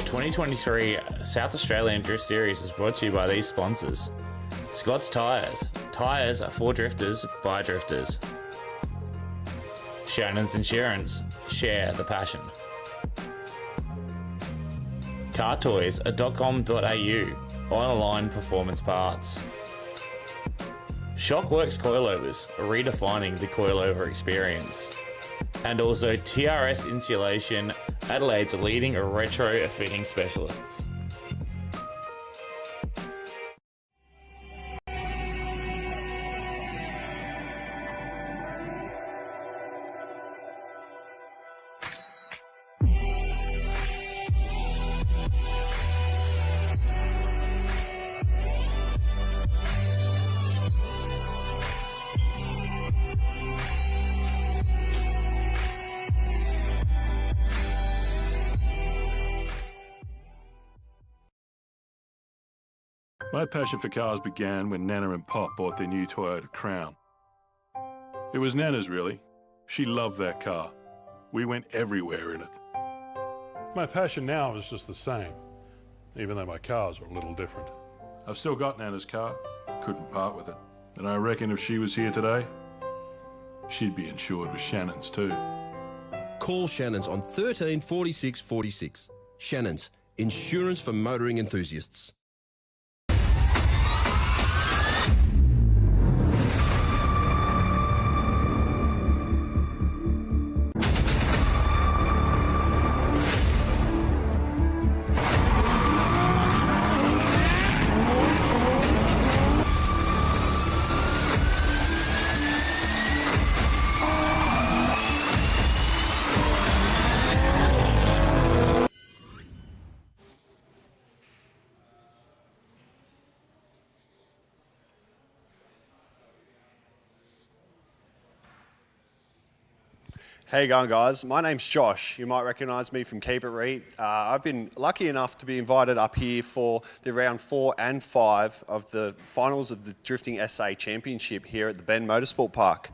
2023 South Australian Drift Series is brought to you by these sponsors. Scott's Tyres. Tyres are for drifters by drifters. Shannon's Insurance. Share the passion. Cartoys.com.au. Online performance parts. Shockworks Coilovers. Redefining the coilover experience. And also TRS Insulation, Adelaide's leading retro fitting specialists. My passion for cars began when Nana and Pop bought their new Toyota Crown. It was Nana's, really. She loved that car. We went everywhere in it. My passion now is just the same, even though my cars are a little different. I've still got Nana's car, couldn't part with it. And I reckon if she was here today, she'd be insured with Shannon's too. Call Shannon's on 13 46 46. Shannon's, insurance for motoring enthusiasts. How you going, guys? My name's Josh. You might recognise me from Keep It Reet. I've been lucky enough to be invited up here for the round 4 and 5 of the finals of the Drifting SA Championship here at the Bend Motorsport Park.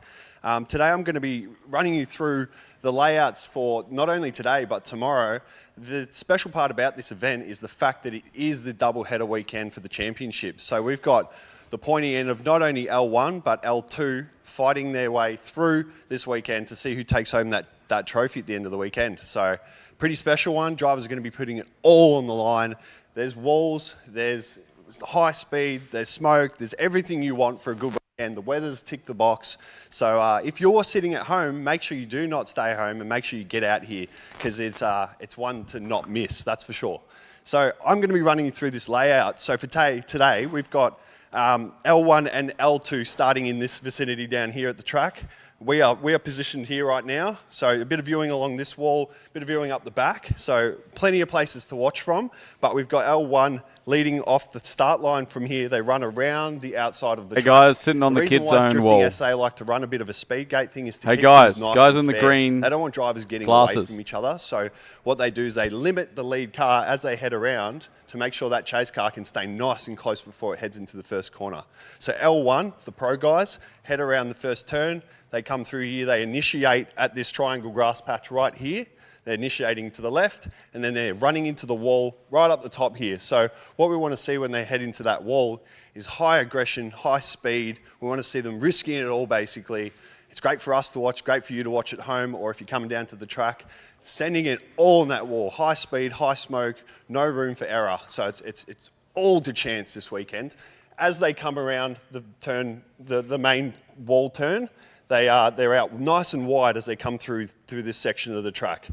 Today I'm going to be running you through the layouts for not only today but tomorrow. The special part about this event is the fact that it is the double header weekend for the championship. So we've got the pointy end of not only L1 but L2 fighting their way through this weekend to see who takes home that trophy at the end of the weekend. So pretty special one. Drivers are going to be putting it all on the line. There's walls, there's high speed, there's smoke, there's everything you want for a good weekend. The weather's ticked the box. So if you're sitting at home, make sure you do not stay home and make sure you get out here because it's one to not miss, that's for sure. So I'm going to be running you through this layout. So for today we've got L1 and L2 starting in this vicinity down here at the track. We are positioned here right now, so a bit of viewing along this wall, a bit of viewing up the back, so plenty of places to watch from, but we've got L1 leading off the start line from here. They run around the outside of the track. Hey guys, sitting on the kids zone wall. The reason why Drifting SA like to run a bit of a speed gate thing is to keep guys, things nice guys and in the fair. green They don't want drivers getting glasses. away from each other, so what they do is they limit the lead car as they head around to make sure that chase car can stay nice and close before it heads into the first corner. So L1, the pro guys, head around the first turn. They come through here, they initiate at this triangle grass patch right here. They're initiating to the left, and then they're running into the wall right up the top here. So what we want to see when they head into that wall is high aggression, high speed. We want to see them risking it all, basically. It's great for us to watch, great for you to watch at home, or if you're coming down to the track, sending it all in that wall. High speed, high smoke, no room for error. So it's all to chance this weekend. As they come around the turn, the main wall turn, they're out nice and wide as they come through this section of the track.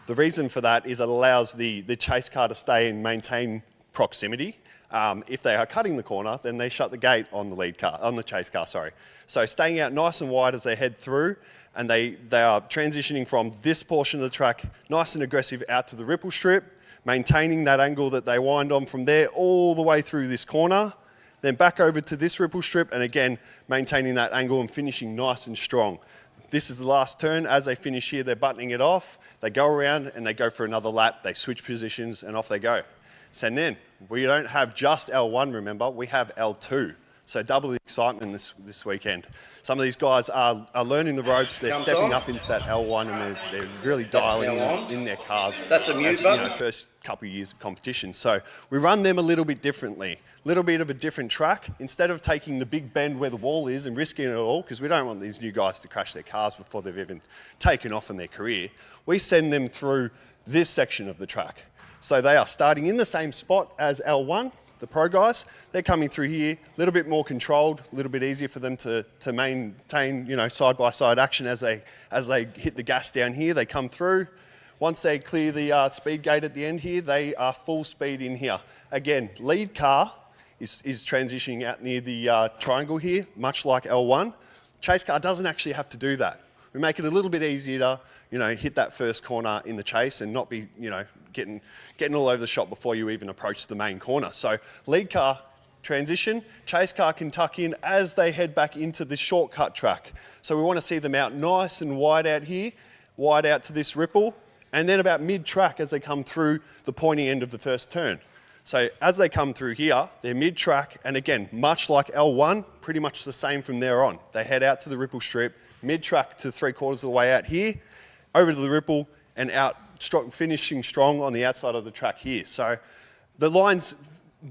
The reason for that is it allows the chase car to stay and maintain proximity. If they are cutting the corner, then they shut the gate on the chase car, sorry. So staying out nice and wide as they head through, and they are transitioning from this portion of the track, nice and aggressive out to the ripple strip, maintaining that angle that they wind on from there all the way through this corner, then back over to this ripple strip, and again, maintaining that angle and finishing nice and strong. This is the last turn. As they finish here, they're buttoning it off. They go around and they go for another lap. They switch positions and off they go. So then, we don't have just L1, remember, we have L2. So double the excitement this weekend. Some of these guys are learning the ropes. They're stepping up into that L1 and they're really dialing in their cars. That's a mute button. First couple of years of competition. So we run them a little bit differently, a little bit of a different track. Instead of taking the big bend where the wall is and risking it all, because we don't want these new guys to crash their cars before they've even taken off in their career, we send them through this section of the track. So they are starting in the same spot as L1, the pro guys. They're coming through here, a little bit more controlled, a little bit easier for them to maintain, side-by-side action as they hit the gas down here. They come through. Once they clear the speed gate at the end here, they are full speed in here. Again, lead car is transitioning out near the triangle here, much like L1. Chase car doesn't actually have to do that. We make it a little bit easier to, hit that first corner in the chase and not be, getting all over the shop before you even approach the main corner. So lead car transition, chase car can tuck in as they head back into this shortcut track. So we want to see them out nice and wide out here, wide out to this ripple, and then about mid-track as they come through the pointy end of the first turn. So as they come through here, they're mid-track, and again, much like L1, pretty much the same from there on. They head out to the ripple strip, mid-track to 3/4 of the way out here, over to the ripple, and out, finishing strong on the outside of the track here. So the lines,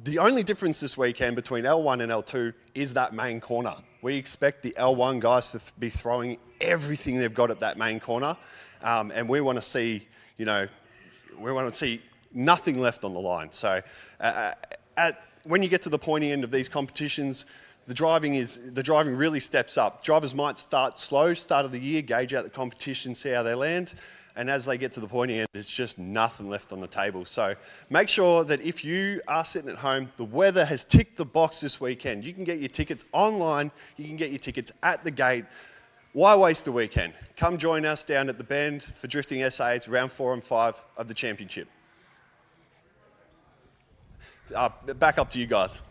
the only difference this weekend between L1 and L2 is that main corner. We expect the L1 guys to be throwing everything they've got at that main corner, and we want to see, nothing left on the line. So when you get to the pointy end of these competitions, the driving really steps up. Drivers might start slow, start of the year, gauge out the competition, see how they land. And as they get to the pointy end, there's just nothing left on the table. So make sure that if you are sitting at home, the weather has ticked the box this weekend. You can get your tickets online. You can get your tickets at the gate. Why waste the weekend? Come join us down at the Bend for Drifting SA's round 4 and 5 of the championship. Back up to you guys.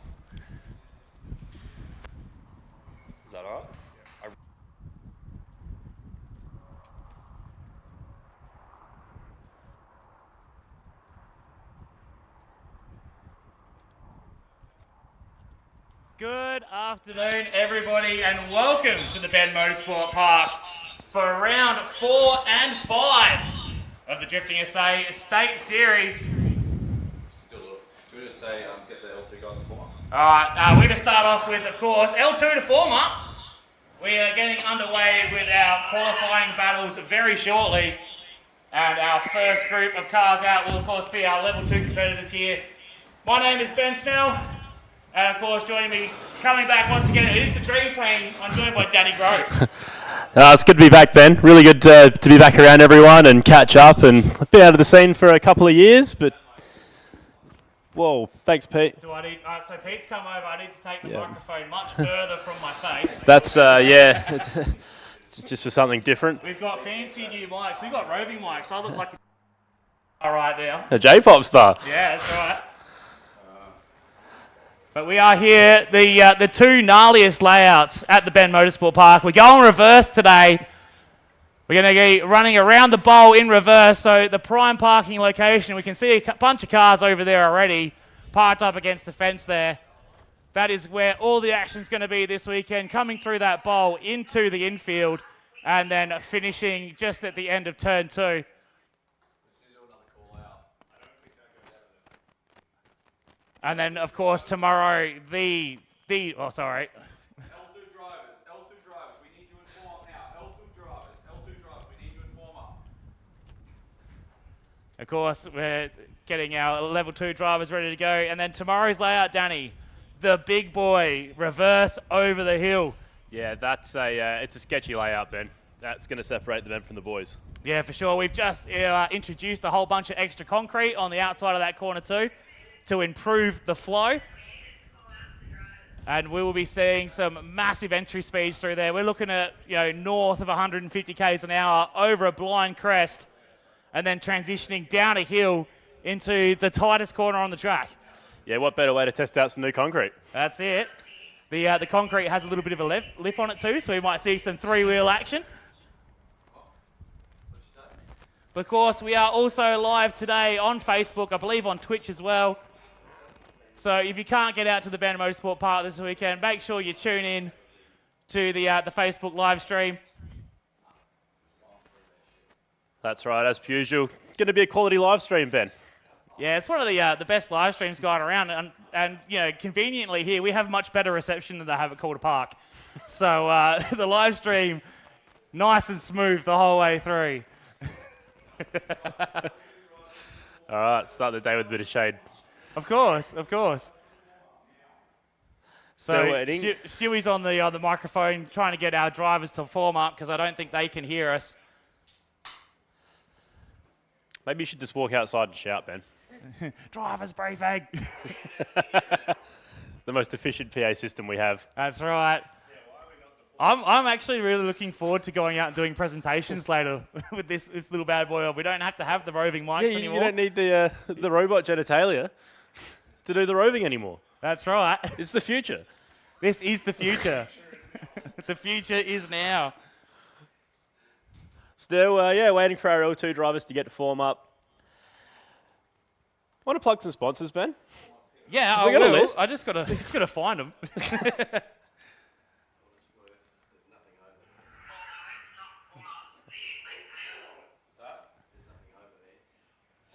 Is that all right? Good afternoon, everybody, and welcome to the Bend Motorsport Park for round 4 and 5 of the Drifting SA State Series. Do we just say get the L2 guys to form up? Alright, we're going to start off with, of course, L2 to form up. We are getting underway with our qualifying battles very shortly, and our first group of cars out will, of course, be our level 2 competitors here. My name is Ben Snell. And of course, joining me, coming back once again, it is the Dream Team. I'm joined by Danny Gross. It's good to be back, Ben. Really good to be back around everyone and catch up. And I've been out of the scene for a couple of years, but whoa, thanks, Pete. Do I need? So Pete's come over. I need to take the microphone much further from my face. That's it's just for something different. We've got fancy new mics. We've got roving mics. I look like a right now. A J-pop star. Yeah, that's right. But we are here, the two gnarliest layouts at the Bend Motorsport Park. We're going reverse today. We're going to be running around the bowl in reverse. So the prime parking location, we can see a bunch of cars over there already parked up against the fence there. That is where all the action's going to be this weekend, coming through that bowl into the infield and then finishing just at the end of turn 2. And then, of course, tomorrow, L2 drivers, we need to inform now. L2 drivers, we need to inform up. Of course, we're getting our level 2 drivers ready to go. And then tomorrow's layout, Danny, the big boy, reverse over the hill. Yeah, that's it's a sketchy layout, Ben. That's going to separate the men from the boys. Yeah, for sure. We've just introduced a whole bunch of extra concrete on the outside of that corner too, to improve the flow. And we will be seeing some massive entry speeds through there. We're looking at north of 150 k's an hour over a blind crest and then transitioning down a hill into the tightest corner on the track. Yeah, what better way to test out some new concrete? That's it. The concrete has a little bit of a lip on it too, so we might see some 3-wheel action. Of course, we are also live today on Facebook, I believe on Twitch as well. So if you can't get out to the Bend Motorsport Park this weekend, make sure you tune in to the Facebook live stream. That's right, as per usual. Going to be a quality live stream, Ben. Yeah, it's one of the best live streams going around, and you know, conveniently here we have much better reception than they have at Calder Park. So the live stream, nice and smooth the whole way through. All right, start the day with a bit of shade. Of course, of course. Still So waiting. Stewie's on the microphone trying to get our drivers to form up because I don't think they can hear us. Maybe you should just walk outside and shout, Ben. Drivers briefing. The most efficient PA system we have. That's right. I'm actually really looking forward to going out and doing presentations later with this little bad boy. We don't have to have the roving mics You anymore. don't need the robot genitalia to do the roving anymore. That's right. It's the future. This is the future. The future is now. Still, waiting for our L2 drivers to get to form up. Want to plug some sponsors, Ben? Yeah, Have I we got a will. list? I just gotta find them.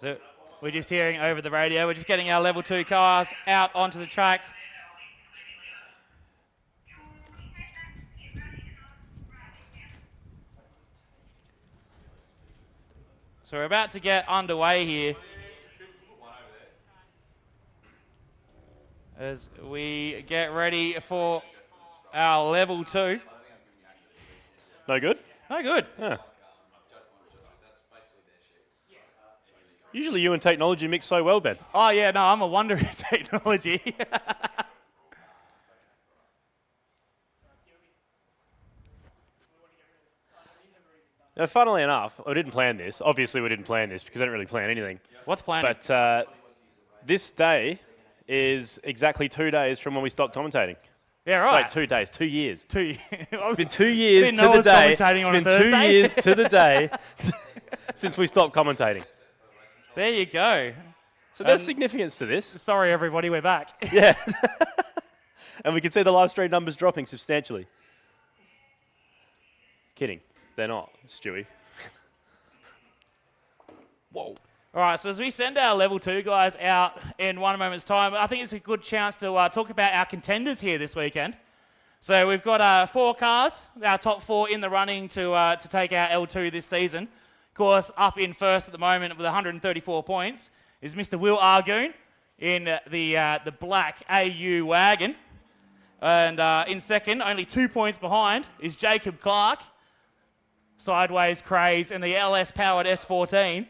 So we're just hearing over the radio. We're just getting our level 2 cars out onto the track. So we're about to get underway here as we get ready for our level 2. No good? No good. Yeah. Usually you and technology mix so well, Ben. Oh yeah, no, I'm a wonder at technology. Now, funnily enough, I didn't plan this. Obviously, we didn't plan this because I didn't really plan anything. What's planning? But this day is exactly 2 days from when we stopped commentating. Yeah, right. Wait, 2 days, 2 years. It's been 2 years to the day. It's been 2 years to the day since we stopped commentating. There you go. So there's significance to this. Sorry, everybody, we're back. Yeah. And we can see the live stream numbers dropping substantially. Kidding. They're not, Stewie. Whoa. All right, so as we send our level 2 guys out in one moment's time, I think it's a good chance to talk about our contenders here this weekend. So we've got 4 cars, our top 4 in the running to take our L2 this season. Of course, up in first at the moment with 134 points is Mr. Will Argoon in the black AU wagon. And in second, only 2 points behind, is Jacob Clark, sideways craze in the LS-powered S14.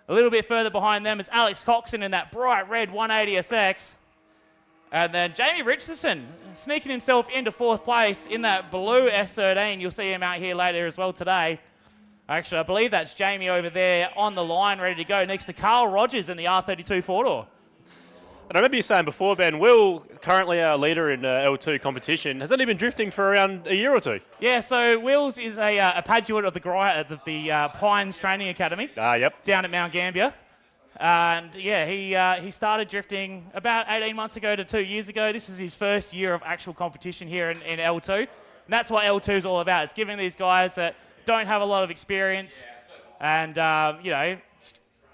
A little bit further behind them is Alex Coxon in that bright red 180SX. And then Jamie Richardson sneaking himself into 4th place in that blue S13. You'll see him out here later as well today. Actually, I believe that's Jamie over there on the line, ready to go, next to Carl Rogers in the R32 4-door. And I remember you saying before, Ben, Will, currently our leader in L2 competition, has only been drifting for around a year or 2. Yeah, so Wills is a graduate of the Pines Training Academy. Yep. Down at Mount Gambier. And yeah, he started drifting about 18 months ago to 2 years ago. This is his first year of actual competition here in L2. And that's what L2 is all about. It's giving these guys that don't have a lot of experience and,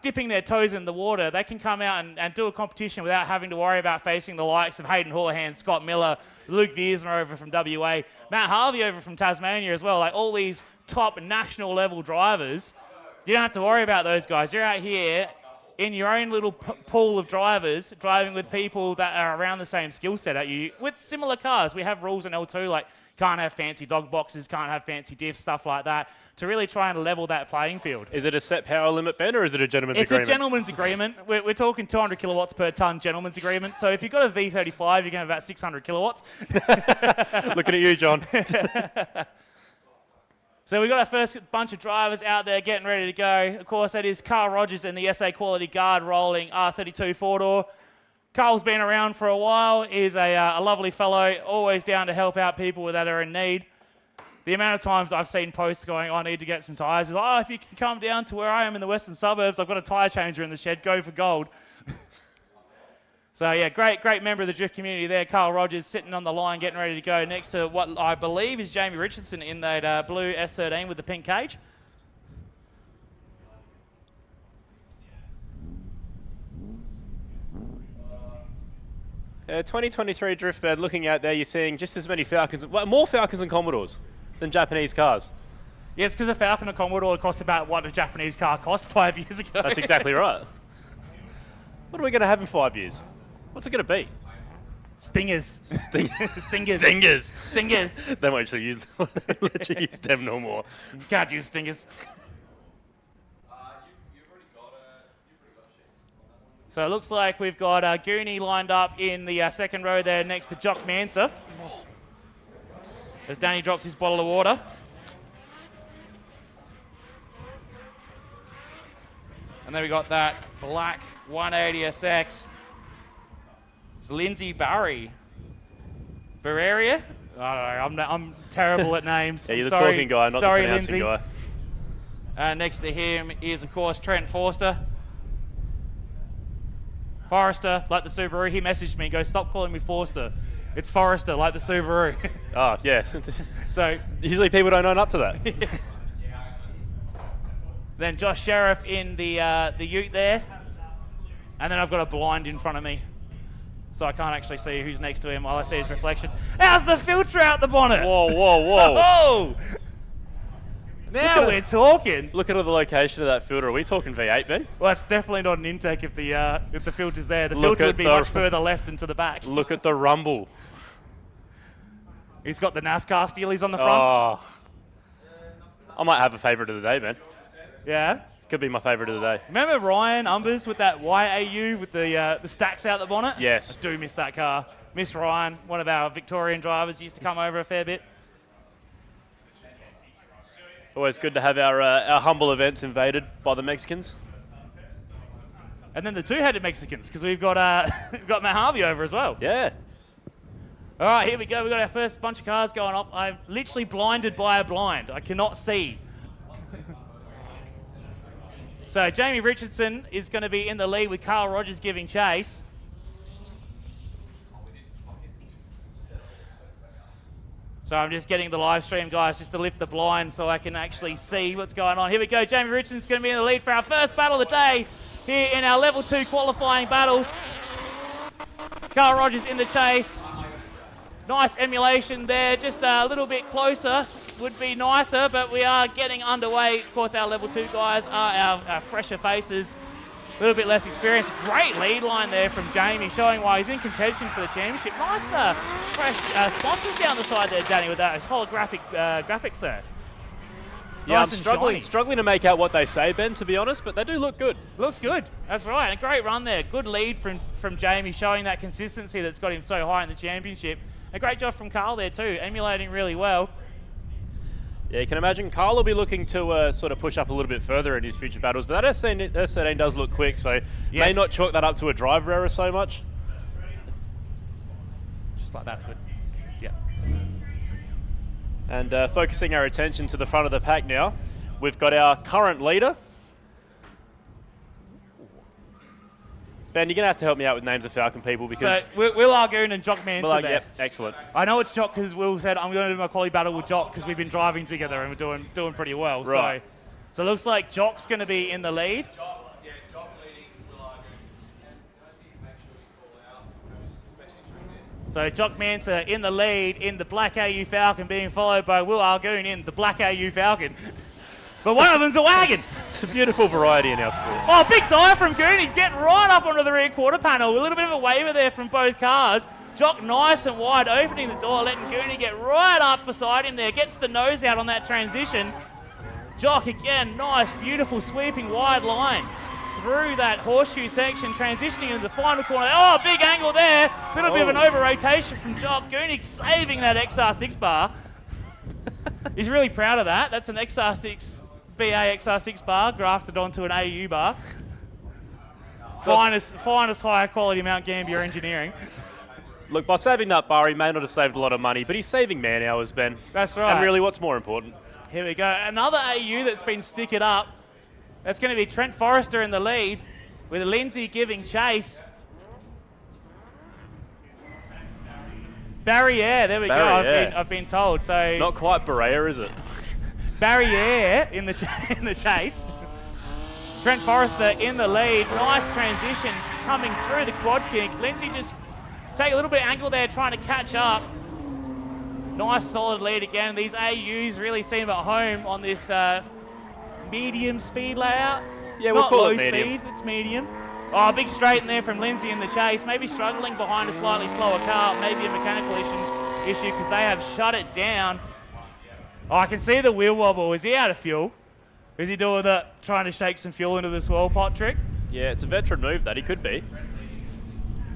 dipping their toes in the water, they can come out and do a competition without having to worry about facing the likes of Hayden Houlihan, Scott Miller, Luke Viersma over from WA, Matt Harvey over from Tasmania as well. Like all these top national level drivers, you don't have to worry about those guys. You're out here in your own little pool of drivers, driving with people that are around the same skill set at you with similar cars. We have rules in L2 like can't have fancy dog boxes, can't have fancy diffs, stuff like that, to really try and level that playing field. Is it a set power limit, Ben, or is it a gentleman's agreement? It's a gentleman's agreement. We're talking 200 kilowatts per tonne gentleman's agreement. So if you've got a V35, you're going to have about 600 kilowatts. Looking at you, John. So we've got our first bunch of drivers out there getting ready to go. Of course, that is Carl Rogers in the SA Quality Guard rolling R32 4-door. Carl's been around for a while. He's a lovely fellow, always down to help out people that are in need. The amount of times I've seen posts going, I need to get some tyres. He's like, if you can come down to where I am in the western suburbs, I've got a tyre changer in the shed, go for gold. So, yeah, great member of the drift community there. Carl Rogers sitting on the line, getting ready to go next to what I believe is Jamie Richardson in that blue S13 with the pink cage. 2023 drift bed, looking out there, you're seeing just as many Falcons, more Falcons and Commodores than Japanese cars. Yeah, it's because a Falcon and Commodore cost about what a Japanese car cost 5 years ago. That's exactly right. What are we going to have in 5 years? What's it going to be? Stingers. Stingers. Stingers. They won't actually let you use them no more. Can't use stingers. So it looks like we've got Goonie lined up in the second row there next to Jock Manser. As Danny drops his bottle of water. And then we got that black 180SX. It's Lindsay Barry. Bavaria? I don't know, I'm terrible at names. Yeah, you're the Sorry, talking guy, not the pronouncing Lindsay. guy. Next to him is, of course, Trent Forster. Forrester, like the Subaru, he messaged me and goes, stop calling me Forster. It's Forrester, like the Subaru. Oh, yeah. So usually people don't own up to that. Then Josh Sheriff in the ute there. And then I've got a blind in front of me. So I can't actually see who's next to him. All I see is reflections. How's the filter out the bonnet? Whoa, whoa, whoa. Oh! Now we're talking. Look at the location of that filter. Are we talking V8, Ben? Well, it's definitely not an intake if the filter's there. The Look filter at would be much further left and to the back. Look at the rumble. He's got the NASCAR steelies on the front. Oh. I might have a favourite of the day, Ben. Yeah. Could be my favourite of the day. Remember Ryan Umbers with that YAU with the stacks out the bonnet? Yes. I do miss that car. Miss Ryan, one of our Victorian drivers, used to come over a fair bit. Always good to have our humble events invaded by the Mexicans. And then the two-headed Mexicans, because we've got we've got Matt Harvey over as well. Yeah. All right, here we go. We've got our first bunch of cars going up. I'm literally blinded by a blind. I cannot see. So Jamie Richardson is going to be in the lead with Carl Rogers giving chase. So I'm just getting the live stream, guys, just to lift the blind so I can actually see what's going on. Here we go. Jamie Richardson's going to be in the lead for our first battle of the day here in our Level 2 qualifying battles. Carl Rogers in the chase. Nice emulation there. Just a little bit closer would be nicer, but we are getting underway. Of course, our Level 2 guys are our fresher faces. A little bit less experience. Great lead line there from Jamie, showing why he's in contention for the championship. Nice fresh sponsors down the side there, Danny, with those holographic graphics there. Yeah, Nice I'm struggling to make out what they say, Ben, to be honest, but they do look good. Looks good. That's right. A great run there. Good lead from Jamie, showing that consistency that's got him so high in the championship. A great job from Carl there too, emulating really well. Yeah, you can imagine Carl will be looking to sort of push up a little bit further in his future battles, but that S13 does look quick, so may not chalk that up to a driver error so much. Just like that's good. Yeah. And focusing our attention to the front of the pack now, we've got our current leader. Ben, you're going to have to help me out with names of Falcon people because... So, Will Argoon and Jock Manson there. Yep, excellent. I know it's Jock because Will said, I'm going to do my quali battle with Jock because we've been driving together and we're doing pretty well. Right. So it looks like Jock's going to be in the lead. Jock leading Will Argoon. And make sure you call out, especially during this. So Jock Manson in the lead in the black AU Falcon, being followed by Will Argoon in the black AU Falcon. But one of them's a wagon. It's a beautiful variety in our sport. Oh, big dive from Goonie. Get right up onto the rear quarter panel. A little bit of a waiver there from both cars. Jock nice and wide, opening the door, letting Goonie get right up beside him there. Gets the nose out on that transition. Jock again, nice, beautiful, sweeping wide line through that horseshoe section, transitioning into the final corner. Oh, big angle there. Little bit of an over rotation from Jock. Goonie saving that XR6 bar. He's really proud of that. That's an XR6. BA XR6 bar grafted onto an AU bar. Finest higher quality Mount Gambier engineering. Look, by saving that bar, he may not have saved a lot of money, but he's saving man hours, Ben. That's right. And really, what's more important? Here we go. Another AU that's been stickered up. That's going to be Trent Forrester in the lead, with Lindsay giving chase. Barriere, there we go. Barriere. I've been told. So Not quite Berea, is it? Barriere in the in the chase. Trent Forrester in the lead. Nice transitions coming through the quad kick. Lindsay just take a little bit of angle there, trying to catch up. Nice solid lead again. These AUs really seem at home on this medium speed layout. Yeah, we'll Not call low it medium. speed, it's medium. Oh, big straight in there from Lindsay in the chase. Maybe struggling behind a slightly slower car. Maybe a mechanical issue because they have shut it down. Oh, I can see the wheel wobble. Is he out of fuel? Is he doing that, trying to shake some fuel into the swirl pot trick? Yeah, it's a veteran move that he could be.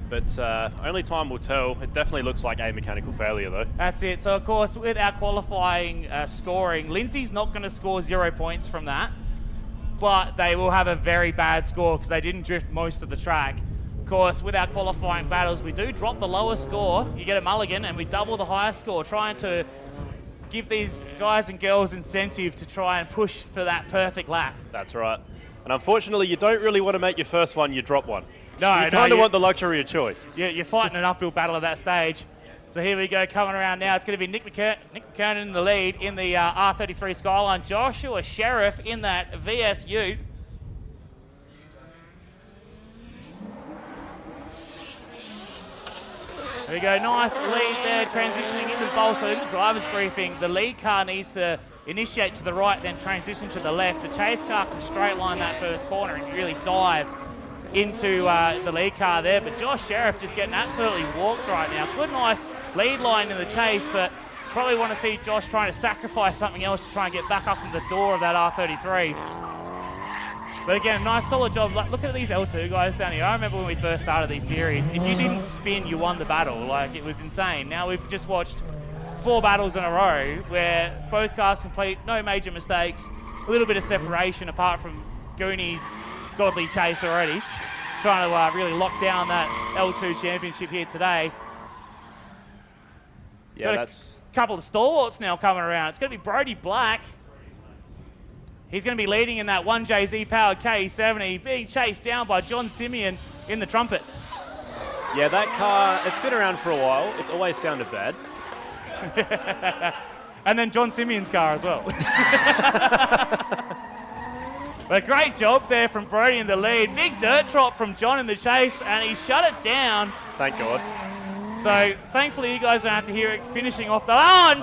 But only time will tell. It definitely looks like a mechanical failure, though. That's it. So, of course, with our qualifying scoring, Lindsay's not going to score 0 points from that. But they will have a very bad score because they didn't drift most of the track. Of course, with our qualifying battles, we do drop the lower score. You get a mulligan, and we double the higher score, trying to give these guys and girls incentive to try and push for that perfect lap. That's right. And unfortunately, you don't really want to make your first one, you drop one. No, you kind of want the luxury of choice. You're fighting an uphill battle at that stage. So here we go, coming around now. It's going to be Nick McKernan in the lead in the R33 Skyline. Joshua Sheriff in that VSU. There we go, nice lead there, transitioning into the bowl. So in the driver's briefing, the lead car needs to initiate to the right, then transition to the left. The chase car can straight line that first corner and really dive into the lead car there. But Josh Sheriff just getting absolutely walked right now. Good, nice lead line in the chase, but probably want to see Josh trying to sacrifice something else to try and get back up in the door of that R33. But again, nice solid job. Look at these L2 guys down here. I remember when we first started these series, if you didn't spin, you won the battle. Like, it was insane. Now we've just watched 4 battles in a row where both cars complete, no major mistakes, a little bit of separation apart from Goonie's godly chase already, trying to really lock down that L2 championship here today. Yeah, Got a couple of stalwarts now coming around. It's going to be Brody Black. He's going to be leading in that 1JZ powered K70, being chased down by John Simeon in the trumpet. Yeah, that car, it's been around for a while. It's always sounded bad. And then John Simeon's car as well. But great job there from Brody in the lead. Big dirt trot from John in the chase, and he shut it down. Thank God. So thankfully you guys don't have to hear it finishing off the... Oh, and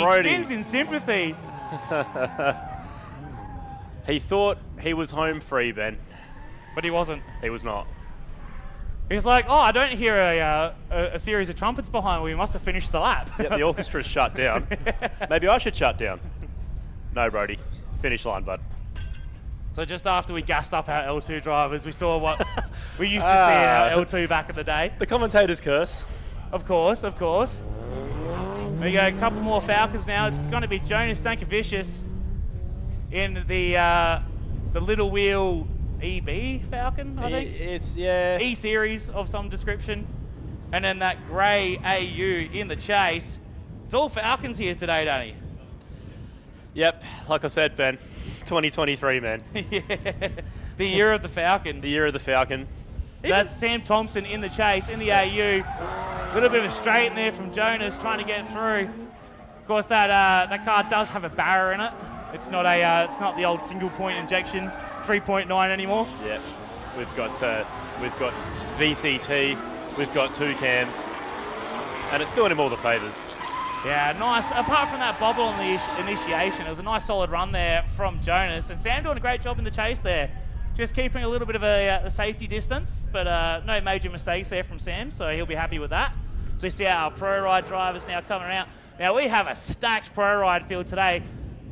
Brody spins in sympathy. He thought he was home free, Ben. But he wasn't. He was not. He was like, oh, I don't hear a series of trumpets behind me. We must have finished the lap. Yep, the orchestra's shut down. Maybe I should shut down. No, Brody. Finish line, bud. So just after we gassed up our L2 drivers, we saw what we used to see in our L2 back in the day. The commentator's curse. Of course, of course. There we go, a couple more Falcons now. It's going to be Jonas Stankovicius in the little wheel EB Falcon, I think. It's, yeah. E-series of some description. And then that grey AU in the chase. It's all Falcons here today, Danny. Yep, like I said, Ben, 2023, man. Yeah, the year of the Falcon. The year of the Falcon. That's Sam Thompson in the chase, in the AU. A little bit of a straight in there from Jonas, trying to get through. Of course, that car does have a barrier in it. It's not it's not the old single point injection 3.9 anymore. Yeah, we've got VCT, we've got 2 cams, and it's doing him all the favours. Yeah, nice. Apart from that bobble on the initiation, it was a nice solid run there from Jonas. And Sam doing a great job in the chase there. Just keeping a little bit of a safety distance, but no major mistakes there from Sam, so he'll be happy with that. So you see our pro ride drivers now coming out. Now we have a stacked pro ride field today.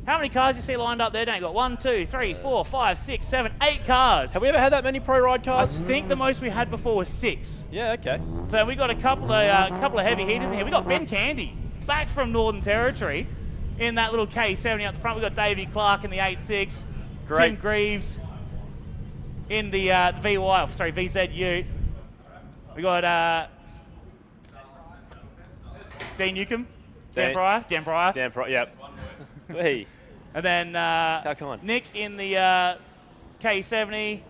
How many cars you see lined up there, Dan? Got 1, 2, 3, 4, 5, 6, 7, 8 cars. Have we ever had that many pro ride cars? I think the most we had before was 6. Yeah, okay. So we got a couple of heavy hitters in here. We got Ben Candy back from Northern Territory in that little K70 up the front. We got Davey Clark in the 8.6. Great. Tim Greaves in the VZU. We got Dean Newcomb, Dan Pryor, Dan Pryor, yep. Hey. and then Come on. Nick in the K70.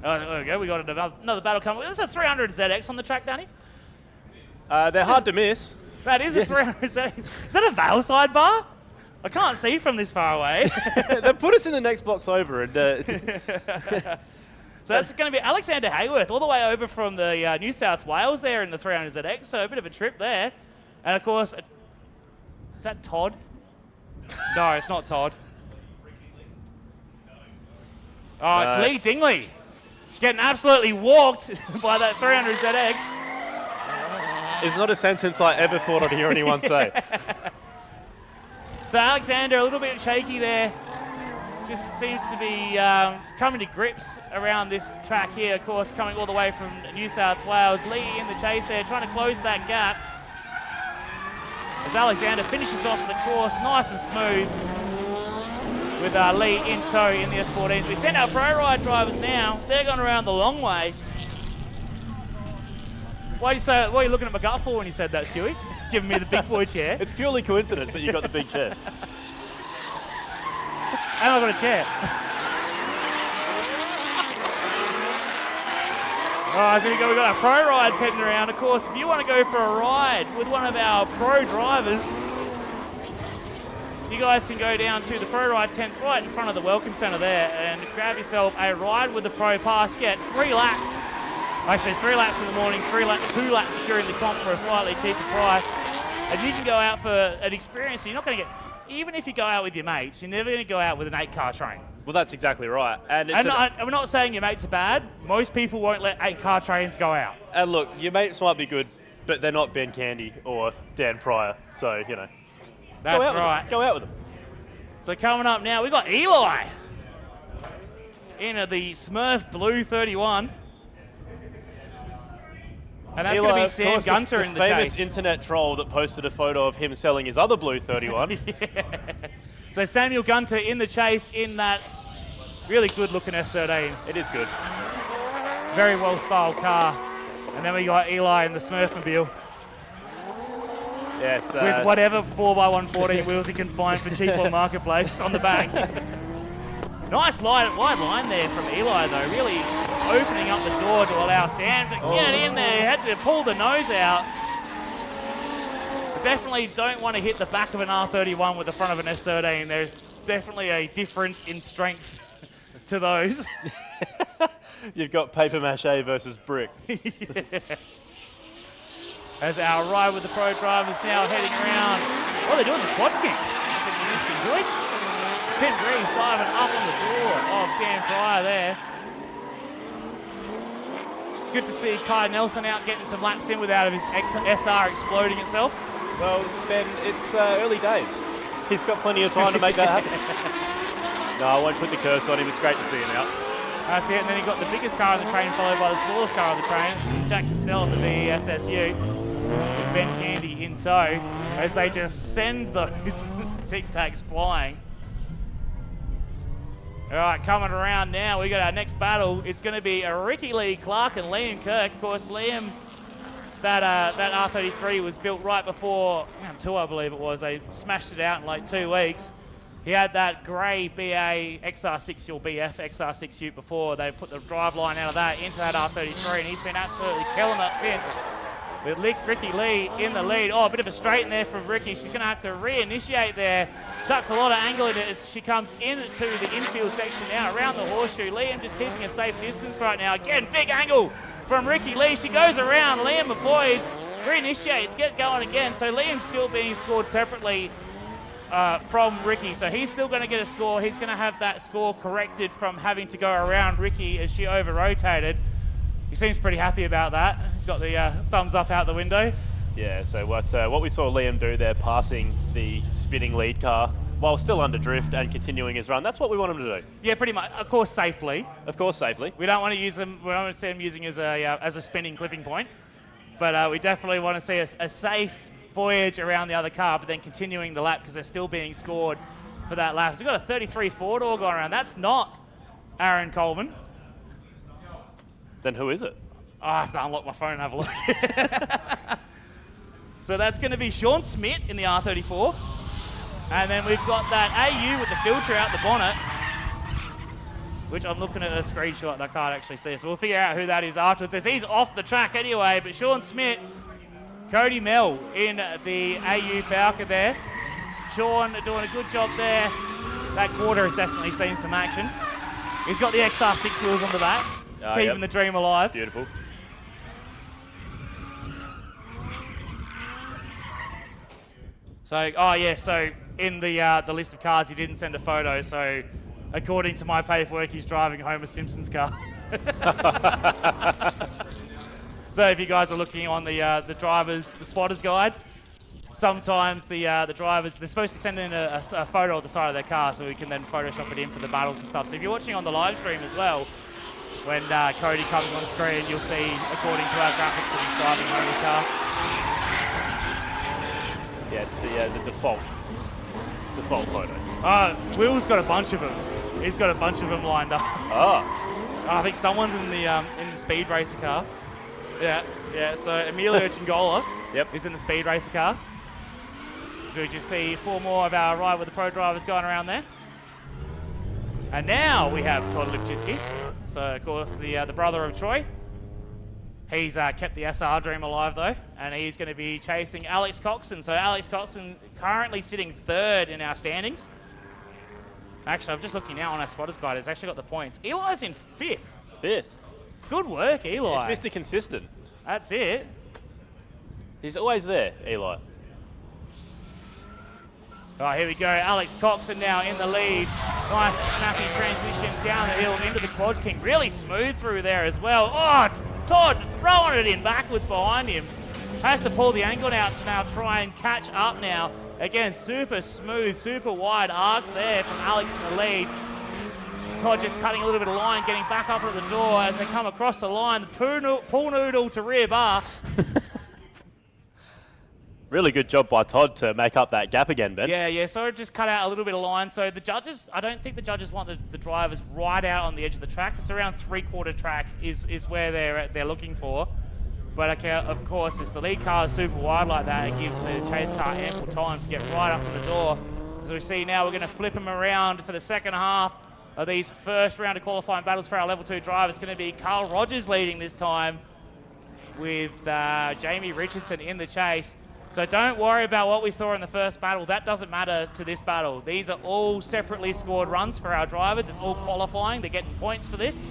Oh, there we go. We got another battle coming. There's a 300 ZX on the track, Danny. They're hard to miss. That is a 300 ZX. Is that a Vale sidebar? I can't see from this far away. They put us in the next box over, and So that's going to be Alexander Hayworth, all the way over from the New South Wales there in the 300 ZX. So a bit of a trip there. And of course, is that Todd? No, it's not Todd. Oh, it's Lee Dingley. Getting absolutely walked by that 300 ZX. it's not a sentence I ever thought I'd hear anyone say. So Alexander, a little bit shaky there. Just seems to be coming to grips around this track here. Of course, coming all the way from New South Wales. Lee in the chase there, trying to close that gap. As Alexander finishes off the course, nice and smooth, with Lee in tow in the S14s. We send our pro ride drivers now. They're going around the long way. Why do you say? What are you looking at my gut for when you said that, Stewie? Giving me the big boy chair. It's purely coincidence that you got the big chair. And I've got a chair. All right, so we've got our pro rides heading around. Of course, if you want to go for a ride with one of our pro drivers, you guys can go down to the pro ride tent right in front of the welcome centre there and grab yourself a ride with the pro pass. Get 3 laps. Actually, it's 3 laps in the morning, 2 laps during the comp for a slightly cheaper price. And you can go out for an experience. You're not going to get, even if you go out with your mates, you're never going to go out with an 8-car train. Well, that's exactly right. And I'm not saying your mates are bad. Most people won't let 8-car trains go out. And look, your mates might be good, but they're not Ben Candy or Dan Pryor. So, you know. That's right. Go out with them. So coming up now, we've got Eli into the Smurf Blue 31. And that's going to be Sam Gunter in the famous chase. internet troll that posted a photo of him selling his other Blue 31. Yeah. So Samuel Gunter in the chase in that really good looking S13. It is good. Very well styled car. And then we got Eli in the Smurfmobile. Yes. With whatever 4x114 wheels he can find for cheap on Marketplace on the back. Nice wide line there from Eli though, really opening up the door to allow Sam to get in there. He had to pull the nose out. But definitely don't want to hit the back of an R31 with the front of an S13. There's definitely a difference in strength to those. You've got paper mache versus brick. Yeah. As our ride with the pro drivers now heading around. Oh, they're doing the quad king. That's an interesting choice. Tim Greaves diving up on the door of Dan Pryor there. Good to see Kai Nelson out getting some laps in without his SR exploding itself. Well, Ben, it's early days. He's got plenty of time to make that happen. No, I won't put the curse on him. It's great to see him out. That's it. And then he got the biggest car on the train, followed by the smallest car on the train, Jackson Snell in the VSSU, with Ben Candy in tow, as they just send those Tic Tacs flying. All right, coming around now, we got our next battle. It's going to be a Ricky Lee Clark and Liam Kirk. Of course, Liam, that R33 was built right before round 2, I believe it was. They smashed it out in like 2 weeks. He had that grey BA XR6 or BF XR6 Ute before. They put the driveline out of that into that R33, and he's been absolutely killing it since. With Ricky Lee in the lead. Oh, a bit of a straighten there from Ricky. She's going to have to reinitiate there. Chucks a lot of angle in it as she comes into the infield section now around the horseshoe. Liam just keeping a safe distance right now. Again, big angle from Ricky Lee. She goes around. Liam avoids, reinitiates, gets going again. So Liam's still being scored separately from Ricky. So he's still going to get a score. He's going to have that score corrected from having to go around Ricky as she over-rotated. He seems pretty happy about that. He's got the thumbs up out the window. Yeah, so what we saw Liam do there, passing the spinning lead car while still under drift and continuing his run, that's what we want him to do. Yeah, pretty much. Of course, safely. Of course, safely. We don't want to use them. We don't want to see him using as a spinning clipping point. But we definitely want to see a safe voyage around the other car, but then continuing the lap because they're still being scored for that lap. So we've got a 33 four-door going around. That's not Aaron Coleman. Then who is it? Oh, I have to unlock my phone and have a look. So that's going to be Sean Smith in the R34. And then we've got that AU with the filter out the bonnet, which I'm looking at a screenshot and I can't actually see. So we'll figure out who that is afterwards. He's off the track anyway, but Sean Smith Cody Mell in the AU Falcon there. Sean doing a good job there. That quarter has definitely seen some action. He's got the XR6 wheels on the back, keeping the dream alive. Beautiful. So, oh yeah, so in the list of cars, he didn't send a photo, so according to my paperwork, he's driving Homer Simpson's car. So if you guys are looking on the spotters guide, sometimes the drivers, they're supposed to send in a photo of the side of their car so we can then Photoshop it in for the battles and stuff. So if you're watching on the live stream as well, when Cody comes on screen, you'll see, according to our graphics, that he's driving Homer's car. Yeah, it's the default photo. Will's got a bunch of them. He's got a bunch of them lined up. Oh. I think someone's in the speed racer car. Yeah. So Emilio Chingola is in the speed racer car. So we just see 4 more of our Ride with the Pro drivers going around there. And now we have Todd Lipczynski. So of course the brother of Troy. He's kept the SR dream alive though, and he's going to be chasing Alex Coxon. So Alex Coxon currently sitting 3rd in our standings. Actually, I'm just looking now on our spotters guide. It's actually got the points. Eli's in 5th. 5th. Good work, Eli. He's Mr. Consistent. That's it. He's always there, Eli. All right, here we go. Alex Coxon now in the lead. Nice snappy transition down the hill into the Quad King. Really smooth through there as well. Oh, Todd throwing it in backwards behind him. Has to pull the angle out to now try and catch up now. Again, super smooth, super wide arc there from Alex in the lead. Todd just cutting a little bit of line, getting back up at the door as they come across the line. The pool noodle to rear bar. Really good job by Todd to make up that gap again, Ben. Yeah, so it just cut out a little bit of line. So the judges, I don't think the judges want the drivers right out on the edge of the track. It's around 3/4 track is where they're looking for. But okay, of course, as the lead car is super wide like that, it gives the chase car ample time to get right up in the door. As we see now, we're going to flip them around for the second half of these first round of qualifying battles for our level 2 drive. It's going to be Carl Rogers leading this time with Jamie Richardson in the chase. So don't worry about what we saw in the first battle. That doesn't matter to this battle. These are all separately scored runs for our drivers. It's all qualifying. They're getting points for this.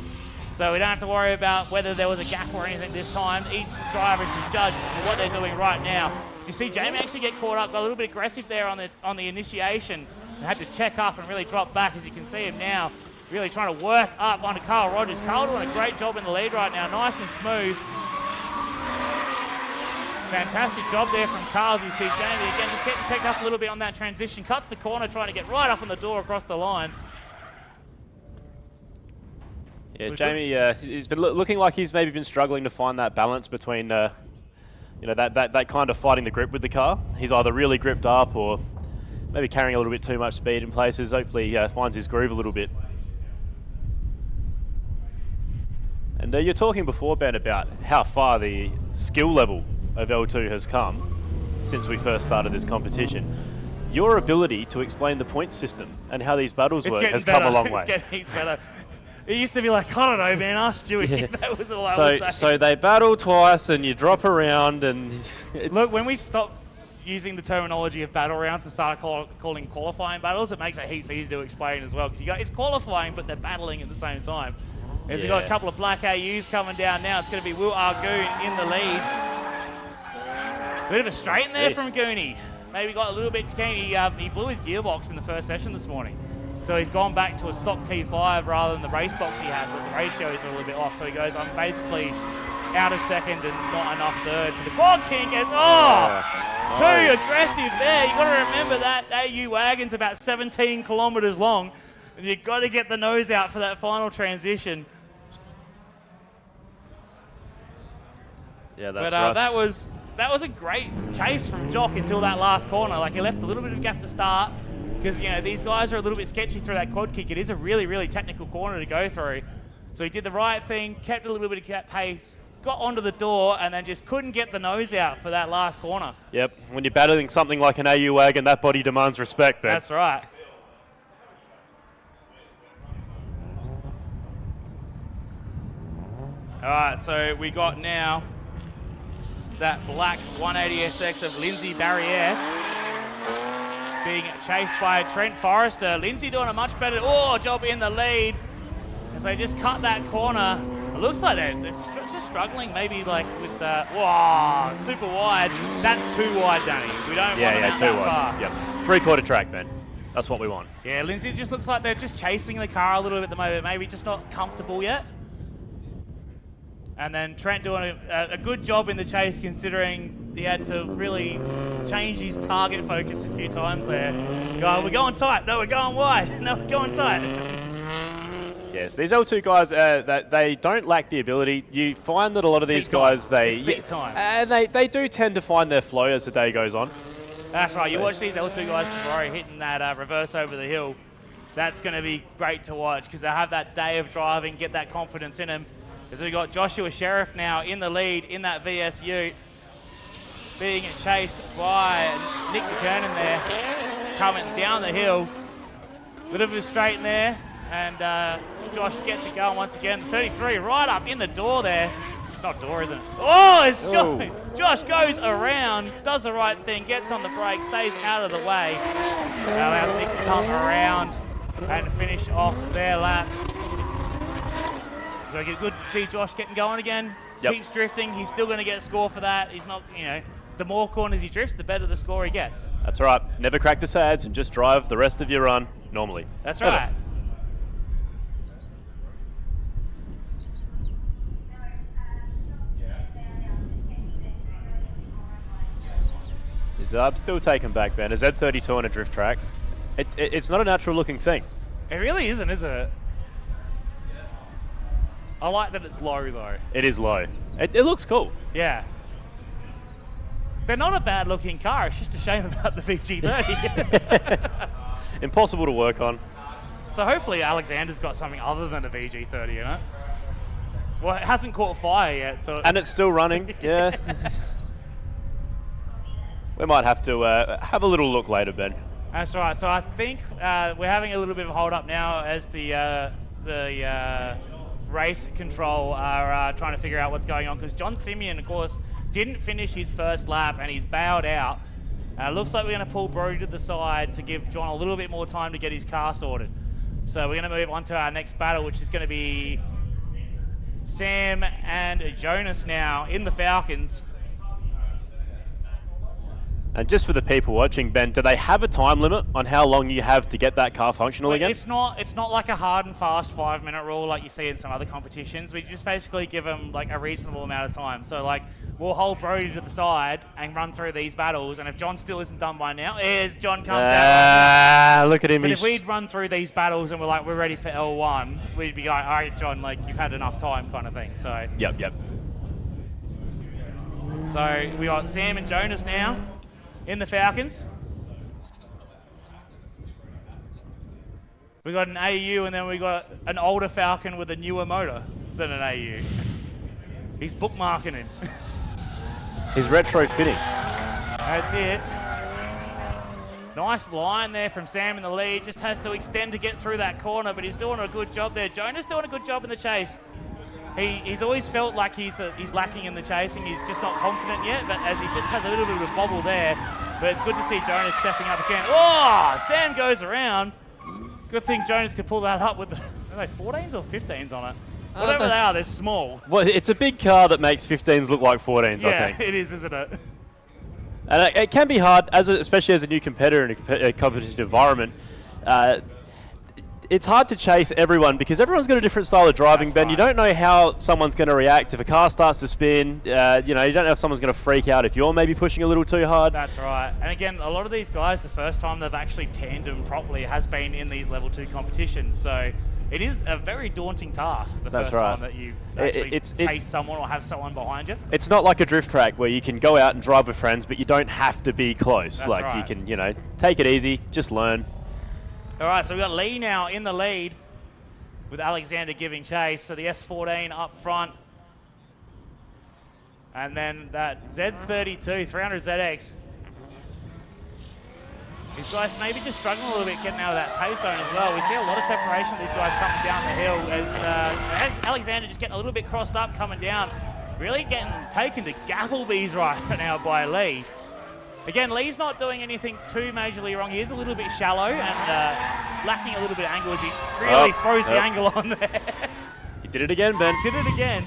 So we don't have to worry about whether there was a gap or anything this time. Each driver is just judged for what they're doing right now. You see Jamie actually get caught up, got a little bit aggressive there on the initiation. And had to check up and really drop back, as you can see him now. Really trying to work up onto Carl Rogers. Carl doing a great job in the lead right now, nice and smooth. Fantastic job there from Carl. As we see Jamie again just getting checked up a little bit on that transition. Cuts the corner, trying to get right up on the door across the line. Yeah, Jamie, he's been looking like he's maybe been struggling to find that balance between, that kind of fighting the grip with the car. He's either really gripped up or maybe carrying a little bit too much speed in places. Hopefully he finds his groove a little bit. And you're talking before, Ben, about how far the skill level of L2 has come since we first started this competition. Your ability to explain the point system and how these battles work has come a long way. It's getting better. It used to be like, I don't know, man, ask Stewie. Yeah. That was all I would say. So they battle twice and you drop around and... Look, when we stopped using the terminology of battle rounds and started calling qualifying battles, it makes it heaps easier to explain as well. Because it's qualifying, but they're battling at the same time. As we've got a couple of black AUs coming down now, it's going to be Will Argoon in the lead. Bit of a straight in there from Gooney. Maybe got a little bit keen. He blew his gearbox in the first session this morning. So he's gone back to a stock T5 rather than the race box he had, but the ratios are a little bit off. So he goes, I'm basically out of second and not enough third for the Quad King. Goes, too aggressive there. You've got to remember that AU wagon's about 17 kilometres long, and you've got to get the nose out for that final transition. Yeah, that's right. That was a great chase from Jock until that last corner. Like, he left a little bit of a gap at the start because, these guys are a little bit sketchy through that quad kick. It is a really, really technical corner to go through. So he did the right thing, kept a little bit of pace, got onto the door, and then just couldn't get the nose out for that last corner. Yep. When you're battling something like an AU wagon, that body demands respect, Ben. That's right. All right, so we got now It's that black 180SX of Lindsay Barriere being chased by Trent Forrester. Lindsay doing a much better job in the lead as they just cut that corner. It looks like they're just struggling maybe like with super wide. That's too wide, Danny. We don't want them too that far. wide. Yep. 3/4 track, man. That's what we want. Yeah, Lindsay just looks like they're just chasing the car a little bit at the moment. Maybe just not comfortable yet. And then Trent doing a good job in the chase, considering he had to really change his target focus a few times there. We're going tight. No, we're going wide. No, we're going tight. Yes, these L2 guys, that they don't lack the ability. You find that a lot of these guys, they do tend to find their flow as the day goes on. That's right. You watch these L2 guys tomorrow hitting that reverse over the hill. That's going to be great to watch because they have that day of driving, get that confidence in them. As we've got Joshua Sheriff now in the lead in that VSU, being chased by Nick McKernan there, coming down the hill. Bit of a straight in there, and Josh gets it going once again. 33 right up in the door there. It's not door, isn't it? Oh, it's Josh goes around, does the right thing, gets on the brake, stays out of the way. Allows Nick to come around and finish off their lap. So good to see Josh getting going again. Yep. Keeps drifting. He's still going to get a score for that. He's not, the more corners he drifts, the better the score he gets. That's right. Never crack the sads and just drive the rest of your run normally. That's right. I'm still taken back, Ben. A Z32 on a drift track, it's not a natural looking thing. It really isn't, is it? I like that it's low, though. It is low. It looks cool. Yeah. They're not a bad-looking car. It's just a shame about the VG30. Impossible to work on. So hopefully Alexander's got something other than a VG30 in it. Well, it hasn't caught fire yet, so... And it's still running, yeah. We might have to have a little look later, Ben. That's right. So I think we're having a little bit of a hold-up now as the race control are trying to figure out what's going on, because John Simeon, of course, didn't finish his first lap and he's bowed out. Looks like we're going to pull Brody to the side to give John a little bit more time to get his car sorted. So we're going to move on to our next battle, which is going to be Sam and Jonas now in the Falcons. And just for the people watching, Ben, do they have a time limit on how long you have to get that car functional again? It's not like a hard and fast 5-minute rule like you see in some other competitions. We just basically give them like a reasonable amount of time. So like we'll hold Brody to the side and run through these battles. And if John still isn't done by now, as John comes out. Look at him. But if we'd run through these battles and we're ready for L1, we'd be like, all right, John, like you've had enough time kind of thing. So Yep. So we got Sam and Jonas now in the Falcons. We got an AU and then we got an older Falcon with a newer motor than an AU. He's bookmarking him. He's retrofitting. That's it. Nice line there from Sam in the lead. Just has to extend to get through that corner, but he's doing a good job there. Jonas doing a good job in the chase. He's always felt like he's lacking in the chasing. He's just not confident yet, but as he just has a little bit of a bobble there. But it's good to see Jonas stepping up again. Oh, Sam goes around. Good thing Jonas could pull that up with are they 14s or 15s on it? Whatever they are, they're small. Well, it's a big car that makes 15s look like 14s, I think. Yeah, it is, isn't it? And it can be hard, especially as a new competitor in a competitive environment. It's hard to chase everyone because everyone's got a different style of driving, Ben. Right. You don't know how someone's going to react if a car starts to spin. You don't know if someone's going to freak out if you're maybe pushing a little too hard. That's right. And again, a lot of these guys, the first time they've actually tandem properly has been in these level 2 competitions. So it is a very daunting task the first time that you actually chase someone or have someone behind you. It's not like a drift track where you can go out and drive with friends, but you don't have to be close. That's like right. You can, take it easy, just learn. All right, so we've got Lee now in the lead with Alexander giving chase. So the S14 up front. And then that Z32, 300ZX. These guys maybe just struggling a little bit getting out of that pace zone as well. We see a lot of separation of these guys coming down the hill as Alexander just getting a little bit crossed up coming down. Really getting taken to Gapplebees right now by Lee. Again, Lee's not doing anything too majorly wrong. He is a little bit shallow and lacking a little bit of angle as he really throws the angle on there. He did it again, Ben. Did it again.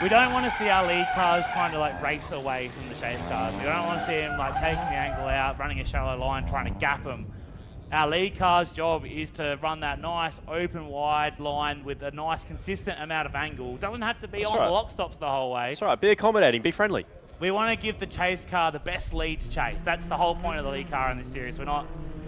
We don't want to see our lead cars trying to like race away from the chase cars. We don't want to see him like taking the angle out, running a shallow line, trying to gap them. Our lead car's job is to run that nice open wide line with a nice consistent amount of angle. Doesn't have to be That's on right. the lock stops the whole way. That's right. Be accommodating. Be friendly. We want to give the chase car the best lead to chase. That's the whole point of the lead car in this series. We're not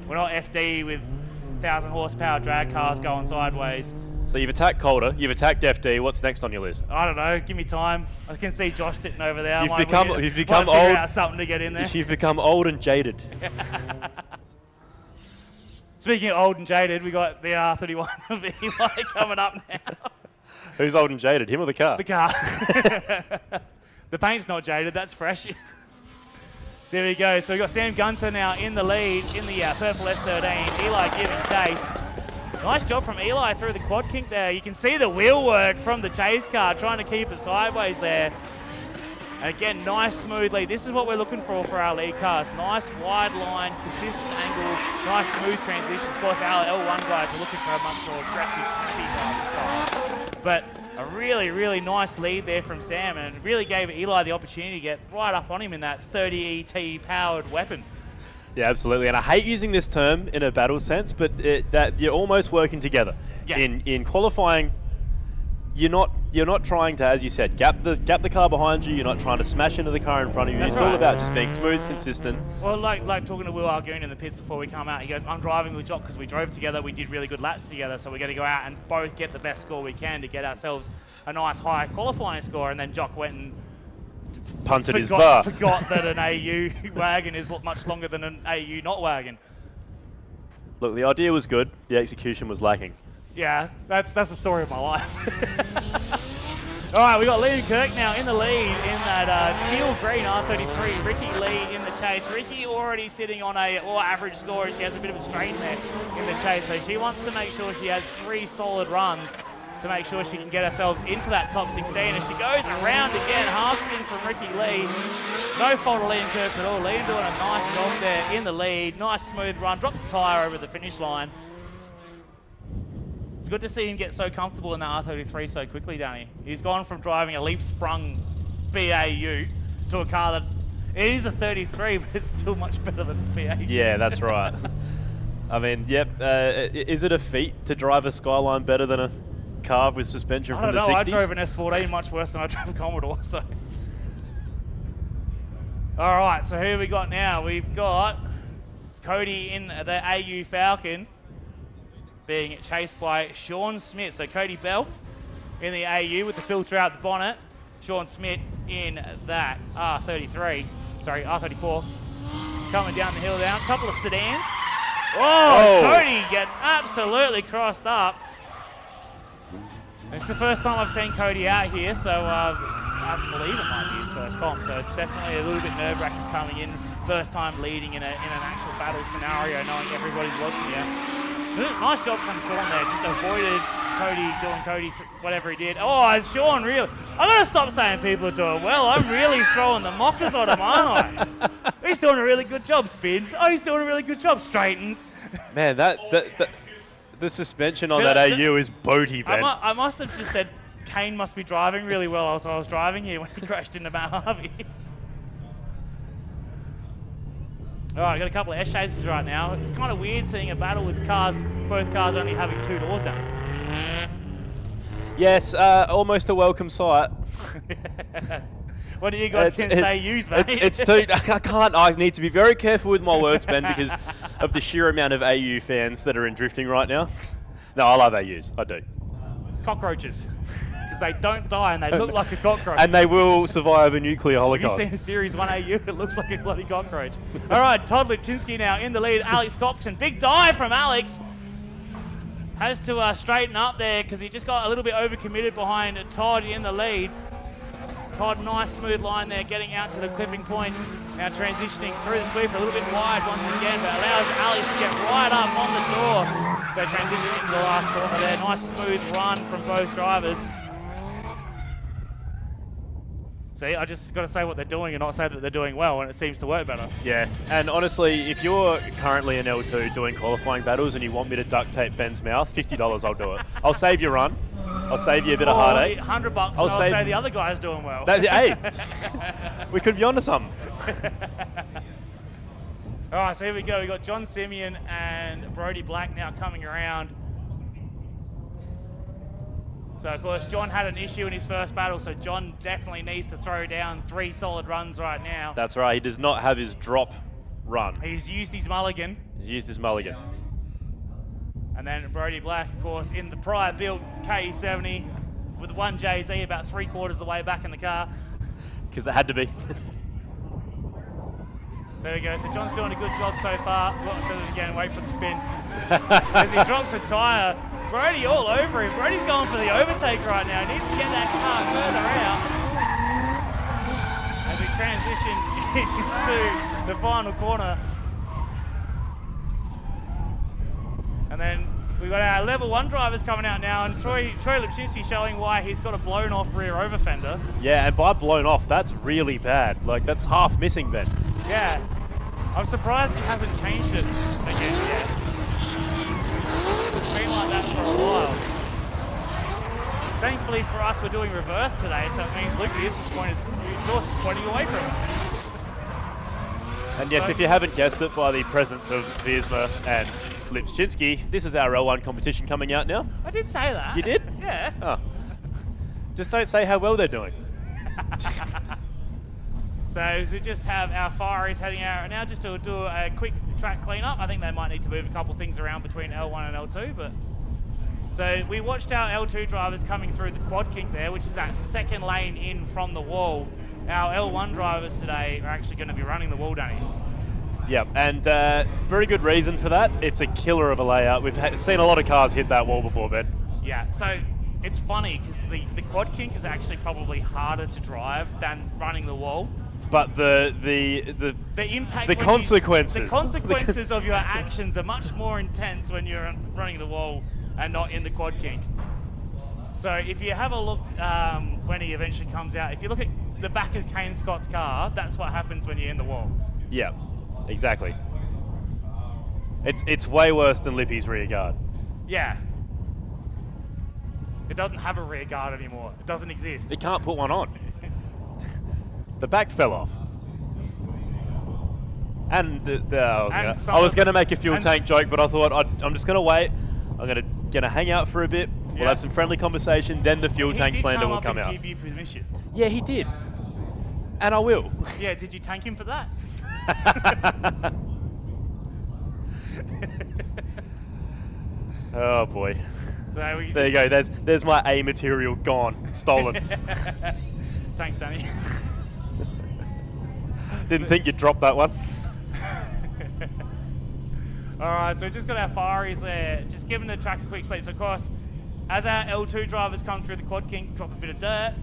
FD with 1,000 horsepower drag cars going sideways. So you've attacked Calder, you've attacked FD. What's next on your list? I don't know. Give me time. I can see Josh sitting over there. You've Might become figure old. out something to get in there. You've become old and jaded. Speaking of old and jaded, we got the R31 of Eli coming up now. Who's old and jaded, him or the car? The car. The paint's not jaded. That's fresh. So here we go. So we've got Sam Gunter now in the lead in the purple S13. Eli giving chase. Nice job from Eli through the quad kink there. You can see the wheel work from the chase car, trying to keep it sideways there. And again, nice smooth lead. This is what we're looking for our lead cars. Nice wide line, consistent angle, nice smooth transitions. Of course, our L1 guys are looking for a much more aggressive, snappy driving style. But a really, really nice lead there from Sam, and really gave Eli the opportunity to get right up on him in that 30 ET powered weapon. Yeah, absolutely. And I hate using this term in a battle sense, but that you're almost working together. Yeah. In qualifying, you're not trying to, as you said, gap the car behind you. You're not trying to smash into the car in front of you. That's it's all right. about just being smooth, consistent. Well, like talking to Will Argoon in the pits before we come out, he goes, I'm driving with Jock because we drove together, we did really good laps together, so we're going to go out and both get the best score we can to get ourselves a nice high qualifying score. And then Jock went and Punted his bar. forgot that an AU wagon is much longer than an AU not wagon. Look, the idea was good. The execution was lacking. Yeah, that's the story of my life. All right, we got Liam Kirk now in the lead in that teal green R33. Ricky Lee in the chase. Ricky already sitting on a average score. She has a bit of a strain there in the chase, so she wants to make sure she has 3 solid runs to make sure she can get herself into that top 16. As she goes around again, half spin from Ricky Lee. No fault of Liam Kirk at all. Liam doing a nice job there in the lead. Nice smooth run. Drops the tyre over the finish line. It's good to see him get so comfortable in that R33 so quickly, Danny. He's gone from driving a leaf-sprung BAU to a car that it is a 33, but it's still much better than BAU. Yeah, that's right. I mean, yep. Is it a feat to drive a Skyline better than a car with suspension I from don't the know. 60s? I drove an S14 much worse than I drove a Commodore. So, all right. So who we got now? We've got Cody in the AU Falcon, being chased by Sean Smith. So Cody Bell in the AU with the filter out the bonnet. Sean Smith in that R34. Coming down the hill down. Couple of sedans. Oh, Cody gets absolutely crossed up. It's the first time I've seen Cody out here, so I believe it might be his first comp. So it's definitely a little bit nerve-wracking coming in, first time leading in an actual battle scenario, knowing everybody's watching you. Nice job from Sean there, just avoided Cody, whatever he did. Oh, is Sean really? I'm going to stop saying people are doing well. I'm really throwing the mockers on him, aren't I? He's doing a really good job, spins. Oh, he's doing a really good job, straightens. Man, the suspension on that AU is boaty, Ben. I must have just said Kane must be driving really well as I was driving here when he crashed into Matt Harvey. All right, got a couple of S chases right now. It's kind of weird seeing a battle with both cars only having 2 doors down. Yes, almost a welcome sight. What do you got against AUs, mate? It's too. I can't. I need to be very careful with my words, Ben, because of the sheer amount of AU fans that are in drifting right now. No, I love AUs. I do. Cockroaches. Because they don't die and they look like a cockroach. And they will survive a nuclear holocaust. Have you seen a Series 1 AU? It looks like a bloody cockroach. All right, Todd Lipczynski now in the lead. Alex Coxon. Big dive from Alex. Has to straighten up there because he just got a little bit overcommitted behind Todd in the lead. Todd, nice smooth line there, getting out to the clipping point. Now transitioning through the sweeper, a little bit wide once again, but allows Alex to get right up on the door. So transitioning into the last corner there. Nice smooth run from both drivers. See, I just got to say what they're doing and not say that they're doing well, and it seems to work better. Yeah, and honestly, if you're currently in L2 doing qualifying battles and you want me to duct tape Ben's mouth, $50, I'll do it. I'll save your run. I'll save you a bit of heartache. $100, I'll say the other guy's doing well. Hey, we could be onto something. All right, so here we go. We've got John Simeon and Brody Black now coming around. So, of course, John had an issue in his first battle, so John definitely needs to throw down 3 solid runs right now. That's right. He does not have his drop run. He's used his mulligan. He's used his mulligan. And then Brody Black, of course, in the prior build KE70 with 1 JZ about 3/4 of the way back in the car. Because it had to be. There we go. So John's doing a good job so far. Well, say it again. Wait for the spin. As he drops a tyre, Brody all over him. Brody's going for the overtake right now. He needs to get that car further out. As we transition into the final corner. And then we've got our level 1 drivers coming out now, and Troy Lipczynski showing why he's got a blown off rear over fender. Yeah, and by blown off, that's really bad. Like, that's half missing, Ben. Yeah. I'm surprised he hasn't changed it again yet. It's been like that for a while. Thankfully for us, we're doing reverse today, so it means Lucas' exhaust is pointing away from us. And yes, if you haven't guessed it by the presence of Wiersma and Lipczynski, this is our L1 competition coming out now. I did say that. You did? Yeah. Oh. Just don't say how well they're doing. So we just have our Fireys heading out right now just to do a quick track cleanup. I think they might need to move a couple things around between L1 and L2, but so we watched our L2 drivers coming through the quad kink there, which is that second lane in from the wall. Our L1 drivers today are actually going to be running the wall, Danny. Yep, and very good reason for that. It's a killer of a layout. We've seen a lot of cars hit that wall before, Ben. Yeah, so it's funny because the quad kink is actually probably harder to drive than running the wall. But the impact, the consequences. The consequences of your actions are much more intense when you're running the wall and not in the quad kink. So if you have a look when he eventually comes out, if you look at the back of Kane Scott's car, that's what happens when you're in the wall. Yeah, exactly. It's way worse than Lippy's rear guard. Yeah. It doesn't have a rear guard anymore. It doesn't exist. It can't put one on. The back fell off. And I was going to make a fuel tank joke, but I thought I'm just going to wait. I'm going to hang out for a bit. Yeah. We'll have some friendly conversation. Then the fuel tank slander will come out. He did give you permission. Yeah, he did. And I will. Yeah, did you tank him for that? Oh boy. So there you go. There's my A material gone, stolen. Thanks, Danny. Didn't think you'd drop that one. All right, so we just got our Fireys there, just giving the track a quick sleep. So of course, as our L2 drivers come through the quad kink, drop a bit of dirt,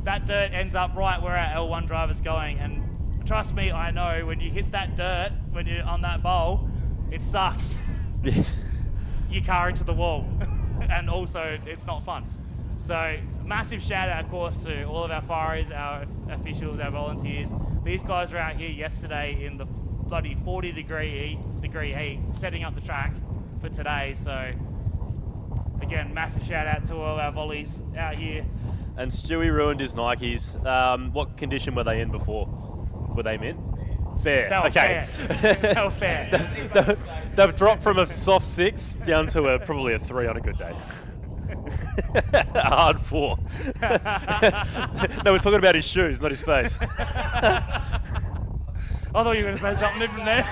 that dirt ends up right where our L1 driver's going. And trust me, I know when you hit that dirt, when you're on that bowl, it sucks. Your car into the wall. And also, it's not fun. So massive shout out, of course, to all of our Fireys, our officials, our volunteers. These guys were out here yesterday in the bloody 40-degree heat, setting up the track for today. So again, massive shout out to all our volleys out here. And Stewie ruined his Nikes. What condition were they in before? Were they mint? Fair. They were okay. fair. They were fair. They've dropped from a soft 6 down to probably a 3 on a good day. A hard 4. No, we're talking about his shoes, not his face. I thought you were going to say something different there.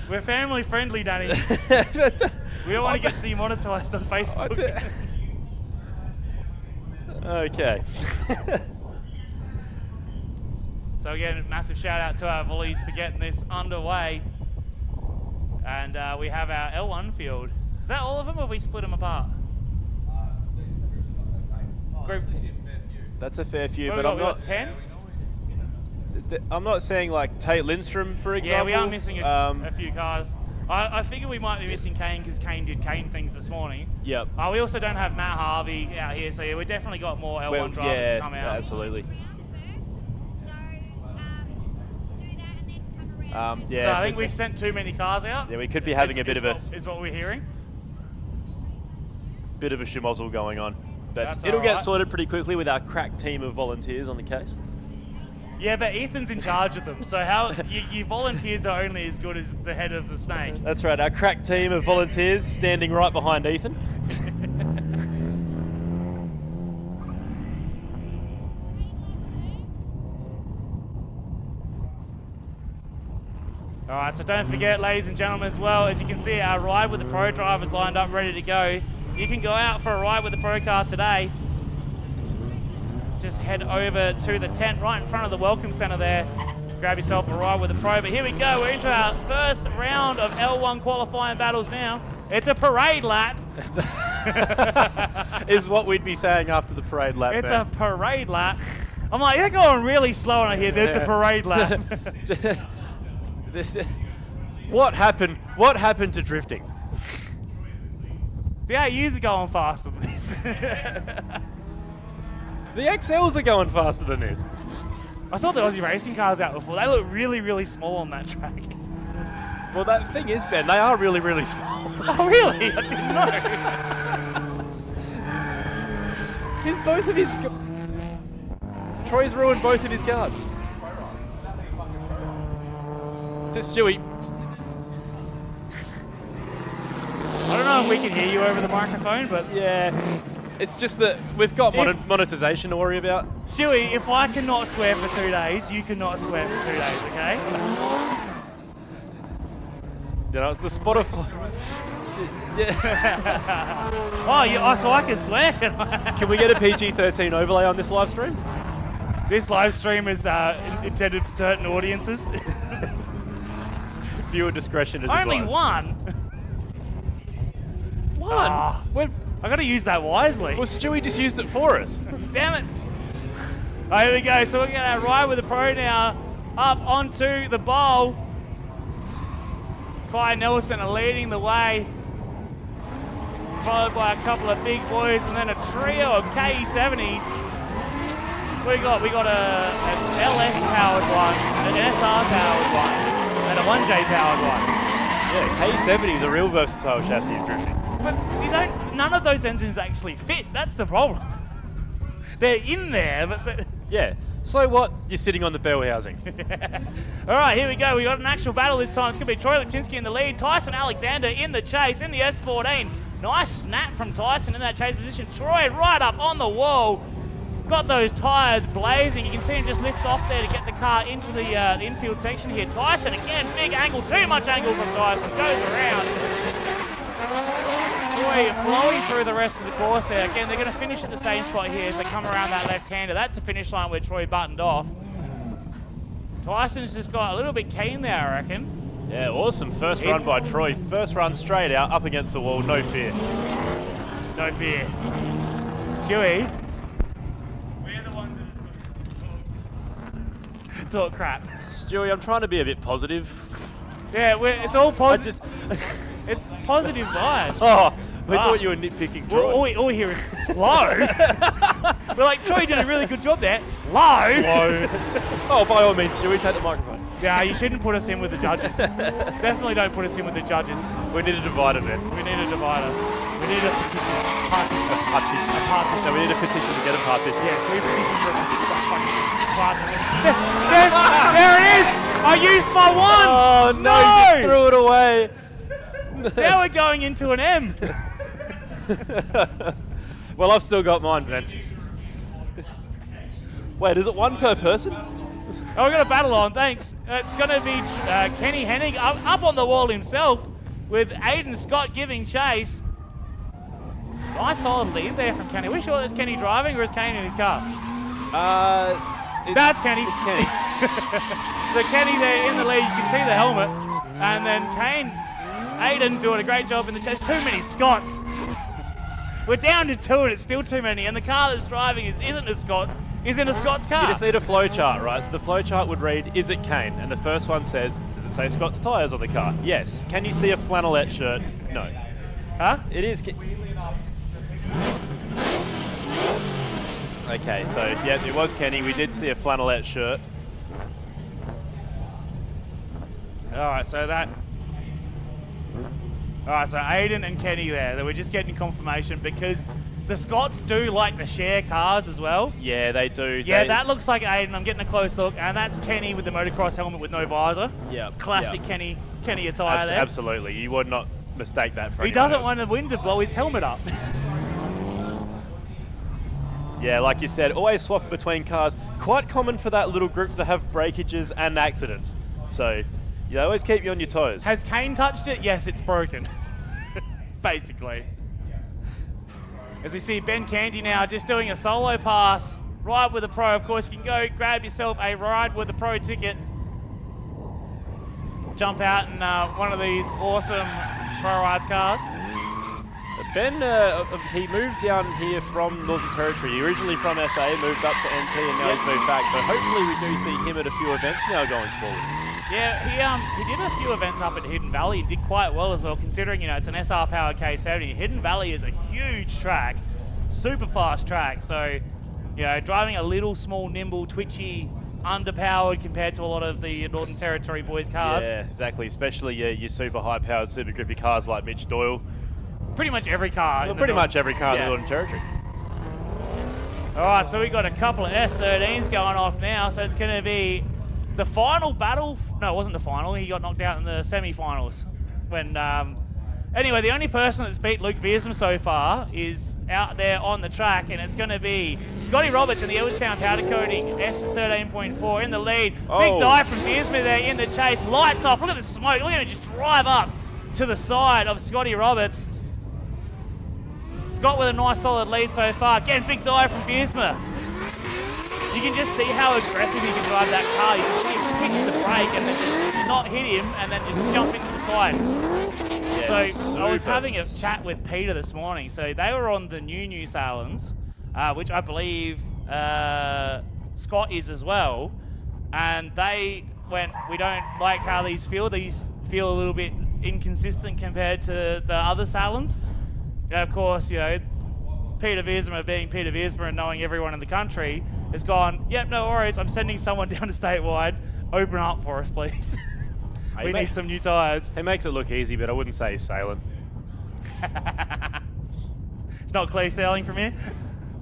We're family friendly, Danny. We don't want to get demonetized on Facebook. Okay. So again, massive shout out to our volleys for getting this underway. And we have our L1 field. Is that all of them, or have we split them apart? Group. That's a fair few, What but have I'm we got, not. 10? I'm not saying like Tate Lindstrom, for example. Yeah, we are missing a few cars. I figure we might be missing Kane because Kane did Kane things this morning. Yep. We also don't have Matt Harvey out here, so yeah, we definitely got more L1 Well, drivers to come out. absolutely. So I think we've sent too many cars out. Yeah, we could be having a bit of a is what we're hearing. bit of a schmozzle going on, but That's it'll all get right. sorted pretty quickly with our crack team of volunteers on the case. Yeah, but Ethan's in charge of them, so how your volunteers are only as good as the head of the snake. That's right, our crack team of volunteers standing right behind Ethan. All right, so don't forget, ladies and gentlemen, as well, as you can see, our ride with the pro drivers lined up, ready to go. You can go out for a ride with the pro car today. Just head over to the tent right in front of the Welcome Centre there. Grab yourself a ride with the pro. But here we go. We're into our first round of L1 qualifying battles now. It's a parade lap. Is what we'd be saying after the parade lap. It's man. a parade lap. I'm like, you're going really slow, and I hear there's a parade lap. What happened? What happened to drifting? The AUs are going faster than this. The XLs are going faster than this. I saw the Aussie racing cars out before. They look really, really small on that track. Well, that thing is, Ben, they are really, really small. Oh, really? I didn't know. He's both of his... Troy's ruined both of his cars. Just Stewie. I don't know if we can hear you over the microphone, but... Yeah. It's just that we've got monetization to worry about. Stewie, if I cannot swear for 2 days, you cannot swear for 2 days, okay? You know, it's the Spotify. Yeah. Oh, so I can swear, can I? Can we get a PG-13 overlay on this live stream? This live stream is intended for certain audiences. Viewer discretion is Only advised. one. One? Ah. When, I got to use that wisely. well, Stewie just used it for us. Damn it. Oh, here we go. So we're going to ride with the pro now up onto the bowl. Kai Nelson are leading the way, followed by a couple of big boys and then a trio of KE70s. We got an LS powered one, an SR powered one, and a 1J powered one. Yeah, K70, the real versatile chassis of drifting. But none of those engines actually fit. That's the problem. They're in there, but Yeah. So what? You're sitting on the bell housing. all right, here we go. We got an actual battle this time. It's going to be Troy Lipczynski in the lead. Tyson Alexander in the chase in the S14. Nice snap from Tyson in that chase position. Troy right up on the wall. Got those tyres blazing. You can see him just lift off there to get the car into the infield section here. Tyson again, big angle, too much angle from Tyson. Goes around. Troy flowing through the rest of the course there. Again, they're going to finish at the same spot here as they come around that left-hander. That's the finish line where Troy buttoned off. Tyson's just got a little bit keen there, I reckon. Yeah, awesome. First run by Troy. First run straight out, up against the wall, no fear. No fear. Stewie. We're the ones that are supposed to talk crap. Stewie, I'm trying to be a bit positive. Yeah, it's all I positive. just... It's positive vibes. Oh, we thought you were nitpicking Troy. All we hear is slow. We're like, Troy did a really good job there. Slow. Slow. Oh, by all means, Stewie, take the microphone. Yeah, you shouldn't put us in with the judges. Definitely don't put us in with the judges. We need a divider then. We need a divider. We need a petition. A partition. No, we need a petition to get a partition. Yeah, we petition for a partition. There it is! I used my one! Oh, no, you threw it away. Now we're going into an M. Well, I've still got mine, Ben. Wait, is it one per person? Oh, we've got a battle on, thanks. It's going to be Kenny Hennig up on the wall himself with Aiden Scott giving chase. Nice solid lead there from Kenny. Are we sure that's Kenny driving or is Kane in his car? That's Kenny. It's Kenny. So Kenny there in the lead, you can see the helmet. And then Aiden doing a great job in the chase. Too many Scots. We're down to 2 and it's still too many. And the car that's driving isn't a Scott. is in a Scott's car. You just need a flow chart, right? So the flow chart would read, is it Kane? And the first one says, does it say Scott's tyres on the car? Yes. Can you see a flannelette shirt? No. Huh? It is. Okay, so yeah, it was Kenny. We did see a flannelette shirt. All right, so Aiden and Kenny there. That we're just getting confirmation because the Scots do like to share cars as well. Yeah, they do. Yeah, that looks like Aiden. I'm getting a close look, and that's Kenny with the motocross helmet with no visor. Yeah, classic Kenny attire there. Absolutely, you would not mistake that for He anyone doesn't else. want the wind to blow his helmet up. Yeah, like you said, always swap between cars. Quite common for that little group to have breakages and accidents. So, yeah, always keep you on your toes. Has Kane touched it? Yes, it's broken. Basically. As we see Ben Candy now just doing a solo pass. Ride with a Pro. Of course, you can go grab yourself a Ride with a Pro ticket. Jump out in one of these awesome Pro Ride cars. Ben, he moved down here from Northern Territory. Originally from SA, moved up to NT, and now he's moved back. So hopefully we do see him at a few events now going forward. Yeah, he did a few events up at Hidden Valley and did quite well as well, considering, it's an SR powered K70. Hidden Valley is a huge track, super fast track. So, driving a little, small, nimble, twitchy, underpowered compared to a lot of the Northern Territory boys' cars. Yeah, exactly. Especially your super high-powered, super grippy cars like Mitch Doyle. Pretty much every car. Well, pretty much every car in the Northern Territory. All right, so we've got a couple of S13s going off now, so it's going to be the final battle. No, it wasn't the final. He got knocked out in the semi-finals. Anyway, the only person that's beat Luke Beersman so far is out there on the track, and it's going to be Scotty Roberts in the Edwardstown powder coating S13.4 in the lead. Oh. Big dive from Beersman there in the chase. Lights off. Look at the smoke. Look at him just drive up to the side of Scotty Roberts. Scott with a nice solid lead so far. Again, big dive from Beersma. You can just see how aggressive he can drive that car. You can see him pitch the brake and then just not hit him and then just jump into the side. Yes, So I was having a chat with Peter this morning. So they were on the New Zealands, which I believe Scott is as well. And they went, we don't like how these feel. These feel a little bit inconsistent compared to the other Salons. Of course, Peter Viersma being Peter Viersma and knowing everyone in the country has gone, yep, no worries, I'm sending someone down to statewide. Open up for us, please. We need some new tyres. He makes it look easy, but I wouldn't say he's sailing. It's not clear sailing from here.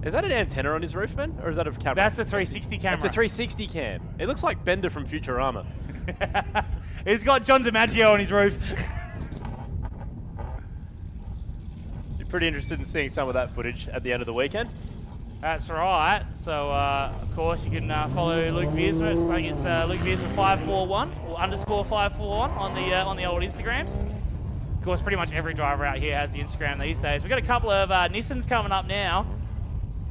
Is that an antenna on his roof, man? Or is that a camera? That's a 360 camera. That's a 360 cam. It looks like Bender from Futurama. He's got John DiMaggio on his roof. Pretty interested in seeing some of that footage at the end of the weekend. That's right. So, of course, you can follow Luke Viersma. I think it's Luke Viersma 541 or _541 on the old Instagrams. Of course, pretty much every driver out here has the Instagram these days. We've got a couple of Nissans coming up now.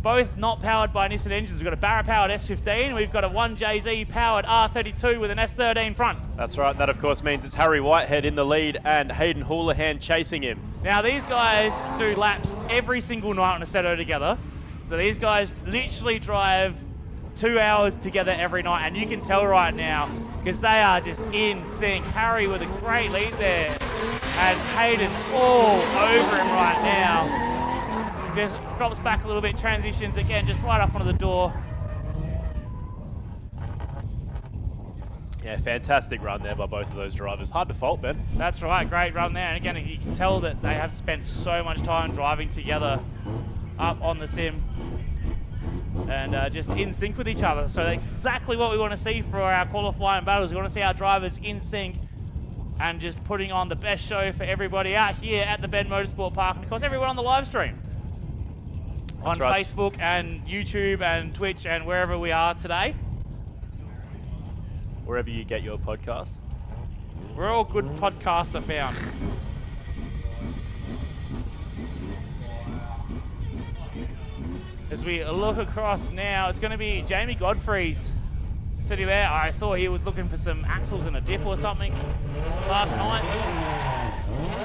Both not powered by Nissan engines. We've got a Barra-powered S15. We've got a 1JZ powered R32 with an S13 front. That's right. That, of course, means it's Harry Whitehead in the lead and Hayden Houlihan chasing him. Now, these guys do laps every single night on a Seto together. So these guys literally drive 2 hours together every night. And you can tell right now, because they are just in sync. Harry with a great lead there. And Hayden all over him right now. Just drops back a little bit, transitions again, just right up onto the door. Yeah, fantastic run there by both of those drivers. Hard to fault, Ben. That's right, great run there. And again, you can tell that they have spent so much time driving together up on the sim and just in sync with each other. So that's exactly what we want to see for our qualifying battles. We want to see our drivers in sync and just putting on the best show for everybody out here at the Ben Motorsport Park and of course everyone on the live stream. On Facebook and YouTube and Twitch and wherever we are today. Wherever you get your podcast. Where all good podcasts are found. As we look across now, it's going to be Jamie Godfrey's sitting there. I saw he was looking for some axles and a diff or something last night.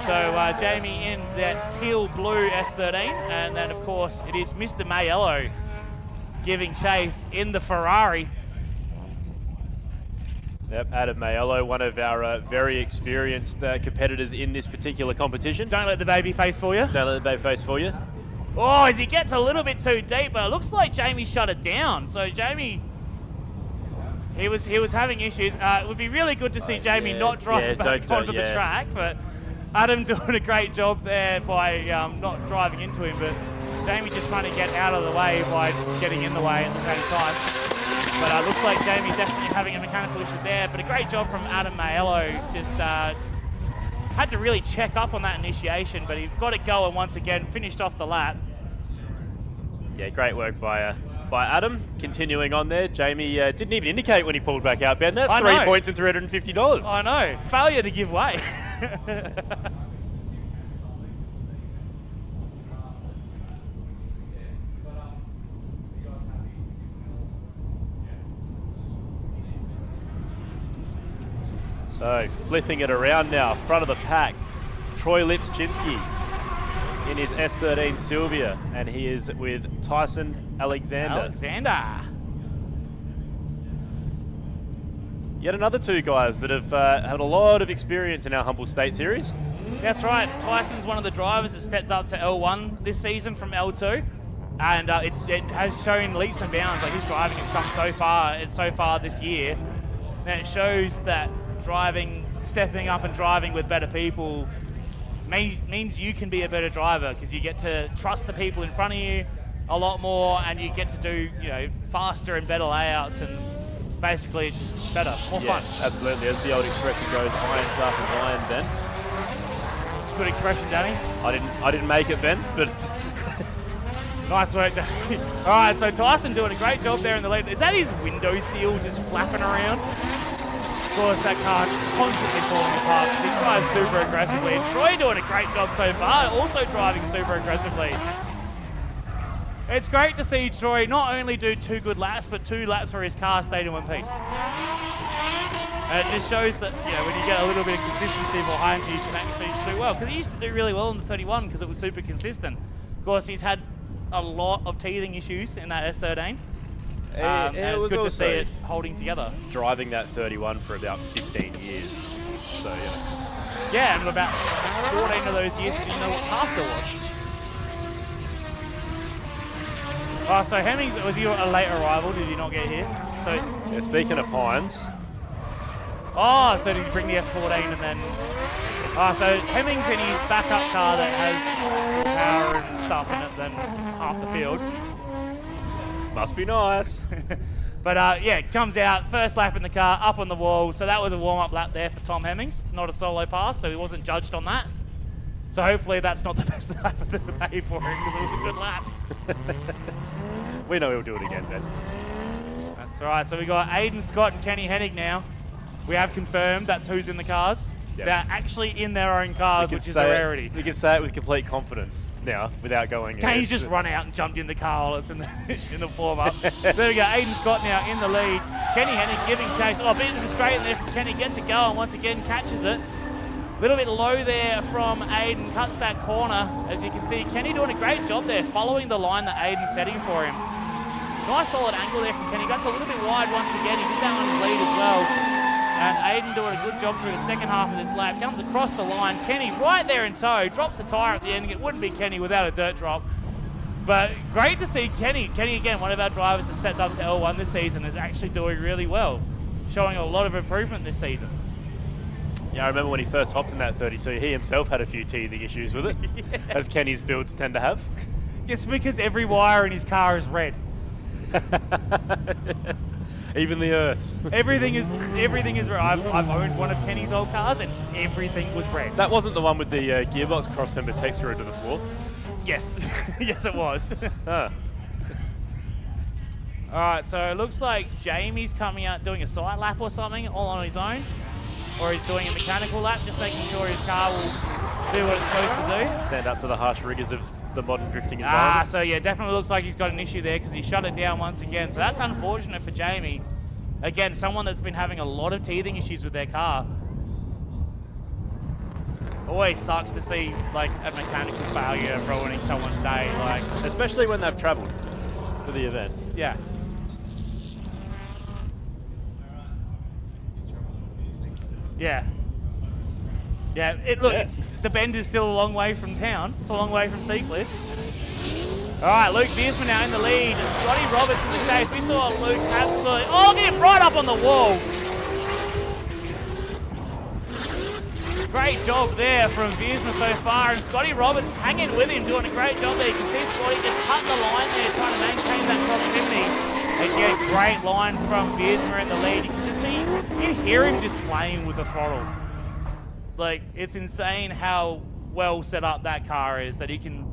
So Jamie in that teal blue S13, and then of course it is Mr. Mayello giving chase in the Ferrari. Yep, Adam Maiello, one of our very experienced competitors in this particular competition. Don't let the baby face for you. Don't let the baby face for you. Oh, as he gets a little bit too deep, but it looks like Jamie shut it down. So Jamie, he was having issues. It would be really good to see Jamie not drive back onto the track, but Adam doing a great job there by not driving into him, but Jamie just trying to get out of the way by getting in the way at the same time. But looks like Jamie definitely having a mechanical issue there, but a great job from Adam Maiello. Just had to really check up on that initiation, but he got it going once again, finished off the lap. Yeah, great work by Adam. Continuing on there, Jamie didn't even indicate when he pulled back out, Ben. That's 3 points and $350. I know. Failure to give way. So flipping it around now, front of the pack, Troy Lipczynski in his S13 Sylvia, and he is with Tyson Alexander. Yet another two guys that have had a lot of experience in our Humble State Series. That's right. Tyson's one of the drivers that stepped up to L1 this season from L2, and it has shown leaps and bounds. Like, his driving has come so far this year, and it shows that stepping up and driving with better people means you can be a better driver, because you get to trust the people in front of you a lot more, and you get to do faster and better layouts, and basically it's just better, more fun. Absolutely. As the old expression goes, iron sharpens iron, Ben. Good expression, Danny. I didn't make it, Ben, but nice work, Danny. All right, so Tyson doing a great job there in the lead. Is that his window seal just flapping around? Of course, that car constantly falling apart. He drives super aggressively, and Troy doing a great job so far, also driving super aggressively. It's great to see Troy not only do 2 good laps, but 2 laps where his car stayed in one piece. And it just shows that when you get a little bit of consistency behind you, you can actually do well. Because he used to do really well in the 31 because it was super consistent. Of course, he's had a lot of teething issues in that S13. And it's good to see it holding together. Driving that 31 for about 15 years. So, yeah, and about 14 of those years he didn't know what car still was. Oh, so Hemmings, was he a late arrival? Did he not get here? So yeah, speaking of Pines. Oh, so did he bring the S14 and then... Oh, so Hemmings in his backup car that has power and stuff in it than half the field. Must be nice. But yeah, comes out, first lap in the car, up on the wall. So that was a warm-up lap there for Tom Hemmings. Not a solo pass, so he wasn't judged on that. So hopefully that's not the best lap of the day for him, because it was a good lap. We know he'll do it again, Ben. That's right. So we got Aiden Scott and Kenny Hennig now. We have confirmed that's who's in the cars. Yes. They're actually in their own cars, which is a rarity. We can say it with complete confidence now, without going. Kenny's just run out and jumped in the car while it's in the warm-up. There we go. Aiden Scott now in the lead. Kenny Hennig giving chase. Oh, a bit of a straight in there from Kenny. Gets it going once again, catches it. A little bit low there from Aiden, cuts that corner. As you can see, Kenny doing a great job there, following the line that Aiden's setting for him. Nice solid angle there from Kenny. Gets a little bit wide once again. He did that on his lead as well. And Aiden doing a good job through the second half of this lap. Comes across the line. Kenny right there in tow. Drops the tyre at the end. It wouldn't be Kenny without a dirt drop. But great to see Kenny. Kenny, again, one of our drivers that stepped up to L1 this season, is actually doing really well. Showing a lot of improvement this season. Yeah, I remember when he first hopped in that 32, he himself had a few teething issues with it, yeah, as Kenny's builds tend to have. It's because every wire in his car is red. Even the earths. Everything is red. I've owned one of Kenny's old cars, and everything was red. That wasn't the one with the gearbox cross-member texture into the floor? Yes. Yes, it was. Ah. All right, so it looks like Jamie's coming out doing a side lap or something, all on his own. Or he's doing a mechanical lap, just making sure his car will do what it's supposed to do. Stand up to the harsh rigors of the modern drifting environment. So yeah, definitely looks like he's got an issue there, because he shut it down once again. So that's unfortunate for Jamie. Again, someone that's been having a lot of teething issues with their car. Always sucks to see like a mechanical failure ruining someone's day, like, especially when they've travelled for the event. Yeah. Yeah. Yeah, it's the bend is still a long way from town. It's a long way from Seacliff. All right, Luke Biersman now in the lead. Scotty Roberts in the chase. We saw Luke absolutely... Oh, get him right up on the wall. Great job there from Biersman so far. And Scotty Roberts hanging with him, doing a great job there. You can see Scotty just cutting the line there, trying to maintain that proximity. Again, great line from Biersman in the lead. You can just see, you can hear him just playing with the throttle. Like, it's insane how well set up that car is, that he can...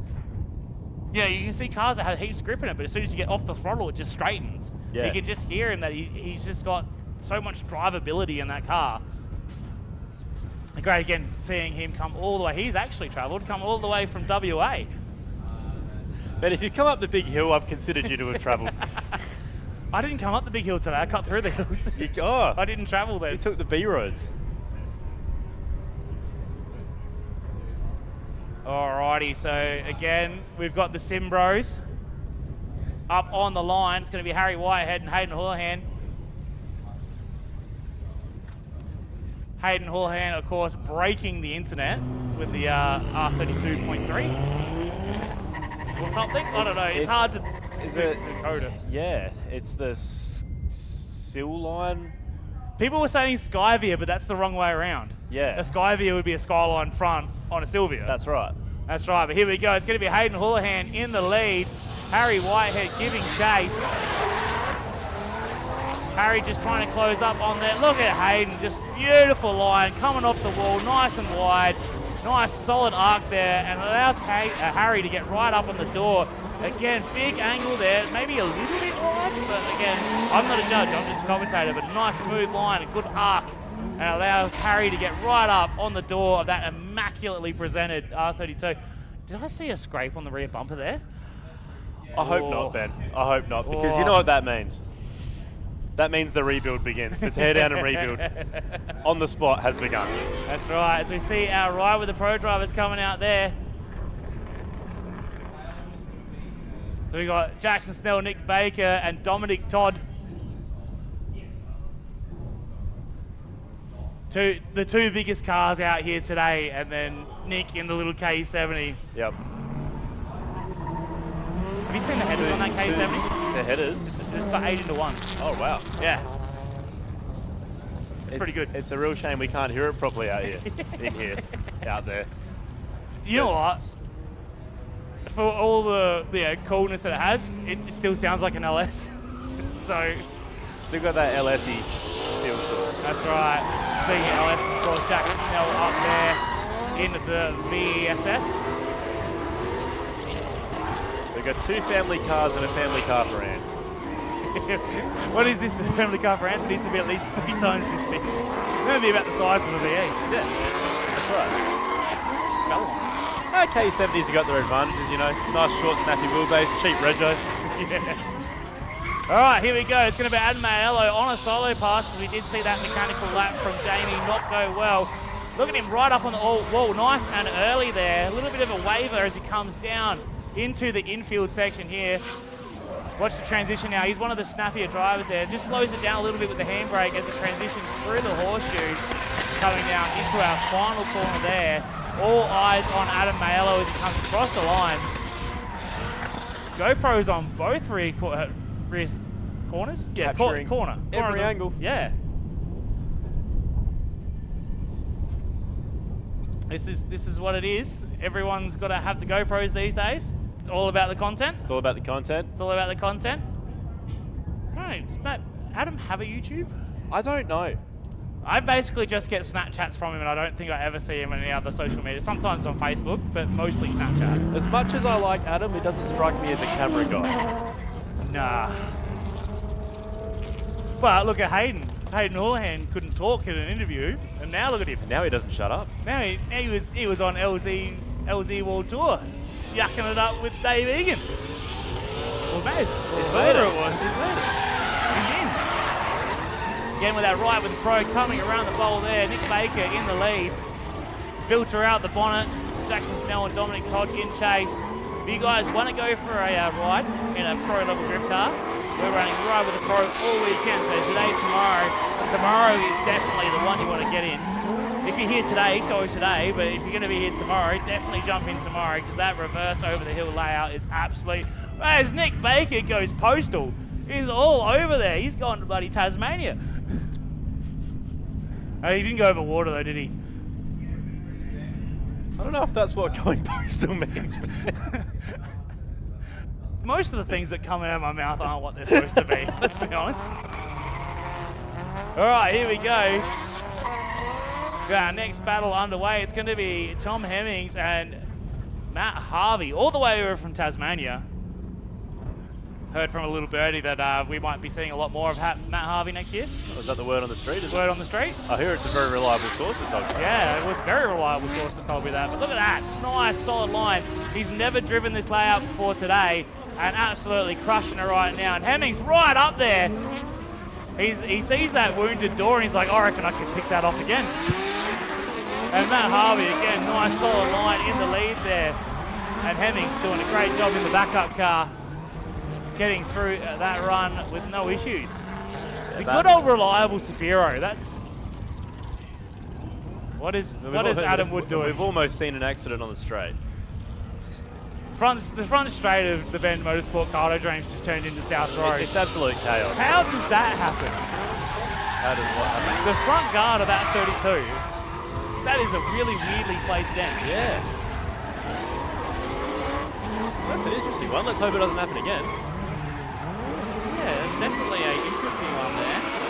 Yeah, you can see cars that have heaps of grip in it, but as soon as you get off the throttle, it just straightens. Yeah. You can just hear him that he's just got so much drivability in that car. And great, again, seeing him come all the way. He's actually come all the way from WA. But if you come up the big hill, I've considered you to have travelled. I didn't come up the big hill today. I cut through the hills. I didn't travel there. You took the B roads. Alrighty, so again, we've got the Sim Bros up on the line. It's going to be Harry Whitehead and Hayden Houlihan. Hayden Houlihan, of course, breaking the internet with the R32.3 or something. I don't know. It's hard to decode it. Yeah, it's the SIL line. People were saying Skyvia, but that's the wrong way around. Yeah. A Skyvia would be a Skyline front on a Sylvia. That's right. That's right, but here we go. It's going to be Hayden Houlihan in the lead. Harry Whitehead giving chase. Harry just trying to close up on there. Look at Hayden, just beautiful line coming off the wall, nice and wide. Nice solid arc there, and allows Harry to get right up on the door. Again, big angle there, maybe a little bit wide, but again, I'm not a judge, I'm just a commentator, but a nice smooth line, a good arc, and allows Harry to get right up on the door of that immaculately presented R32. Did I see a scrape on the rear bumper there? I hope not, Ben. I hope not, because you know what that means. That means the rebuild begins. The teardown and rebuild on the spot has begun. That's right, as we see our ride with the pro drivers coming out there. So we got Jackson Snell, Nick Baker, and Dominic Todd. The two biggest cars out here today, and then Nick in the little K70. Yep. Have you seen the headers on that K70? The headers? It's got 8 into 1s. Oh, wow. Yeah. It's pretty good. It's a real shame we can't hear it properly out here, out there. You know what? For all the coolness that it has, it still sounds like an LS. So still got that LS-y feel to it. That's right. Seeing the LS, of course, Jackson Snell up there in the VSS. We've got 2 family cars and a family car for Ants. What is this? A family car for Ants? It needs to be at least 3 times this big. It's going to be about the size of a V8. Yeah, that's right. Fell on. K70s have got their advantages, you know. Nice, short, snappy wheelbase, cheap rego. Yeah. All right, here we go. It's going to be Adam Aiello on a solo pass, because we did see that mechanical lap from Jamie not go well. Look at him right up on the wall. Nice and early there. A little bit of a waver as he comes down into the infield section here. Watch the transition now. He's one of the snappier drivers there. Just slows it down a little bit with the handbrake as it transitions through the horseshoe, coming down into our final corner there. All eyes on Adam Aiello as he comes across the line. GoPros on both rear corners? Yeah, corner. Every angle. Yeah. This is what it is. Everyone's got to have the GoPros these days. It's all about the content. It's all about the content. It's all about the content. Right, Matt, Adam have a YouTube? I don't know. I basically just get Snapchats from him, and I don't think I ever see him on any other social media. Sometimes on Facebook, but mostly Snapchat. As much as I like Adam, he doesn't strike me as a camera guy. Nah. But look at Hayden. Hayden Houlihan couldn't talk in an interview, and now look at him. Now he doesn't shut up. Now he was on LZ World Tour, yucking it up with Dave Egan. Or Maz, or whoever it was. He's in. Again with that right with the pro coming around the bowl there. Nick Baker in the lead. Filter out the bonnet. Jackson Snell and Dominic Todd in chase. If you guys want to go for a ride in a pro level drift car, We're running Ride with the Pro all weekend, so today, tomorrow is definitely the one you want to get in. If you're here today, go today, but if you're going to be here tomorrow, definitely jump in tomorrow, because that reverse over the hill layout is absolute. As Nick Baker goes postal, he's all over there. He's gone to bloody Tasmania. Oh, he didn't go over water though, did he? I don't know if that's what going postal means. Most of the things that come out of my mouth aren't what they're supposed to be, let's be honest. All right, here we go. Got our next battle underway. It's going to be Tom Hemmings and Matt Harvey, all the way over from Tasmania. Heard from a little birdie that we might be seeing a lot more of Matt Harvey next year. Was that the word on the street? Word on the street? I hear it's a very reliable source that told me. Yeah, it was a very reliable source that told me that. But look at that, nice solid line. He's never driven this layout before today and absolutely crushing it right now. And Hemmings right up there. He sees that wounded door and he's like, I reckon I can pick that off again. And Matt Harvey, again, nice solid line in the lead there. And Hemmings doing a great job in the backup car, getting through that run with no issues. The good old reliable Safiro, that's... What is Adam Wood doing? We've almost seen an accident on the straight. The front straight of the Bend Motorsport Cartodrome just turned into South Road. It's absolute chaos. How does that happen? How does what happen? The front guard of that 32, that is a really weirdly placed dent. Yeah. That's an interesting one. Let's hope it doesn't happen again. Yeah, it's definitely an interesting one there.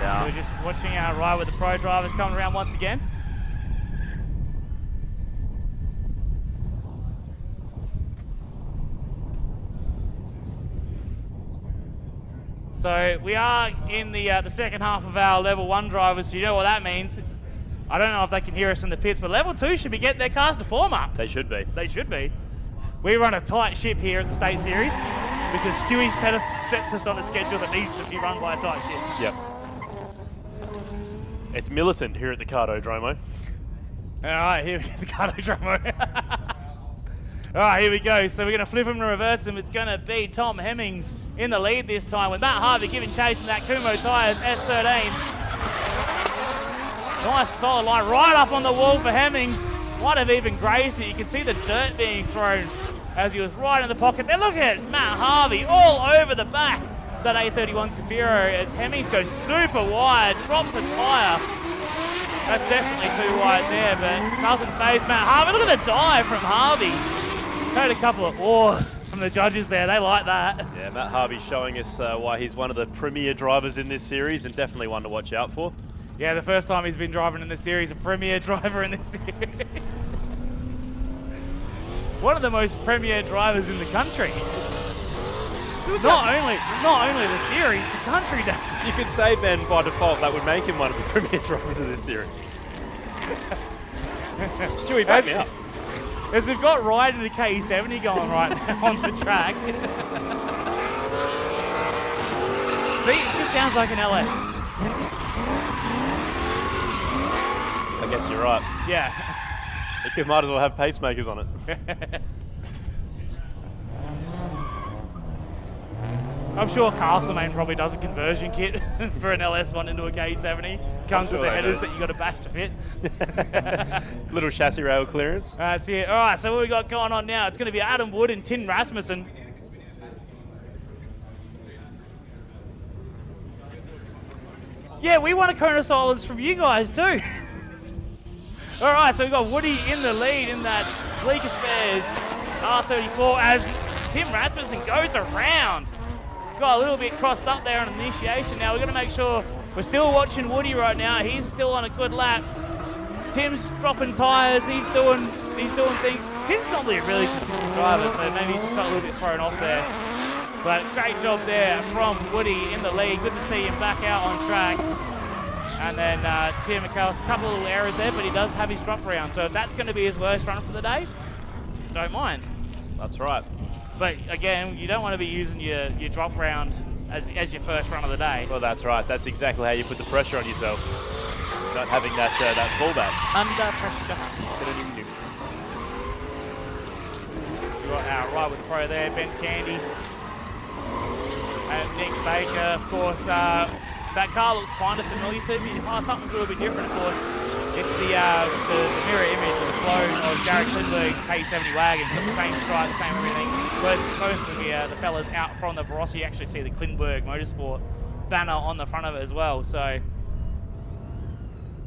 Yeah. We're just watching our Ride with the Pro drivers coming around once again. So we are in the second half of our level 1 drivers, so you know what that means. I don't know if they can hear us in the pits, but level 2 should be getting their cars to form up. They should be. They should be. We run a tight ship here at the State Series because Stewie sets us on a schedule that needs to be run by a tight ship. Yep. It's militant here at the Cartodromo. All right, here we go, the Cartodromo. All right, here we go. So we're going to flip him and reverse him. It's going to be Tom Hemmings in the lead this time with Matt Harvey giving chase in that Kumo Tyres S13. Nice solid line right up on the wall for Hemmings. Might have even grazed it. You can see the dirt being thrown as he was right in the pocket. Then look at Matt Harvey all over the back of that A31 Safiro as Hemmings goes super wide, drops a tyre. That's definitely too wide there, but doesn't faze Matt Harvey. Look at the dive from Harvey. Heard a couple of awes from the judges there. They like that. Yeah, Matt Harvey's showing us why he's one of the premier drivers in this series and definitely one to watch out for. Yeah, the first time he's been driving in this series, a premier driver in this series. One of the most premier drivers in the country. Not only the series, the country does. You could say, Ben, by default, that would make him one of the premier drivers in this series. Stewie, back me up. As we've got right into KE70 going right now on the track. See, it just sounds like an LS. I guess you're right. Yeah. It might as well have pacemakers on it. I'm sure Castlemaine probably does a conversion kit for an LS1 into a KE70. Comes sure with the they headers do. that you got to bash to fit. Little chassis rail clearance. That's it. All right, so what we got going on now? It's going to be Adam Wood and Tim Rasmussen. Yeah, we want a cone of silence from you guys too. All right, so we've got Woody in the lead in that Leaker Spares R34 as Tim Rasmussen goes around. Got a little bit crossed up there on initiation. Now we're going to make sure we're still watching Woody right now. He's still on a good lap. Tim's dropping tyres. He's doing things. Tim's normally a really consistent driver, so maybe he's just got a little bit thrown off there. But great job there from Woody in the lead. Good to see him back out on track. And then Tim McCallus, a couple of little errors there, but he does have his drop around. So if that's going to be his worst run for the day, don't mind. That's right. But again, you don't want to be using your drop round as your first run of the day. Well, that's right. That's exactly how you put the pressure on yourself. not having that fallback. Under pressure. We got our ride with the pro there, Ben Candy and Nick Baker. Of course, that car looks kind of familiar to me. Something's a little bit different, of course. It's the mirror image of the clone of Jared Klinberg's K70 wagon. It's got the same stripe, the same everything. Both of the fellas out from the Barossa, you actually see the Klinberg Motorsport banner on the front of it as well. So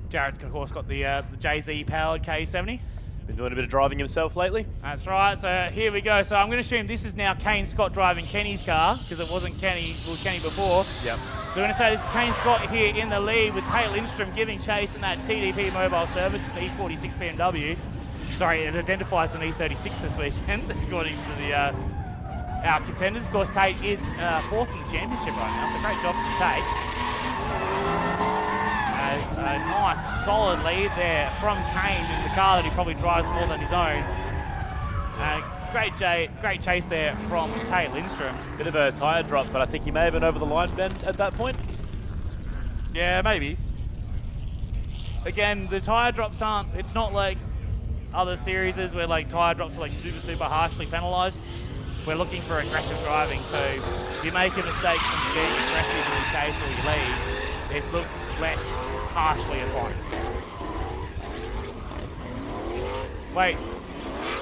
Jared's of course got the JZ powered K70. Been doing a bit of driving himself lately. That's right. So here we go. So I'm going to assume this is now Kane Scott driving Kenny's car, because it wasn't Kenny. It was Kenny before. Yep. So we're going to say this is Kane Scott here in the lead with Tate Lindstrom giving chase in that TDP mobile service. It's E46 BMW. Sorry, it identifies an E36 this weekend, according to the our contenders. Of course, Tate is fourth in the championship right now, so great job from Tate. As a nice, solid lead there from Kane in the car that he probably drives more than his own. Great chase there from Tate Lindstrom. Bit of a tyre drop, but I think he may have been over the line, Ben, at that point. Yeah, maybe. Again, the tyre drops aren't, it's not like other series where like tyre drops are like super harshly penalised. We're looking for aggressive driving, so if you make a mistake from being aggressive in the chase or you lead, it's looked less harshly upon. Wait,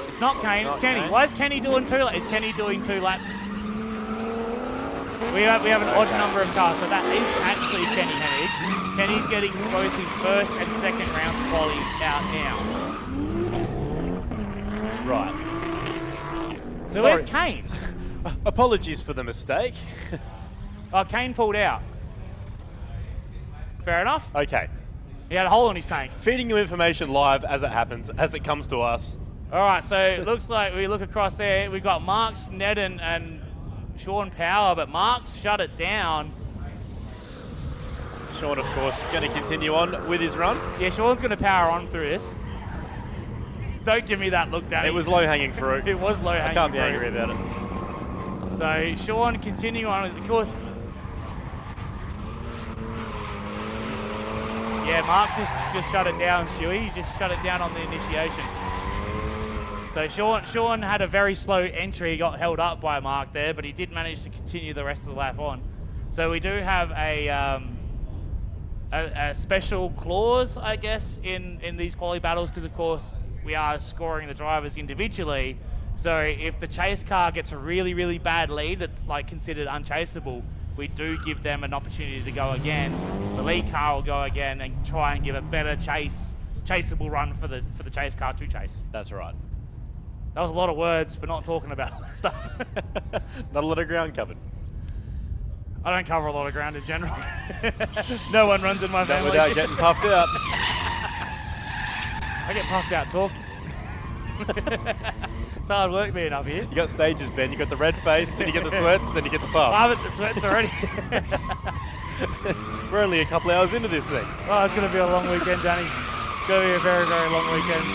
it's not Kane, it's Kenny. Why is Kenny doing two laps? Is Kenny doing 2 laps? We have an odd number of cars, so that is actually Kenny Hennig. Kenny's getting both his first and second rounds of quality out now. Right. So where's Kane? Apologies for the mistake. Oh, Kane pulled out. Fair enough. Okay. He had a hole in his tank. Feeding you information live as it happens, as it comes to us. All right, so it looks like we look across there. We've got Marks, Nedden, and Sean Power, but Marks shut it down. Sean, of course, going to continue on with his run. Yeah, Sean's going to power on through this. Don't give me that look, Danny. It was low-hanging fruit. It was low-hanging fruit. I can't be angry about it. So Sean continuing on, of course. Yeah, Mark just shut it down, Stewie. He just shut it down on the initiation. So Sean had a very slow entry. He got held up by Mark there, but he did manage to continue the rest of the lap on. So we do have a special clause, I guess, in these quality battles, because of course we are scoring the drivers individually. So if the chase car gets a really bad lead that's like considered unchaseable, we do give them an opportunity to go again. The lead car will go again and try and give a better chaseable run for the chase car to chase. That's right. That was a lot of words for not talking about stuff. Not a lot of ground covered. I don't cover a lot of ground in general. No one runs in my family. Not without getting puffed out. I get puffed out talking. It's hard work being up here. You got stages, Ben. You got the red face, then you get the sweats, then you get the puff. I have the sweats already. We're only a couple hours into this thing. Oh, it's going to be a long weekend, Danny. It's going to be a very long weekend.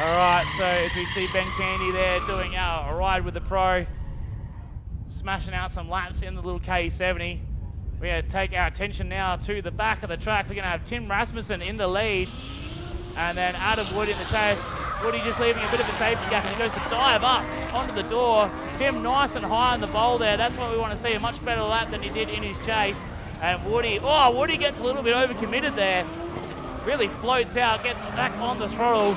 All right, so as we see Ben Candy there doing a ride with the pro, smashing out some laps in the little K70. We're going to take our attention now to the back of the track. We're going to have Tim Rasmussen in the lead, and then Adam Wood in the chase. Woody just leaving a bit of a safety gap, and he goes to dive up onto the door. Tim nice and high on the bowl there. That's what we want to see, a much better lap than he did in his chase. And Woody gets a little bit overcommitted there. Really floats out, gets back on the throttle.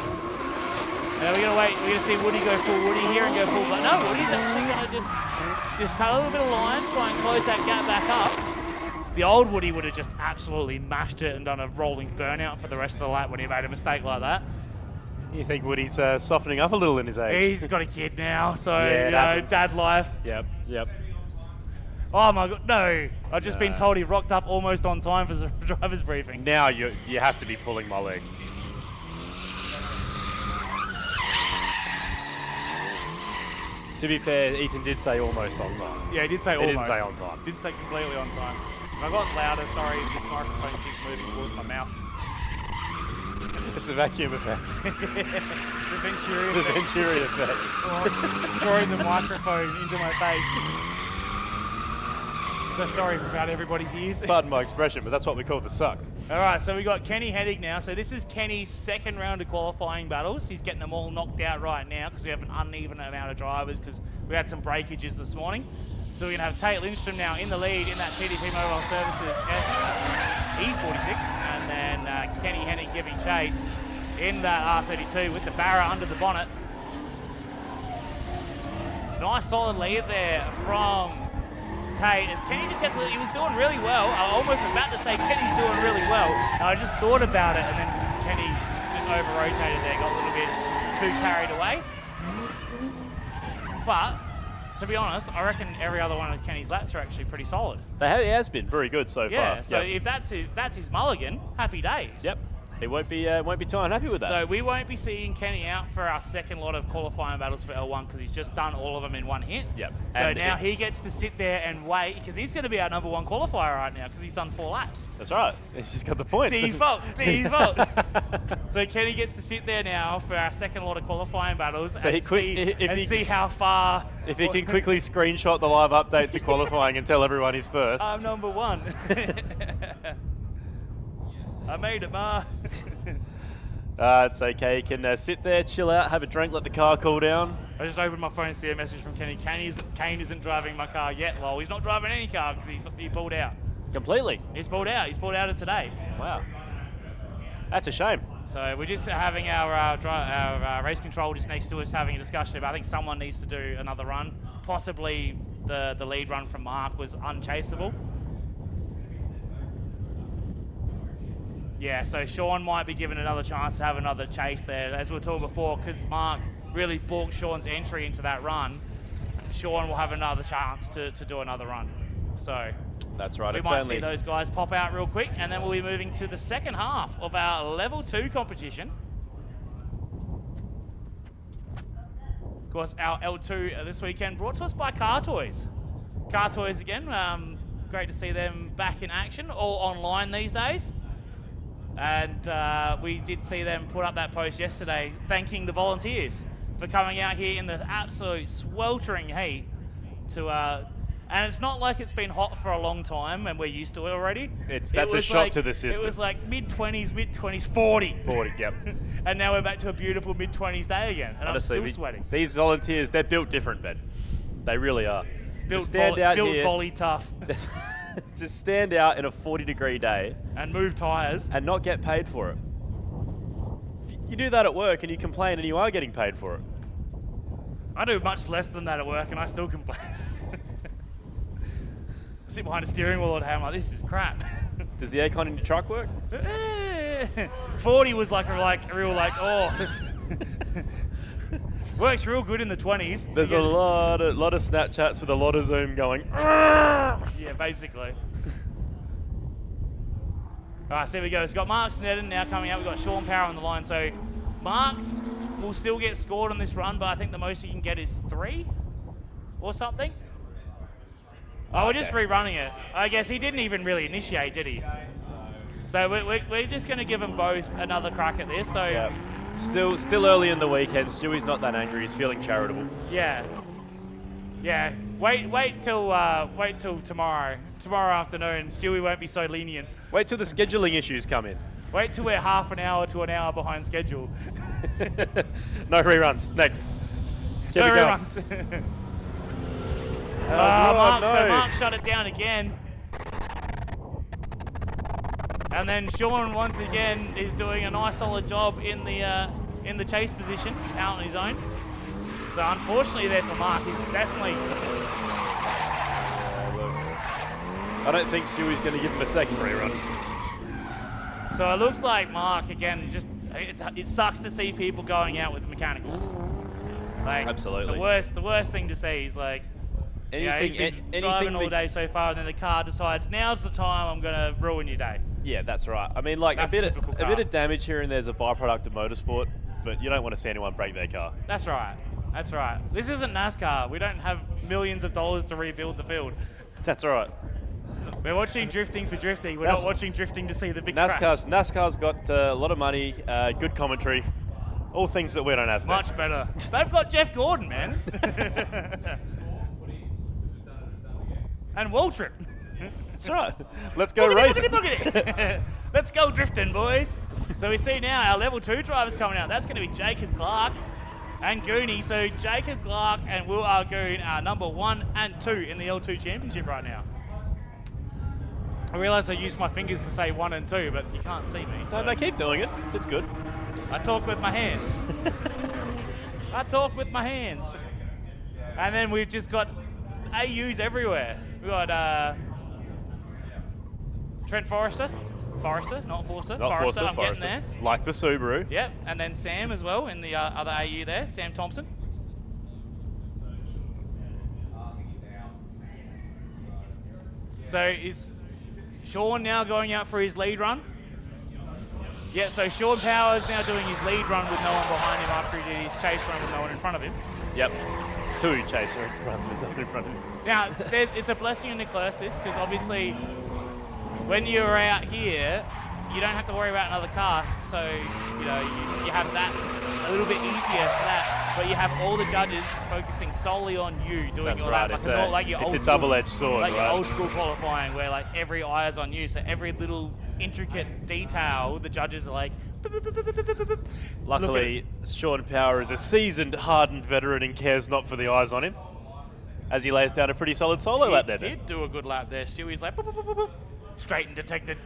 And we're going to see Woody go full Woody here and go full, but no, Woody's actually going to just cut a little bit of line, try and close that gap back up. The old Woody would have just absolutely mashed it and done a rolling burnout for the rest of the lap when he made a mistake like that. You think Woody's softening up a little in his age? He's got a kid now, so, yeah, dad life. Yep. Oh my God, no. I've just been told he rocked up almost on time for the driver's briefing. Now you have to be pulling my leg. To be fair, Ethan did say almost on time. Yeah, he did say almost. He didn't say on time. Didn't say completely on time. I got louder, sorry, this microphone keeps moving towards my mouth. It's the vacuum effect. The Venturi The effect. Venturi effect. Throwing the microphone into my face. So sorry for about everybody's ears. Pardon my expression, but that's what we call the suck. All right, so we got Kenny Hennig now. So this is Kenny's second round of qualifying battles. He's getting them all knocked out right now because we have an uneven amount of drivers because we had some breakages this morning. So we're going to have Tate Lindstrom now in the lead in that TDP Mobile Services E46, and then Kenny Hennig giving chase in that R32 with the Barra under the bonnet. Nice solid lead there from Tate as Kenny just gets, he was doing really well. I almost was about to say Kenny's doing really well. And I just thought about it, and then Kenny just over-rotated there, got a little bit too carried away. But to be honest, I reckon every other one of Kenny's laps are actually pretty solid. He has been very good so far. Yeah, so if that's his mulligan, happy days. Yep. He won't be too unhappy with that. So we won't be seeing Kenny out for our second lot of qualifying battles for L1 because he's just done all of them in one hit. Yep. So And now he gets to sit there and wait because he's going to be our number one qualifier right now because he's done 4 laps. That's right. He's just got the points. Default. So Kenny gets to sit there now for our second lot of qualifying battles So and see how far. If he can quickly screenshot the live update to qualifying and tell everyone he's first. I'm number 1. I made it, Ma. It's okay. He can sit there, chill out, have a drink, let the car cool down. I just opened my phone and see a message from Kenny. Kane isn't driving my car yet. Well, he's not driving any car because he pulled out. Completely. He's pulled out. He's pulled out of today. Wow. That's a shame. So we're just having our race control just next to us having a discussion about I think someone needs to do another run. Possibly the lead run from Mark was unchaseable. Yeah, so Sean might be given another chance to have another chase there, as we were talking before, because Mark really balked Sean's entry into that run. Sean will have another chance to do another run. So that's right. We might see those guys pop out real quick, and then we'll be moving to the second half of our Level 2 competition. Of course, our L2 this weekend brought to us by Car Toys. Car Toys again, great to see them back in action, all online these days. And we did see them put up that post yesterday thanking the volunteers for coming out here in the absolute sweltering heat to and it's not like it's been hot for a long time and we're used to it already. That's a shock to the system. It was like mid-20s, 40. 40, yep. And now we're back to a beautiful mid-20s day again, and honestly, I'm still sweating. These volunteers, they're built different, Ben. They really are. Built volley tough. To stand out in a 40-degree day and move tyres and not get paid for it. You do that at work and you complain and you are getting paid for it. I do much less than that at work and I still complain. I sit behind a steering wheel all day, I'm like, this is crap. Does the aircon in your truck work? 40 was like real oh. Works real good in the 20s. There's a lot of Snapchats with a lot of Zoom going. Yeah, basically. All right, so here we go. It's got Mark Sneddon now coming out. We've got Sean Power on the line. So Mark will still get scored on this run, but I think the most he can get is 3 or something. Oh, we're just rerunning it. I guess he didn't even really initiate, did he? So we're just going to give them both another crack at this. So yeah. Still early in the weekend. Stewie's not that angry. He's feeling charitable. Yeah. Wait till tomorrow afternoon. Stewie won't be so lenient. Wait till the scheduling issues come in. Wait till we're half an hour to an hour behind schedule. No reruns. Next. Keep no reruns. So Mark shut it down again. And then Sean once again is doing a nice solid job in the chase position out on his own. So unfortunately there for Mark, he's definitely. I don't think Stewie's going to give him a second rerun. So it looks like Mark again. It sucks to see people going out with mechanicals. Like absolutely. The worst thing to see is like. He's been driving all day so far, and then the car decides now's the time I'm going to ruin your day. Yeah, that's right. I mean, like a bit of damage here and there's a byproduct of motorsport, but you don't want to see anyone break their car. That's right. That's right. This isn't NASCAR. We don't have millions of dollars to rebuild the field. That's right. We're watching drifting for drifting. We're not watching drifting to see the big crash. NASCAR's got a lot of money, good commentary, all things that we don't have. Much better. They've got Jeff Gordon, man. And Waltrip. That's right. Let's go Boogity, racing. boogity, boogity. Let's go drifting, boys. So we see now our level 2 drivers coming out. That's going to be Jacob Clark and Goonie. So Jacob Clark and Will Argoon are number 1 and 2 in the L2 Championship right now. I realise I used my fingers to say 1 and 2, but you can't see me. So No, keep doing it. That's good. I talk with my hands. I talk with my hands. And then we've just got AUs everywhere. We've got Trent Forrester, not Forster. Not Forster, I'm getting there. Like the Subaru. Yep, and then Sam as well in the other AU there, Sam Thompson. So is Sean now going out for his lead run? Yeah, so Sean Powers now doing his lead run with no one behind him after he did his chase run with no one in front of him. Yep. 2 chaser runs with them in front of him. Now, it's a blessing and a curse, this, because obviously when you're out here, you don't have to worry about another car. So, you know, you have that a little bit easier for that. But you have all the judges focusing solely on you doing That's all right. that. It's Like a double-edged sword, like right? your old school qualifying where like every eye is on you. So every little intricate detail, the judges are like, Luckily, Sean Power is a seasoned, hardened veteran and cares not for the eyes on him, as he lays down a pretty solid solo lap there. He did do a good lap there. Stewie's like, boop, boop, boop, boop, boop. Straight and detected.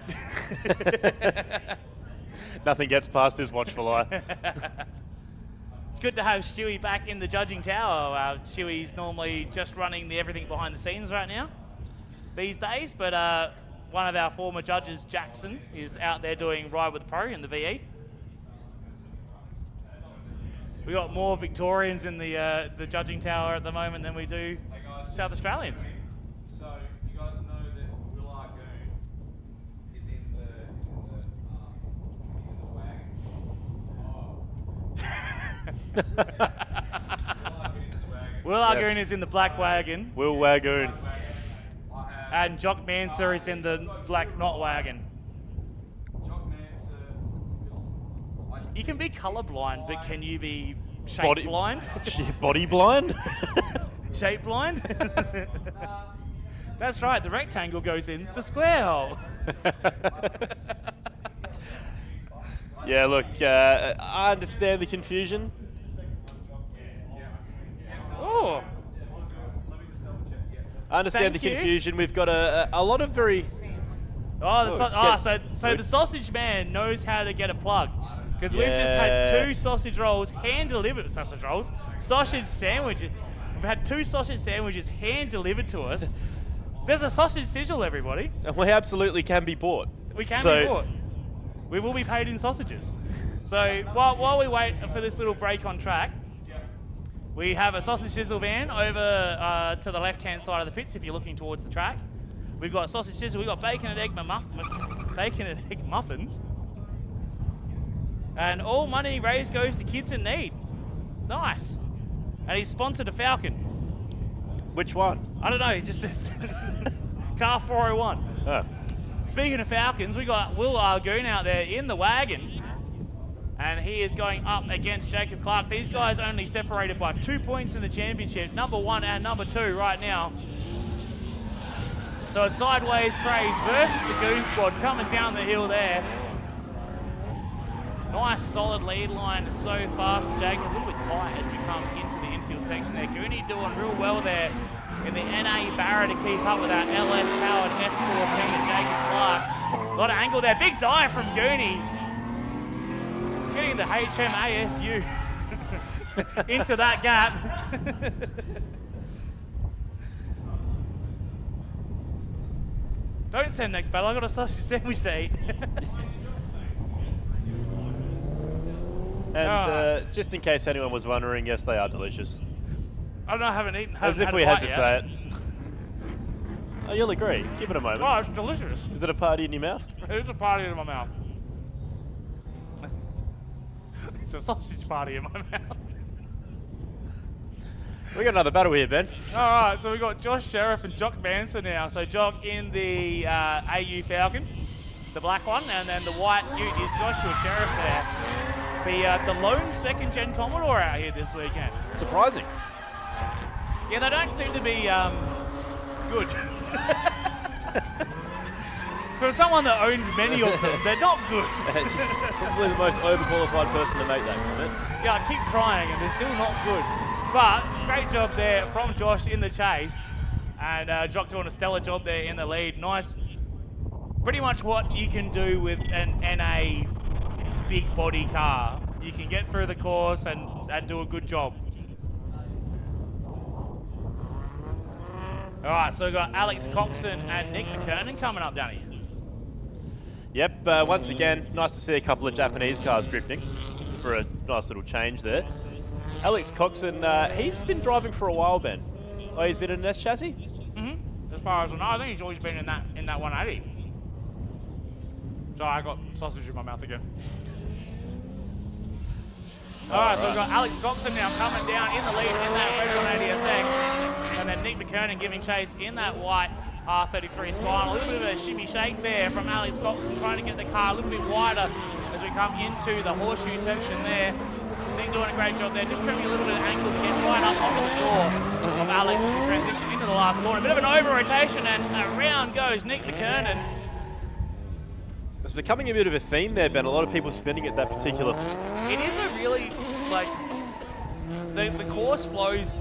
Nothing gets past his watchful eye. It's good to have Stewie back in the judging tower. Stewie's normally just running the everything behind the scenes right now these days, but one of our former judges, Jackson, is out there doing Ride with the Pro in the VE. We got more Victorians in the judging tower at the moment than we do South Australians. So you guys know that Will Argoon is in the wagon. Will Argoon is in the black wagon, Will Wagoon. and Jock Manser is in the black not wagon. You can be colourblind, but can you be shape blind? Body blind? Shape blind? That's right, the rectangle goes in the square hole. Yeah, look, I understand the confusion. Oh, I understand Thank the you. confusion. We've got a lot of very... so the sausage man knows how to get a plug. Because we've just had 2 sausage rolls, hand-delivered sausage sandwiches. We've had 2 sausage sandwiches hand-delivered to us. There's a sausage sizzle, everybody. And we absolutely can be bought. We can be bought. We will be paid in sausages. So while we wait for this little break on track, we have a sausage sizzle van over to the left-hand side of the pits if you're looking towards the track. We've got sausage sizzle, we've got bacon and egg muffins. And all money raised goes to kids in need. Nice. And he's sponsored a Falcon. Which one? I don't know, it just says Car 401. Oh. Speaking of Falcons, we got Will Argoon out there in the wagon. And he is going up against Jacob Clark. These guys only separated by 2 points in the championship, number 1 and number 2 right now. So a sideways craze versus the Goon Squad coming down the hill there. Nice solid lead line so far from Jacob. A little bit tight as we come into the infield section there. Goonie doing real well there in the NA Barra to keep up with that LS powered S14 and Jacob Clark. A lot of angle there. Big dive from Goonie. Getting the HMASU into that gap. Don't send next battle, I got a sausage sandwich to eat. And just in case anyone was wondering, yes, they are delicious. I don't know, I haven't eaten. As if we had to say it. Oh, you'll agree. Give it a moment. Oh, it's delicious. Is it a party in your mouth? It is a party in my mouth. It's a sausage party in my mouth. We got another battle here, Ben. All right, so we got Josh Sheriff and Jock Manson now. So Jock in the AU Falcon, the black one, and then the white ute is Joshua Sheriff there. The lone second-gen Commodore out here this weekend. Surprising. Yeah, they don't seem to be good. For someone that owns many of them, they're not good. It's probably the most overqualified person to make that comment. Yeah, I keep trying and they're still not good. But great job there from Josh in the chase. And Jock doing a stellar job there in the lead. Nice. Pretty much what you can do with an NA big body car. You can get through the course and do a good job. All right, so we've got Alex Coxon and Nick McKernan coming up, Danny. Yep, once again, nice to see a couple of Japanese cars drifting for a nice little change there. Alex Coxon, he's been driving for a while, Ben. Oh, he's been in an S chassis? Mm-hmm. As far as I know, I think he's always been in that 180. Sorry, I got sausage in my mouth again. All right, so we've got Alex Coxon now coming down in the lead in that red 180 SX. And then Nick McKernan giving chase in that white R33 Spine. A little bit of a shimmy shake there from Alex Coxon, trying to get the car a little bit wider as we come into the horseshoe section there. Nick doing a great job there, just trimming a little bit of angle to get right up onto the door of Alex to transition into the last corner. A bit of an over-rotation and around goes Nick McKernan. It's becoming a bit of a theme there, Ben. A lot of people spinning at that particular... It is a really, like, the course flows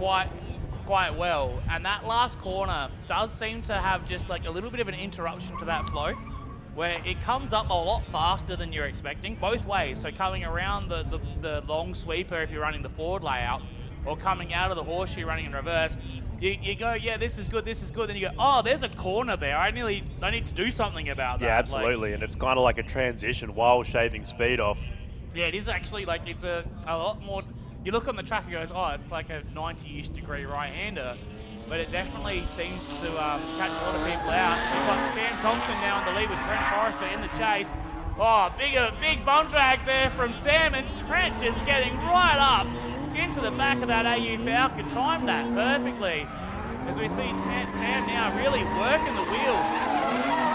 quite well, and that last corner does seem to have just like a little bit of an interruption to that flow, where it comes up a lot faster than you're expecting, both ways. So coming around the long sweeper if you're running the forward layout, or coming out of the horseshoe running in reverse, you go, yeah, this is good, then you go, oh, there's a corner there, I need to do something about that. Yeah, absolutely, and it's kind of like a transition while shaving speed off. Yeah, it is actually like, it's a lot more, you look on the track and goes, oh, it's like a 90-ish degree right-hander, but it definitely seems to catch a lot of people out. We've got Sam Thompson now in the lead with Trent Forrester in the chase. Oh, big bump drag there from Sam, and Trent just getting right up into the back of that AU Falcon, timed that perfectly. As we see Sam now really working the wheel,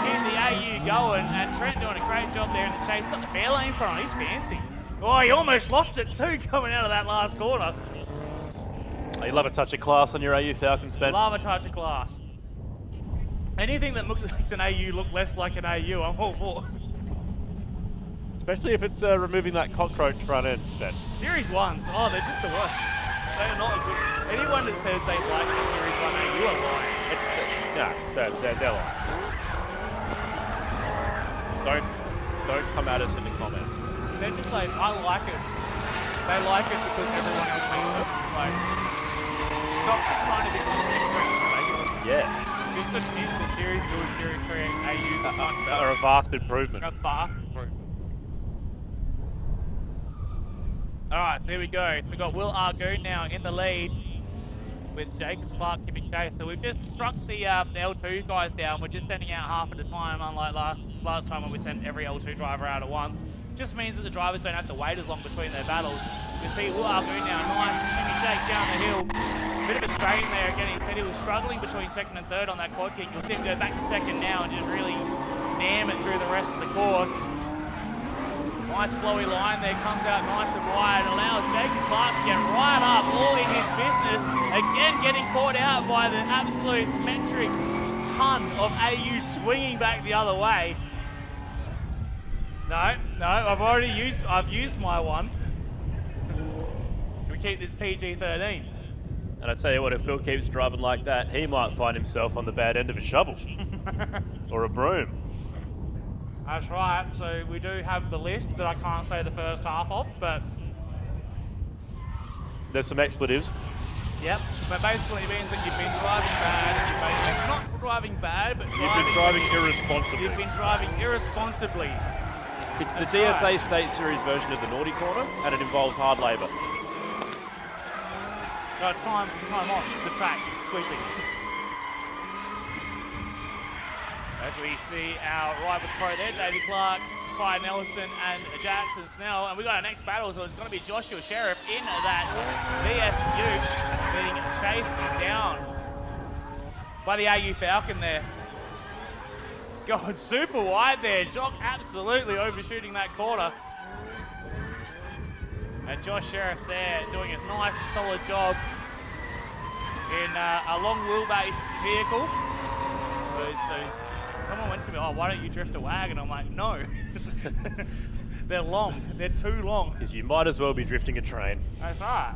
getting the AU going, and Trent doing a great job there in the chase. Got the fair lane front on, he's fancy. Oh, he almost lost it too coming out of that last corner. Oh, you love a touch of class on your AU Falcons, Ben. Love a touch of class. Anything that makes an AU look less like an AU, I'm all for. Especially if it's removing that cockroach front end, Ben. Series 1s, oh, they're just the worst. They are not good. Anyone that says they like the Series 1 AU are lying. They're lying. Don't come at us in the comments. They're just like, I like it. They like it because everyone else hates it. Like, not trying to be extreme, Yeah. just the Series 2 and Series 3 AU Are a vast improvement. A vast improvement. Alright, so here we go. So we've got Will Argoon now in the lead with Jacob Clark giving chase. So we've just struck the L2 guys down. We're just sending out half at a time, unlike last time when we sent every L2 driver out at once. Just means that the drivers don't have to wait as long between their battles. You see Will Argoon now, nice shimmy shake down the hill. Bit of a strain there again. He said he was struggling between second and third on that quad kick. You'll see him go back to second now and just really nam it through the rest of the course. Nice flowy line there, comes out nice and wide, allows Jacob Clark to get right up, all in his business. Again, getting caught out by the absolute metric ton of AU swinging back the other way. No, I've used my one. Can we keep this PG-13? And I tell you what, if Phil keeps driving like that, he might find himself on the bad end of a shovel or a broom. That's right, so we do have the list that I can't say the first half of, but... There's some expletives. Yep, but basically it means that you've been driving bad, it's not driving bad, but You've been driving irresponsibly. You've been driving irresponsibly. It's the DSA State Series version of the naughty corner, and it involves hard labour. No, it's time on the track, sweeping. As we see our rival pro there, David Clark, Kai Nelson and Jackson Snell. And we've got our next battle, so it's going to be Joshua Sheriff in that VSU being chased down by the AU Falcon there. Going super wide there. Jock absolutely overshooting that corner. And Josh Sheriff there doing a nice and solid job in a long wheelbase vehicle. Those Someone went to me, oh, why don't you drift a wagon? I'm like, no. They're long. They're too long. Because you might as well be drifting a train. That's right.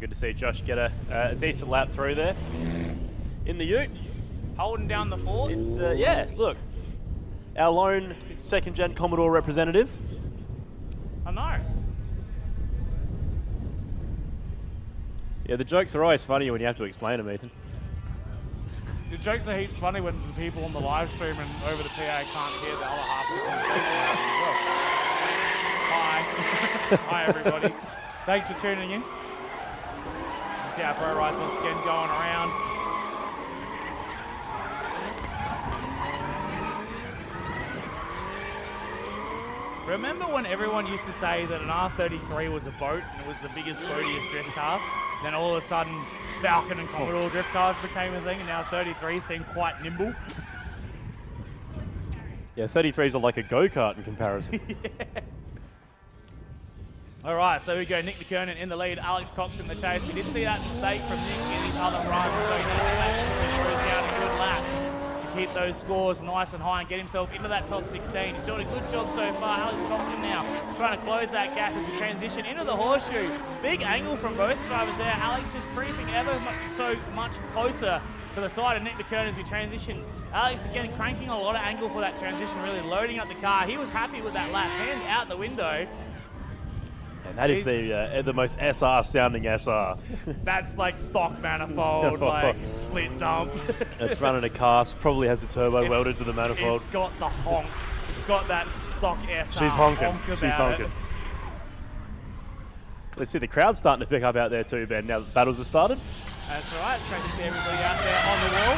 Good to see Josh get a decent lap through there in the ute. Holding down the fort. It's, yeah, look. Our lone second-gen Commodore representative. I know. Yeah, the jokes are always funny when you have to explain them, Ethan. The jokes are heaps funny when the people on the live stream and over the PA can't hear the other half of the conversation. Hi. Hi, everybody. Thanks for tuning in. You see our pro rides once again going around. Remember when everyone used to say that an R33 was a boat and it was the biggest, boatiest drift car? Then all of a sudden, Falcon and Commodore drift cars became a thing, and now 33s seem quite nimble. Yeah, 33s are like a go-kart in comparison. Yeah. All right, so we go Nick McKernan in the lead, Alex Cox in the chase. We did see that mistake from Nick in his other run, so he throws out a good lap to keep those scores nice and high and get himself into that top 16. He's doing a good job so far. Alex Coxon now trying to close that gap as we transition into the horseshoe. Big angle from both drivers there. Alex just creeping ever so much closer to the side of Nick McKernan as we transition. Alex again cranking a lot of angle for that transition, really loading up the car. He was happy with that lap, hand out the window. And that is the most SR sounding SR. That's like stock manifold, like split dump. It's running a cast, probably has the turbo welded to the manifold. It's got the honk. It's got that stock SR. She's honking. Honk She's honking. Let's see the crowd starting to pick up out there too, Ben, now that the battles have started. That's right. It's great to see everybody out there on the wall.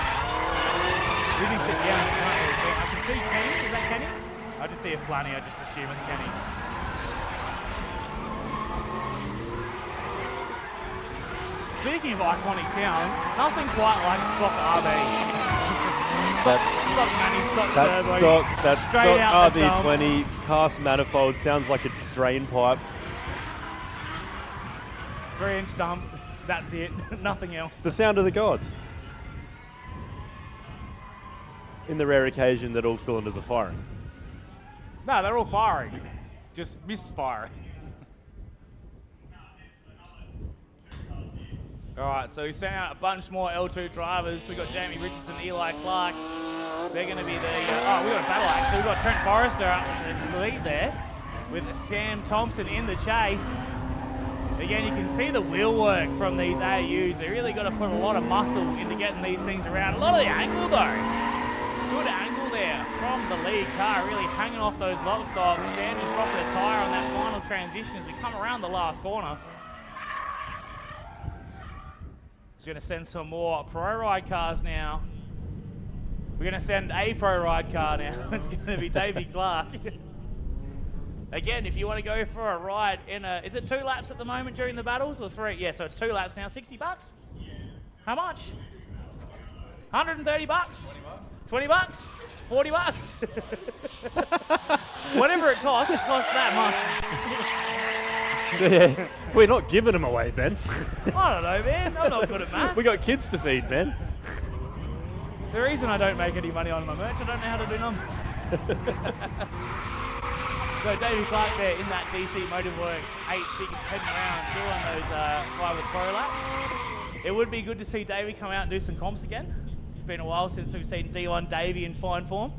Really sit down. I can see Kenny. Is that Kenny? I just see a Flanny. I just assume it's Kenny. Speaking of iconic sounds, nothing quite like stock RB. Stock Manny, stock turbo. That's stock RB20 cast manifold. Sounds like a drain pipe. 3-inch dump. That's it. Nothing else. It's the sound of the gods. In the rare occasion that all cylinders are firing. No, they're all firing. Just misfiring. All right, so we sent out a bunch more L2 drivers. We've got Jamie Richardson, Eli Clark. They're going to be the... we got a battle, actually. We've got Trent Forrester up in the lead there with Sam Thompson in the chase. Again, you can see the wheel work from these AUs. They really got to put a lot of muscle into getting these things around. A lot of the angle, though. Good angle there from the lead car, really hanging off those lock stops. Sam just dropping a tyre on that final transition as we come around the last corner. He's going to send some more pro ride cars now. We're going to send a pro ride car now. It's going to be Davey Clark. Again, if you want to go for a ride in a... Is it 2 laps at the moment during the battles or 3? Yeah, so it's 2 laps now. 60 bucks? Yeah. How much? 130 bucks? 20 bucks? 40 bucks? Whatever it costs that much. Yeah, we're not giving them away, Ben. I don't know, man. I'm not good at math. We got kids to feed, Ben. The reason I don't make any money on my merch, I don't know how to do numbers. So Davey Clark there in that DC Motorworks 8.6 heading around doing those 5 with pro laps. It would be good to see Davey come out and do some comps again. It's been a while since we've seen D1 Davey in fine form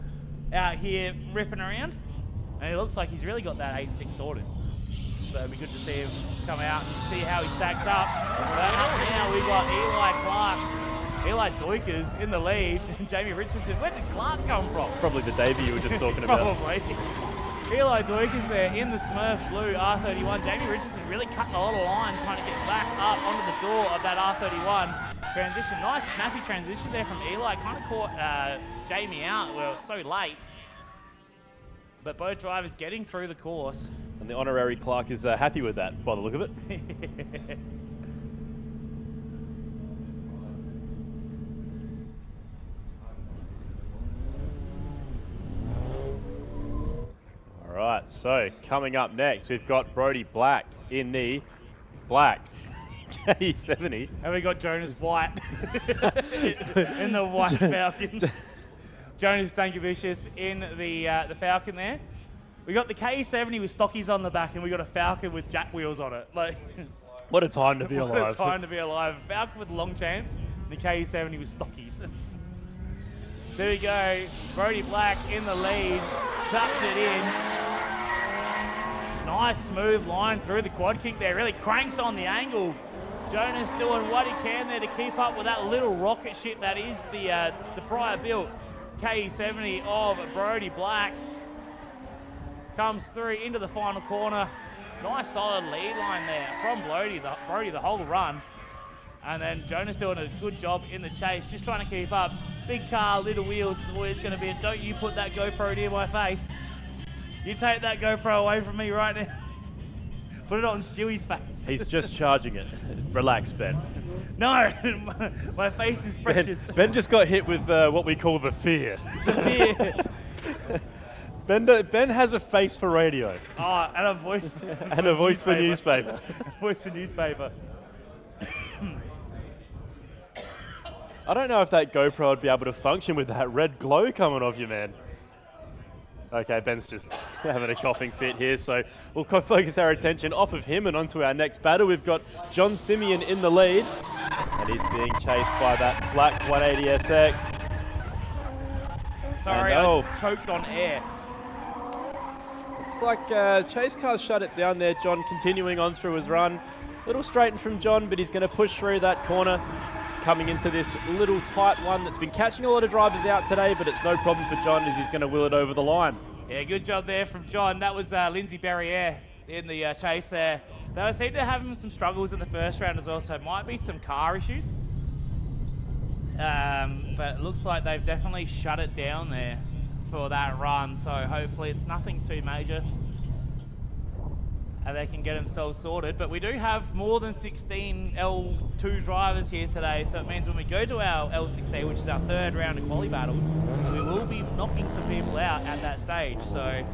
out here ripping around. And it looks like he's really got that 8.6 sorted. So it'd be good to see him come out and see how he stacks up. But now we've got Eli Clark, Eli Doikers in the lead, and Jamie Richardson. Where did Clark come from? Probably the Davey you were just talking about. Probably. Eli Doikers there in the Smurf Blue R31. Jamie Richardson really cutting a lot of lines trying to get back up onto the door of that R31. Transition, nice snappy transition there from Eli. Kind of caught Jamie out where it was so late. But both drivers getting through the course. And the honorary Clark is happy with that, by the look of it. All right, so coming up next, we've got Brody Black in the black. K70. And we got Jonas White in the white Falcon. Jonas Stankovic in the Falcon there. We got the K70 with stockies on the back, and we got a Falcon with jack wheels on it. Like, What a time to be what alive. a time to be alive. Falcon with long champs, and the K70 with stockies. There we go. Brody Black in the lead, chucks it in. Nice smooth line through the quad kick there. Really cranks on the angle. Jonas doing what he can there to keep up with that little rocket ship that is the prior built K70 of Brody Black. Comes through into the final corner. Nice solid lead line there from Brody the whole run. And then Jonas doing a good job in the chase, just trying to keep up. Big car, little wheels is always going to be a don't you put that GoPro near my face. You take that GoPro away from me right now. Put it on Stewie's face. He's just charging it. Relax, Ben. No, my face is precious. Ben just got hit with what we call the fear. Ben has a face for radio. Oh, and a voice for And a voice for newspaper. Voice for newspaper. I don't know if that GoPro would be able to function with that red glow coming off you, man. Okay, Ben's just having a coughing fit here, so we'll focus our attention off of him and onto our next batter. We've got John Simeon in the lead, and he's being chased by that black 180SX. Sorry, And, I choked on air. Looks like chase cars shut it down there. John continuing on through his run. Little straighten from John, but he's going to push through that corner. Coming into this little tight one that's been catching a lot of drivers out today, but it's no problem for John as he's going to wheel it over the line. Yeah, good job there from John. That was Lindsay Barriere in the chase there. They seem to have some struggles in the first round as well, so it might be some car issues. But it looks like they've definitely shut it down there for that run, so hopefully it's nothing too major and they can get themselves sorted. But we do have more than 16 L2 drivers here today, so it means when we go to our L16, which is our third round of quali battles, we will be knocking some people out at that stage. So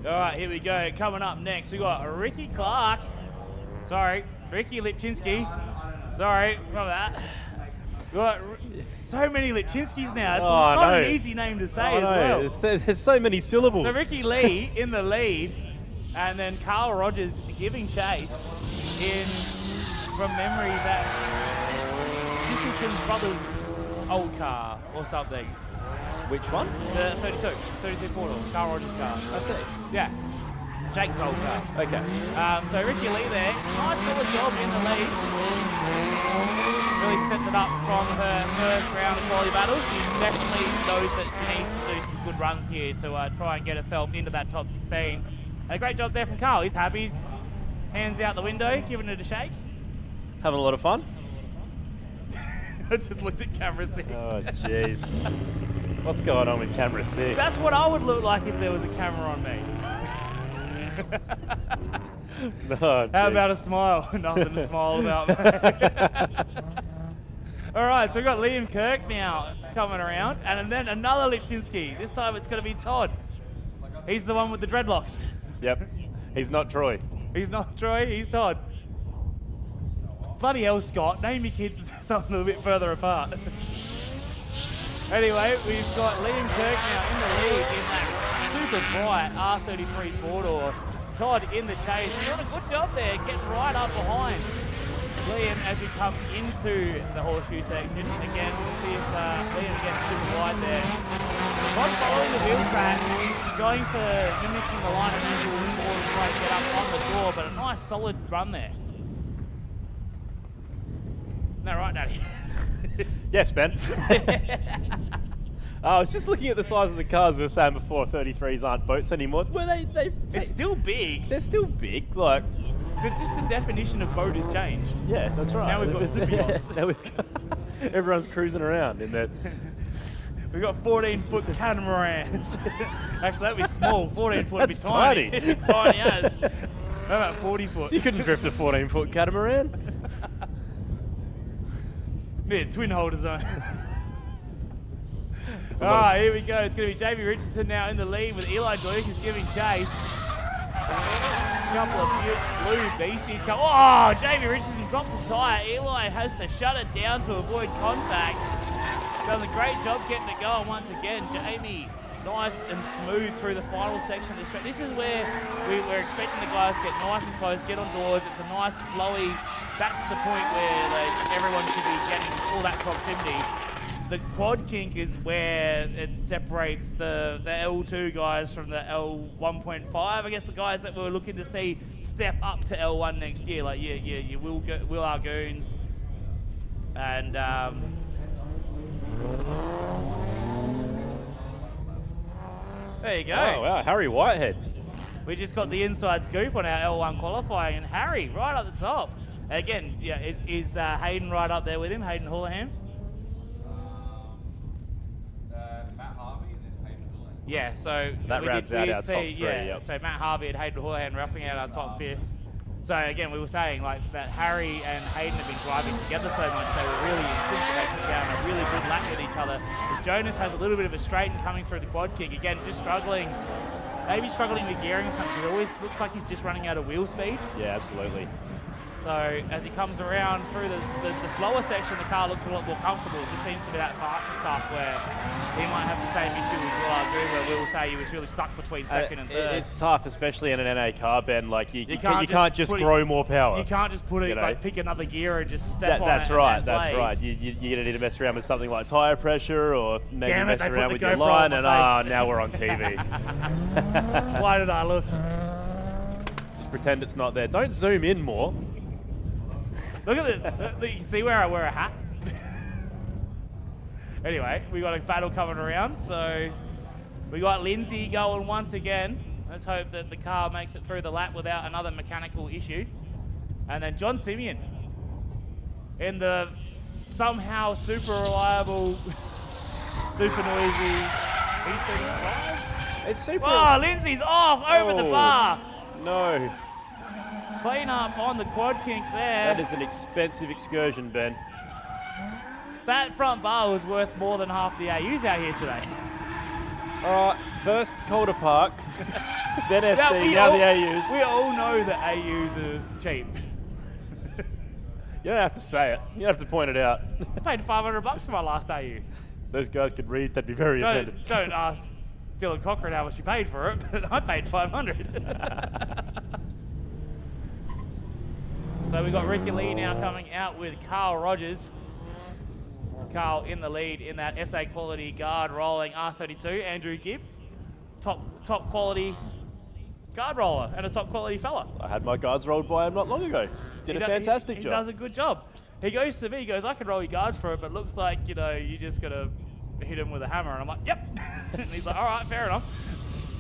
all right, here we go. Coming up next, we got Ricky Lipczynski. Sorry, remember that. We've got so many Lipczynskis now. It's not an easy name to say as well. There's so many syllables. So Ricky Lee in the lead, and then Carl Rogers giving chase in, from memory, that Dickinson's brother's old car or something. Which one? The 32 Portal, Carl Rogers' car. I see. Yeah, Jake's old car. Okay. So Ricky Lee there, nice little job in the lead. Really stepped it up from her first round of quality battles. She definitely knows that she needs to do some good runs here to try and get herself into that top 16. And a great job there from Carl. He's happy. He's hands out the window, giving it a shake. Having a lot of fun? I just looked at camera 6. Oh, jeez. What's going on with camera 6? That's what I would look like if there was a camera on me. Oh, how about a smile? Nothing to smile about, mate. All right, so we've got Liam Kirk now coming around, and then another Lipczynski. This time it's going to be Todd. He's the one with the dreadlocks. Yep. He's not Troy. He's not Troy, he's Todd. Bloody hell, Scott. Name your kids something a little bit further apart. Anyway, we've got Liam Kirk now in the lead in that super bright R33 four-door. Todd in the chase, doing a good job there, getting right up behind Liam as we come into the horseshoe section. Again, we'll see if Liam gets super wide there. Todd following the wheel track, going for mimicking the line of angle before trying to get up on the door, but a nice solid run there. Isn't that right, Natty? Yes, Ben. I was just looking at the size of the cars we were saying before. 33s aren't boats anymore. Well, They're still big. They're still big. Like, Just the definition of boat has changed. yeah, that's right. Now we've got super yachts. Now we've got everyone's cruising around in that. We've got 14-foot catamarans. Actually, that'd be small. 14-foot would be That's tiny. tiny. Tiny as. How about 40-foot? You couldn't drift a 14-foot catamaran. Yeah, twin holders on. All right, here we go. It's going to be Jamie Richardson now in the lead with Eli Joyce giving chase. couple of blue beasties come. Oh, Jamie Richardson drops a tyre. Eli has to shut it down to avoid contact. Does a great job getting it going once again. Jamie, nice and smooth through the final section of the straight. This is where we're expecting the guys to get nice and close, get on doors. It's a nice flowy. That's the point where everyone should be getting all that proximity. The quad kink is where it separates the L2 guys from the L1.5. I guess the guys that we're looking to see step up to L1 next year, like you Will Argoons and there you go. Oh wow, Harry Whitehead. We just got the inside scoop on our L1 qualifying, and Harry right up the top. Again, yeah, is Hayden right up there with him? Hayden Houlihan. Matt Harvey and then Hayden Houlihan. Yeah, so that rounds out our top three. Yeah, yep. so Matt Harvey and Hayden Houlihan roughing out our top 5. So again, we were saying like that Harry and Hayden have been driving together so much they were really in sync. They put down a really good lap with each other. As Jonas has a little bit of a straighten coming through the quad kick. Again, just struggling, maybe struggling with gearing or something. It always looks like he's just running out of wheel speed. Yeah, absolutely. So as he comes around through the slower section, the car looks a lot more comfortable. It just seems to be that faster stuff where he might have the same issue as Will Argoon, where Will say he was really stuck between second and third. It's tough, especially in an NA car, Ben. Like you can't just grow more power. You can't just put it, like pick another gear and just step on it. That's right. That's right. You're gonna need to mess around with something like tire pressure, or maybe mess around with your line. And now we're on TV. Why did I look? Just pretend it's not there. Don't zoom in more. Look at you see where I wear a hat? Anyway, we got a battle coming around. So we got Lindsay going once again. Let's hope that the car makes it through the lap without another mechanical issue. And then John Simeon in the somehow super reliable, super noisy E35. It's super. Oh, Lindsay's off over the bar. No. Clean up on the quad kink there. That is an expensive excursion, Ben. That front bar was worth more than half the AUs out here today. All right, first Calder Park, then FD, now the AUs. We all know that AUs are cheap. You don't have to say it. You don't have to point it out. I paid $500 for my last AU. Those guys could read, they'd be very offended. Don't ask Dylan Cochran how much he paid for it, but I paid $500. So we've got Ricky Lee now coming out with Carl Rogers. Carl in the lead in that SA quality guard rolling R32. Andrew Gibb, top quality guard roller and a top quality fella. I had my guards rolled by him not long ago. Did a fantastic job. He does a good job. He goes to me, he goes, I can roll your guards for it, but it looks like, you just got to hit him with a hammer. And I'm like, yep. And he's like, all right, fair enough.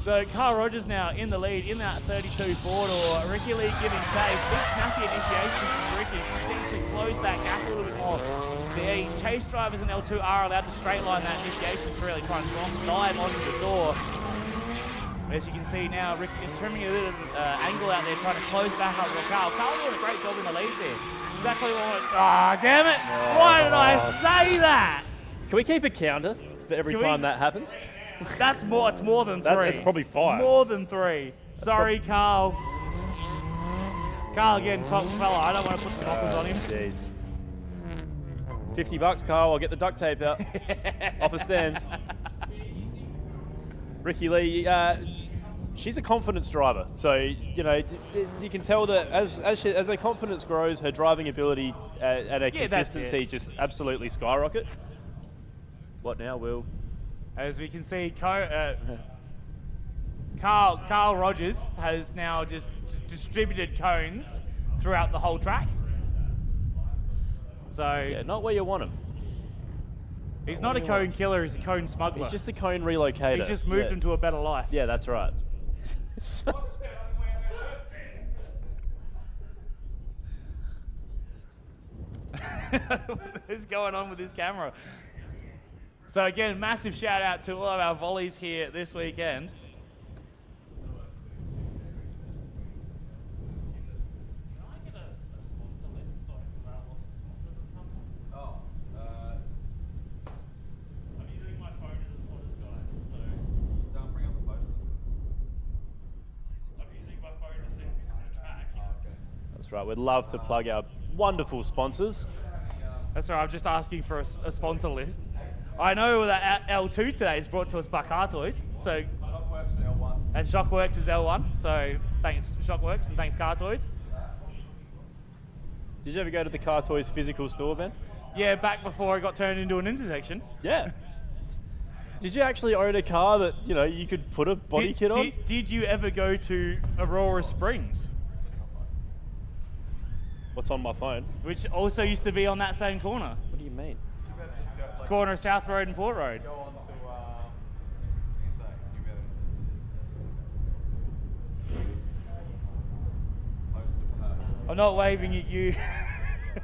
So Carl Rogers now in the lead in that 32 four-door. Ricky Lee giving chase. Big snappy initiation from Ricky. Needs to close that gap a little bit more. The chase drivers in L2 are allowed to straight line that initiation to really try and dive onto the door. As you can see now, Ricky is trimming a little angle out there, trying to close back up with Carl. Carl doing a great job in the lead there. Exactly what I want. Ah, damn it! Why did I say that? Can we keep a counter for every time that happens? That's more. It's more than 3. That's probably 5. More than 3. Sorry, Carl. Carl again, top fella. I don't want to put some knockers on him. Jeez. $50, Carl. I'll get the duct tape out. Offer stands. Ricky Lee, she's a confidence driver. So, you can tell that as her confidence grows, her driving ability and her consistency just absolutely skyrocket. What now, Will? As we can see, Carl Rogers has now just distributed cones throughout the whole track. So yeah, not where you want him. He's not a cone killer, he's a cone smuggler. He's just a cone relocator. He's just moved him to a better life. Yeah, that's right. What is going on with this camera? So again, massive shout out to all of our volleys here this weekend. Can I get a sponsor list so I can rattle off some sponsors at some point? I'm using my phone as a sponsors guide, so Just don't bring up a poster. I'm using my phone to see who's That's right. We'd love to plug our wonderful sponsors. That's right. I'm just asking for a sponsor list. I know that L2 today is brought to us by Car Toys. So Shockworks is L1. and Shockworks is L1. So thanks Shockworks and thanks Car Toys. Did you ever go to the Car Toys physical store, Ben? Yeah, back before it got turned into an intersection. Yeah. Did you actually own a car that, you know, you could put a body kit on? Did you ever go to Aurora Springs? What's on my phone? Which also used to be on that same corner. What do you mean? So you better just go, like, Corner of South Road and Port Road. go on to, what was I gonna say? You better post it with her. I'm not waving at you,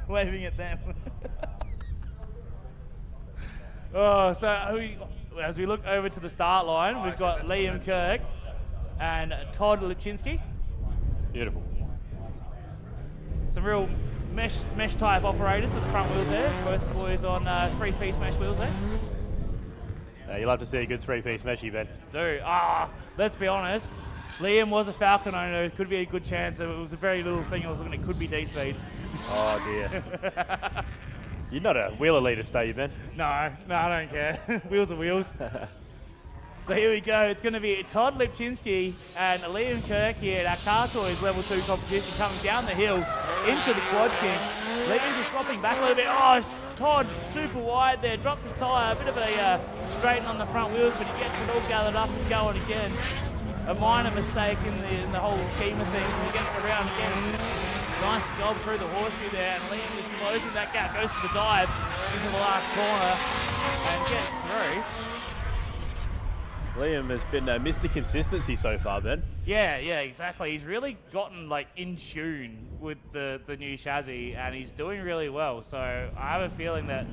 waving at them. Oh, so as we look over to the start line, we've got Liam Kirk and Todd Lipczynski. Beautiful. Some real mesh type operators with the front wheels there. Both boys on 3-piece mesh wheels there. You'll have to see a good 3-piece meshy, Ben. Let's be honest. Liam was a Falcon owner. It could be a good chance. It was a very little thing. I was looking. It could be D speeds. Oh dear. You're not a wheel elitist, are you, Ben? No, I don't care. Wheels are wheels. So here we go. It's going to be Todd Lipczynski and Liam Kirk here at our Car Toys Level 2 competition coming down the hill into the quad kink. Liam just swapping back a little bit. Oh, Todd super wide there, drops the tyre, a bit of a straighten on the front wheels, but he gets it all gathered up and going again. A minor mistake in the whole scheme of things. He gets around again. Nice job through the horseshoe there, and Liam is closing that gap, goes to the dive into the last corner and gets through. Liam has been Mr. Consistency so far, Ben. Yeah, exactly. He's really gotten like in tune with the new chassis, and he's doing really well. So I have a feeling that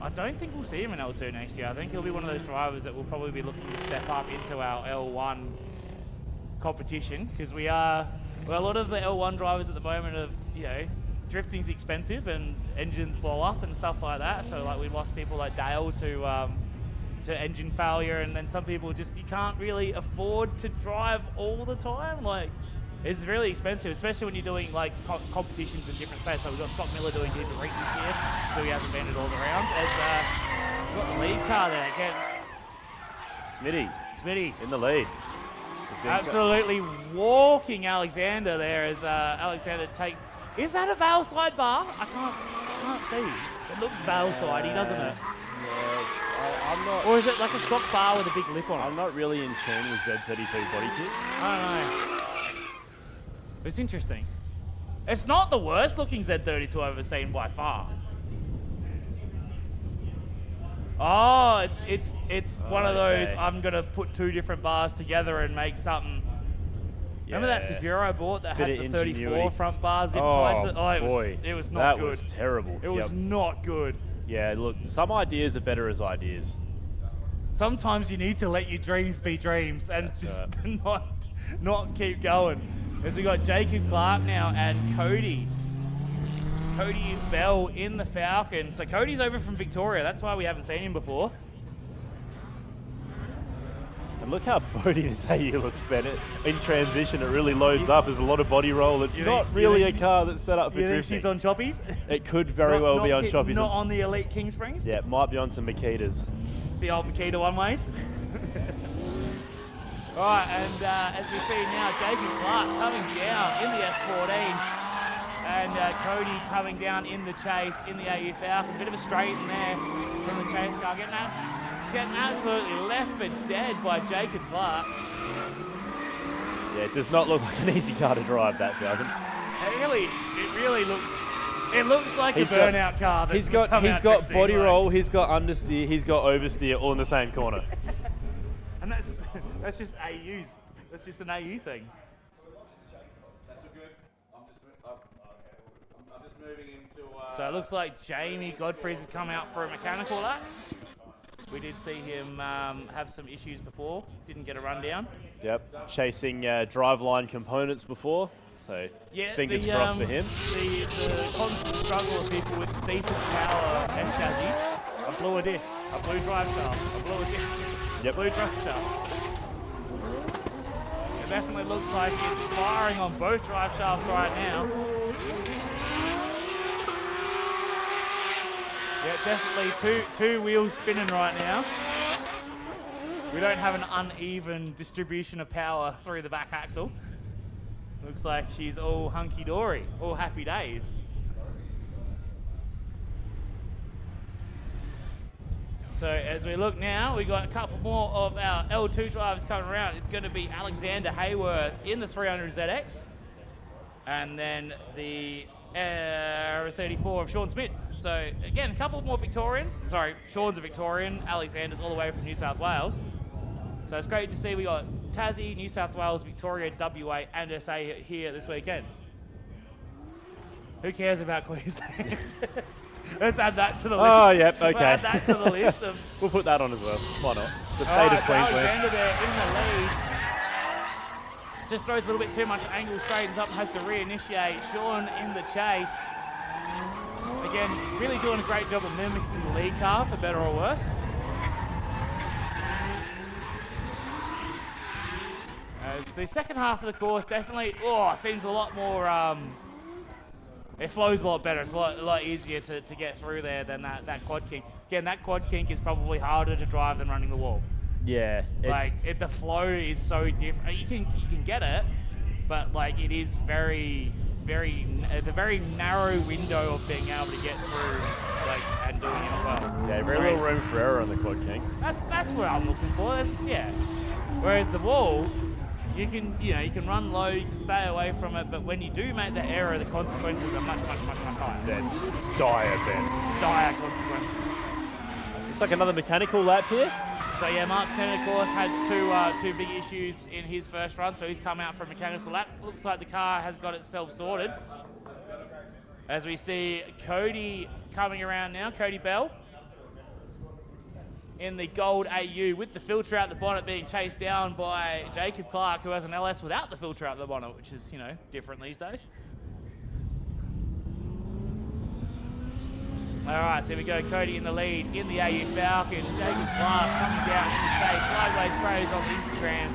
I don't think we'll see him in L2 next year. I think he'll be one of those drivers that will probably be looking to step up into our L1 competition, because a lot of the L1 drivers at the moment have, you know, drifting's expensive and engines blow up and stuff like that. So like we lost people like Dale to engine failure, and then some people just, you can't really afford to drive all the time. Like, it's really expensive, especially when you're doing like competitions in different states. So we've got Scott Miller doing Heat Reek this year, so he hasn't been it all around. We've got the lead car there again. Smitty in the lead. Absolutely walking Alexander there as Alexander takes. Is that a valve side bar? I can't see. It looks valve sidey, doesn't it? Yeah, I'm not. Or is it like a stock bar with a big lip on it? I'm not really in tune with Z32 body kits. I don't know. It's interesting. It's not the worst looking Z32 I've ever seen by far. Oh, it's one of those, okay. I'm gonna put two different bars together and make something. Yeah. Remember that Severo I bought that Bit had the of 34 ingenuity. front bars zip tied to? Oh, boy. it was not good. That was terrible. It was not good. Yeah, look, some ideas are better as ideas. Sometimes you need to let your dreams be dreams and That's just right. not keep going. As we got Jacob Clark now and Cody Bell in the Falcon. So Cody's over from Victoria. That's why we haven't seen him before. And look how boaty this AU looks, Bennett. In transition, it really loads up. There's a lot of body roll. It's not really a car that's set up for You think drifting. she's on choppies? It could very well be on choppies. Not on the Elite King Springs? Yeah, it might be on some Makitas. It's the old Makita one-ways. Right, and as we see now, Jacob Clark coming down in the S14, and Cody coming down in the chase in the AU Falcon. Bit of a straight in there from the chase car, getting absolutely left for dead by Jacob Clark. Yeah, it does not look like an easy car to drive, that Falcon. It really looks. It looks like a burnout car. He's got body roll, he's got understeer, he's got oversteer, all in the same corner. And that's just AUs. That's just an AU thing. That's all good. I'm just moving into. So it looks like Jamie Godfrey's has come out for a mechanical lap. We did see him have some issues before. Didn't get a rundown. Yep, chasing driveline components before. So fingers crossed for him. The constant struggle of people with decent power S chassis. I blew a diff. I blew drive shaft. I blew a diff. Yep. Blue drive shafts. It definitely looks like it's firing on both drive shafts right now. Yeah, definitely two wheels spinning right now. We don't have an uneven distribution of power through the back axle. Looks like she's all hunky-dory, all happy days. So as we look now, we got a couple more of our L2 drivers coming around. It's going to be Alexander Hayworth in the 300ZX, and then the 34 of Sean Smith. So again, a couple more Victorians. Sorry, Sean's a Victorian, Alexander's all the way from New South Wales. So it's great to see we got Tassie, New South Wales, Victoria, WA, and SA here this weekend. Who cares about Queensland? Let's add that to the list. Oh, yep, okay. We'll add that to the list. We'll put that on as well. Why not? The state Alright, of so Queensland. Alexander there in the lead. Just throws a little bit too much angle, straightens up and has to reinitiate. Sean in the chase. Again, really doing a great job of mimicking the lead car, for better or worse. As the second half of the course definitely seems a lot more, it flows a lot better. It's a lot easier to get through there than that quad kink. Again, that quad kink is probably harder to drive than running the wall. Yeah. The flow is so different. You can get it, but like it is very narrow window of being able to get through, like, and doing it well. Yeah, very little room for error on the quad kink. That's what I'm looking for. Whereas the wall, you can run low, you can stay away from it, but when you do make the error, the consequences are much higher. Then dire, Ben. Dire consequences. It's like another mechanical lap here. So yeah, Mark Stennon, of course, had two big issues in his first run, so he's come out for a mechanical lap. Looks like the car has got itself sorted. As we see Cody coming around now, Cody Bell, in the gold AU with the filter out the bonnet, being chased down by Jacob Clark, who has an LS without the filter out the bonnet, which is, different these days. All right, so here we go. Cody in the lead in the AU Falcon. Jacob Clark coming down in the chase. Sideways Crows on Instagram.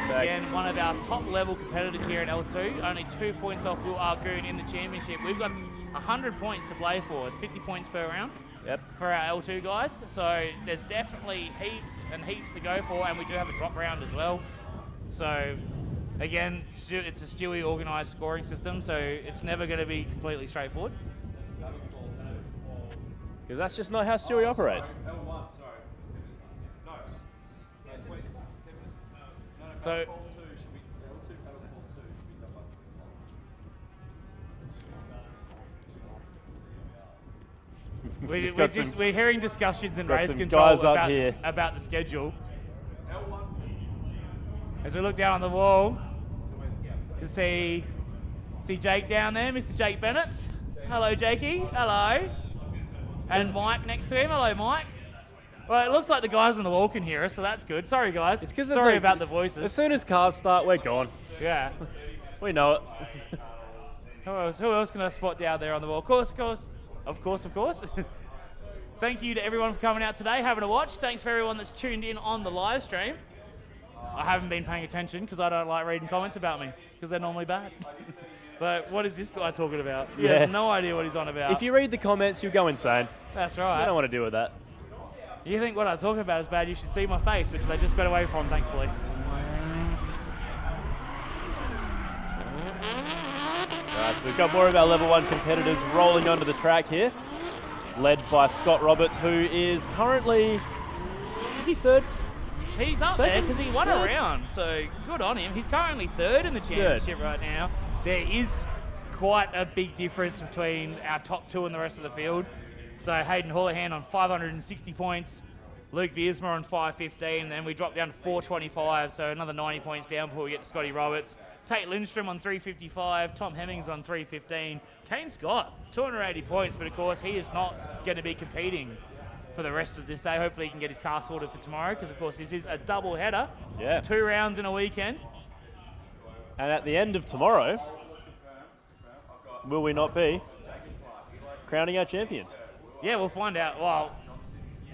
So again, one of our top level competitors here in L2. Only 2 points off Will Argoon in the championship. We've got 100 points to play for. It's 50 points per round. Yep. For our L2 guys. So there's definitely heaps and heaps to go for, and we do have a drop round as well. So again, it's a Stewie organised scoring system, so it's never going to be completely straightforward. Because that's just not how Stewie operates. So we're hearing discussions in race control about the schedule. As we look down on the wall, you can see Jake down there, Mr. Jake Bennett. Hello, Jakey. Hello. And Mike next to him. Hello, Mike. Well, it looks like the guys on the wall can hear us, so that's good. Sorry, guys. It's because sorry about the voices. As soon as cars start, we're gone. Yeah. We know it. Who else can I spot down there on the wall? Of course. Thank you to everyone for coming out today, having a watch. Thanks for everyone that's tuned in on the live stream. I haven't been paying attention because I don't like reading comments about me because they're normally bad. But what is this guy talking about? He has no idea what he's on about. If you read the comments, you'll go insane. That's right. You don't want to deal with that. You think what I'm talking about is bad, you should see my face, which they just got away from, thankfully. Right, so we've got more of our level 1 competitors rolling onto the track here, led by Scott Roberts, who is currently, is he third? He's up there because he won a round, so good on him. He's currently third in the championship right now. There is quite a big difference between our top two and the rest of the field. So Hayden Houlihan on 560 points, Luke Viersma on 515, then we drop down to 425, so another 90 points down before we get to Scotty Roberts. Tate Lindstrom on 355, Tom Hemmings on 315, Kane Scott, 280 points, but of course he is not going to be competing for the rest of this day. Hopefully he can get his car sorted for tomorrow, because of course this is a double header. Yeah. 2 rounds in a weekend. And at the end of tomorrow, will we not be crowning our champions? Yeah, we'll find out. Well,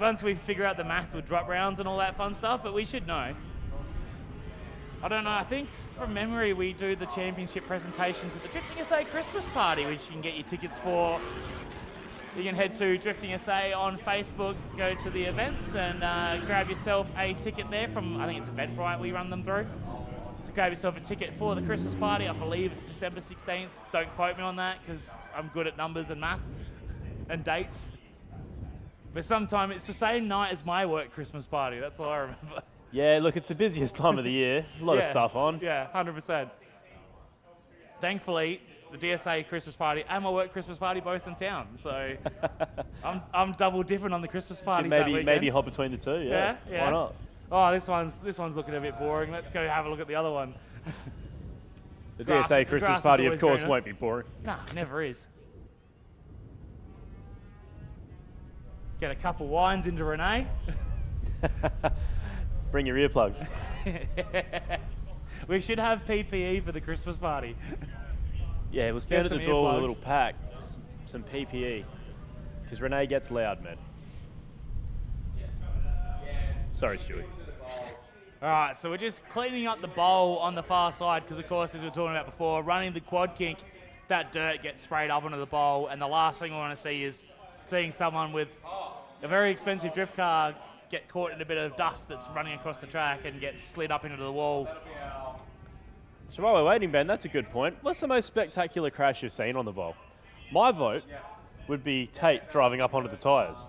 once we figure out the math with drop rounds and all that fun stuff, but we should know. I don't know, I think from memory we do the championship presentations at the Drifting SA Christmas party, which you can get your tickets for. You can head to Drifting SA on Facebook, go to the events and grab yourself a ticket there from, I think it's Eventbrite we run them through. So grab yourself a ticket for the Christmas party. I believe it's December 16th. Don't quote me on that because I'm good at numbers and math and dates. But sometime it's the same night as my work Christmas party, that's all I remember. Yeah, look, it's the busiest time of the year. A lot of stuff on. Yeah, 100%. Thankfully, the DSA Christmas party and my work Christmas party both in town, so I'm double dipping on the Christmas parties that weekend. Maybe hop between the two. Yeah. Why not? Oh, this one's looking a bit boring. Let's go have a look at the other one. The DSA Christmas party, of course, won't be boring. Nah, never is. Get a couple wines into Renee. Bring your earplugs. We should have PPE for the Christmas party. Yeah, we'll stand at the some door with a earplugs. little pack, some PPE, because Renee gets loud, man. Sorry, Stewie. All right, so we're just cleaning up the bowl on the far side because, of course, as we were talking about before, running the quad kink, that dirt gets sprayed up onto the bowl, and the last thing we want to see is seeing someone with a very expensive drift car get caught in a bit of dust that's running across the track and get slid up into the wall. So while we're waiting, Ben, that's a good point. What's the most spectacular crash you've seen on the bowl? My vote would be Tate driving up onto the tyres.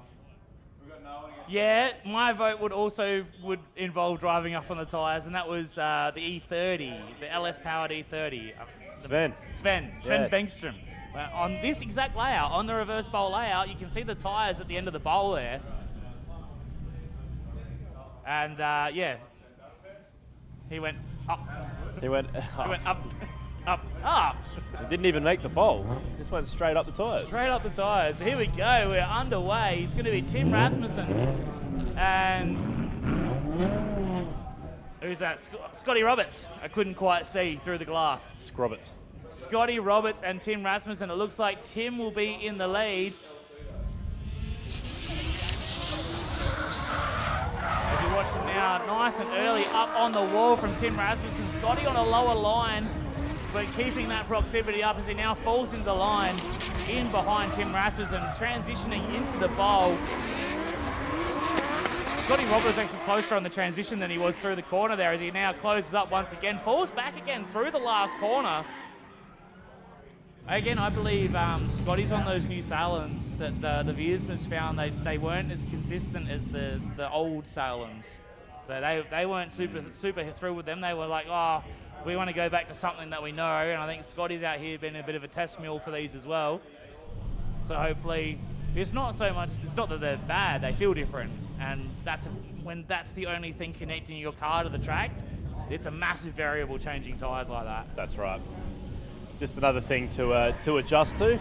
Yeah, my vote would involve driving up on the tyres, and that was the E30, the LS-powered E30. Sven. Sven Yes. Bengstrom. On this exact layout, on the reverse bowl layout, you can see the tyres at the end of the bowl there. And yeah, he went up. He went He went up, up, up. He didn't even make the bowl. Just went straight up the tyres. Straight up the tyres. So here we go. We're underway. It's going to be Tim Rasmussen and who's that? Scotty Roberts. I couldn't quite see through the glass. Scrobbits. Scotty Roberts and Tim Rasmussen. It looks like Tim will be in the lead. As you watch him now, nice and early up on the wall from Tim Rasmussen. Scotty on a lower line, but keeping that proximity up as he now falls into the line in behind Tim Rasmussen, transitioning into the bowl. Scotty Roberts actually closer on the transition than he was through the corner there as he now closes up once again, falls back again through the last corner. Again, I believe Scotty's on those new Salons that the Viersmans found they weren't as consistent as the old Salons. So they weren't super through with them. They were like, oh, we want to go back to something that we know. And I think Scotty's out here been a bit of a test mule for these as well. So hopefully, it's not that they're bad, they feel different. And when that's the only thing connecting your car to the track, it's a massive variable changing tyres like that. That's right. Just another thing to adjust to.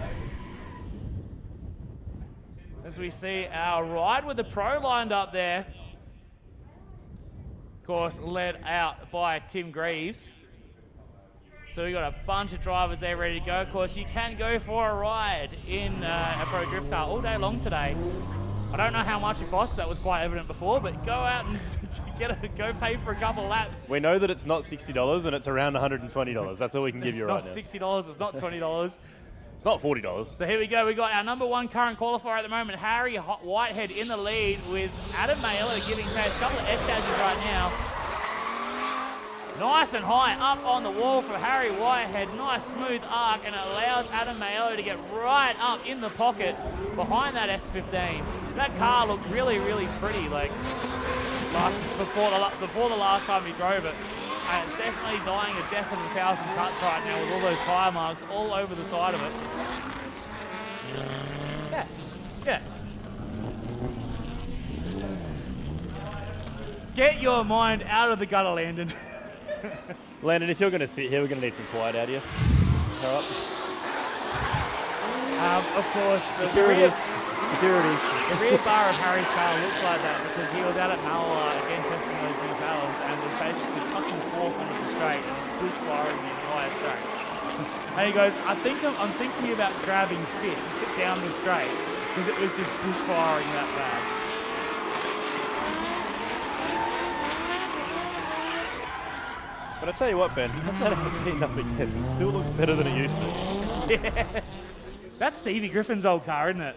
As we see our ride with the pro lined up there. Of course, led out by Tim Greaves. So we've got a bunch of drivers there ready to go. Of course, you can go for a ride in a pro drift car all day long today. I don't know how much it costs, that was quite evident before, but go out and go pay for a couple laps. We know that it's not $60 and it's around $120. That's all we can give you right now. It's not $60, it's not $20. It's not $40. So here we go, we got our number one current qualifier at the moment, Harry Whitehead in the lead with Adam Mayola giving chase, a couple of S-dashes right now. Nice and high up on the wall for Harry Whitehead, nice smooth arc, and it allows Adam Mayola to get right up in the pocket behind that S15. That car looked really, really pretty, like before the last time he drove it. And it's definitely dying a death of 1,000 cuts right now with all those tyre marks all over the side of it. Yeah. Get your mind out of the gutter, Landon. Landon, if you're going to sit here, we're going to need some quiet out here. All right. Of course, the Security. rear bar of Harry's car looks like that because he was out at Mallala again testing those new Talons and was basically tucking forth onto the straight and bushfiring the entire straight. And he goes, I'm thinking about grabbing fifth down the straight because it was just bushfiring that bad. But I tell you what, Ben, that's about beaten up again. It still looks better than it used to. Yeah. That's Stevie Griffin's old car, isn't it?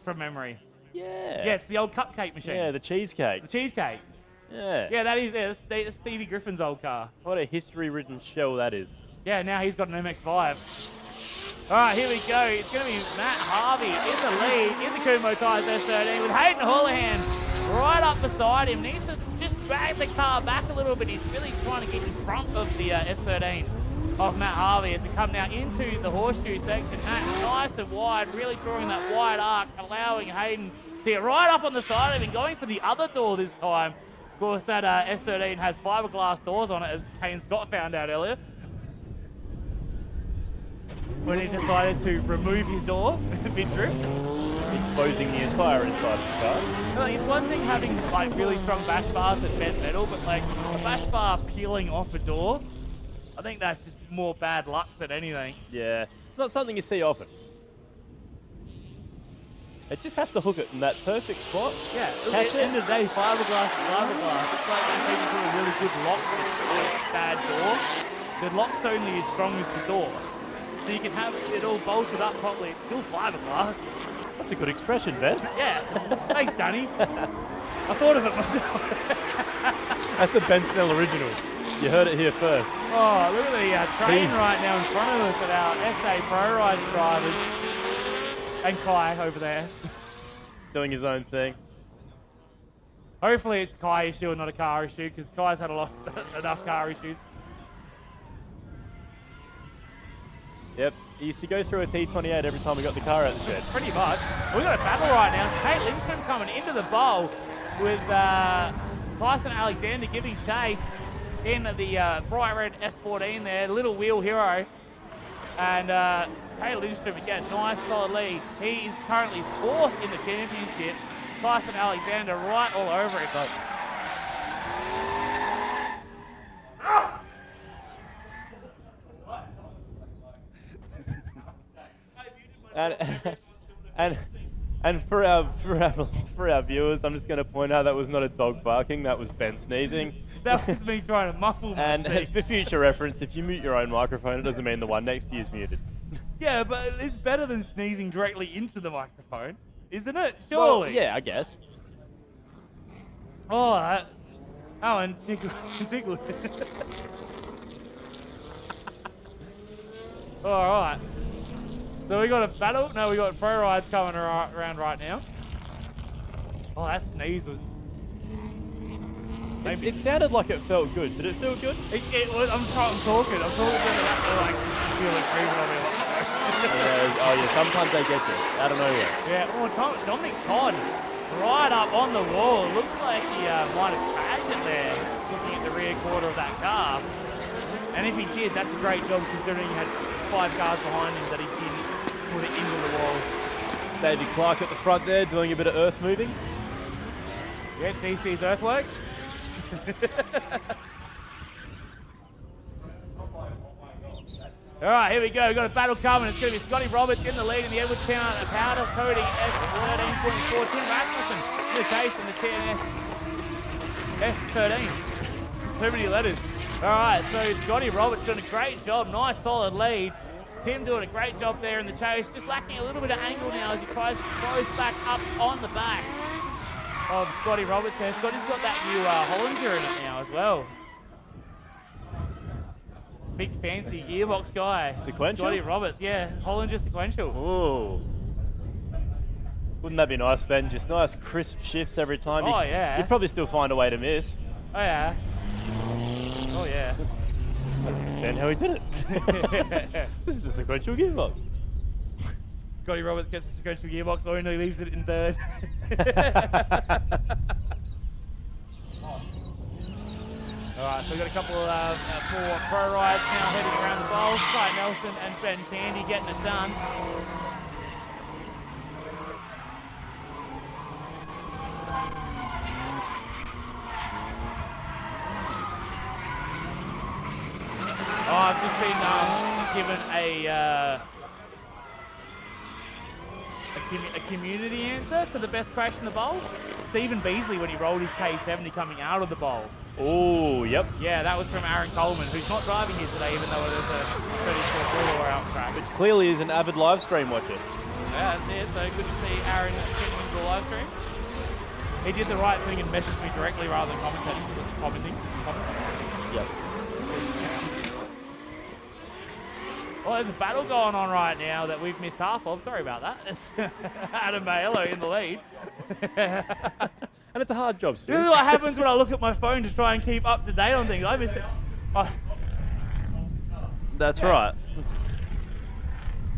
From memory. Yeah. Yeah, it's the old cupcake machine. Yeah, the cheesecake. The cheesecake. Yeah. Yeah, that's Stevie Griffin's old car. What a history-ridden shell that is. Yeah, now he's got an MX-5. All right, here we go. It's going to be Matt Harvey in the lead in the Kumo Tyres S13 with Hayden Houlihan right up beside him. Needs to just drag the car back a little bit. He's really trying to get in front of the S13 of Matt Harvey as we come now into the horseshoe section. Matt, nice and wide, really drawing that wide arc, allowing Hayden to get right up on the side of him, going for the other door this time. Of course, that S13 has fiberglass doors on it, as Kane Scott found out earlier, when he decided to remove his door mid-trip. Exposing the entire inside of the car. Like, it's one thing having like really strong bash bars that bend metal, but like a bash bar peeling off a door, I think that's just more bad luck than anything. Yeah, it's not something you see often. It just has to hook it in that perfect spot. Yeah, at the end of the day, fiberglass is fiberglass. It's like when people do a really good lock with a bad door. The lock's only as strong as the door. So you can have it all bolted up properly. It's still fiberglass. That's a good expression, Ben. Yeah. Thanks, Danny. I thought of it myself. That's a Ben Snell original. You heard it here first. Oh, look at the train right now in front of us at our SA Pro Rides drivers. And Kai over there. Doing his own thing. Hopefully it's a Kai issue and not a car issue, because Kai's had enough car issues. Yep, he used to go through a T28 every time we got the car out the shed. Pretty much. We've got a battle right now. Kate Lindstrom coming into the bowl with Tyson Alexander giving chase in the bright red S14 there, little wheel hero. And Kate Lindstrom again, nice solid lead. He is currently 4th in the championship. Tyson Alexander right all over it. And for our viewers, I'm just going to point out that was not a dog barking, that was Ben sneezing. That was me trying to muffle my And sneeze. for future reference, if you mute your own microphone, it doesn't mean the one next to you is muted. Yeah, but it's better than sneezing directly into the microphone, isn't it? Well, Surely. yeah, I guess. Oh, and tickle. All right. So we got a battle. No, we got pro rides coming around right now. Oh, that sneeze was. It sounded like it felt good. Did it feel good? It was. I'm talking. I'm talking to them like feeling breathing on me. Oh yeah, sometimes they get you out of nowhere. Yeah. Oh, Dominic Todd, right up on the wall. Looks like he might have tagged it there, looking at the rear quarter of that car. And if he did, that's a great job considering he had 5 cars behind him that he didn't put it into the wall. David Clark at the front there doing a bit of earth moving. Yeah, DC's Earthworks. All right, here we go. We've got a battle coming. It's going to be Scotty Roberts in the lead in the Edwards Powder Coating S13.4. Tim Rasmussen in the case in the TNS S13. Too many letters. All right, so Scotty Roberts doing a great job. Nice, solid lead. Tim doing a great job there in the chase. Just lacking a little bit of angle now as he tries to close back up on the back of Scotty Roberts there. Scotty's got that new Hollinger in it now as well. Big fancy gearbox guy. Sequential? Scotty Roberts, yeah. Hollinger sequential. Ooh. Wouldn't that be nice, Ben? Just nice crisp shifts every time. Oh, yeah. You'd probably still find a way to miss. Oh, yeah. Oh, yeah. I don't understand how he did it. This is a sequential gearbox. Scotty Roberts gets the sequential gearbox, only leaves it in 3rd. All right, so we've got a couple of 4 pro rides now heading around the bowl. Ty Nelson and Ben Tandy getting it done. Oh, I've just been given a community answer to the best crash in the bowl. Stephen Beasley when he rolled his K70 coming out of the bowl. Oh, yep. Yeah, that was from Aaron Coleman, who's not driving here today, even though it is a 34 hour track. But clearly is an avid live stream watcher. Yeah, that's it. So good to see Aaron tuning into the live stream. He did the right thing and messaged me directly rather than commenting. Yep. Well, there's a battle going on right now that we've missed half of. Sorry about that. It's Adam Aiello in the lead. And it's a hard job, Stu. This is what happens when I look at my phone to try and keep up to date on things. I miss it. That's right.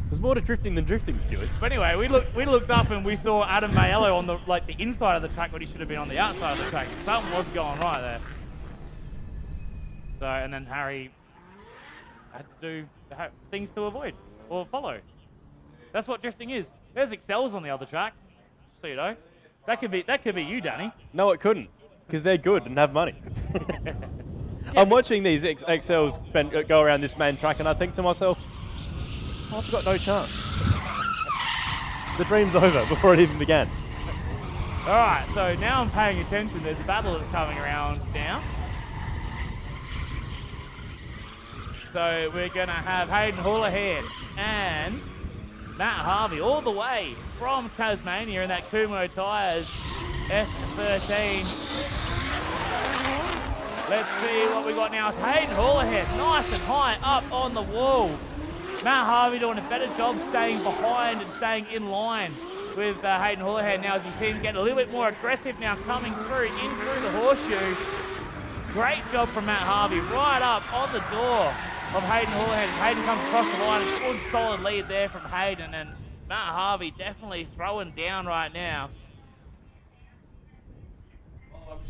There's more to drifting than drifting, Stuart. But anyway, we looked up and we saw Adam Aiello on the inside of the track when he should have been on the outside of the track. So something was going right there. So, and then Harry had to do things to avoid or follow. That's what drifting is. There's Excels on the other track, so you know. That could be you, Danny. No, it couldn't, because they're good and have money. I'm watching these XLs go around this main track, and I think to myself, I've got no chance. The dream's over before it even began. All right, so now I'm paying attention. There's a battle that's coming around now. So we're going to have Hayden Houlihan and Matt Harvey all the way from Tasmania in that Kumo Tyres S13. Let's see what we got now. It's Hayden Houlihan, nice and high up on the wall. Matt Harvey doing a better job staying behind and staying in line with Hayden Houlihan now, as you see him get a little bit more aggressive now, coming through, in through the horseshoe. Great job from Matt Harvey, right up on the door of Hayden Houlihan. Hayden comes across the line, a good solid lead there from Hayden, and Matt Harvey definitely throwing down right now.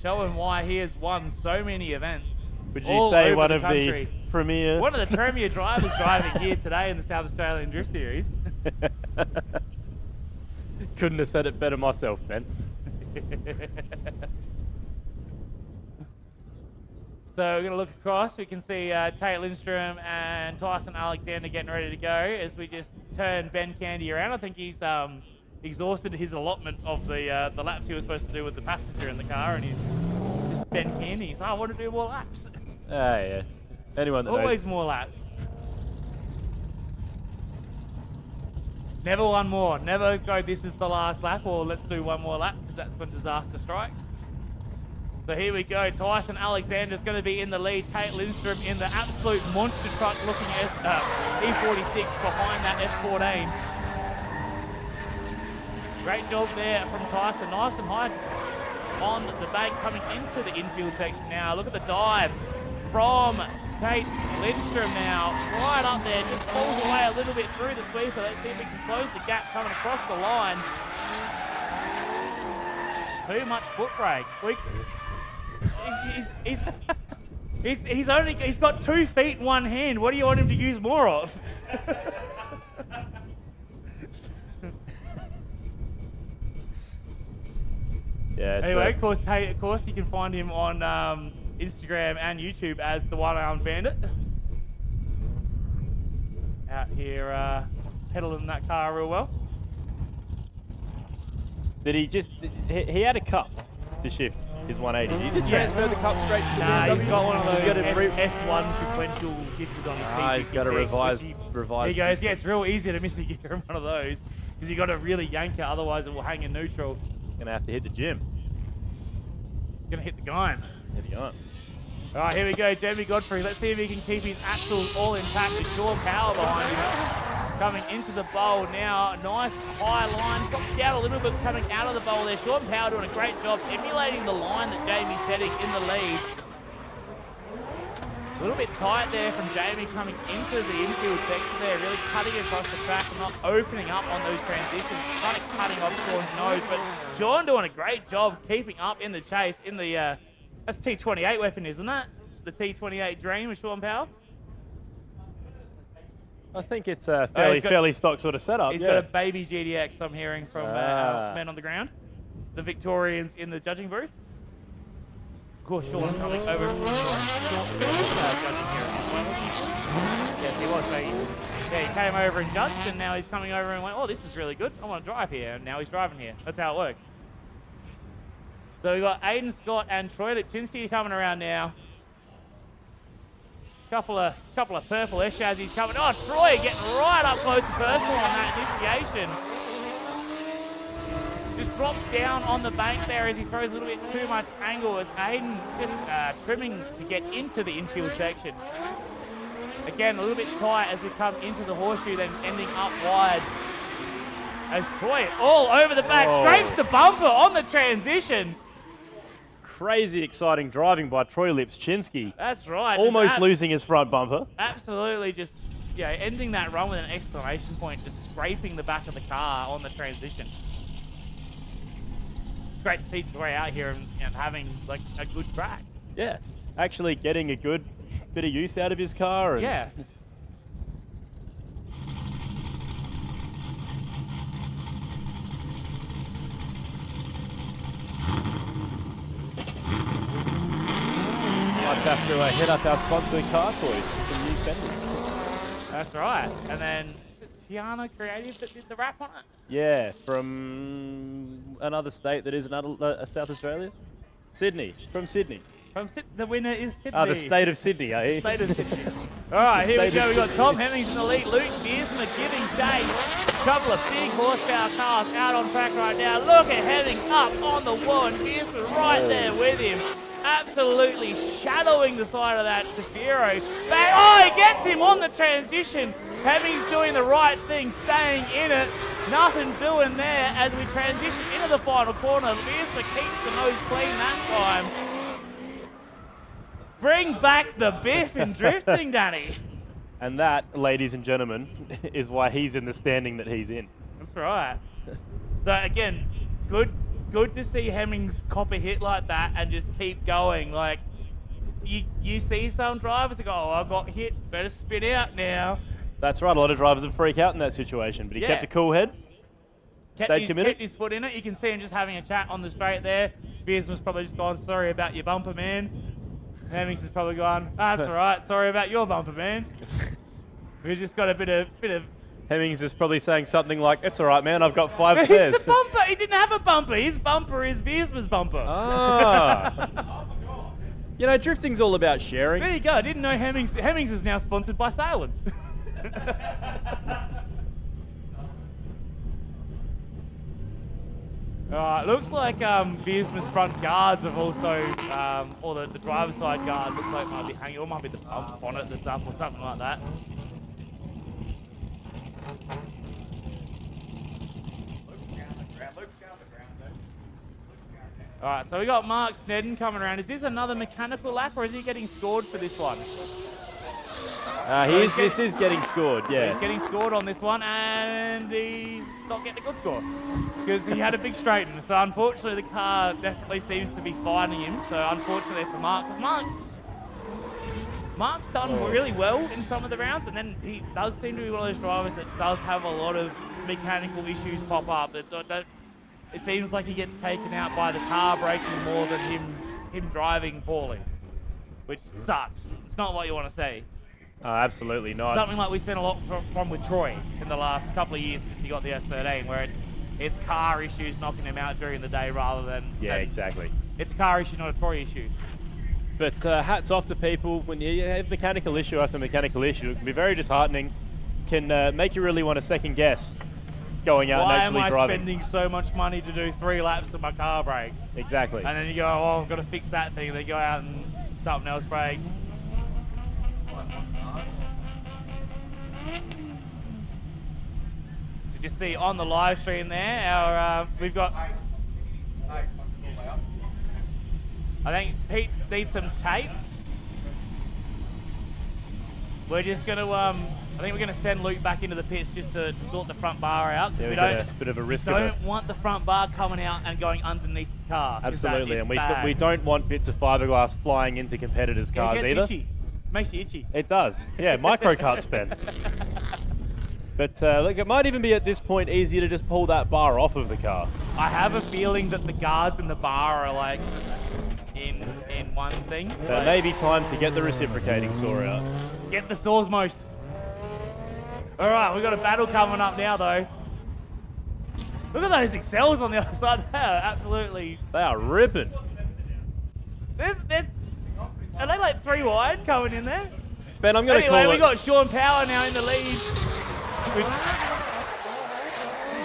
Showing why he has won so many events. Would you say one of the premier? One of the premier drivers driving here today in the South Australian Drift Series. Couldn't have said it better myself, Ben. So we're going to look across. We can see Tate Lindstrom and Tyson Alexander getting ready to go as we just turn Ben Candy around. I think he's exhausted his allotment of the laps he was supposed to do with the passenger in the car, and he's just Ben Candy. He's, I want to do more laps. Yeah. Anyone that Always knows. more laps. Never one more. Never go, this is the last lap, or let's do one more lap, because that's when disaster strikes. So here we go. Tyson Alexander is going to be in the lead. Tate Lindstrom in the absolute monster truck looking at E46 behind that S14. Great job there from Tyson. Nice and high on the bank coming into the infield section now. Look at the dive from Tate Lindstrom now. Right up there. Just pulls away a little bit through the sweeper. Let's see if we can close the gap coming across the line. Too much foot brake. He's got 2 feet in one hand. What do you want him to use more of? Yeah. Anyway, of course, you can find him on Instagram and YouTube as the One-Armed Bandit. Out here pedaling that car real well. Did he had a cup to shift his 180? Did he just transfer the cup straight to the BMW? He's got one of those S1 S1 sequential shifters on his T56. He's got to revise. He goes, system. yeah, it's real easy to miss a gear in one of those because you got to really yank it, otherwise it will hang in neutral. Gonna have to hit the gym. Gonna hit the gun. Hit the gun. All right, here we go, Jamie Godfrey. Let's see if he can keep his axles all intact with Sean Power behind him. Coming into the bowl now, nice high line, drops down a little bit coming out of the bowl there. Sean Power doing a great job emulating the line that Jamie's setting in the lead. A little bit tight there from Jamie coming into the infield section there, really cutting across the track and not opening up on those transitions, kind of cutting off Sean's nose. But Sean doing a great job keeping up in the chase in the, that's T28 weapon, isn't that? The T28 Dream with Sean Power? I think it's a fairly stock sort of setup. He's got a baby GDX, I'm hearing from our men on the ground. The Victorians in the judging booth. Of course, Sean coming over from judging here as well. Yes, he was. So he came over and judged, and now he's coming over and went, oh, this is really good. I want to drive here. And now he's driving here. That's how it works. So we've got Aiden Scott and Troy Lipczynski coming around now. Couple of purple S chassis coming. Oh, Troy getting right up close to personal on that initiation. Just drops down on the bank there as he throws a little bit too much angle as Aiden just trimming to get into the infield section. Again, a little bit tight as we come into the horseshoe, then ending up wide. As Troy all over the back, scrapes the bumper on the transition. Crazy exciting driving by Troy Lipczynski. That's right. Almost losing his front bumper. Absolutely just, ending that run with an exclamation point, just scraping the back of the car on the transition. Great to see Troy out here and having like a good track. Yeah, actually getting a good bit of use out of his car. And yeah. Might have to hit up our sponsor Car Toys for some new fenders. That's right. And then is it Tiana Creative that did the wrap on it? Yeah, from another state that is another South Australia. Sydney, from Sydney. The winner is Sydney. Oh, the state of Sydney, eh? State of Sydney. All right, here we go. We've got Tom Hemmings in the lead. Luke Biersma giving chase. A couple of big horsepower cars out on track right now. Look at Hemmings up on the wall and Biersma right there with him. Absolutely shadowing the side of that Safiro. Bang! Oh, he gets him on the transition. Hemmings doing the right thing, staying in it. Nothing doing there as we transition into the final corner. Biersma keeps the nose clean that time. Bring back the biff in drifting, Danny. And that, ladies and gentlemen, is why he's in the standing that he's in. That's right. So again, good to see Hemmings cop a hit like that and just keep going. Like, you see some drivers that go, oh, I got hit, better spin out now. That's right, a lot of drivers would freak out in that situation, but he kept a cool head, stayed committed. Kept his foot in it. You can see him just having a chat on the straight there. Biersma's probably just gone, sorry about your bumper, man. Hemmings has probably gone, that's all right, sorry about your bumper, man. We've just got a bit of... Hemmings is probably saying something like, it's all right, man, I've got 5 spares. It's the bumper. He didn't have a bumper. His bumper is Biersma's bumper. Ah. You know, drifting's all about sharing. There you go. I didn't know Hemmings is now sponsored by Salem. Looks like Biersma's front guards have also, or the driver's side guards looks like might be hanging, or might be the bump bonnet that's up or something like that. All right, so we got Mark Snedden coming around. Is this another mechanical lap, or is he getting scored for this one? This is getting scored, yeah. He's getting scored on this one, and he's not getting a good score because he had a big straighten. So unfortunately, the car definitely seems to be fighting him. So unfortunately for Mark, because Mark's done really well in some of the rounds, and then he does seem to be one of those drivers that does have a lot of mechanical issues pop up. It seems like he gets taken out by the car braking more than him driving poorly, which sucks. It's not what you want to see. Absolutely not. Something like we've seen a lot from with Troy in the last couple of years since he got the S13, where it's car issues knocking him out during the day rather than... Yeah, exactly. It's a car issue, not a Troy issue. But hats off to people. When you have mechanical issue after mechanical issue, it can be very disheartening. Can make you really want to second guess going out and actually driving. Why am I spending so much money to do 3 laps of my car brakes? Exactly. And then you go, oh, I've got to fix that thing. And then you go out and something else breaks. You just see on the live stream there, we've got... I think Pete needs some tape. We're just going to... I think we're going to send Luke back into the pits just to sort the front bar out. Yeah, we don't, bit of a risk of it. Don't want the front bar coming out and going underneath the car. Absolutely, and we don't want bits of fiberglass flying into competitors' cars either. Itchy. Makes you itchy. It does. Yeah, micro-cut spend. But look, it might even be at this point easier to just pull that bar off of the car. I have a feeling that the guards and the bar are like in one thing. But it may be time to get the reciprocating saw out. Get the saws most. All right, we've got a battle coming up now, though. Look at those excels on the other side. They are absolutely... They are ripping. Are they like 3 wide coming in there? Ben, I'm going to Anyway, call we it. got Sean Power now in the lead. With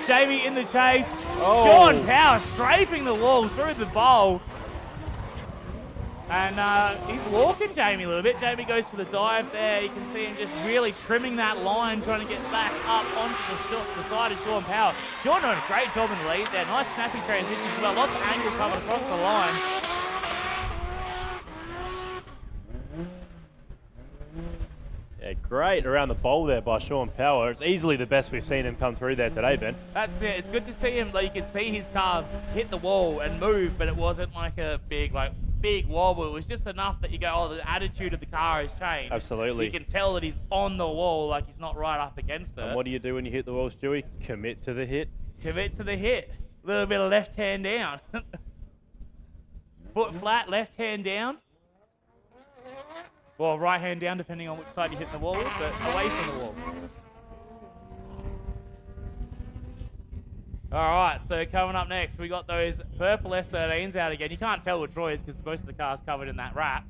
Jamie in the chase. Oh. Sean Power scraping the wall through the bowl. And he's walking Jamie a little bit. Jamie goes for the dive there. You can see him just really trimming that line, trying to get back up onto the side of Sean Power. Sean doing a great job in the lead there. Nice snappy transition as well. Lots of angle coming across the line. Yeah, great around the bowl there by Sean Power. It's easily the best we've seen him come through there today, Ben. That's it. It's good to see him. Like, you could see his car hit the wall and move, but it wasn't like a big wobble. It was just enough that you go, oh, the attitude of the car has changed. Absolutely. You can tell that he's on the wall, like he's not right up against it. And what do you do when you hit the wall, Stewie? Commit to the hit. Commit to the hit. A little bit of left hand down. Foot flat, left hand down. Well, right hand down, depending on which side you hit the wall with, but away from the wall. All right, so coming up next, we got those purple S13s out again. You can't tell with Troy's because most of the car's covered in that wrap.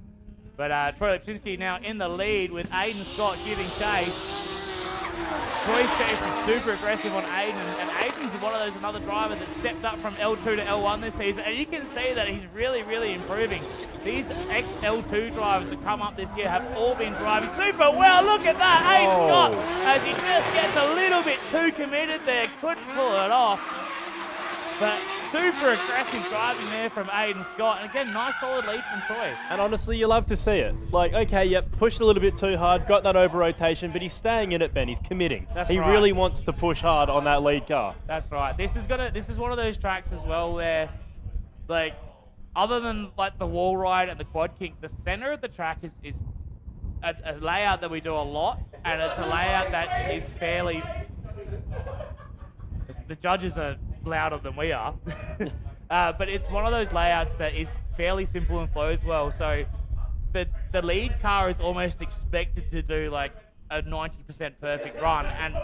But Troy Lepczynski now in the lead with Aiden Scott giving chase. Troy's chase is super aggressive on Aiden, and Aiden's one of those, another driver that stepped up from L2 to L1 this season, and you can see that he's really, really improving. These ex-L2 drivers that come up this year have all been driving super well. Look at that, Aiden Scott, as he just gets a little bit too committed there, couldn't pull it off. But super aggressive driving there from Aiden Scott. And again, nice solid lead from Troy. And honestly, you love to see it. Like, okay, yep, pushed a little bit too hard, got that over rotation, but he's staying in it, Ben. He's committing. He right. really wants to push hard on that lead car. That's right. This is one of those tracks as well where, like, other than like the wall ride and the quad kink, the center of the track is a layout that we do a lot, and it's a layout that is fairly. The judges are louder than we are, but it's one of those layouts that is fairly simple and flows well. So the lead car is almost expected to do like a 90% perfect run, and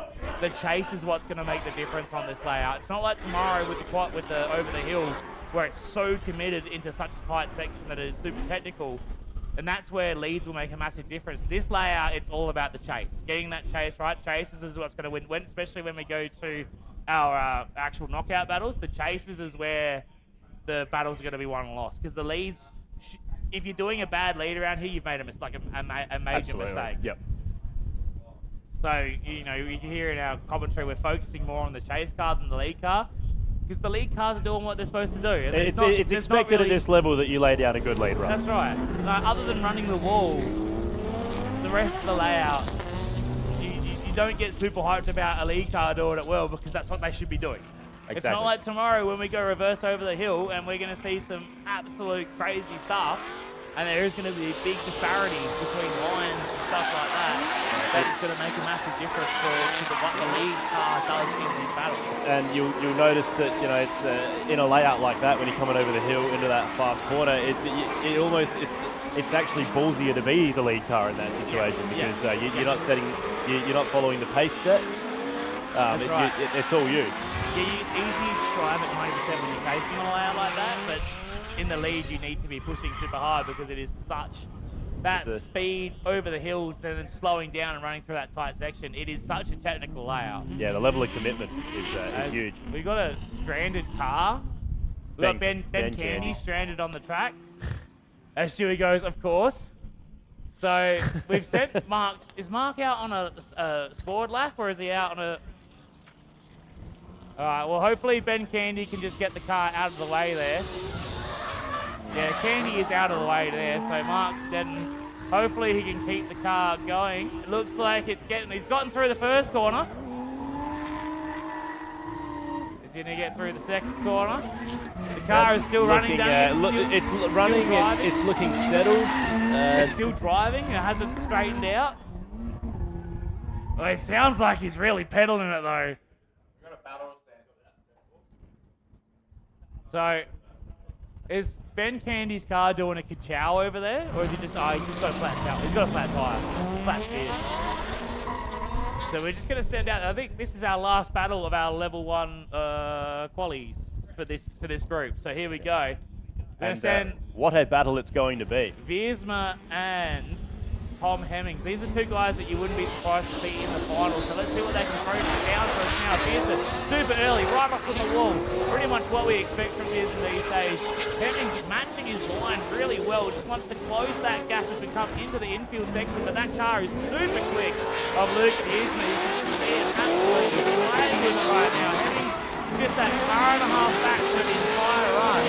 the chase is what's going to make the difference on this layout. It's not like tomorrow with the over the hill where it's so committed into such a tight section that it is super technical, and that's where leads will make a massive difference. This layout, it's all about the chase, getting that chase right. Chases is what's going to win, especially when we go to our actual knockout battles. The chases is where the battles are going to be won and lost, because the leads, if you're doing a bad lead around here, you've made a mistake, a major Absolutely. mistake. Yep. So, you know, you can hear in our commentary, we're focusing more on the chase car than the lead car, because the lead cars are doing what they're supposed to do. It's expected at this level that you lay down a good lead run. That's right. Other than running the wall, the rest of the layout, you don't get super hyped about a lead car doing it well, because that's what they should be doing. Exactly. It's not like tomorrow when we go reverse over the hill and we're going to see some absolute crazy stuff, and there is going to be big disparities between lines and stuff like that. That's going to make a massive difference for what the lead car does in these battles. And you'll notice that, you know, it's in a layout like that, when you're coming over the hill into that fast corner, it's actually ballsier to be the lead car in that situation, because you're not you're not following the pace set. That's right. It's all you. Yeah, it's easy to drive at 90% when you're chasing on a layout like that, but in the lead you need to be pushing super hard, because it is such that speed over the hill, then slowing down and running through that tight section. It is such a technical layout. Yeah, the level of commitment is huge. We got a stranded car. We got Ben Candy stranded on the track. As Stewie goes, of course. So we've sent Mark. Is Mark out on a scored lap, or is he out on a? All right. Well, hopefully Ben Candy can just get the car out of the way there. Yeah, Candy is out of the way there, so Mark's dead. Hopefully he can keep the car going. It looks like he's gotten through the first corner. He's going to get through the second corner. The car is still running down. It's running, it's looking settled. It's still driving, it hasn't straightened out. Well, it sounds like he's really pedaling it though. So, is Ben Candy's car doing a ka-chow over there? Or is he just, he's just got a flat tire. He's got a flat tire. Flat speed. So we're just going to send out. I think this is our last battle of our level 1 qualies for this group. So here we go. We're going to send what a battle it's going to be. Viersma and Tom Hemmings. These are two guys that you wouldn't be surprised to see in the finals. So let's see what they can throw down for us now. Viersma, super early, right off from the wall. Pretty much what we expect from Viersma these days. Hemmings matching his line really well. Just wants to close that gap as we come into the infield section. But that car is super quick of Luke Viersma. You can just see it absolutely playing with it right now. Hemmings just that car and a half back for the entire run.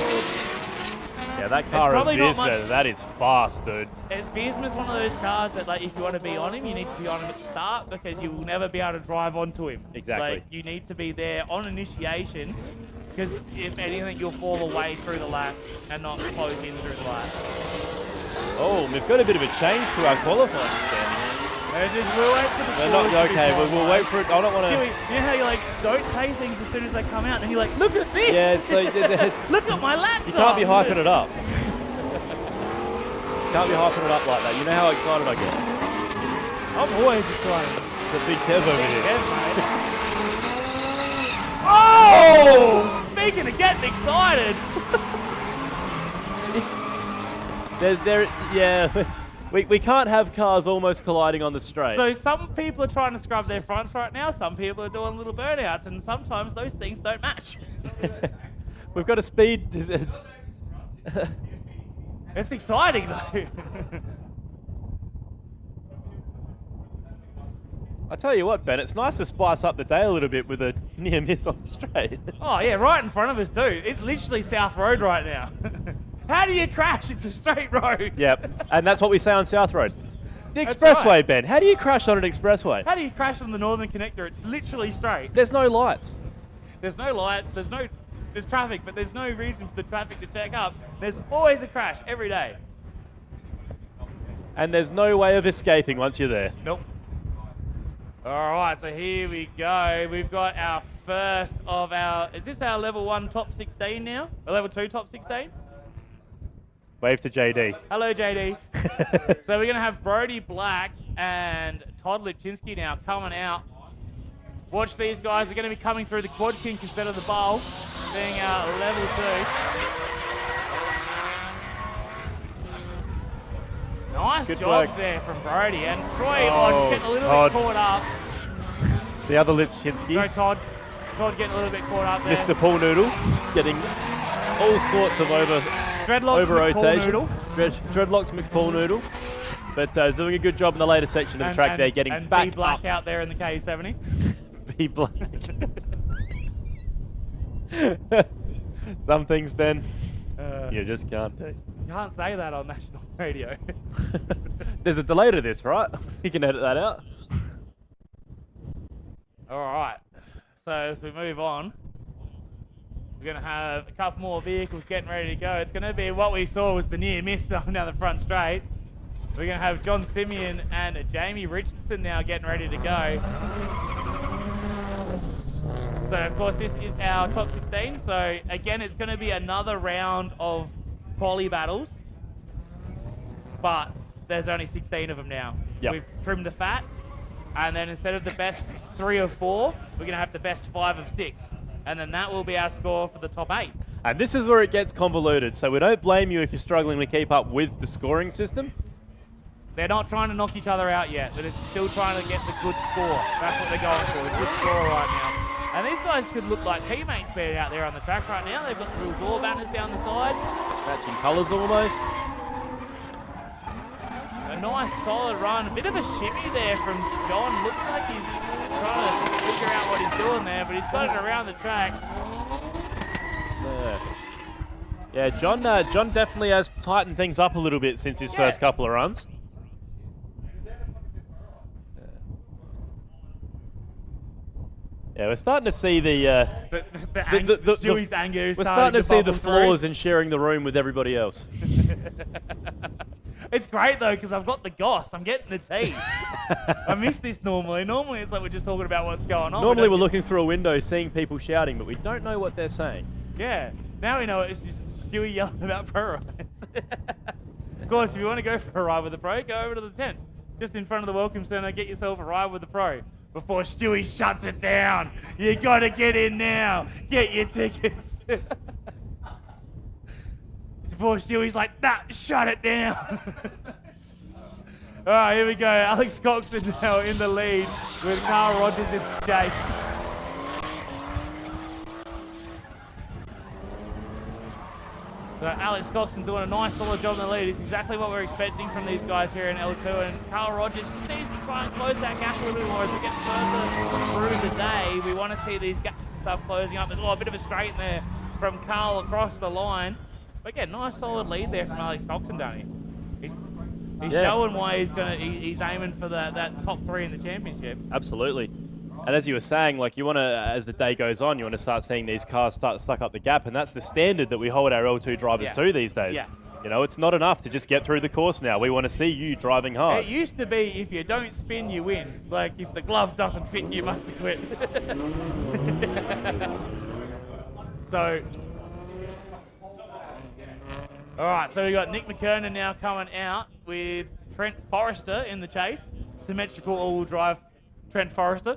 Yeah, that car of Viersma, that is fast, dude. Viersma's one of those cars that, like, if you want to be on him, you need to be on him at the start because you will never be able to drive onto him. Exactly. Like, you need to be there on initiation because, if anything, you'll fall away through the lap and not close in through the lap. Oh, we've got a bit of a change to our qualifying standing. We'll wait for the We're not okay. We'll wait for it. I don't want to. You know how you like don't pay things as soon as they come out, and then you're like, look at this. Yeah, so look at my laptop. You can't be hyping it up. Can't be hyping it up like that. You know how excited I get. I'm always excited. It's a big Kev over here. Kev, mate. Oh! Speaking of getting excited. We can't have cars almost colliding on the straight. So some people are trying to scrub their fronts right now. Some people are doing little burnouts, and sometimes those things don't match. We've got a speed. It's exciting though. I tell you what, Ben, it's nice to spice up the day a little bit with a near miss on the straight. Oh yeah, right in front of us too. It's literally South Road right now. How do you crash? It's a straight road. Yep, and that's what we say on South Road. The That's expressway, right. Ben. How do you crash on an expressway? How do you crash on the Northern Connector? It's literally straight. There's no lights. There's no lights. There's traffic, but there's no reason for the traffic to check up. There's always a crash every day. And there's no way of escaping once you're there. Nope. All right, so here we go. We've got our first of our. Is this our level 1 top 16 now? Or level 2 top 16? Wave to JD. Hello, JD. So we're going to have Brody Black and Todd Lipchinski now coming out. Watch these guys. They're going to be coming through the quad kink instead of the bowl, being our level 2. Nice Good job work. there from Brody. And Troy, just getting a little Todd. bit caught up. The other Lipchinski. No, Todd. Todd getting a little bit caught up there. Mr. Pool Noodle getting all sorts of Dreadlocks over-rotation. Dreadlocks Dreadlocks McPool Noodle. But doing a good job in the later section of the track there, getting and back B Black up. out there in the K70. Be Black. Some things, Ben, you just can't do. You can't say that on national radio. There's a delay to this, right? You can edit that out. All right. So as we move on, we're going to have a couple more vehicles getting ready to go. It's going to be what we saw was the near miss down the front straight. We're going to have John Simeon and Jamie Richardson now getting ready to go. So of course this is our top 16. So again, it's going to be another round of quali battles, but there's only 16 of them now. Yep. We've trimmed the fat, and then instead of the best 3 of 4, we're going to have the best 5 of 6. And then that will be our score for the top 8. And this is where it gets convoluted, so we don't blame you if you're struggling to keep up with the scoring system. They're not trying to knock each other out yet, but it's still trying to get the good score. That's what they're going for, a good score right now. And these guys could look like teammates being out there on the track right now. They've got the little door banners down the side. Matching colours almost. A nice solid run. A bit of a shimmy there from John. Looks like he's trying to figure out what he's doing there, but he's got it around the track. Yeah, John definitely has tightened things up a little bit since his first couple of runs. Yeah, we're starting to see Stewie's anger. We're starting to see the bubble flaws through. in sharing the room with everybody else. It's great though, because I've got the goss. I'm getting the tea. I miss this normally. Normally it's like we're just talking about what's going on. Normally we're looking through a window seeing people shouting, but we don't know what they're saying. Yeah. Now we know it's just Stewie yelling about pro rides. Of course, if you want to go for a ride with the pro, go over to the tent. Just in front of the Welcome Centre, get yourself a ride with the pro. before Stewie shuts it down. You got to get in now. Get your tickets. Before Stewie's like, nah, shut it down. All right, here we go. Alex Coxon now in the lead with Carl Rogers in the chase. So Alex Coxon doing a nice solid job in the lead. It's exactly what we're expecting from these guys here in L2. And Carl Rogers just needs to try and close that gap a little bit more as we get further through the day. We want to see these gaps and stuff closing up. There's a bit of a straight in there from Carl across the line. But again, nice solid lead there from Alex Coxon, don't he? He's showing why he's aiming for that top 3 in the championship. Absolutely. And as you were saying, like, you want to, as the day goes on, you want to start seeing these cars start to suck up the gap, and that's the standard that we hold our L2 drivers to these days. Yeah. You know, it's not enough to just get through the course now. We want to see you driving hard. It used to be, if you don't spin, you win. Like, if the glove doesn't fit, you must quit. So, all right, so we got Nick McKernan now coming out with Trent Forrester in the chase. Symmetrical all-wheel drive Trent Forrester.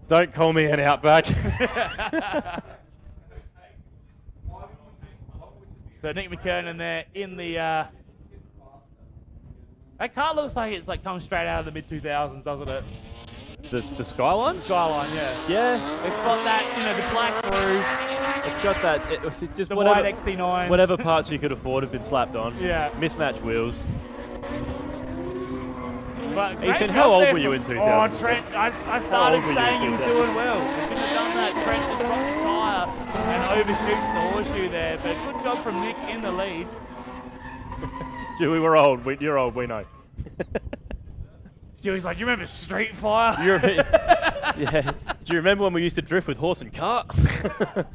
Don't call me an Outback. So Nick McKernan there in the... that car looks like it's like come straight out of the mid-2000s, doesn't it? The Skyline? Skyline, yeah. Yeah. It's got that, the black roof. It's got that... just the whatever, white XT9s. Whatever parts you could afford have been slapped on. Yeah. Mismatched wheels. But Ethan, how old were you in 2000? Oh, Trent, I started saying he was doing well. If he'd have done that, Trent just dropped the tyre and overshoots the horseshoe there. But good job from Nick in the lead. Stewie, we're old. You're old, we know. Stewie's like, you remember Street Fire? Yeah. Do you remember when we used to drift with horse and cart?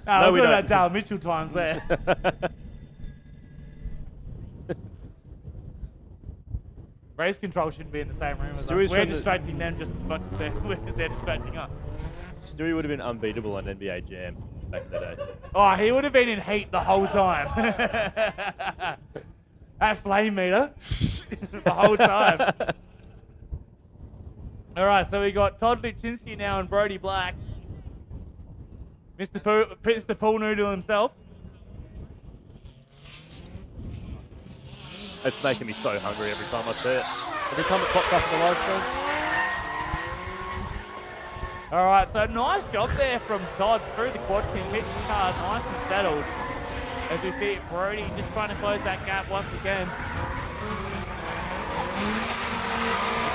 No, we don't. About Dale Mitchell times there. Race control shouldn't be in the same room as us. We're distracting them just as much as they're distracting us. Stewie would have been unbeatable on NBA Jam back in the day. Oh, he would have been in heat the whole time. That flame meter, the whole time. All right, so we got Todd Lipczynski now and Brody Black. Mr. Pool Noodle himself. It's making me so hungry every time I see it. Every time it pops up in the live stream. All right, so nice job there from Todd through the quad king, hit the car nice and settled. As we see Brody just trying to close that gap once again.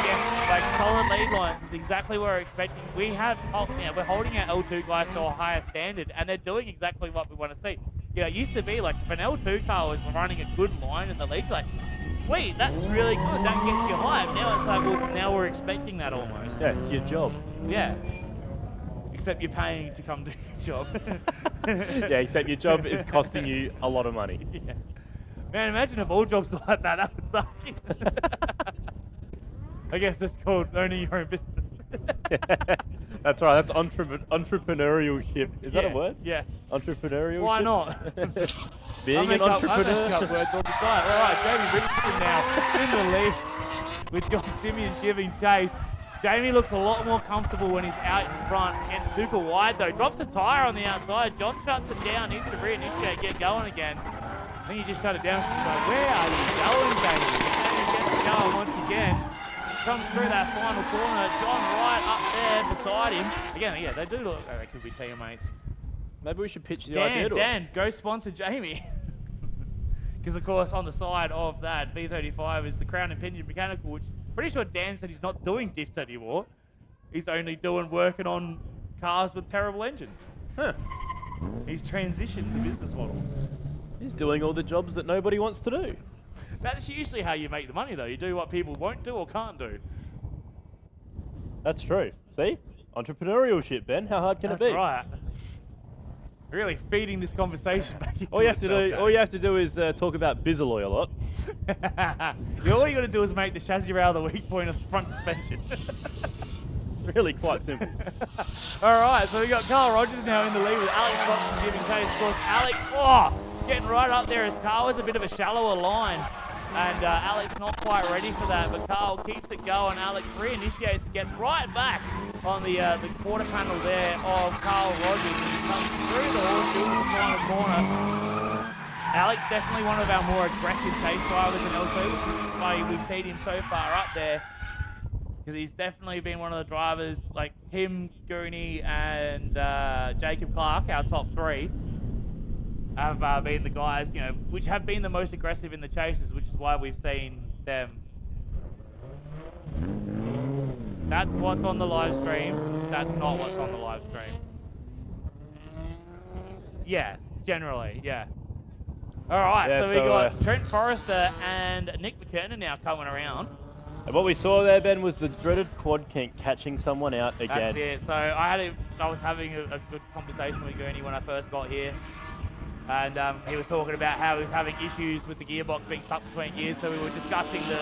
Again, like solid lead lines is exactly what we're expecting. We're holding our L2 guys to a higher standard, and they're doing exactly what we want to see. It used to be like if an L2 car was running a good line in the lead, like, sweet, that's really good, that gets you hyped. Now it's like, well, now we're expecting that almost. Yeah, it's your job. Yeah. Except you're paying to come do your job. Yeah, except your job is costing you a lot of money. Yeah. Man, imagine if all jobs were like that, that would suck. I guess that's called owning your own business. That's right, that's entrepreneurship. Is that a word? Yeah. Entrepreneurship? Why not? Being an entrepreneur? I make up words all the time. All right, Jamie Richardson now in the lead with John Simeon giving chase. Jamie looks a lot more comfortable when he's out in front. Gets super wide though. Drops a tyre on the outside. John shuts it down. Needs to reinitiate, get going again. I think he just shut it down. He's like, where are you going, Jamie? And he gets it going once again. Comes through that final corner. John right up there beside him. Again, yeah, they do look like they could be teammates. Maybe we should pitch the idea to Dan, go sponsor Jamie. Because, of course, on the side of that V35 is the Crown and Pinion Mechanical, which pretty sure Dan said he's not doing diffs anymore. He's only working on cars with terrible engines. Huh. He's transitioned the business model. He's doing all the jobs that nobody wants to do. That's usually how you make the money, though. You do what people won't do or can't do. That's true. See? Entrepreneurial shit, Ben. How hard can it be? That's right. Really feeding this conversation back into all you have to do is talk about Bizzaloy a lot. All you got to do is make the chassis rail the weak point of the front suspension. It's really quite simple. All right, so we got Carl Rogers now in the lead with Alex Fox giving chase. Of course, Alex, getting right up there. His car was a bit of a shallower line And Alex not quite ready for that, but Carl keeps it going. Alex reinitiates and gets right back on the quarter panel there of Carl Rogers, and he comes through the horseshoe in the final corner. Alex definitely one of our more aggressive chase drivers in L2, which is why we've seen him so far up there, because he's definitely been one of the drivers, like him, Gooney, and Jacob Clark, our top three, have been the guys, you know, which have been the most aggressive in the chases, which is why we've seen them. That's what's on the live stream. That's not what's on the live stream. Yeah, generally, yeah. All right, Yeah, so we got Trent Forrester and Nick McKernan now coming around. And what we saw there, Ben, was the dreaded quad kink catching someone out again. That's it. So I was having a good conversation with Gooney when I first got here. And he was talking about how he was having issues with the gearbox being stuck between gears, so we were discussing the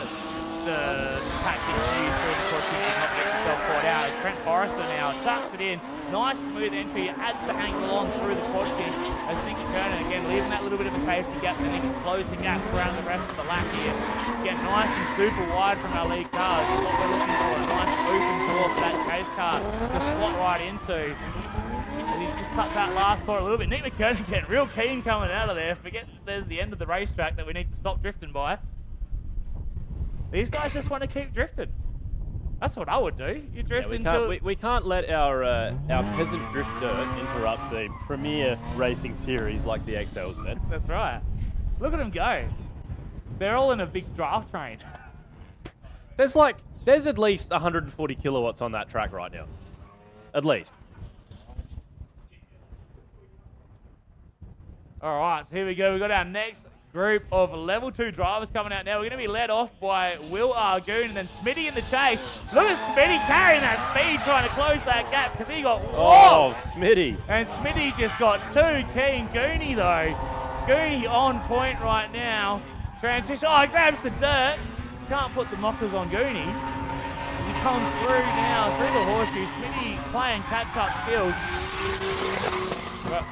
tactics used through the quad kick to not get yourself caught out. It's Trent Forrester now chucks it in. Nice smooth entry, adds the angle on through the quad kick as Nick McKernan again leaving that little bit of a safety gap, and then he can close the gap around the rest of the lap here. Get nice and super wide from our lead cars. What we're looking for, a nice open door for that chase car to slot right into. And he's just cut that last corner a little bit. Nick McKernan getting real keen coming out of there. Forgets there's the end of the racetrack that we need to stop drifting by. These guys just want to keep drifting. That's what I would do. You drift until... We can't let our peasant drifter interrupt the premier racing series like the XLs, man. That's right. Look at them go. They're all in a big draft train. There's at least 140 kilowatts on that track right now. At least. All right, so here we go. We've got our next group of level 2 drivers coming out now. We're going to be led off by Will Argoon and then Smitty in the chase. Look at Smitty carrying that speed, trying to close that gap because he got whoa! Oh, Smitty. And Smitty just got too keen. Gooney, though. Gooney on point right now. Transition. Oh, he grabs the dirt. Can't put the mockers on Gooney. He comes through now, through the horseshoe. Smitty playing catch-up skills. But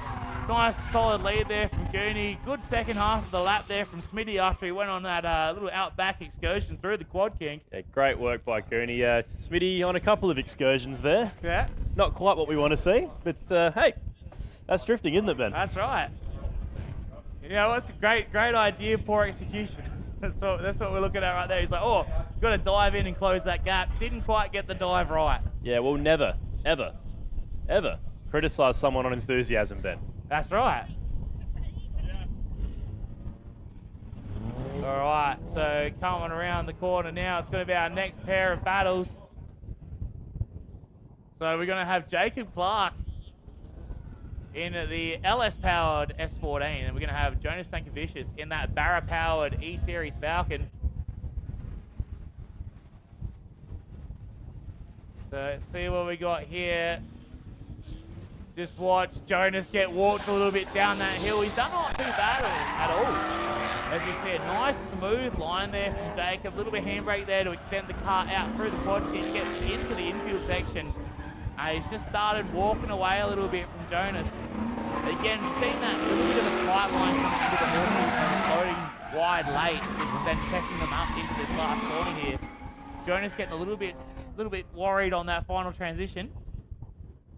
nice solid lead there from Gooney. Good second half of the lap there from Smitty after he went on that little outback excursion through the quad kink. Yeah, great work by Gooney. Smitty on a couple of excursions there. Yeah. Not quite what we want to see, but hey, that's drifting, isn't it, Ben? That's right. You know, that's a great idea, poor execution. That's what we're looking at right there. He's like, oh, you've got to dive in and close that gap. Didn't quite get the dive right. Yeah, we'll never, ever, ever criticise someone on enthusiasm, Ben. That's right. All right, so coming around the corner now, it's going to be our next pair of battles. So we're going to have Jacob Clark in the LS-powered S14, and we're going to have Jonas Stankovic in that Barra-powered E-Series Falcon. So let's see what we got here. Just watch Jonas get walked a little bit down that hill. He's done not too bad at all. As you said, nice smooth line there from Jacob. A little bit of handbrake there to extend the car out through the quad kit, gets into the infield section. He's just started walking away a little bit from Jonas. Again, we've seen that little bit of a flight line coming into the horses, loading wide late, which is then checking them up into this last corner here. Jonas getting a little bit worried on that final transition,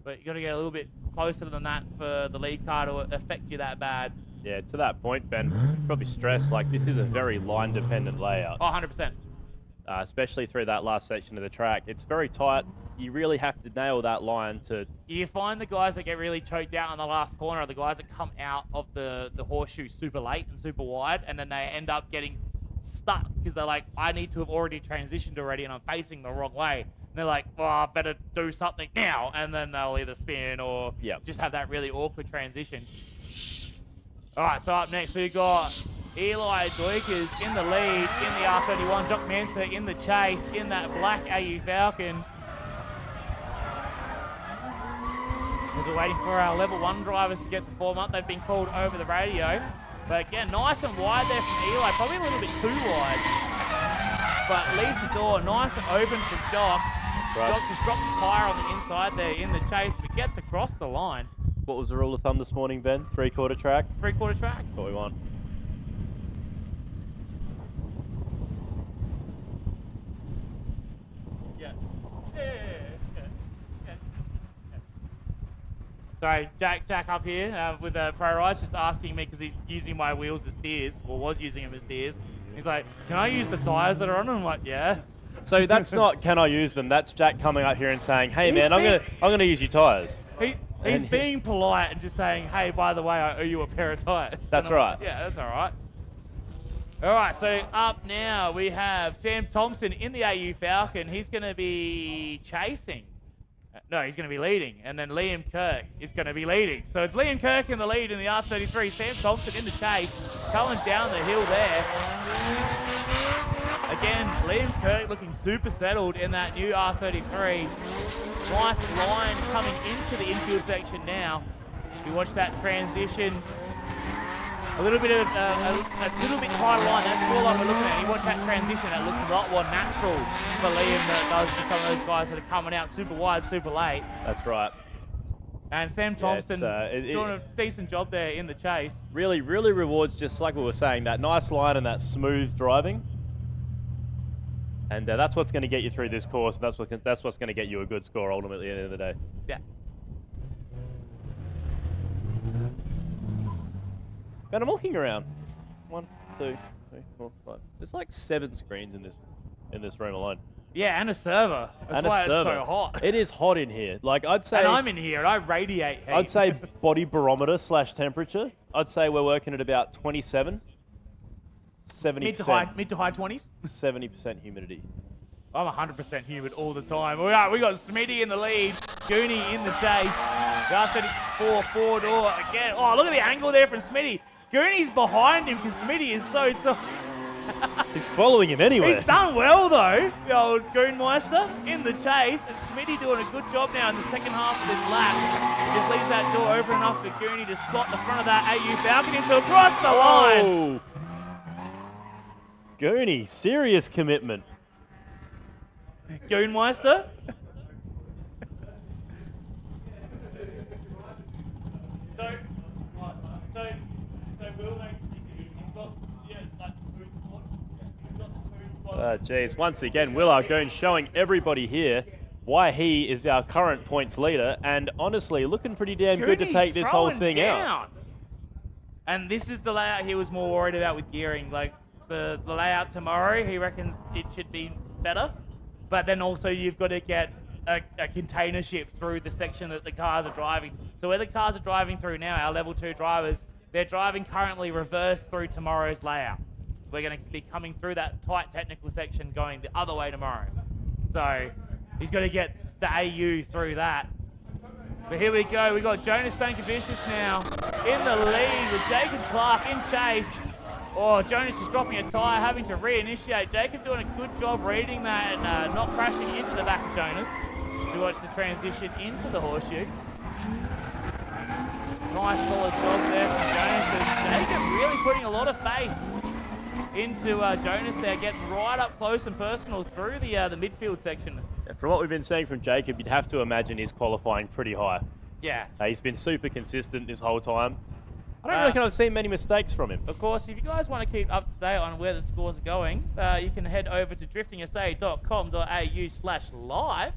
but you got to get a little bit closer than that for the lead car to affect you that bad. Yeah, to that point, Ben, probably stress, like this is a very line-dependent layout. Oh, 100%. Especially through that last section of the track. It's very tight. You really have to nail that line to... You find the guys that get really choked out on the last corner are the guys that come out of the horseshoe super late and super wide, and then they end up getting stuck because they're like, I need to have already transitioned already and I'm facing the wrong way. And they're like, well, I better do something now. And then they'll either spin or just have that really awkward transition. All right, so up next we've got Eli Duikers in the lead in the R31. Jock Manser in the chase in that black AU Falcon. As we're waiting for our level 1 drivers to get to form up, they've been called over the radio. But again, nice and wide there from Eli, probably a little bit too wide. But leaves the door nice and open for Jock. Right. Jock just drops the tyre on the inside there in the chase, but gets across the line. What was the rule of thumb this morning, Ben? Three-quarter track? Three-quarter track. That's what we want. Sorry, Jack up here with the Pro Rides just asking me because he's using my wheels as steers, or was using them as steers. He's like, can I use the tyres that are on them? I'm like, yeah. So that's not can I use them? That's Jack coming up here and saying, hey man, I'm gonna use your tyres. He's being polite and just saying, hey, by the way, I owe you a pair of tyres. That's right. Like, yeah, that's all right. All right, so up now we have Sam Thompson in the AU Falcon. He's going to be chasing. No, he's going to be leading. And then Liam Kirk is going to be leading. So it's Liam Kirk in the lead in the R33. Sam Thompson in the chase, coming down the hill there. Again, Liam Kirk looking super settled in that new R33. Nice line coming into the infield section now. You watch that transition. A little bit of a little bit tighter line. That's all we're looking at. You watch that transition. It looks a lot more natural for Liam than it does for some of those guys that are coming out super wide, super late. That's right. And Sam Thompson doing a decent job there in the chase. Really, really rewards, just like we were saying, that nice line and that smooth driving. And that's what's going to get you through this course. That's what's going to get you a good score ultimately at the end of the day. Yeah. And I'm looking around. 1, 2, 3, 4, 5. There's like 7 screens in this room alone. Yeah, and a server. That's why it's so hot. It is hot in here. Like I'd say. And I'm in here and I radiate heat. I'd say body barometer / temperature. I'd say we're working at about 27. 70%. Mid to high 20s. 70% humidity. I'm 100% humid all the time. All right, we got Smitty in the lead, Goonie in the chase. The R34 four-door again. Oh, look at the angle there from Smitty. Goonie's behind him because Smitty is so He's following him anyway. He's done well though, the old Goonmeister in the chase, and Smitty doing a good job now in the second half of this lap. Just leaves that door open enough for Goonie to slot the front of that AU Falcon into across the line. Goonie, serious commitment. Goonmeister. So Will makes he's got like food spot. He's got the food spot. Geez, once again, Will Argoon showing everybody here why he is our current points leader, and honestly looking pretty damn good to take this whole thing out. And this is the layout he was more worried about with gearing. Like the layout tomorrow, he reckons it should be better. But then also you've got to get a container ship through the section that the cars are driving. So where the cars are driving through now, our level 2 drivers, they're driving currently reverse through tomorrow's layout. We're going to be coming through that tight technical section going the other way tomorrow. So he's got to get the AU through that. But here we go. We've got Jonas Stankovic now in the lead with Jacob Clark in chase. Oh, Jonas is dropping a tyre, having to reinitiate. Jacob doing a good job reading that and not crashing into the back of Jonas. We watch the transition into the horseshoe. Nice solid job there from Jonas. And Jacob really putting a lot of faith into Jonas there, getting right up close and personal through the midfield section. From what we've been seeing from Jacob, you'd have to imagine he's qualifying pretty high. Yeah. He's been super consistent this whole time. I don't reckon I've seen many mistakes from him. Of course, if you guys want to keep up to date on where the scores are going, you can head over to driftingsa.com.au/live.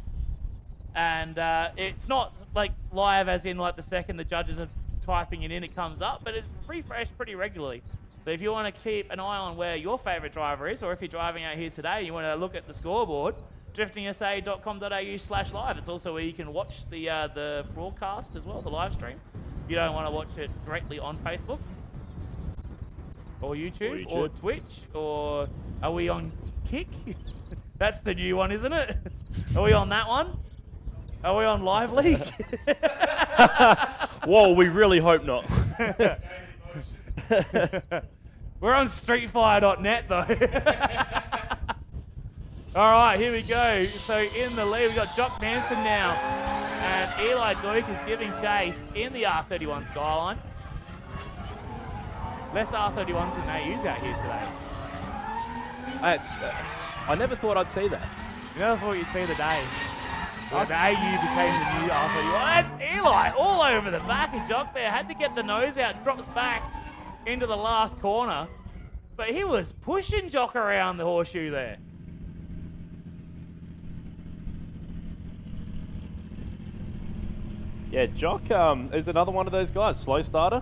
And it's not like live as in like the second the judges are typing it in, it comes up, but it's refreshed pretty regularly. So if you want to keep an eye on where your favourite driver is, or if you're driving out here today, you want to look at the scoreboard, driftingsa.com.au/live. It's also where you can watch the broadcast as well, the live stream. If you don't want to watch it directly on Facebook or YouTube or Twitch, or are we on Kick? That's the new one, isn't it? Are we on that one? Are we on Live League? Whoa, we really hope not. We're on streetfire.net though. All right, here we go. So in the lead, we've got Jock Manson now. And Eli Duke is giving chase in the R31 Skyline. Less R31s than they use out here today. I never thought I'd see that. You never thought you'd see the day. Well, the AU became the new R31. And Eli all over the back of Jock there. Had to get the nose out, drops back into the last corner. But he was pushing Jock around the horseshoe there. Yeah, Jock is another one of those guys. Slow starter.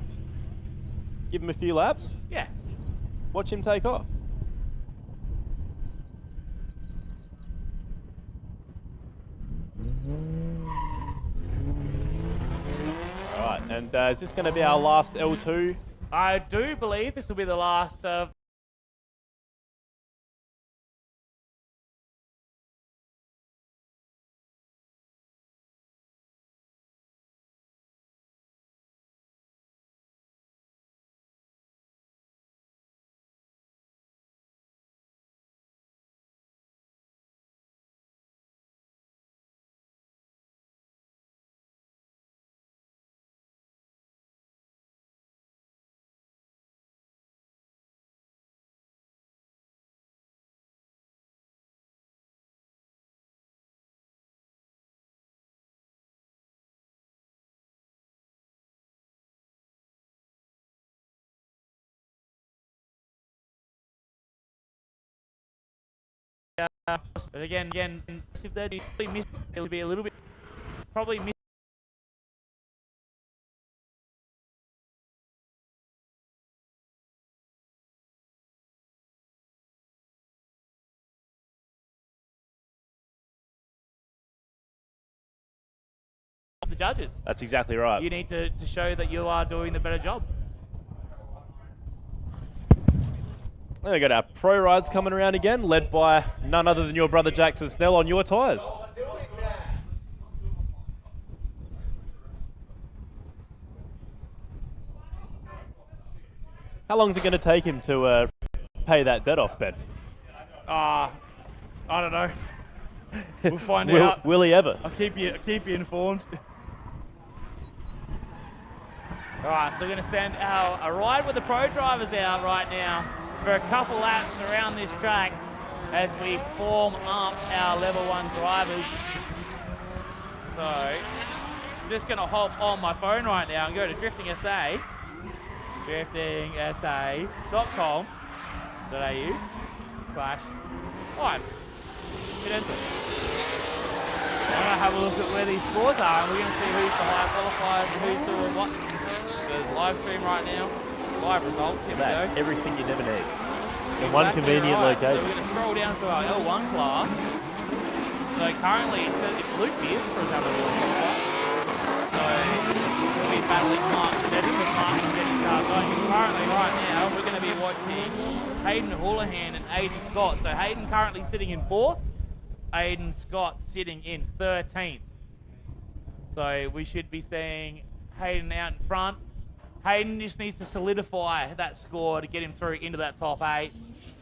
Give him a few laps. Yeah. Watch him take off. All right, and is this going to be our last L2? I do believe this will be the last of again, if they miss, it'll be a little bit probably miss the judges. That's exactly right. You need to show that you are doing the better job. Then we got our pro rides coming around again, led by none other than your brother Jackson Snell on your tyres. How long is it going to take him to pay that debt off, Ben? I don't know. We'll find out. Will he ever? I'll keep you informed. All right, so we're going to send a ride with the pro drivers out right now for a couple laps around this track as we form up our level 1 drivers. So I'm just going to hop on my phone right now and go to driftingsa.com.au /live. Hit enter. I'm going to have a look at where these scores are, and we're going to see who's the high qualifiers and who's doing what. There's live stream right now, live results. Here we go. Everything you never need in one convenient location. So we're going to scroll down to our L1 class. So currently, it's Luke Beers for another qualifier. So we're battling Mark Steady with Mark getting going. Currently, right now, we're going to be watching Hayden Houlihan and Aiden Scott. So Hayden currently sitting in 4th, Aiden Scott sitting in 13th. So we should be seeing Hayden out in front. Hayden just needs to solidify that score to get him through into that top 8.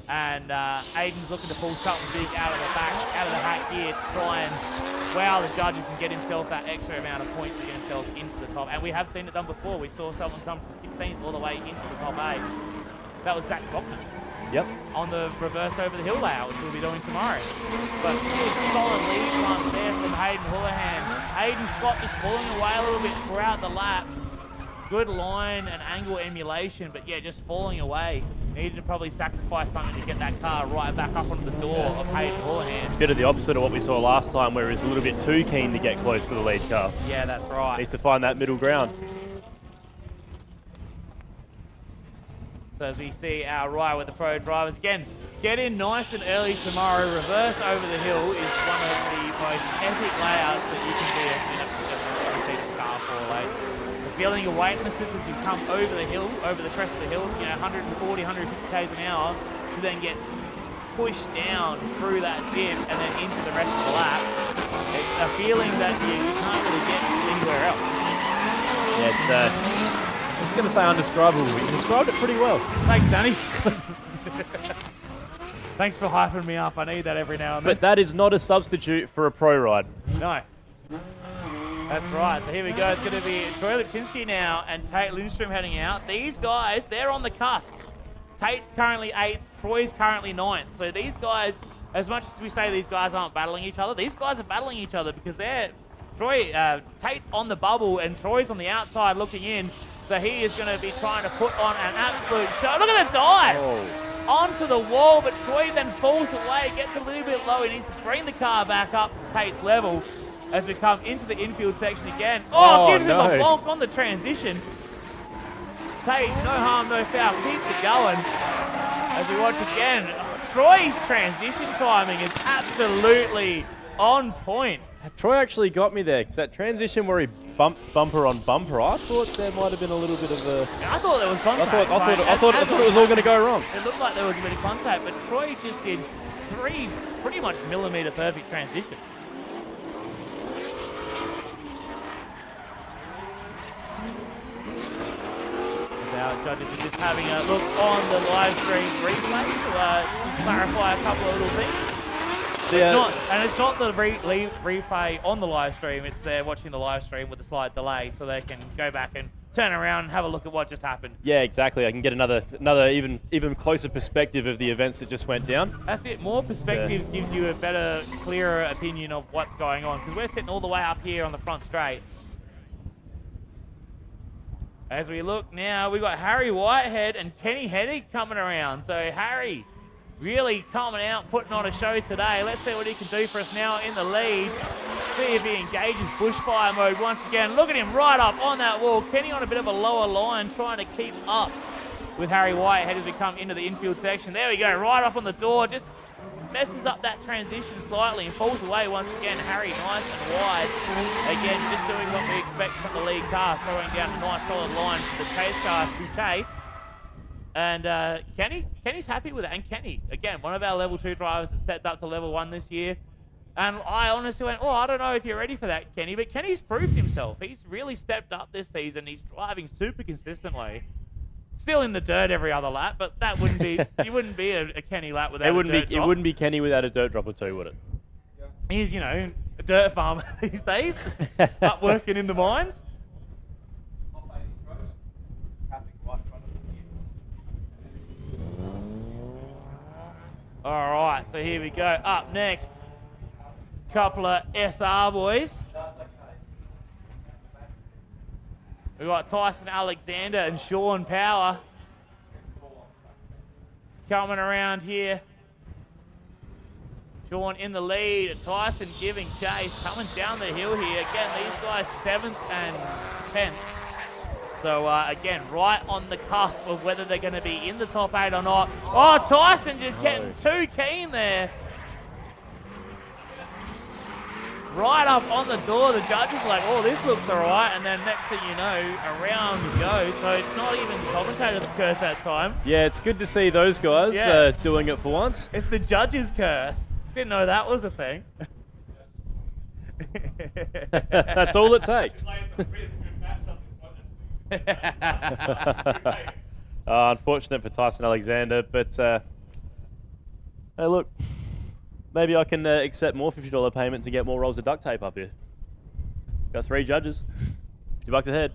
And Aiden's looking to pull something big out of the hat here to try and wow the judges and get himself that extra amount of points to get himself into the top. And we have seen it done before. We saw someone come from 16th all the way into the top 8. That was Zach Brockman. Yep. On the reverse over the hill layout, which we'll be doing tomorrow. But solid lead run there from Hayden Houlihan. Hayden Scott just falling away a little bit throughout the lap. Good line and angle emulation, but yeah, just falling away. Needed to probably sacrifice something to get that car right back up onto the door of Hayden Houlihan. Bit of the opposite of what we saw last time, where he was a little bit too keen to get close to the lead car. Yeah, that's right. Needs to find that middle ground. So as we see our ride with the pro drivers, again, get in nice and early tomorrow. Reverse over the hill is one of the most epic layouts that you can be in a car for late. The feeling of weightlessness as you come over the hill, over the crest of the hill, 140, 150 k's an hour, to then get pushed down through that dip and then into the rest of the lap. It's a feeling that you can't really get anywhere else. Yeah, it's going to say undescribable. You described it pretty well. Thanks, Danny. Thanks for hyping me up. I need that every now and then. But that is not a substitute for a pro ride. No. That's right. So here we go. It's going to be Troy Lipczynski now and Tate Lindstrom heading out. These guys, they're on the cusp. Tate's currently 8th. Troy's currently 9th. So these guys, as much as we say these guys aren't battling each other, these guys are battling each other because Tate's on the bubble and Troy's on the outside looking in. So he is going to be trying to put on an absolute show. Look at the dive! Oh. Onto the wall, but Troy then falls away, gets a little bit low. He needs to bring the car back up to Tate's level. as we come into the infield section again. Oh, gives him a no. bonk on the transition. Tate, no harm, no foul, keeps it going. As we watch again, Troy's transition timing is absolutely on point. Troy actually got me there, because that transition where he bumped bumper on bumper, I thought there might have been a little bit of a... I thought there was contact. I thought it was all going to go wrong. It looked like there was a bit of contact, but Troy just did 3 pretty much millimetre perfect transitions. Our judges are just having a look on the live stream replay to just clarify a couple of little things. It's not the replay on the live stream, it's they're watching the live stream with a slight delay so they can go back and turn around and have a look at what just happened. Yeah, exactly. I can get another even closer perspective of the events that just went down. That's it. More perspectives gives you a better, clearer opinion of what's going on, because we're sitting all the way up here on the front straight. As we look now, we've got Harry Whitehead and Kenny Hennig coming around. So Harry really coming out, putting on a show today. Let's see what he can do for us now in the lead. See if he engages bushfire mode once again. Look at him right up on that wall. Kenny on a bit of a lower line, trying to keep up with Harry Whitehead as we come into the infield section. There we go, right up on the door. Just messes up that transition slightly and falls away once again. Harry nice and wide. Again, just doing what we expect from the lead car, throwing down a nice solid line for the chase car to chase. And Kenny's happy with it. And Kenny, again, one of our level 2 drivers that stepped up to level 1 this year. And I honestly went, I don't know if you're ready for that, Kenny. But Kenny's proved himself. He's really stepped up this season. He's driving super consistently. Still in the dirt every other lap, but that wouldn't be it wouldn't be a Kenny lap without a dirt drop. It wouldn't be Kenny without a dirt drop or two, would it? He's, a dirt farmer these days, up working in the mines. All right, so here we go. Up next, couple of SR boys. We've got Tyson Alexander and Sean Power coming around here. Sean in the lead, Tyson giving chase, coming down the hill here. Again, these guys 7th and 10th. So again, right on the cusp of whether they're going to be in the top 8 or not. Oh, Tyson just getting too keen there. Right up on the door, the judge is like, this looks all right. And then next thing you know, around you go. So it's not even the commentator's curse that time. Yeah, it's good to see those guys doing it for once. It's the judge's curse. Didn't know that was a thing. That's all it takes. Unfortunate for Tyson Alexander, but hey, look. Maybe I can accept more $50 payments and get more rolls of duct tape up here. Got 3 judges. $50 a head.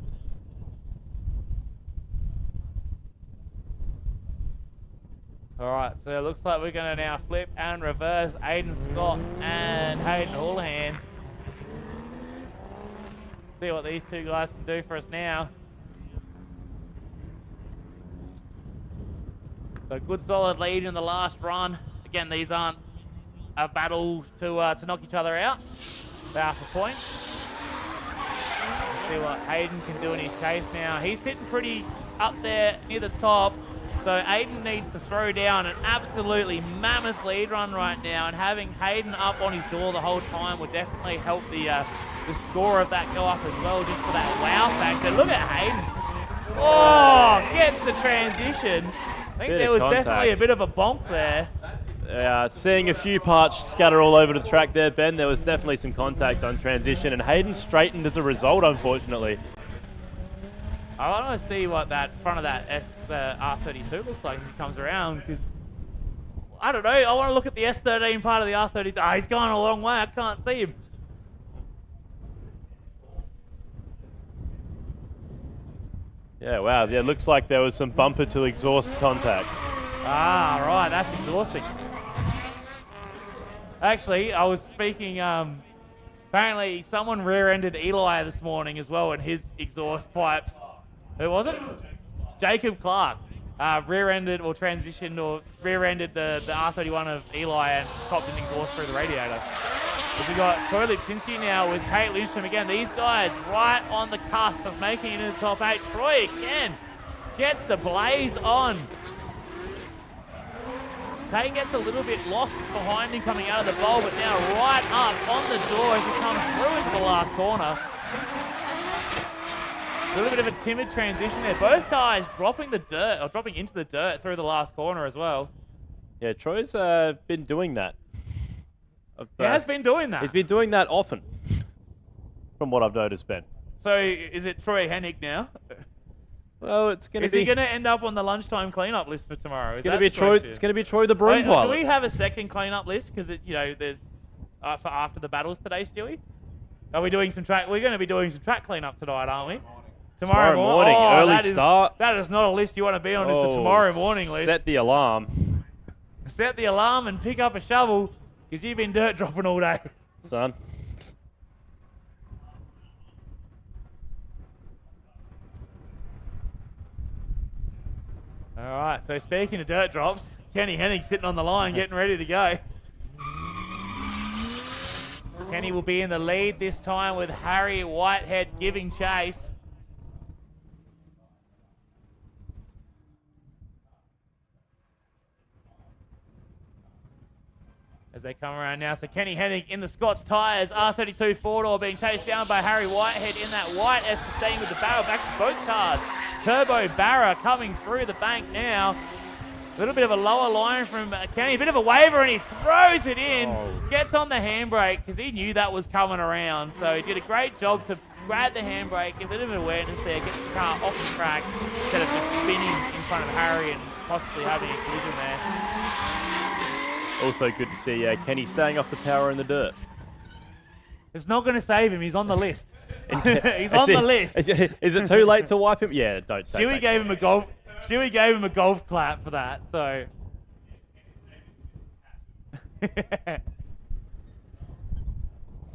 All right, so it looks like we're going to now flip and reverse Aiden Scott and Hayden Houlihan. See what these 2 guys can do for us now. So good solid lead in the last run. Again, these aren't a battle to knock each other out. They're for points. See what Hayden can do in his chase now. He's sitting pretty up there near the top. So Aiden needs to throw down an absolutely mammoth lead run right now, and having Hayden up on his door the whole time will definitely help the score of that go up as well, just for that wow factor. Look at Hayden. Oh, gets the transition. I think there was definitely a bit of a bonk there. Seeing a few parts scatter all over the track there, Ben, there was definitely some contact on transition, and Hayden straightened as a result, unfortunately. I want to see what that front of that R32 looks like as he comes around, because I don't know. I want to look at the S13 part of the R32. He's going a long way. I can't see him. Yeah, wow. Yeah, looks like there was some bumper to exhaust contact. Ah, right. That's exhausting. Actually, I was speaking. Apparently, someone rear-ended Eli this morning as well in his exhaust pipes. Who was it? Jacob Clark. Rear-ended or transitioned or rear-ended the R31 of Eli and popped an exhaust through the radiator. We got Troy Lipczynski now with Tate Lindstrom again. These guys right on the cusp of making it into the top 8. Troy again gets the blaze on. Tate gets a little bit lost behind him coming out of the bowl, but now right up on the door as he comes through into the last corner. A little bit of a timid transition there. Both guys dropping the dirt, or dropping into the dirt through the last corner as well. Yeah, Troy's been doing that. He has been doing that. He's been doing that often, from what I've noticed, Ben. So is it Troy Hennig now? Well, it's going to be. Is he going to end up on the lunchtime cleanup list for tomorrow? It's going to be Troy. It's going to be Troy the broom pilot. Do we have a second cleanup list? Because there's for after the battles today, Stewie. Are we doing some track? We're going to be doing some track cleanup tonight, aren't we? Tomorrow morning, early start. That is not a list you want to be on. It's the tomorrow morning list. Set the alarm. Set the alarm and pick up a shovel because you've been dirt dropping all day, son. All right, so speaking of dirt drops, Kenny Hennig sitting on the line getting ready to go. Kenny will be in the lead this time with Harry Whitehead giving chase. As they come around now, so Kenny Hennig in the Scott's tyres, R32 four-door being chased down by Harry Whitehead in that white S15 with the barrel back to both cars. Turbo Barra coming through the bank now. A little bit of a lower line from Kenny, a bit of a waiver, and he throws it in. Gets on the handbrake because he knew that was coming around. So he did a great job to grab the handbrake, a bit of awareness there, get the car off the track instead of just spinning in front of Harry and possibly having a collision there. Also good to see Kenny staying off the power in the dirt. It's not going to save him. He's on the list. He's on the list. Is it too late to wipe him? Yeah, don't. Stewie gave him a golf. Stewie gave him a golf clap for that. So.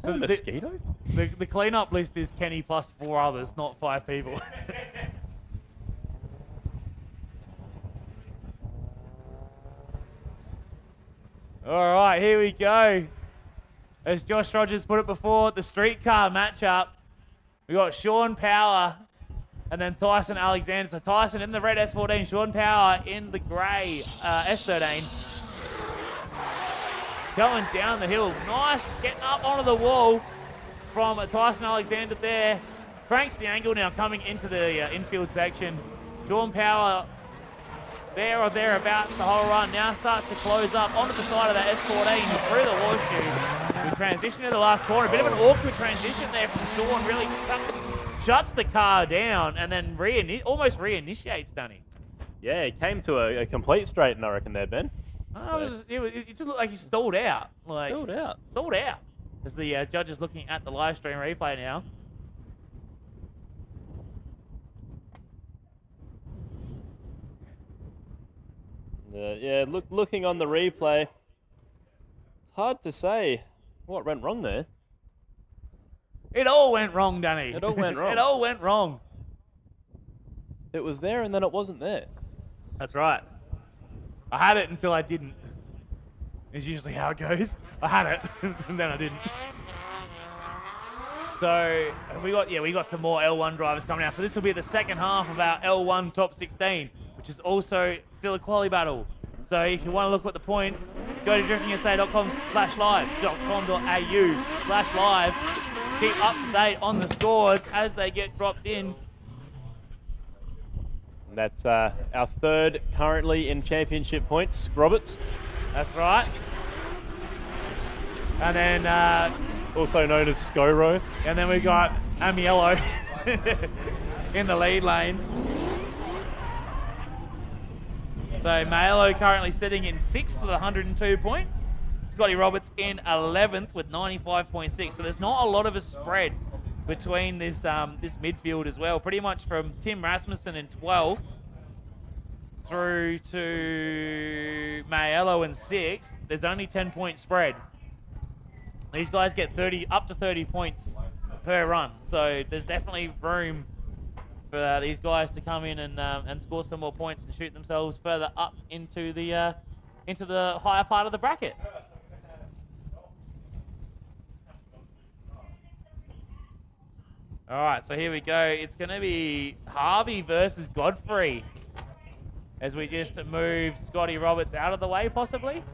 So mosquito? The cleanup list is Kenny plus 4 others, not 5 people. All right, here we go. As Josh Rogers put it before, the streetcar matchup. We got Sean Power and then Tyson Alexander. So Tyson in the red S14, Sean Power in the grey S13. Going down the hill. Nice, getting up onto the wall from Tyson Alexander there. Cranks the angle now coming into the infield section. Sean Power there or thereabouts the whole run. Now starts to close up onto the side of that S14 through the horseshoe. We transition to the last corner. A bit of an awkward transition there from Sean. Really shuts the car down and then almost reinitiates, Danny. Yeah, it came to a complete straighten, I reckon, there, Ben. It just looked like he stalled out. Stalled out. Stalled out. As the judge is looking at the live stream replay now. Looking on the replay, it's hard to say what went wrong there. It all went wrong, Danny. It all went wrong. It all went wrong. It was there and then it wasn't there. That's right. I had it until I didn't. It's usually how it goes. I had it and then I didn't. So we got some more L1 drivers coming out. So this will be the second half of our L1 top 16, which is also still a quali battle. So if you want to look at the points, go to driftingsa.com/live.com.au/live. Keep up to date on the scores as they get dropped in. That's our third currently in championship points, Roberts. That's right. And then also known as Scoro. And then we got Amiello in the lead lane. So Maelo currently sitting in 6th with 102 points. Scotty Roberts in 11th with 95.6. So there's not a lot of a spread between this this midfield as well. Pretty much from Tim Rasmussen in 12th through to Maelo in 6th. There's only 10-point spread. These guys get up to 30 points per run. So there's definitely room for these guys to come in and score some more points and shoot themselves further up into the higher part of the bracket. All right, so here we go. It's going to be Harvey versus Godfrey. As we just move Scotty Roberts out of the way, possibly.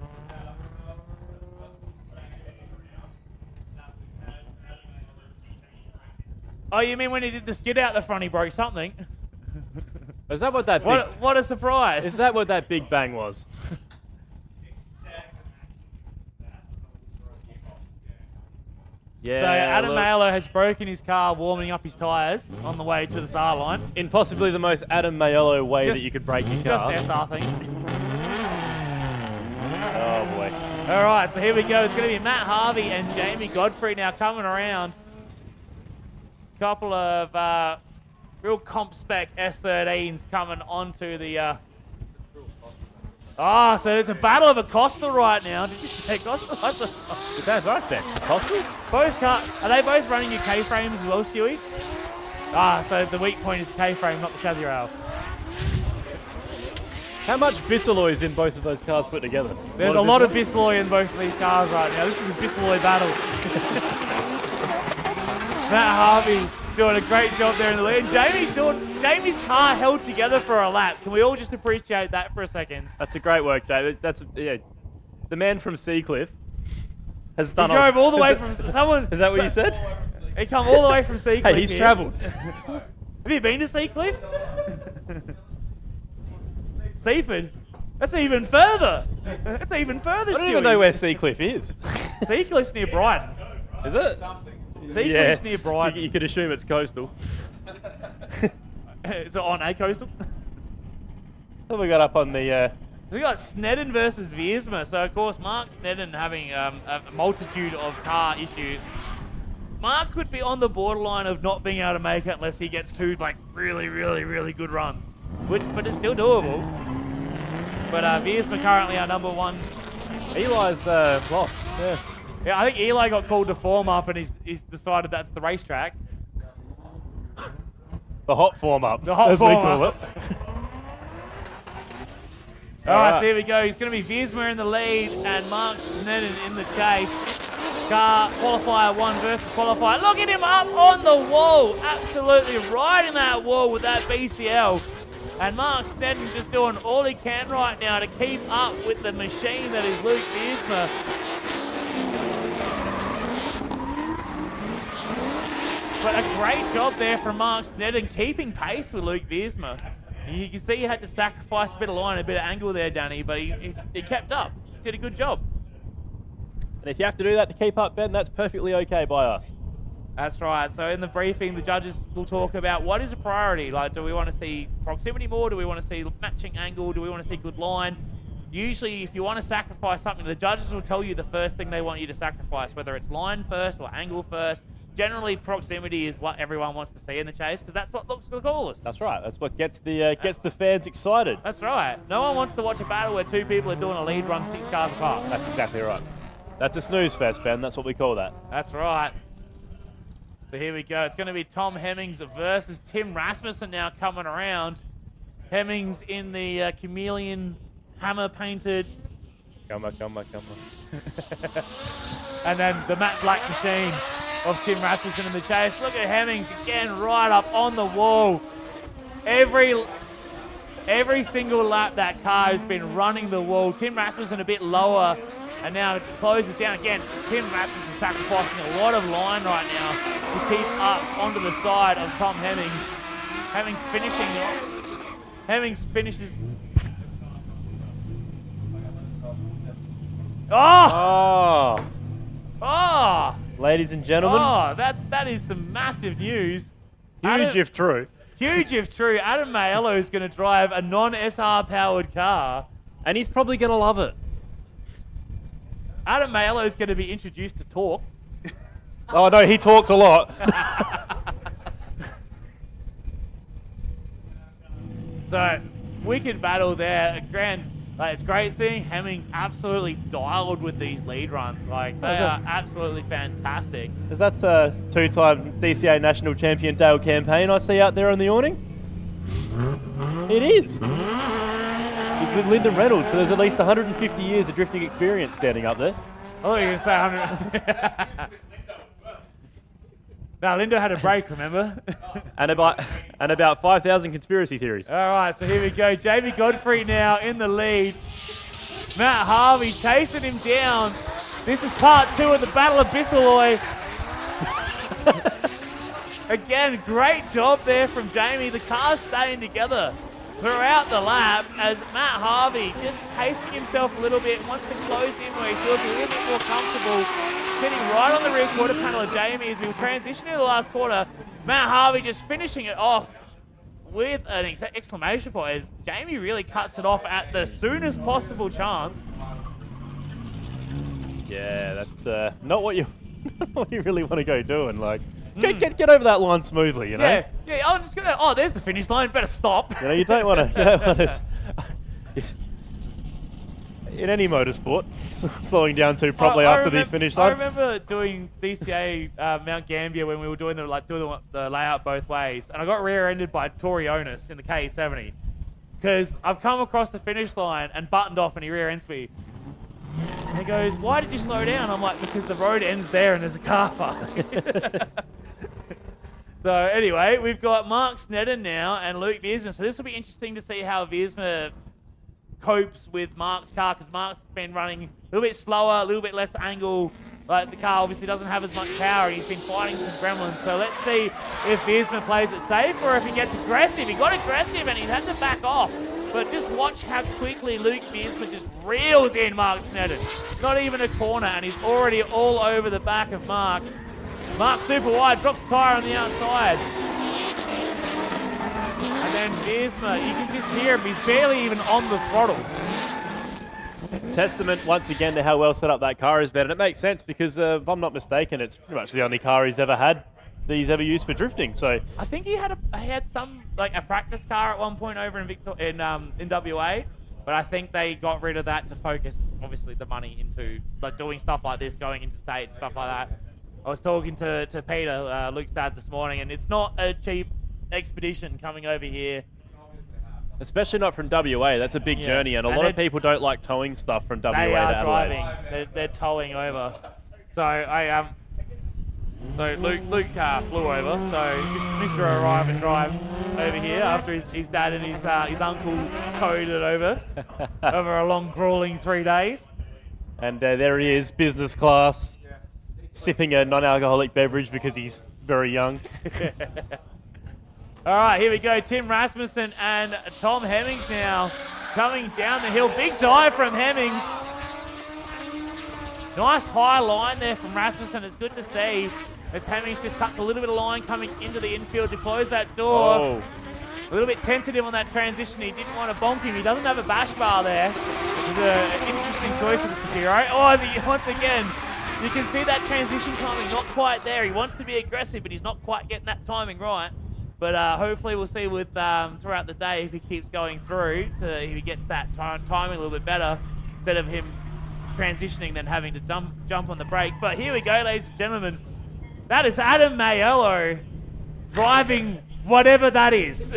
Oh, you mean when he did the skid out the front, he broke something? Is that what that big... What a surprise. Is that what that big bang was? Yeah, so Adam look, Maelo has broken his car warming up his tyres on the way to the start line. in possibly the most Adam Maelo way that you could break your car. Just SR thing. Oh, boy. All right, so here we go. It's going to be Matt Harvey and Jamie Godfrey now coming around. Couple of real comp spec S13s coming onto the... so there's a battle of Acosta right now. Did you say Acosta? Is that right there? Acosta? Both cars, are they both running your K-frames as well, Stewie? So the weak point is the K-frame, not the chassis rail. How much Bisalloy is in both of those cars put together? There's a lot of Bisalloy in both of these cars right now. This is a Bisalloy battle. Matt Harvey doing a great job there in the lead. Jamie's car held together for a lap. Can we all just appreciate that for a second? That's a great work, David. The man from Seacliff has done. He drove all the way from someone. Is that what you said? He come all the way from Seacliff. Hey, he's travelled. Have you been to Seacliff? Seaford? That's even further. That's even further. I don't even know where Seacliff is. Seacliff's near Brighton. Is it? Seacliff's near Brighton. You could assume it's coastal. Is it on a coastal? What have we got up on the... We got Snedden versus Viersma. So, of course, Mark Snedden having a multitude of car issues. Mark could be on the borderline of not being able to make it unless he gets two, like, really, really, really good runs. But it's still doable. But Viersma currently our number one. Eli's lost, yeah. Yeah, I think Eli got called to form up and he's decided that's the racetrack. The hot form up, as we call it. All right, so here we go. He's going to be Viersma in the lead and Mark Snedden in the chase. Car qualifier 1 versus qualifier. Look at him up on the wall. Absolutely right in that wall with that BCL. And Mark Snedden just doing all he can right now to keep up with the machine that is Luke Viersma. But a great job there from Mark Snedden keeping pace with Luke Viersma. You can see he had to sacrifice a bit of line, a bit of angle there, Danny, but he kept up. Did a good job. And if you have to do that to keep up, Ben, that's perfectly okay by us. That's right. So in the briefing, the judges will talk about what is a priority. Like, do we want to see proximity more? Do we want to see matching angle? Do we want to see good line? Usually, if you want to sacrifice something, the judges will tell you the first thing they want you to sacrifice, whether it's line first or angle first. Generally, proximity is what everyone wants to see in the chase because that's what looks the coolest. That's right. That's what gets the fans excited. That's right. No one wants to watch a battle where two people are doing a lead run 6 cars apart. That's exactly right. That's a snooze fest, Ben. That's what we call that. That's right. So here we go. It's going to be Tom Hemmings versus Tim Rasmussen now coming around. Hemmings in the chameleon hammer painted. Come on. And then the matte black machine of Tim Rasmussen in the chase. Look at Hemmings again right up on the wall. Every single lap that car has been running the wall. Tim Rasmussen a bit lower and now it closes down again. Tim Rasmussen sacrificing a lot of line right now to keep up onto the side of Tom Hemmings. Hemmings finishing. Hemmings finishes. Oh! Ladies and gentlemen. Oh, that is some massive news. Huge if true. Huge if true. Adam Maelo is going to drive a non-SR powered car. And he's probably going to love it. Adam Maelo is going to be introduced to talk. Oh, no, he talks a lot. So, wicked battle there. It's great seeing Hemmings absolutely dialed with these lead runs. Like, they are absolutely fantastic. Is that two-time DCA national champion Dale Campaign I see out there on the awning? It is. He's with Lyndon Reynolds, so there's at least 150 years of drifting experience standing up there. I thought you were going to say 100. No, Lindo had a break, remember? and about 5,000 conspiracy theories. All right, so here we go. Jamie Godfrey now in the lead. Matt Harvey chasing him down. This is part 2 of the Battle of Bissaloy. Again, great job there from Jamie. The car's staying together throughout the lap as Matt Harvey just pacing himself a little bit, wants to close in where he feels a little bit more comfortable, sitting right on the rear quarter panel of Jamie as we transition into the last quarter. Matt Harvey just finishing it off with an exclamation point as Jamie really cuts it off at the soonest possible chance. Yeah, that's not what you really want to go doing. Like, get over that line smoothly, you know? Yeah, I'm just going to, oh, there's the finish line, better stop. You know, you don't want to, in any motorsport, slowing down too promptly after the finish line. I remember doing DCA Mount Gambier when we were doing the layout both ways, and I got rear-ended by Tori Onus in the K70 because I've come across the finish line and buttoned off and he rear-ends me. And he goes, "Why did you slow down?" I'm like, "Because the road ends there and there's a car park." So anyway, we've got Mark Sneddon now and Luke Viersma. So this will be interesting to see how Viersma copes with Mark's car, because Mark's been running a little bit slower, a little bit less angle. Like, the car obviously doesn't have as much power. He's been fighting some gremlins. So let's see if Viersma plays it safe or if he gets aggressive. He got aggressive and he had to back off. But just watch how quickly Luke Viersma just reels in Mark Sneddon. Not even a corner, and he's already all over the back of Mark. Mark super wide, drops the tyre on the outside. And then Viersma, you can just hear him, he's barely even on the throttle. Testament once again to how well set up that car has been. And it makes sense because, if I'm not mistaken, it's pretty much the only car he's ever had that he's ever used for drifting. So I think he had some like a practice car at one point over in WA, but I think they got rid of that to focus obviously the money into like doing stuff like this, going into state and stuff like that. I was talking to Peter, Luke's dad, this morning, and it's not a cheap expedition coming over here. Especially not from WA. That's a big journey, and a lot of people don't like towing stuff from WA they to are Adelaide. driving. They're towing over. So So Luke flew over. So Mr. Arrive and Drive over here after his dad and his uncle towed it over over a long, grueling 3 days. And there he is, business class, sipping a non-alcoholic beverage because he's very young. All right, here we go. Tim Rasmussen and Tom Hemmings now coming down the hill. Big dive from Hemmings. Nice high line there from Rasmussen. It's good to see as Hemmings just cuts a little bit of line coming into the infield to close that door. Oh. A little bit tentative on that transition. He didn't want to bonk him. He doesn't have a bash bar there. It's an interesting choice for the Safiro. Oh, once again, you can see that transition timing not quite there. He wants to be aggressive, but he's not quite getting that timing right. But hopefully we'll see with throughout the day if he keeps going through, if he gets that timing a little bit better instead of him transitioning then having to jump on the brake. But here we go, ladies and gentlemen. That is Adam Maiello driving whatever that is.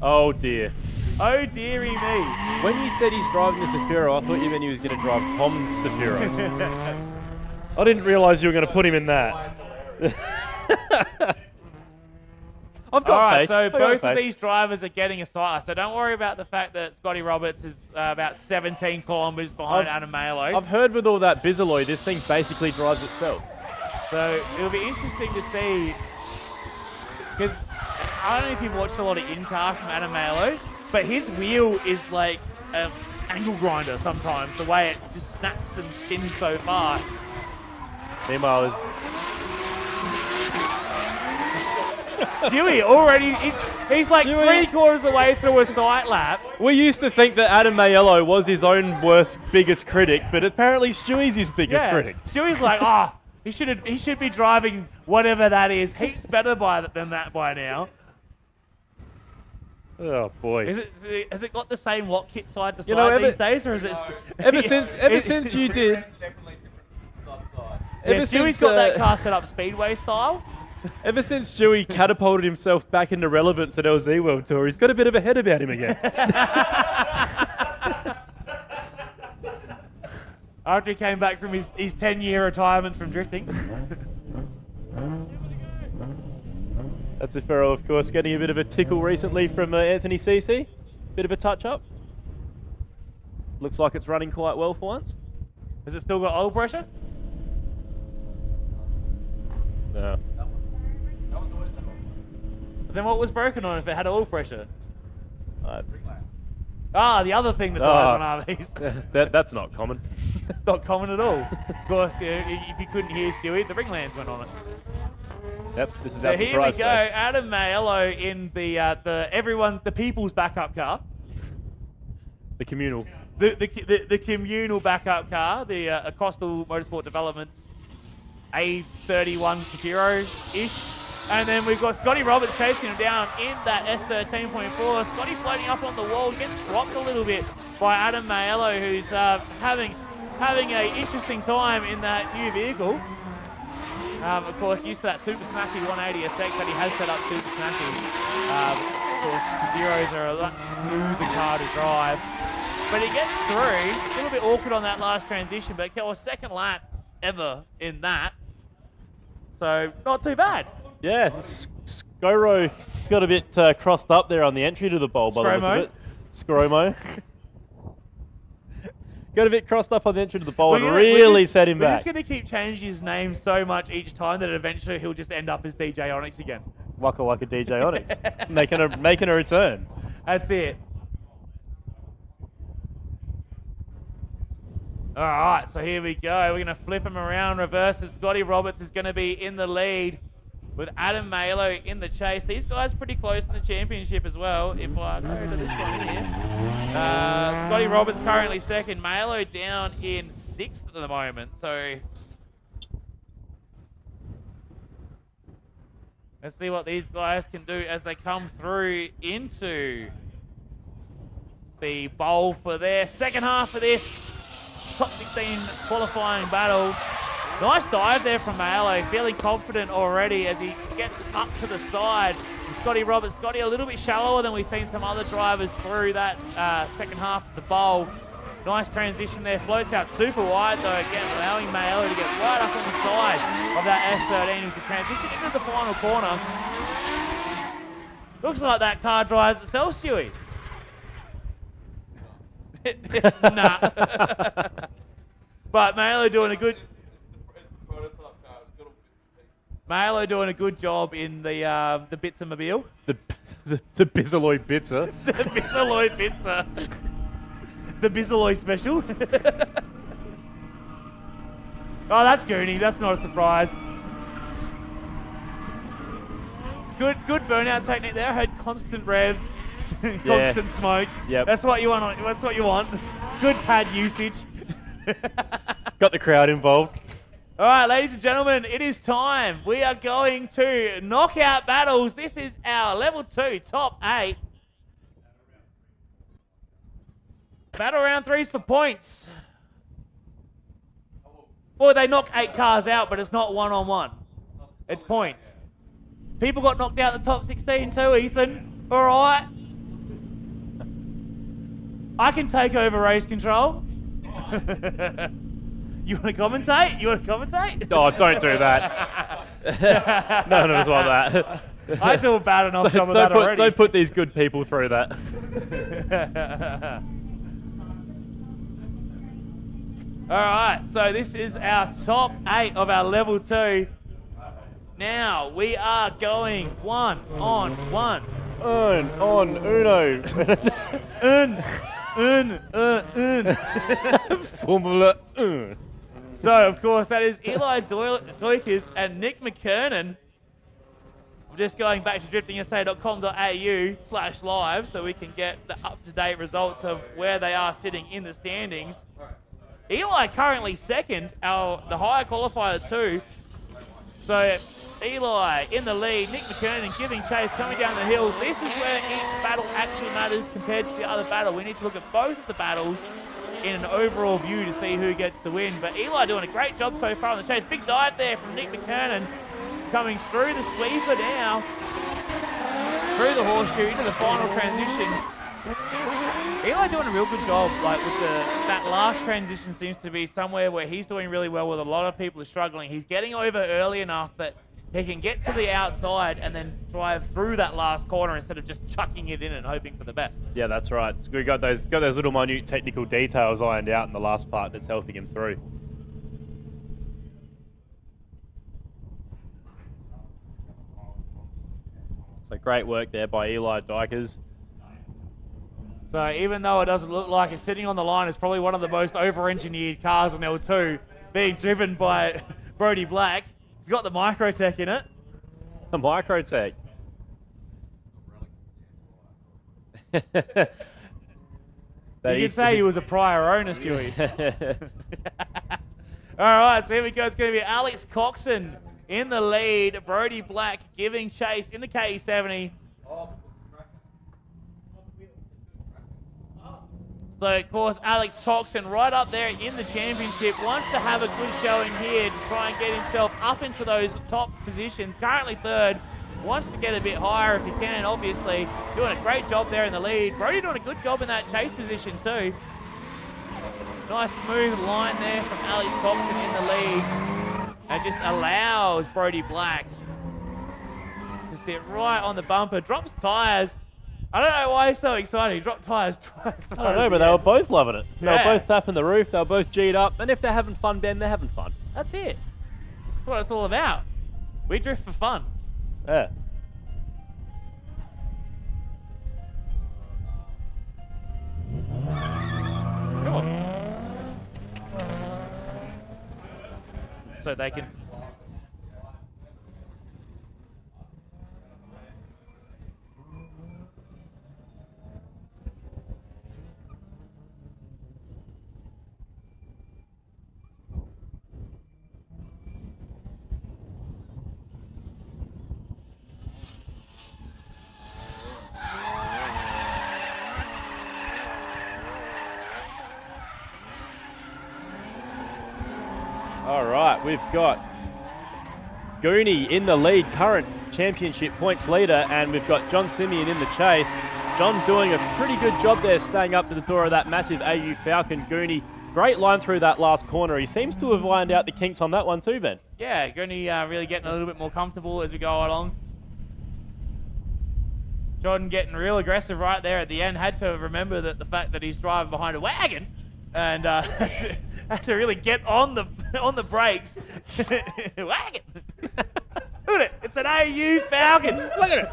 Oh dear. Oh dearie me. When you said he's driving the Safiro, I thought you meant he was going to drive Tom's Safiro. I didn't realise you were going to put him in that. I've got All right, faith. so both of these drivers are getting a sight. So don't worry about the fact that Scotty Roberts is about 17 kilometres behind Adam Maiello. I've heard with all that Bissaloy, this thing basically drives itself. So it'll be interesting to see, because I don't know if you've watched a lot of in-car from Adam Maiello, but his wheel is like an angle grinder sometimes, the way it just snaps and spins so far. Meanwhile, Stewie already, he's like Stewie. 3/4 of the way through a sight lap. we used to think that Adam Maiello was his own biggest critic, but apparently Stewie's his biggest critic. Stewie's like, he should be driving whatever that is. Heaps better than that by now. Oh boy! Has it got the same lock kit side to side these days, or is it? Ever since you did, Stewie's got that car set up speedway style. Ever since Stewie catapulted himself back into relevance at LZ World Tour, he's got a bit of a head about him again. After he came back from his 10-year retirement from drifting. That's a Ferro, of course, getting a bit of a tickle recently from Anthony Cece. Bit of a touch-up. Looks like it's running quite well for once. Has it still got oil pressure? No. Then what was broken on it if it had oil pressure? Uh, The other thing that dies on RVs. that's not common. It's not common at all. Of course, if you couldn't hear Stewie, the ring lamps went on it. Yep, this is So our here we surprise go, flash. Adam Maiello in the people's backup car. The communal. The communal backup car, the Coastal Motorsport Developments A31 Safiro-ish. And then we've got Scotty Roberts chasing him down in that S13.4. Scotty floating up on the wall, gets dropped a little bit by Adam Maiello, who's having an interesting time in that new vehicle. Of course, used to that Super Smashy 180 effect that he has set up Super Smashy. Of course, the Zeros are a lot smoother car to drive. But he gets through. A little bit awkward on that last transition, but it was second lap ever in that. So, not too bad. Yeah, Skoro got a bit crossed up there on the entry to the bowl by the look of it. Skromo. Got a bit crossed up on the entry to the bowl and really set him back. We're just going to keep changing his name so much each time that eventually he'll just end up as DJ Onyx again. Waka Waka DJ Onyx. making a return. That's it. All right, so here we go. We're going to flip him around, reverse, and Scotty Roberts is going to be in the lead with Adam Maiello in the chase. These guys are pretty close in the championship as well. If I go to this one here. Scotty Roberts currently second. Maiello down in sixth at the moment. So let's see what these guys can do as they come through into the bowl for their second half of this top 16 qualifying battle. Nice dive there from Maiello, feeling confident already as he gets up to the side. Scotty Roberts, Scotty a little bit shallower than we've seen some other drivers through that second half of the bowl. Nice transition there, floats out super wide though, again allowing Maiello to get right up on the side of that S13 as he transition into the final corner. Looks like that car drives itself, Stewie. Nah. But Maiello doing a good... Maiello doing a good job in the Bitsa-mobile. The Bizzaloy Bitzer. The Bizzaloy Bitsa. The Bizzaloy special. Oh, that's Goonie. That's not a surprise. Good burnout technique there. I heard constant revs, constant smoke. Yep. That's what you want. That's what you want. Good pad usage. Got the crowd involved. All right, ladies and gentlemen, it is time. We are going to knockout battles. This is our level 2 top 8. Battle round 3's for points. Well, they knocked 8 cars out, but it's not one-on-one. It's points. People got knocked out in the top 16 too, Ethan. All right. I can take over race control. You want to commentate? You want to commentate? Oh, don't do that. None of us want that. I do a bad enough job of that already. Don't put these good people through that. All right, so this is our top 8 of our level 2. Now we are going 1-on-1. On Uno. Formula 1. So, of course, that is Eli Doikers and Nick McKernan. I'm just going back to driftingsa.com.au/live so we can get the up-to-date results of where they are sitting in the standings. Eli currently second, the higher qualifier 2. So, Eli in the lead, Nick McKernan giving chase, coming down the hill. This is where each battle actually matters compared to the other battle. We need to look at both of the battles in an overall view to see who gets the win. But Eli doing a great job so far on the chase. Big dive there from Nick McKernan, coming through the sweeper now, through the horseshoe into the final transition. Eli doing a real good job, like with that last transition seems to be somewhere where he's doing really well, where a lot of people are struggling. He's getting over early enough that he can get to the outside and then drive through that last corner instead of just chucking it in and hoping for the best. Yeah, that's right. So we got those little minute technical details ironed out in the last part that's helping him through. So great work there by Eli Dykers. So even though it doesn't look like it's sitting on the line, it's probably one of the most over-engineered cars on L2, being driven by Brody Black. He's got the Microtech in it. The Microtech. You could say he was a prior owner, Stewie. All right, so here we go. It's going to be Alex Coxon in the lead. Brody Black giving chase in the KE70. So, of course, Alex Coxon right up there in the championship wants to have a good showing here to try and get himself up into those top positions. Currently third, wants to get a bit higher if he can, obviously. Doing a great job there in the lead. Brody doing a good job in that chase position too. Nice smooth line there from Alex Coxon in the lead. And just allows Brody Black to sit right on the bumper. Drops tyres. I don't know why he's so excited. He dropped tyres twice. I don't know, but they were both loving it. They Yeah. were both tapping the roof. They were both G'd up. And if they're having fun, Ben, they're having fun. That's it. That's what it's all about. We drift for fun. Yeah. Cool. So they can... All right, we've got Goonie in the lead, current championship points leader, and we've got John Simeon in the chase. John doing a pretty good job there, staying up to the door of that massive AU Falcon. Goonie, great line through that last corner. He seems to have lined out the kinks on that one too, Ben. Yeah, Gooney really getting a little bit more comfortable as we go along. Jordan getting real aggressive right there at the end. Had to remember that the fact that he's driving behind a wagon, and had to really get on the brakes. Wagon. Look at it. It's an AU Falcon. Look at it.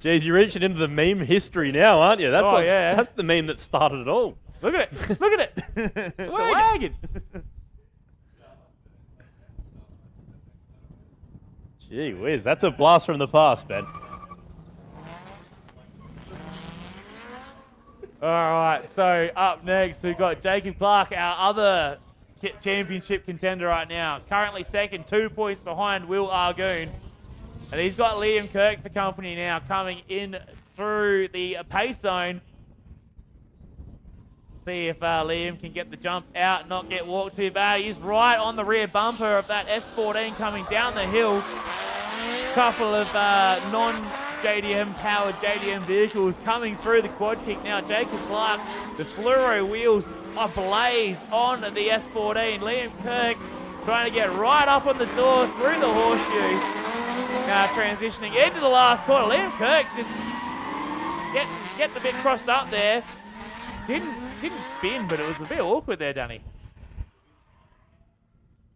Jeez, you're reaching into the meme history now, aren't you? That's that's the meme that started it all. Look at it. Look at it. It's a wagon. Gee whiz, that's a blast from the past, Ben. All right, so up next we've got Jacob Clark, our other championship contender right now. Currently second, 2 points behind Will Argoon. And he's got Liam Kirk for company now, coming in through the pace zone. See if Liam can get the jump out, not get walked too bad. He's right on the rear bumper of that S14 coming down the hill. Couple of non-JDM powered JDM vehicles coming through the quad kick now. Jacob Clark, the fluoro wheels ablaze on the S14. Liam Kirk trying to get right up on the door through the horseshoe. Now transitioning into the last corner. Liam Kirk just getting a bit crossed up there. Didn't spin, but it was a bit awkward there, Danny.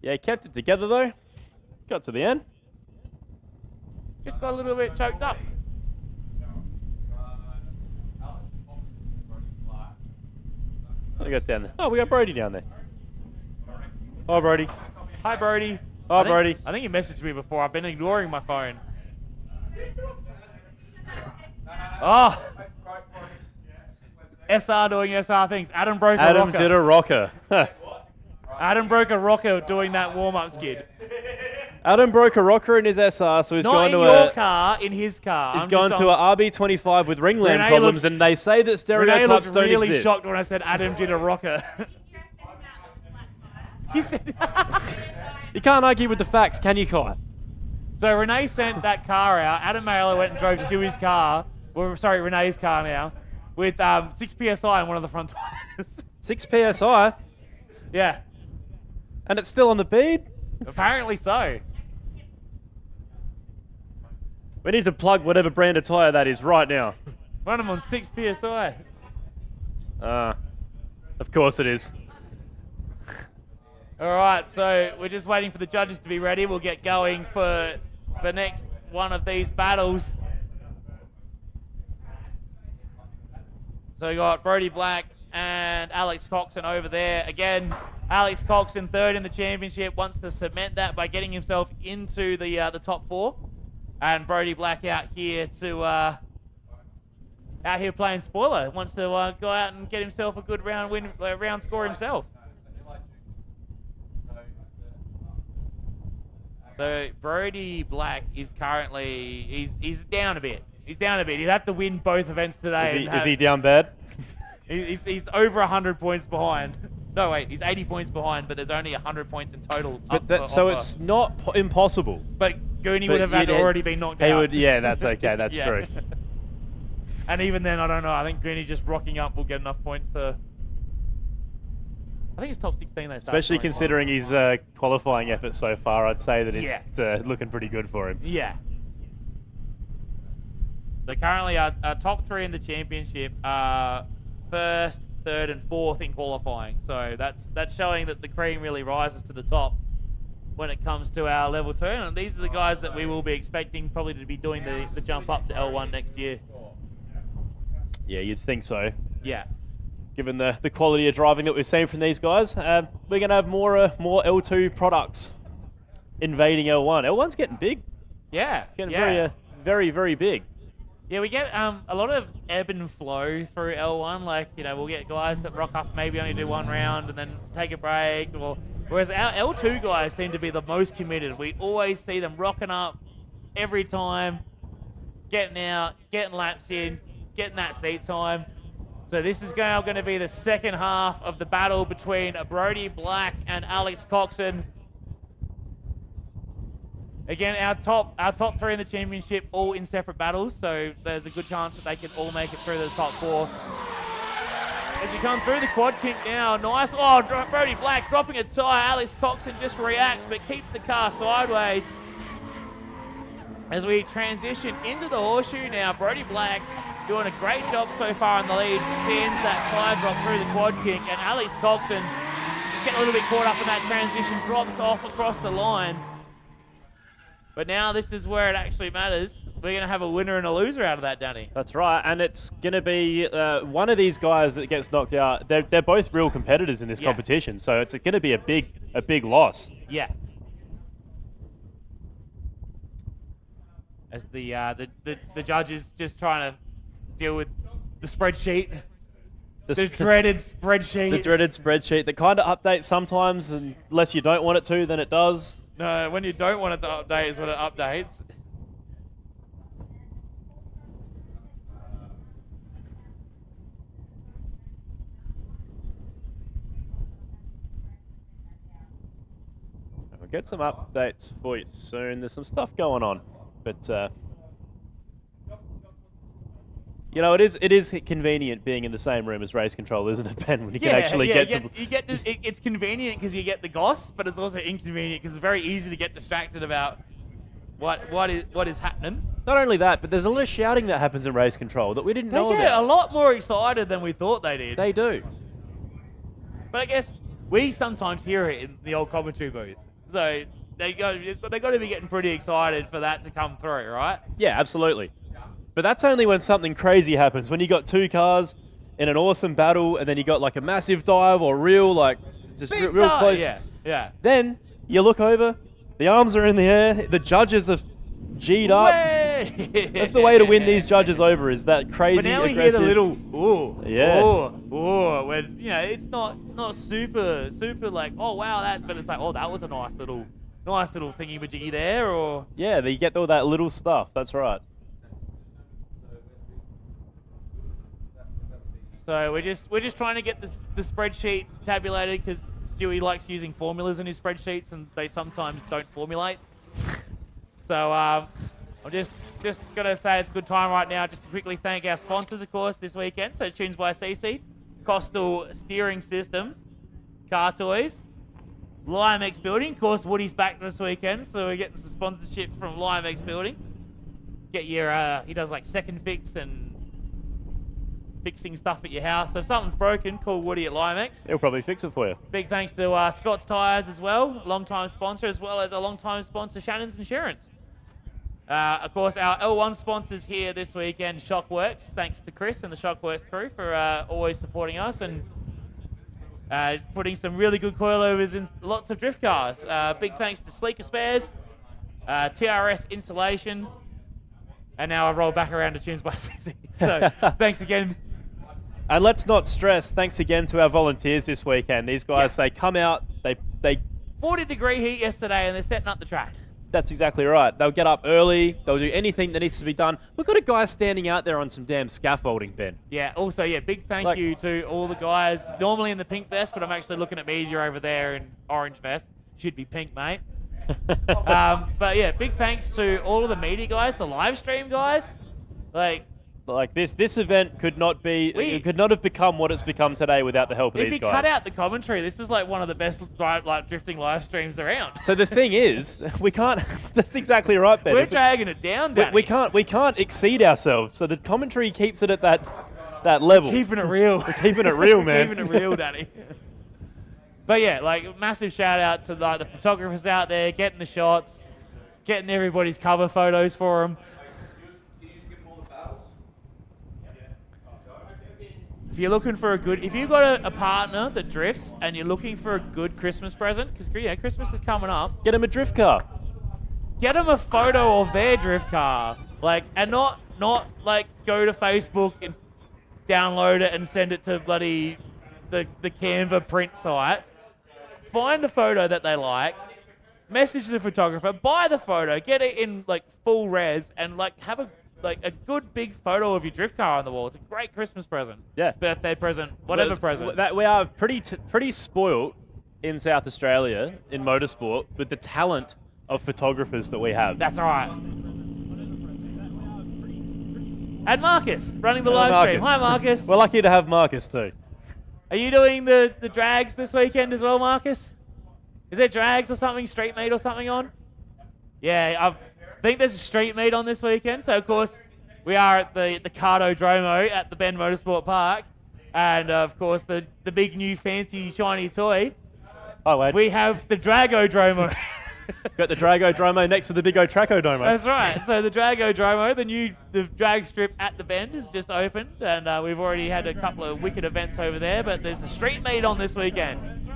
Yeah, he kept it together though. Got to the end. Just got a little bit choked up. What do we got down there? Oh, we got Brody down there. Hi, Brody. Hi, Brody. Hi, Brody. I think you messaged me before. I've been ignoring my phone. Oh. SR doing SR things. Adam broke a rocker. Adam did a rocker. Adam broke a rocker doing that warm-up skid. Adam broke a rocker in his SR, so he's Not gone in to your car, in his car. He's gone to a RB25 with ringland Renee problems, looked- and they say that Renee stereotypes looked don't really exist. shocked when I said Adam did a rocker. He said... You can't argue with the facts, can you, Kai? So Renee sent that car out. Adam Mailer went and drove Stewie's car. Well, sorry, Renee's car now. With 6 PSI on one of the front tires. 6 PSI, Yeah, and it's still on the bead? apparently so. We need to plug whatever brand of tyre that is right now. Run them on 6 PSI. Of course it is. All right, so we're just waiting for the judges to be ready. We'll get going for the next one of these battles. So we got Brody Black and Alex Coxon over there. Again, Alex Coxon third in the championship, wants to cement that by getting himself into the top 4. And Brody Black out here playing spoiler. Wants to go out and get himself a good round score himself. So Brody Black is currently he's down a bit. He's down a bit. He'd have to win both events today. Is he down bad? He's over 100 points behind. No, wait, he's 80 points behind, but there's only 100 points in total. So it's not impossible. But Goonie would have already been knocked out. He would, yeah, that's okay. That's true. And even then, I don't know. I think Goonie just rocking up will get enough points to. I think it's top 16. They especially considering his qualifying effort so far, I'd say that it's looking pretty good for him. Yeah. So currently, our top 3 in the championship are first, third, and fourth in qualifying. So that's showing that the cream really rises to the top when it comes to our level 2. And these are the guys that we will be expecting probably to be doing the jump up to L1 next year. Yeah, you'd think so. Yeah. Given the quality of driving that we've seen from these guys, we're going to have more L2 products invading L1. L1's getting big. Yeah. It's getting very, very big. Yeah, we get a lot of ebb and flow through L1. Like, we'll get guys that rock up, maybe only do one round and then take a break. Whereas our L2 guys seem to be the most committed. We always see them rocking up every time, getting out, getting laps in, getting that seat time. So this is now going to be the second half of the battle between Brody Black and Alex Coxon. Again, our top 3 in the championship, all in separate battles, so there's a good chance that they can all make it through to the top 4. As you come through the quad kink now, nice. Oh, Brody Black dropping a tyre. Alex Coxon just reacts, but keeps the car sideways. As we transition into the horseshoe now, Brody Black doing a great job so far in the lead. Fans that tyre drop through the quad kink, and Alex Coxon just getting a little bit caught up in that transition, drops off across the line. But now this is where it actually matters. We're going to have a winner and a loser out of that, Danny. That's right, and it's going to be one of these guys that gets knocked out. They're both real competitors in this competition, so it's going to be a big loss. Yeah. As the judges just trying to deal with the spreadsheet. The dreaded spreadsheet. The dreaded spreadsheet that kind of updates sometimes, unless you don't want it to, then it does. No, when you don't want it to update is when it updates. We'll get some updates for you soon. There's some stuff going on, but it is convenient being in the same room as race control, isn't it, Ben? When you can actually get some. It's convenient because you get the goss, but it's also inconvenient because it's very easy to get distracted about what is happening. Not only that, but there's a lot of shouting that happens in race control that we didn't know about. They get a lot more excited than we thought they did. They do. But I guess we sometimes hear it in the old commentary booth, so they got to be getting pretty excited for that to come through, right? Yeah, absolutely. But that's only when something crazy happens. When you got 2 cars in an awesome battle, and then you got like a massive dive or real close. Yeah. Then you look over, the arms are in the air, the judges are G'd up. That's the way to win these judges over, is that crazy. But now we aggressive. hear the little when it's not super like, oh wow, but it's like, oh, that was a nice little thingy majiggy there, or yeah, you get all that little stuff. That's right. So we're just trying to get the spreadsheet tabulated because Stewie likes using formulas in his spreadsheets and they sometimes don't formulate. So I'm just gonna say it's a good time right now just to quickly thank our sponsors, of course, this weekend. So Tunes by CC, Coastal Steering Systems, Car Toys, Limex Building. Of course, Woody's back this weekend, so we're getting some sponsorship from Limex Building. get your, he does like second fix and fixing stuff at your house. So if something's broken, call Woody at Limex. He'll probably fix it for you. Big thanks to Scott's Tyres as well, long-time sponsor, as well as a long-time sponsor, Shannon's Insurance. Of course, our L1 sponsors here this weekend, Shockworks. Thanks to Chris and the Shockworks crew for always supporting us and putting some really good coilovers in lots of drift cars. Big thanks to Sleeker Spares, TRS Insulation, and now I roll back around to Tunes by CC. So thanks again. And let's not stress, thanks again to our volunteers this weekend. These guys, they come out, they 40-degree heat yesterday, and they're setting up the track. That's exactly right. They'll get up early. They'll do anything that needs to be done. We've got a guy standing out there on some damn scaffolding, Ben. Yeah, also, big thank you to all the guys, normally in the pink vest, but I'm actually looking at media over there in orange vest. Should be pink, mate. But yeah, big thanks to all of the media guys, the live stream guys. Like this event could not have become what it's become today without the help of these guys. If you cut out the commentary, this is like one of the best drifting live streams around. So the thing is, we can't. That's exactly right, Ben. We're dragging it down, Danny. We can't exceed ourselves. So the commentary keeps it at that level. Keeping it real. We're keeping it real, man. Keeping it real, Danny. But yeah, massive shout out to the photographers out there getting the shots, getting everybody's cover photos for them. If you're looking for if you've got a partner that drifts and you're looking for a good Christmas present, because Christmas is coming up, get them a drift car. Get them a photo of their drift car, and not go to Facebook and download it and send it to bloody the Canva print site. Find a photo that they like, message the photographer, buy the photo, get it in full res, and have a good big photo of your drift car on the wall. It's a great Christmas present. Yeah. Birthday present, whatever present. We are pretty spoiled in South Australia in motorsport with the talent of photographers that we have. That's right. And Marcus, running the live stream. Hi, Marcus. We're lucky to have Marcus too. Are you doing the drags this weekend as well, Marcus? Is there drags or something, street meet or something on? Yeah, I think there's a street meet on this weekend. So, of course, we are at the Cardodromo at the Bend Motorsport Park. And, of course, the big new fancy shiny toy. Oh, wait. We have the Dragodromo. Got the Dragodromo next to the big Otrakodromo. That's right. So the Dragodromo, the drag strip at the Bend is just opened. And we've already had a couple of wicked events over there. But there's a street meet on this weekend.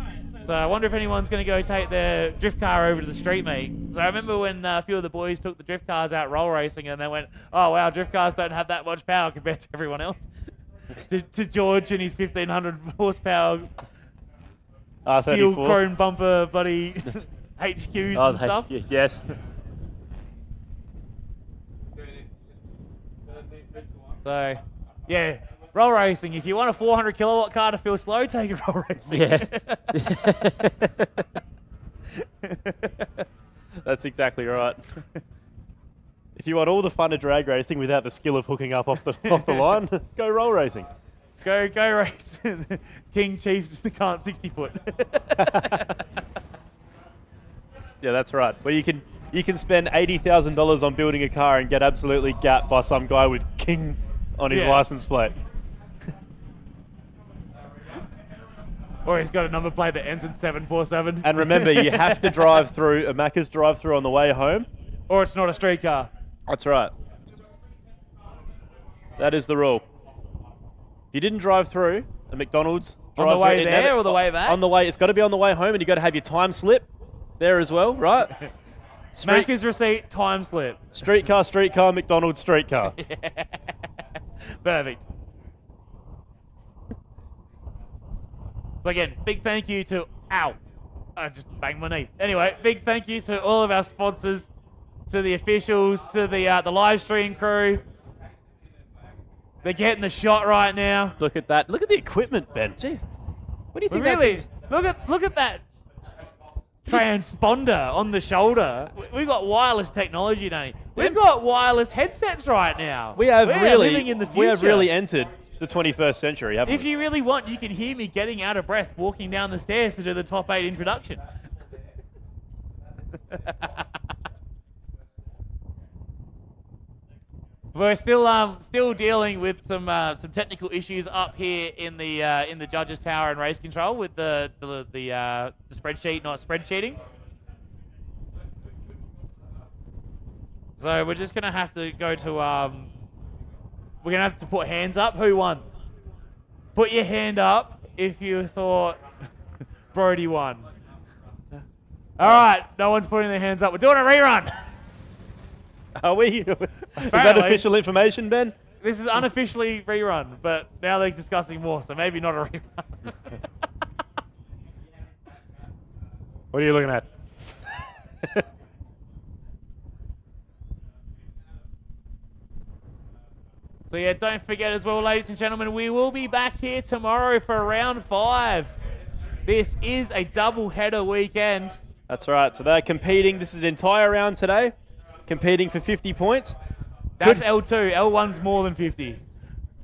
So I wonder if anyone's going to go take their drift car over to the street meet. So I remember when a few of the boys took the drift cars out roll racing and they went, oh, wow, drift cars don't have that much power compared to everyone else. to George and his 1,500 horsepower steel chrome bumper bloody HQs and stuff. Yes. So, yeah. Roll racing. If you want a 400 kilowatt car to feel slow, take a roll racing. Yeah. That's exactly right. If you want all the fun of drag racing without the skill of hooking up off the line, go roll racing. Go race. King Chiefs just can't 60 foot. Yeah, that's right. Where you can spend $80,000 on building a car and get absolutely gapped by some guy with King on his license plate. Or he's got a number plate that ends in 747. And remember, you have to drive through a Macca's drive-through on the way home. Or it's not a street car. That's right. That is the rule. If you didn't drive through a McDonald's... On the way there or the way back? On the way. It's got to be on the way home, and you've got to have your time slip there as well, right? Macca's receipt, time slip. Streetcar, McDonald's, streetcar. Yeah. Perfect. So again, big thank you to... Ow! I just banged my knee. Anyway, big thank you to all of our sponsors, to the officials, to the live stream crew. They're getting the shot right now. Look at that. Look at the equipment, Ben. Jeez. What do you think Look at that transponder on the shoulder. We've got wireless technology, Danny. We've got wireless headsets right now. We have living in the future. We have really entered the 21st century, haven't we? If you really want, you can hear me getting out of breath walking down the stairs to do the top 8 introduction. We're still dealing with some technical issues up here in the judges' tower and race control with the spreadsheet not spreadsheeting. So we're just gonna have to go to we're gonna have to put hands up. Who won? Put your hand up if you thought Brody won. All right, no one's putting their hands up. We're doing a rerun. Are we? Is that official information, Ben? This is unofficially rerun, but now they're discussing more, so maybe not a rerun. What are you looking at? So yeah, don't forget as well, ladies and gentlemen, we will be back here tomorrow for round 5. This is a double header weekend. That's right. So they're competing. This is an entire round today, competing for 50 points. That's L2. L1's more than 50.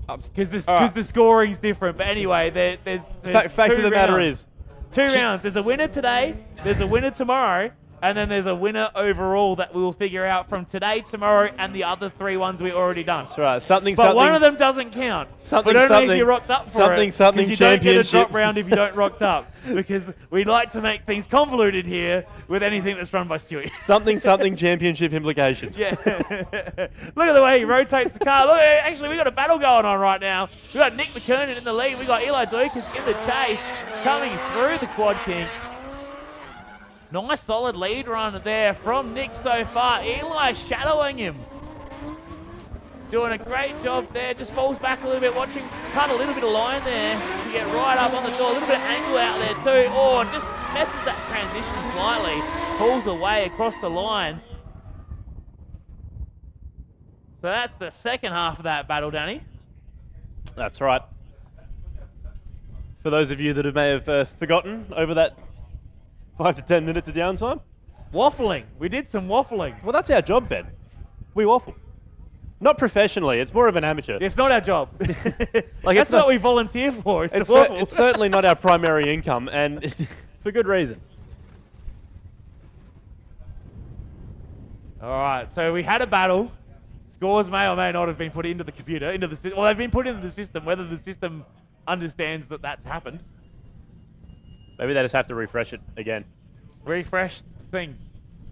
Because the scoring's different. But anyway, there's fact of the matter is, 2 rounds. There's a winner today. There's a winner tomorrow. And then there's a winner overall that we will figure out from today, tomorrow, and the other 3 ones we already done. That's right. But one of them doesn't count. But only if you rocked up for it. Something you championship. don't get a drop round if you don't rocked up. Because we like to make things convoluted here with anything that's run by Stewie. something championship implications. Yeah. Look at the way he rotates the car. Look, actually, we got a battle going on right now. We got Nick McKernan in the lead. We got Eli Dukas in the chase, coming through the quad king. Nice solid lead run there from Nick so far. Eli shadowing him. Doing a great job there. Just falls back a little bit, watching, cut a little bit of line there to get right up on the door. A little bit of angle out there too. Oh, just messes that transition slightly. Pulls away across the line. So that's the second half of that battle, Danny. That's right. For those of you that may have forgotten over that 5 to 10 minutes of downtime. Waffling. We did some waffling. Well, that's our job, Ben. We waffle. Not professionally. It's more of an amateur. It's not our job. That's what we volunteer for. Is to waffle. It's certainly not our primary income, and for good reason. All right. So we had a battle. Scores may or may not have been put into the computer, well, they've been put into the system. Whether the system understands that that's happened. Maybe they just have to refresh it again. Refresh the thing.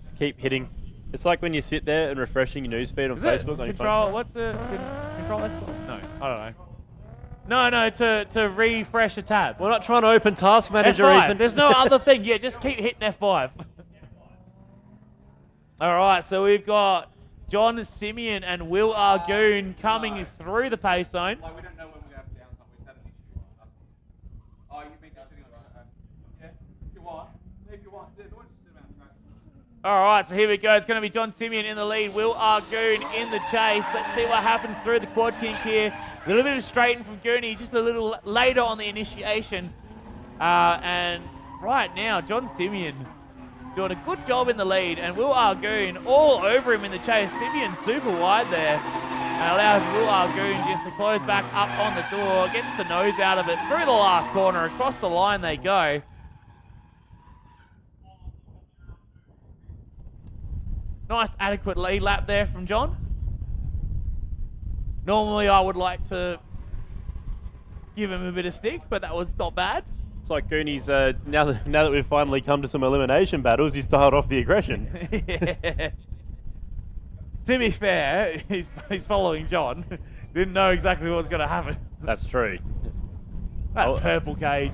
Just keep hitting. It's like when you sit there and refreshing your newsfeed on Facebook on your phone. What's the control F? No, I don't know. No, to refresh a tab. We're not trying to open Task Manager, F5. Ethan. There's no other thing. Yeah, just keep hitting F5. All right, so we've got John Simeon and Will Argoon coming through the pace zone. Like, we don't know when we're going to have downtime. We've had an issue. Oh, you mean just sitting on track? Yeah, if you want. If you want. Yeah, don't just sit around track. All right, so here we go. It's going to be John Simeon in the lead. Will Argoon in the chase. Let's see what happens through the quad kink here. A little bit of straighten from Gooney, just a little later on the initiation. And right now, John Simeon doing a good job in the lead, and Will Argoon all over him in the chase. Simeon super wide there, and allows Will Argoon just to close back up on the door, gets the nose out of it through the last corner. Across the line they go. Nice adequate lead lap there from John. Normally I would like to give him a bit of stick, but that was not bad. It's like Gooney's, now that we've finally come to some elimination battles, he's dialed off the aggression. Yeah. To be fair, he's following John. Didn't know exactly what was going to happen. That's true. That purple cage.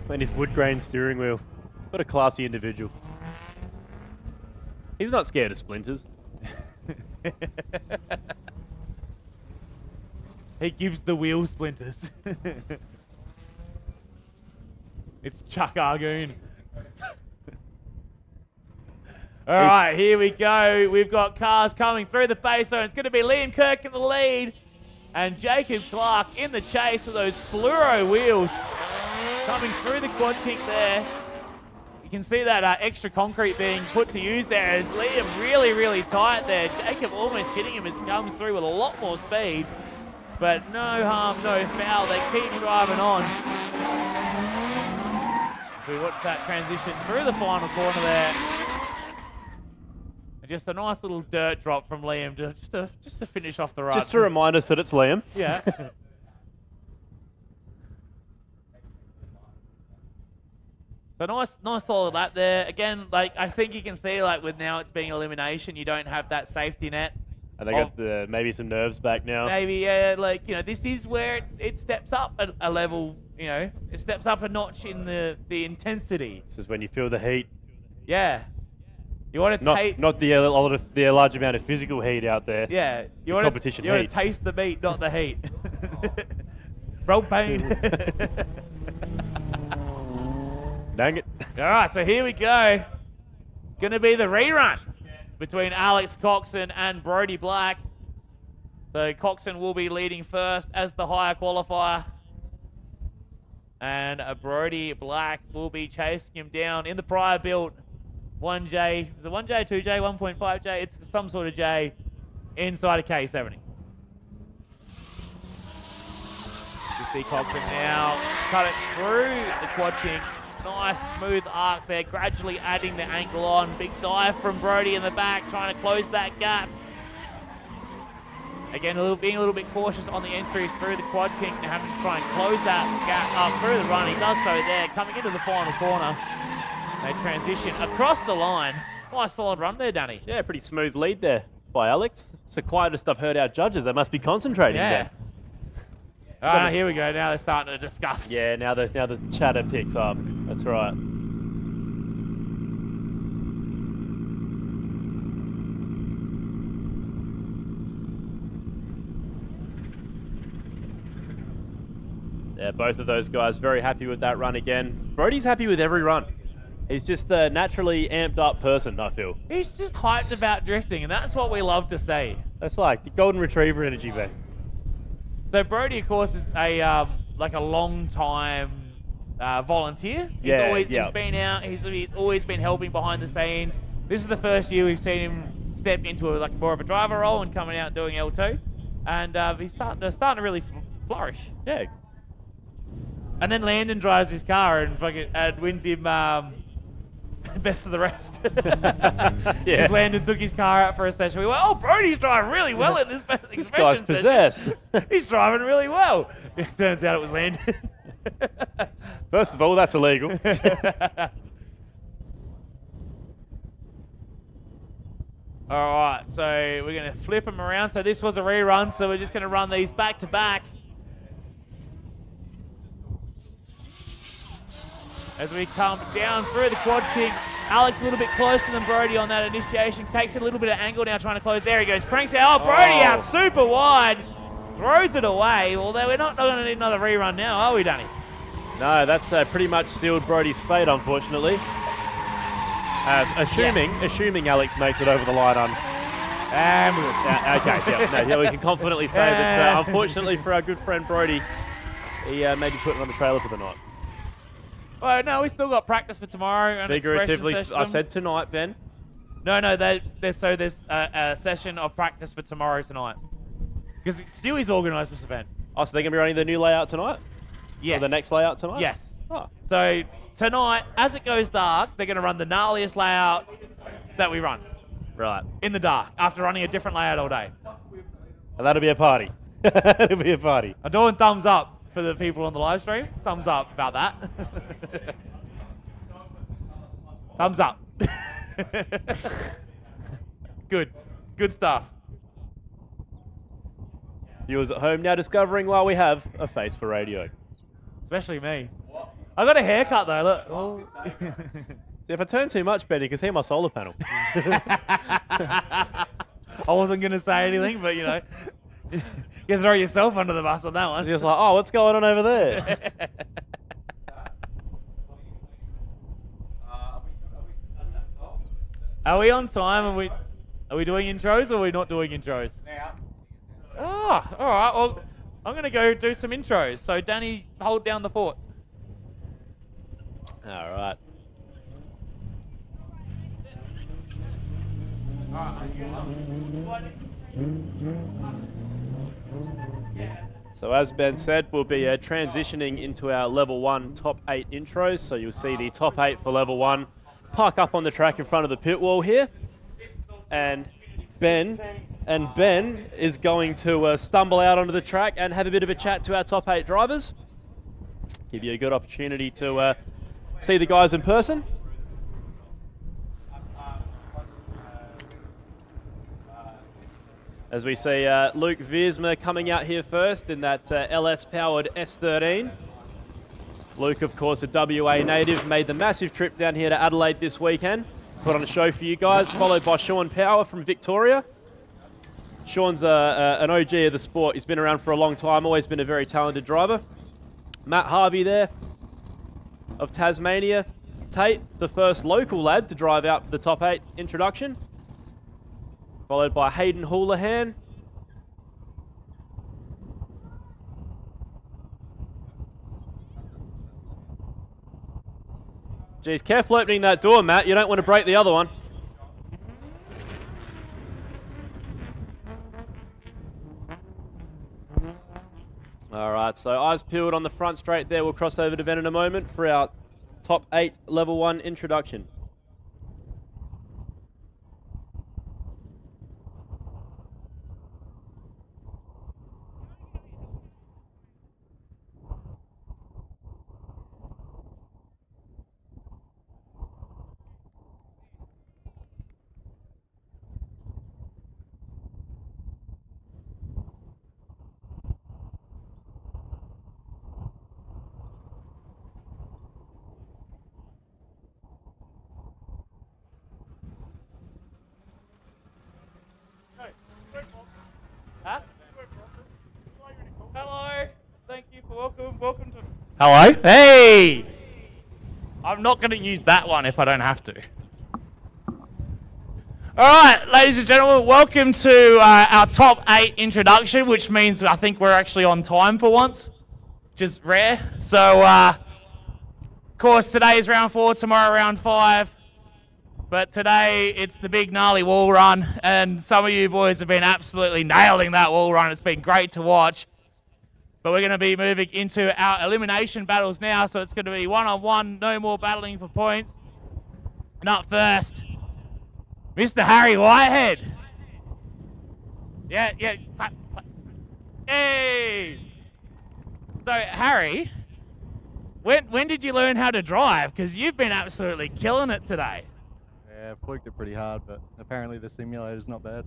And his wood grain steering wheel. What a classy individual. He's not scared of splinters. He gives the wheel splinters. It's Chuck Argoon. All right, here we go. We've got cars coming through the pace zone. It's going to be Liam Kirk in the lead and Jacob Clark in the chase with those fluoro wheels coming through the quad kink there. You can see that extra concrete being put to use there as Liam really, really tight there. Jacob almost hitting him as he comes through with a lot more speed. But no harm, no foul. They keep driving on. We watch that transition through the final corner there. Just a nice little dirt drop from Liam just to finish off the run. Just to remind us that it's Liam. Yeah. So nice solid lap there. Again, like I think you can see, like with now it's being elimination, you don't have that safety net. And they got maybe some nerves back now. Maybe, yeah, like, you know, this is where it steps up a level, you know, it steps up a notch in the intensity. This is when you feel the heat. Yeah. You want to taste... Not the large amount of physical heat out there. Yeah. You want to taste the meat, not the heat. Propane. Dang it. All right, so here we go. It's going to be the rerun between Alex Coxon and Brody Black. So Coxon will be leading first as the higher qualifier. And Brody Black will be chasing him down in the prior build. 1J, is it 1J, 2J, 1.5J? It's some sort of J inside a K70. You see Coxon now cut it through the quad kink. Nice smooth arc there, gradually adding the angle on. Big dive from Brody in the back, trying to close that gap. Again, being a little bit cautious on the entries through the quad kink and having to try and close that gap up through the run. He does so there, coming into the final corner. They transition across the line. Nice solid run there, Danny. Yeah, pretty smooth lead there by Alex. It's the quietest I've heard our judges. They must be concentrating there. Here we go. Now they're starting to discuss. Yeah, now the chatter picks up. That's right. Yeah, both of those guys very happy with that run again. Brody's happy with every run. He's just a naturally amped up person, I feel. He's just hyped about drifting, and that's what we love to see. That's like the golden retriever energy, man. So Brody, of course, is a like a long time volunteer. He's been out. He's always been helping behind the scenes. This is the first year we've seen him step into like more of a driver role and coming out doing L2, and he's starting to really flourish. Yeah. And then Landon drives his car and wins him best of the rest. Yeah. Landon took his car out for a session. We went, oh, Brody's driving really well in this This guy's possessed. He's driving really well. It turns out it was Landon. First of all, that's illegal. All right, so we're going to flip them around. So this was a rerun, so we're just going to run these back to back. As we come down through the quad kink, Alex a little bit closer than Brody on that initiation. Takes a little bit of angle now, trying to close. There he goes, cranks out. Oh, Brody out super wide. Throws it away, although we're not going to need another rerun now, are we, Danny? No, that's pretty much sealed Brody's fate, unfortunately. Assuming Alex makes it over the line on... we can confidently say that, unfortunately for our good friend Brody, he may be putting on the trailer for the night. Oh, no, we still got practice for tomorrow. Figuratively, I said tonight, Ben. No, there's a session of practice for tomorrow tonight. Because Stewie's organised this event. Oh, so they're going to be running the new layout tonight? Yes. Or the next layout tonight? Yes. Oh. So tonight, as it goes dark, they're going to run the gnarliest layout that we run. Right. In the dark, after running a different layout all day. And that'll be a party. That'll be a party. I'm doing thumbs up for the people on the live stream. Thumbs up about that. Thumbs up. Good stuff. Viewers at home now discovering why we have a face for radio. Especially me. I got a haircut though, look. Oh. See, if I turn too much, Ben, you can see my solar panel. I wasn't going to say anything, but you know. You can throw yourself under the bus on that one. You're just like, oh, what's going on over there? Are we on time? Are we doing intros or are we not doing intros? Now. Oh, all right. Well, I'm going to go do some intros. So, Danny, hold down the fort. All right. So as Ben said, we'll be transitioning into our level 1 top 8 intros. So you'll see the top 8 for level 1 park up on the track in front of the pit wall here. and Ben. And Ben is going to stumble out onto the track and have a bit of a chat to our top 8 drivers. Give you a good opportunity to see the guys in person. As we see Luke Viersma coming out here first in that LS-powered S13. Luke, of course, a WA native, made the massive trip down here to Adelaide this weekend. Put on a show for you guys, followed by Sean Power from Victoria. Sean's an OG of the sport. He's been around for a long time, always been a very talented driver. Matt Harvey there of Tasmania. Tate, the first local lad to drive out for the top 8 introduction. Followed by Hayden Houlihan. Geez, careful opening that door, Matt. You don't want to break the other one. All right, so eyes peeled on the front straight there. We'll cross over to Ben in a moment for our top 8 level 1 introduction. Huh? Hello. Thank you for welcome to. Hello. Hey. I'm not going to use that one if I don't have to. All right, ladies and gentlemen, welcome to our top 8 introduction, which means I think we're actually on time for once, which is rare. So, of course, today is round 4, tomorrow round 5. But today, it's the big gnarly wall run, and some of you boys have been absolutely nailing that wall run. It's been great to watch. But we're going to be moving into our elimination battles now, so it's going to be one-on-one, no more battling for points. And up first, Mr. Harry Whitehead. Yeah. Clap. Hey! So, Harry, when did you learn how to drive? Because you've been absolutely killing it today. Yeah, I fluked it pretty hard, but apparently the simulator's not bad.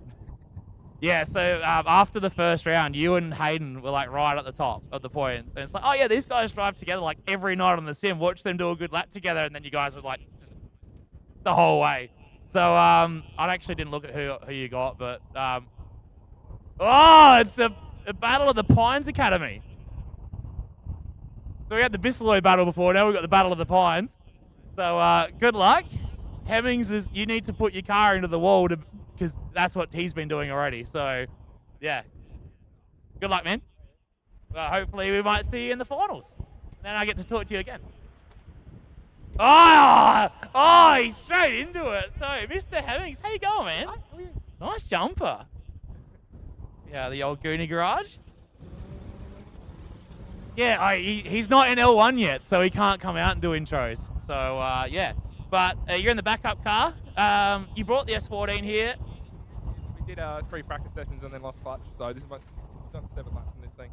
Yeah, so after the first round, you and Hayden were like right at the top of the points. And it's like, oh yeah, these guys drive together like every night on the sim. Watch them do a good lap together, and then you guys were like just the whole way. So I actually didn't look at who you got, but it's a battle of the Pines Academy. So we had the Bissaloy battle before, now we've got the Battle of the Pines. So good luck. Hemmings, you need to put your car into the wall because that's what he's been doing already. So, yeah. Good luck, man. Hopefully we might see you in the finals. Then I get to talk to you again. Oh, he's straight into it. So, Mr. Hemmings, how you going, man? Nice jumper. Yeah, the old Goonie garage. Yeah, he's not in L1 yet, so he can't come out and do intros. So, yeah. But you're in the backup car. You brought the S14 here. We did 3 practice sessions and then lost clutch. So this is we've done 7 laps in this thing.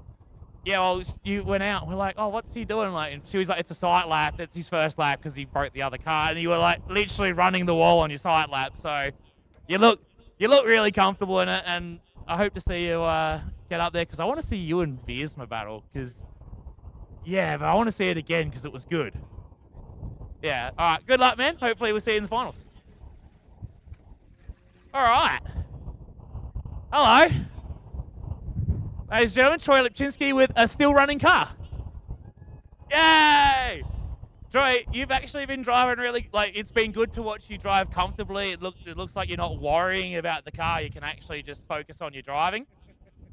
Yeah, well, you went out. We're like, oh, what's he doing? Like, and she was like, it's a sight lap. It's his first lap because he broke the other car. And you were like literally running the wall on your sight lap. So you look really comfortable in it. And I hope to see you get up there because I want to see you and Viersma battle. Because yeah, but I want to see it again because it was good. Yeah, all right, good luck, man. Hopefully we'll see you in the finals. All right. Hello. Ladies and gentlemen, Troy Lipczynski with a still running car. Yay! Troy, you've actually been driving really, it's been good to watch you drive comfortably. It looks like you're not worrying about the car. You can actually just focus on your driving.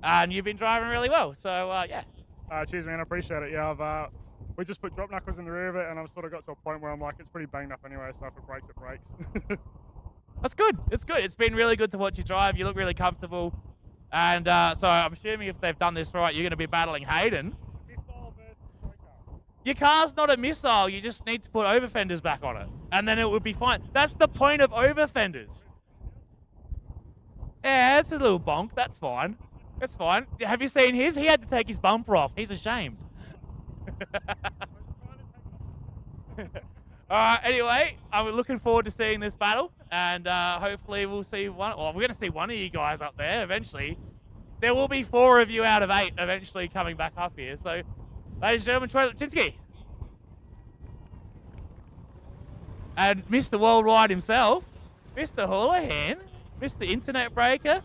And you've been driving really well, so yeah. Cheers, man, I appreciate it. Yeah, we just put drop knuckles in the rear of it, and I've sort of got to a point where I'm like, it's pretty banged up anyway, so if it breaks, it breaks. That's good. It's good. It's been really good to watch you drive. You look really comfortable. And so I'm assuming if they've done this right, you're going to be battling Hayden. Missile versus toy car. Your car's not a missile. You just need to put over fenders back on it. And then it would be fine. That's the point of over fenders. Yeah, it's a little bonk. That's fine. That's fine. Have you seen his? He had to take his bumper off. He's ashamed. All right, anyway, I'm looking forward to seeing this battle, and hopefully we'll see one. Well, we're going to see one of you guys up there eventually. There will be 4 of you out of 8 eventually coming back up here. So, ladies and gentlemen, Troy Lipczynski. And Mr. Worldwide himself, Mr. Houlihan, Mr. Internet Breaker.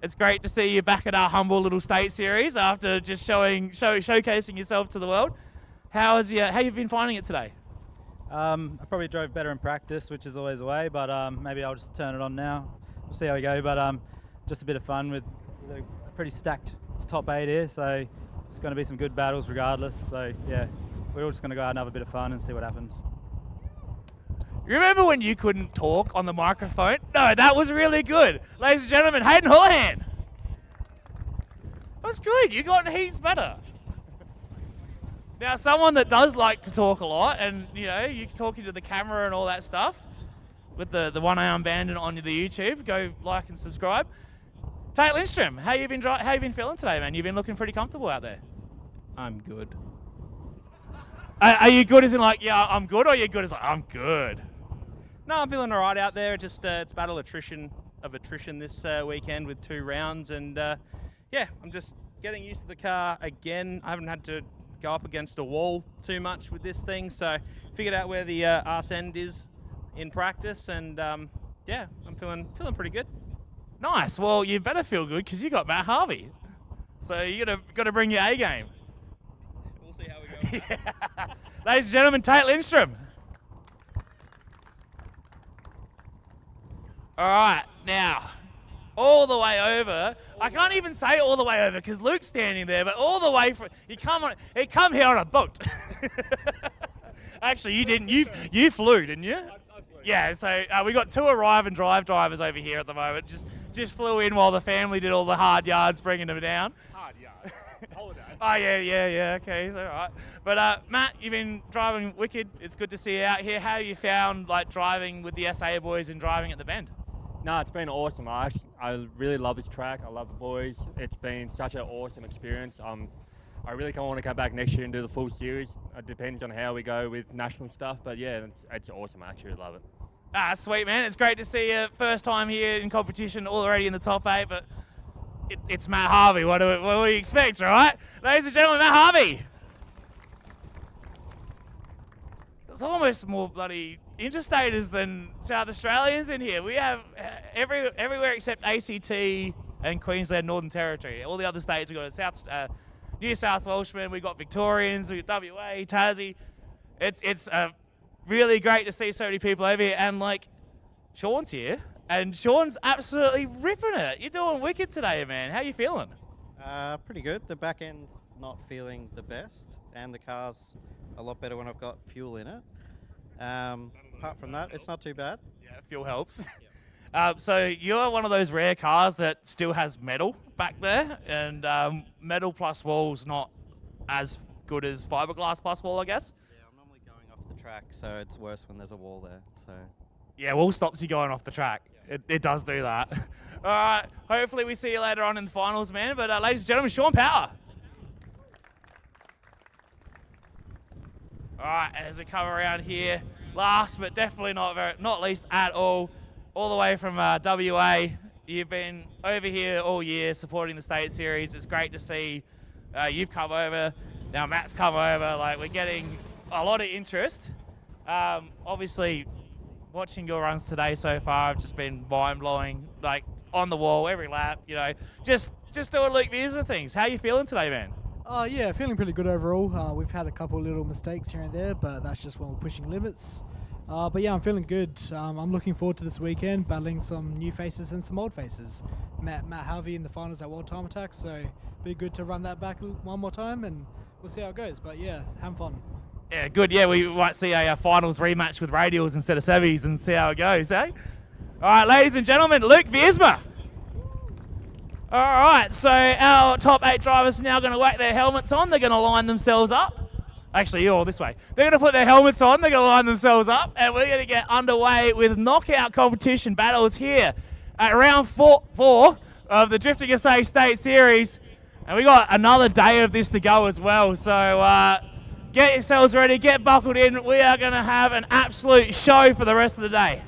It's great to see you back at our humble little state series after just showcasing yourself to the world. How you been finding it today? I probably drove better in practice, which is always a way, but maybe I'll just turn it on now. We'll see how we go, but just a bit of fun with a pretty stacked top 8 here, so it's going to be some good battles regardless. So yeah, we're all just going to go out and have a bit of fun and see what happens. You remember when you couldn't talk on the microphone? No, that was really good. Ladies and gentlemen, Hayden Houlihan. That was good. You got heaps better. Now, someone that does like to talk a lot, and you can talk into the camera and all that stuff, with the one arm bandit on the YouTube, go like and subscribe. Tate Lindstrom, how you been feeling today, man? You've been looking pretty comfortable out there. I'm good. Are you good as in like, yeah, I'm good, or are you good as like, I'm good? No, I'm feeling all right out there. Just it's battle attrition this weekend with 2 rounds, and yeah, I'm just getting used to the car again. I haven't had to go up against a wall too much with this thing, so figured out where the arse end is in practice, and yeah, I'm feeling pretty good. Nice. Well, you better feel good because you got Matt Harvey, so you got to bring your A game. We'll see how we go. Yeah. Ladies and gentlemen, Tate Lindstrom. All right, now, all the way over. I can't even say all the way over because Luke's standing there, but all the way from he come here on a boat. Actually, you didn't. You flew, didn't you? I flew. Yeah. So we got 2 arrive and drive drivers over here at the moment. Just flew in while the family did all the hard yards, bringing them down. Hard yards. Holiday. Oh yeah. Okay, it's all right. But Matt, you've been driving wicked. It's good to see you out here. How have you found like driving with the SA boys and driving at the Bend? No, it's been awesome. I really love this track. I love the boys. It's been such an awesome experience. I really kind of want to come back next year and do the full series. It depends on how we go with national stuff, but yeah, it's awesome. I actually love it. Ah, sweet, man. It's great to see you. First time here in competition, already in the top 8, but it's Matt Harvey. What do you expect, right? Ladies and gentlemen, Matt Harvey. It's almost more bloody interstaters than South Australians in here. We have everywhere except ACT and Queensland, Northern Territory. All the other states, we've got New South Welshmen, we've got Victorians, we've got WA, Tassie. It's really great to see so many people over here. And like, Sean's here, and Sean's absolutely ripping it. You're doing wicked today, man. How you feeling? Pretty good. The back end's not feeling the best, and the car's a lot better when I've got fuel in it. Apart from that, it's not too bad. Yeah, fuel helps. So you're one of those rare cars that still has metal back there, and metal plus wall's not as good as fiberglass plus wall, I guess. Yeah, I'm normally going off the track, so it's worse when there's a wall there. So. Yeah, wall stops you going off the track. It does do that. All right, hopefully we see you later on in the finals, man. But ladies and gentlemen, Sean Power. All right, as we come around here, last but definitely not least at all the way from WA. You've been over here all year supporting the state series. It's great to see you've come over. Now Matt's come over. Like, we're getting a lot of interest. Obviously, watching your runs today so far have just been mind-blowing. Like, on the wall every lap. Just doing Luke Viersma things. How are you feeling today, man? Yeah, feeling pretty good overall. We've had a couple little mistakes here and there, but that's just when we're pushing limits. But yeah, I'm feeling good. I'm looking forward to this weekend, battling some new faces and some old faces. Matt Harvey in the finals at World Time Attack, so be good to run that back one more time, and we'll see how it goes. But yeah, have fun. Yeah, good. Yeah, we might see a finals rematch with radials instead of semis and see how it goes, eh? All right, ladies and gentlemen, Luke Viersma. All right, so our top 8 drivers are now going to whack their helmets on. They're going to line themselves up. Actually, you're all this way. They're going to put their helmets on. They're going to line themselves up, and we're going to get underway with knockout competition battles here at round four of the Drifting SA State Series. And we got another day of this to go as well. So get yourselves ready, get buckled in. We are going to have an absolute show for the rest of the day.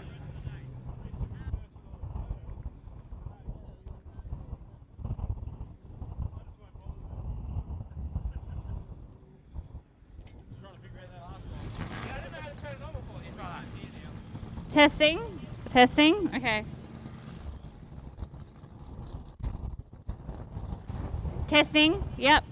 Testing. Testing. Okay. Testing. Yep.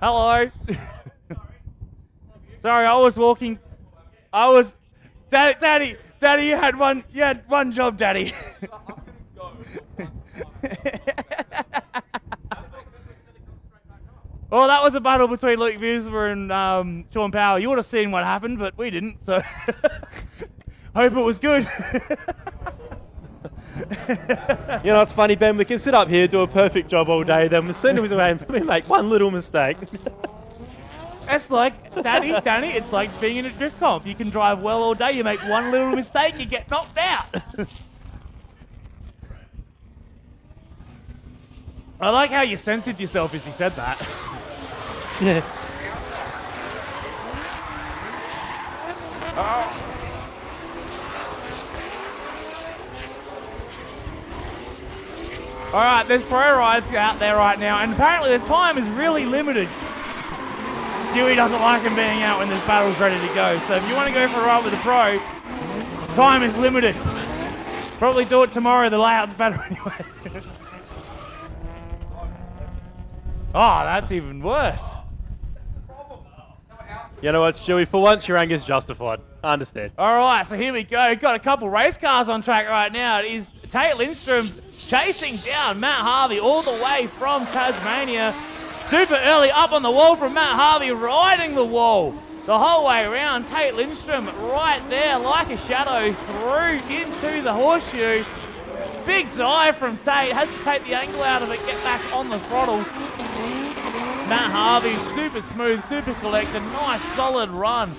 Hello. Sorry, I was walking. Daddy, you had one job, Daddy. Well, that was a battle between Luke Visler and Sean Power. You would have seen what happened, but we didn't, so hope it was good. You know, it's funny, Ben, we can sit up here, do a perfect job all day, then as soon as we make one little mistake. It's like, Danny, it's like being in a drift comp. You can drive well all day, you make one little mistake, you get knocked out. I like how you censored yourself as you said that. Yeah. Oh. All right, there's pro rides out there right now, and apparently the time is really limited. Stewie doesn't like him being out when this battle's ready to go, so if you want to go for a ride with a pro, time is limited. Probably do it tomorrow, the layout's better anyway. Oh, that's even worse. You know what, Stewie, for once your anger's justified. I understand. All right, so here we go. Got a couple race cars on track right now. It is Tate Lindstrom chasing down Matt Harvey all the way from Tasmania. Super early up on the wall from Matt Harvey, riding the wall the whole way around. Tate Lindstrom right there like a shadow through into the horseshoe. Big dive from Tate, has to take the angle out of it, get back on the throttle. Matt Harvey, super smooth, super collected, nice solid run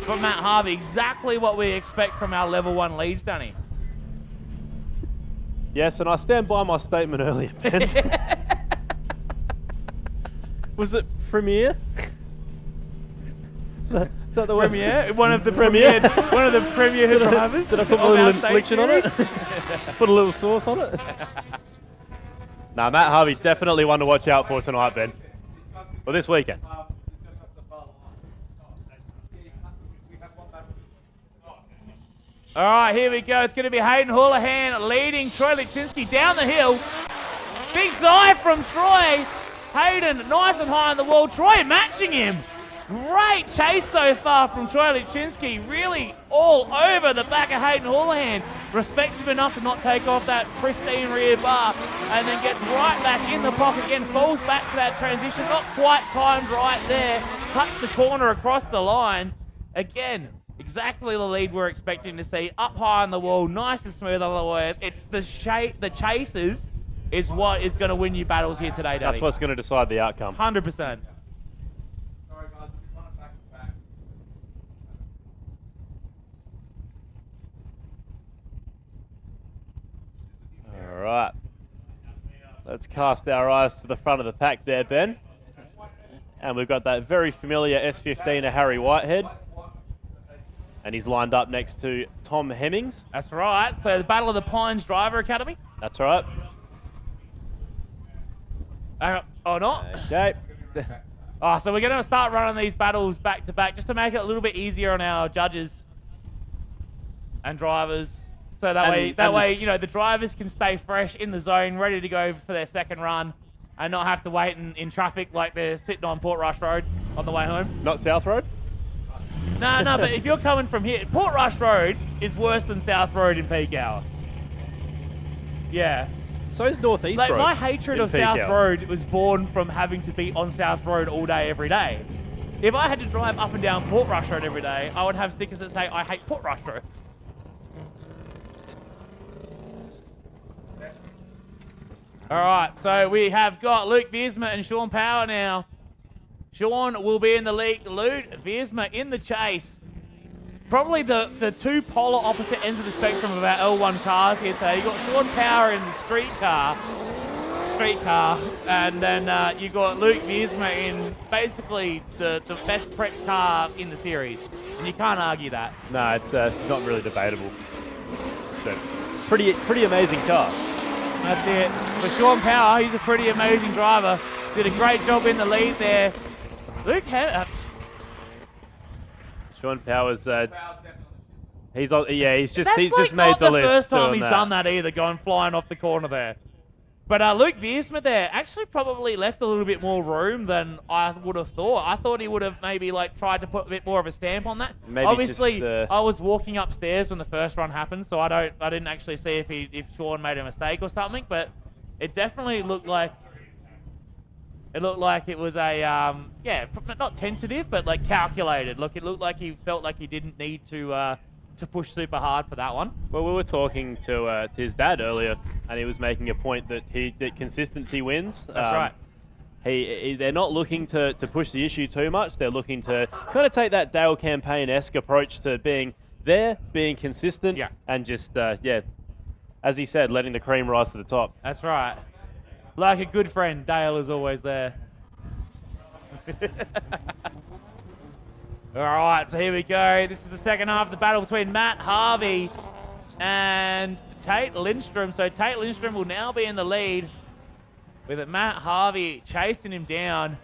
from Matt Harvey. Exactly what we expect from our level 1 leads, Danny. Yes, and I stand by my statement earlier, Ben. Was it Premier? Is that the word? Premier? One of the premier drivers. Did I put a little infliction on it? Put a little sauce on it? Nah, Matt Harvey definitely one to watch out for tonight, Ben. Well, this weekend. All right, here we go. It's going to be Hayden Houlihan leading Troy Lichinsky down the hill. Big dive from Troy. Hayden nice and high on the wall. Troy matching him. Great chase so far from Troy Lichinsky. Really all over the back of Hayden Houlihan. Respects him enough to not take off that pristine rear bar and then gets right back in the pocket again. Falls back to that transition. Not quite timed right there. Cuts the corner across the line. Again, exactly the lead we're expecting to see. Up high on the wall. Nice and smooth otherwise. It's the chasers is what is going to win you battles here today, Daddy. That's what's going to decide the outcome. 100%. All right. Let's cast our eyes to the front of the pack there, Ben. And we've got that very familiar S15 of Harry Whitehead. And he's lined up next to Tom Hemmings. That's right. So the Battle of the Pines Driver Academy. That's right. Or not. Okay. Oh, so we're going to start running these battles back to back just to make it a little bit easier on our judges and drivers. So that way, you know, the drivers can stay fresh in the zone, ready to go for their second run and not have to wait in traffic like they're sitting on Portrush Road on the way home. Not South Road? No, but if you're coming from here, Portrush Road is worse than South Road in peak hour. Yeah. So is North East Road. My hatred of South Road was born from having to be on South Road all day, every day. If I had to drive up and down Portrush Road every day, I would have stickers that say, I hate Portrush Road. All right, so we have got Luke Biersma and Sean Power now. Sean will be in the lead. Luke Biersma in the chase. Probably the two polar opposite ends of the spectrum of our L1 cars here today. You've got Sean Power in the street car, and then you've got Luke Biersma in basically the best prep car in the series. And you can't argue that. No, it's not really debatable. It's a pretty amazing car. That's it. For Sean Power, he's a pretty amazing driver. Did a great job in the lead there. Luke Sean Powers, he's just made the list. That's not the first time doing he's done that either, going flying off the corner there. But Luke Biersma there actually probably left a little bit more room than I would have thought. I thought he would have maybe tried to put a bit more of a stamp on that. Maybe obviously, just, I was walking upstairs when the first run happened, so I didn't actually see if Sean made a mistake or something. But it definitely looked like it was a not tentative, but calculated. Look, it looked like he felt like he didn't need to push super hard for that one. Well, we were talking to his dad earlier, and he was making a point that consistency wins. That's right. They're not looking to push the issue too much. They're looking to kind of take that Dale campaign-esque approach to being there, being consistent, and just as he said, letting the cream rise to the top. That's right. Like a good friend, Dale is always there. All right, so here we go. This is the second half of the battle between Matt Harvey and Tate Lindstrom. So Tate Lindstrom will now be in the lead with Matt Harvey chasing him down.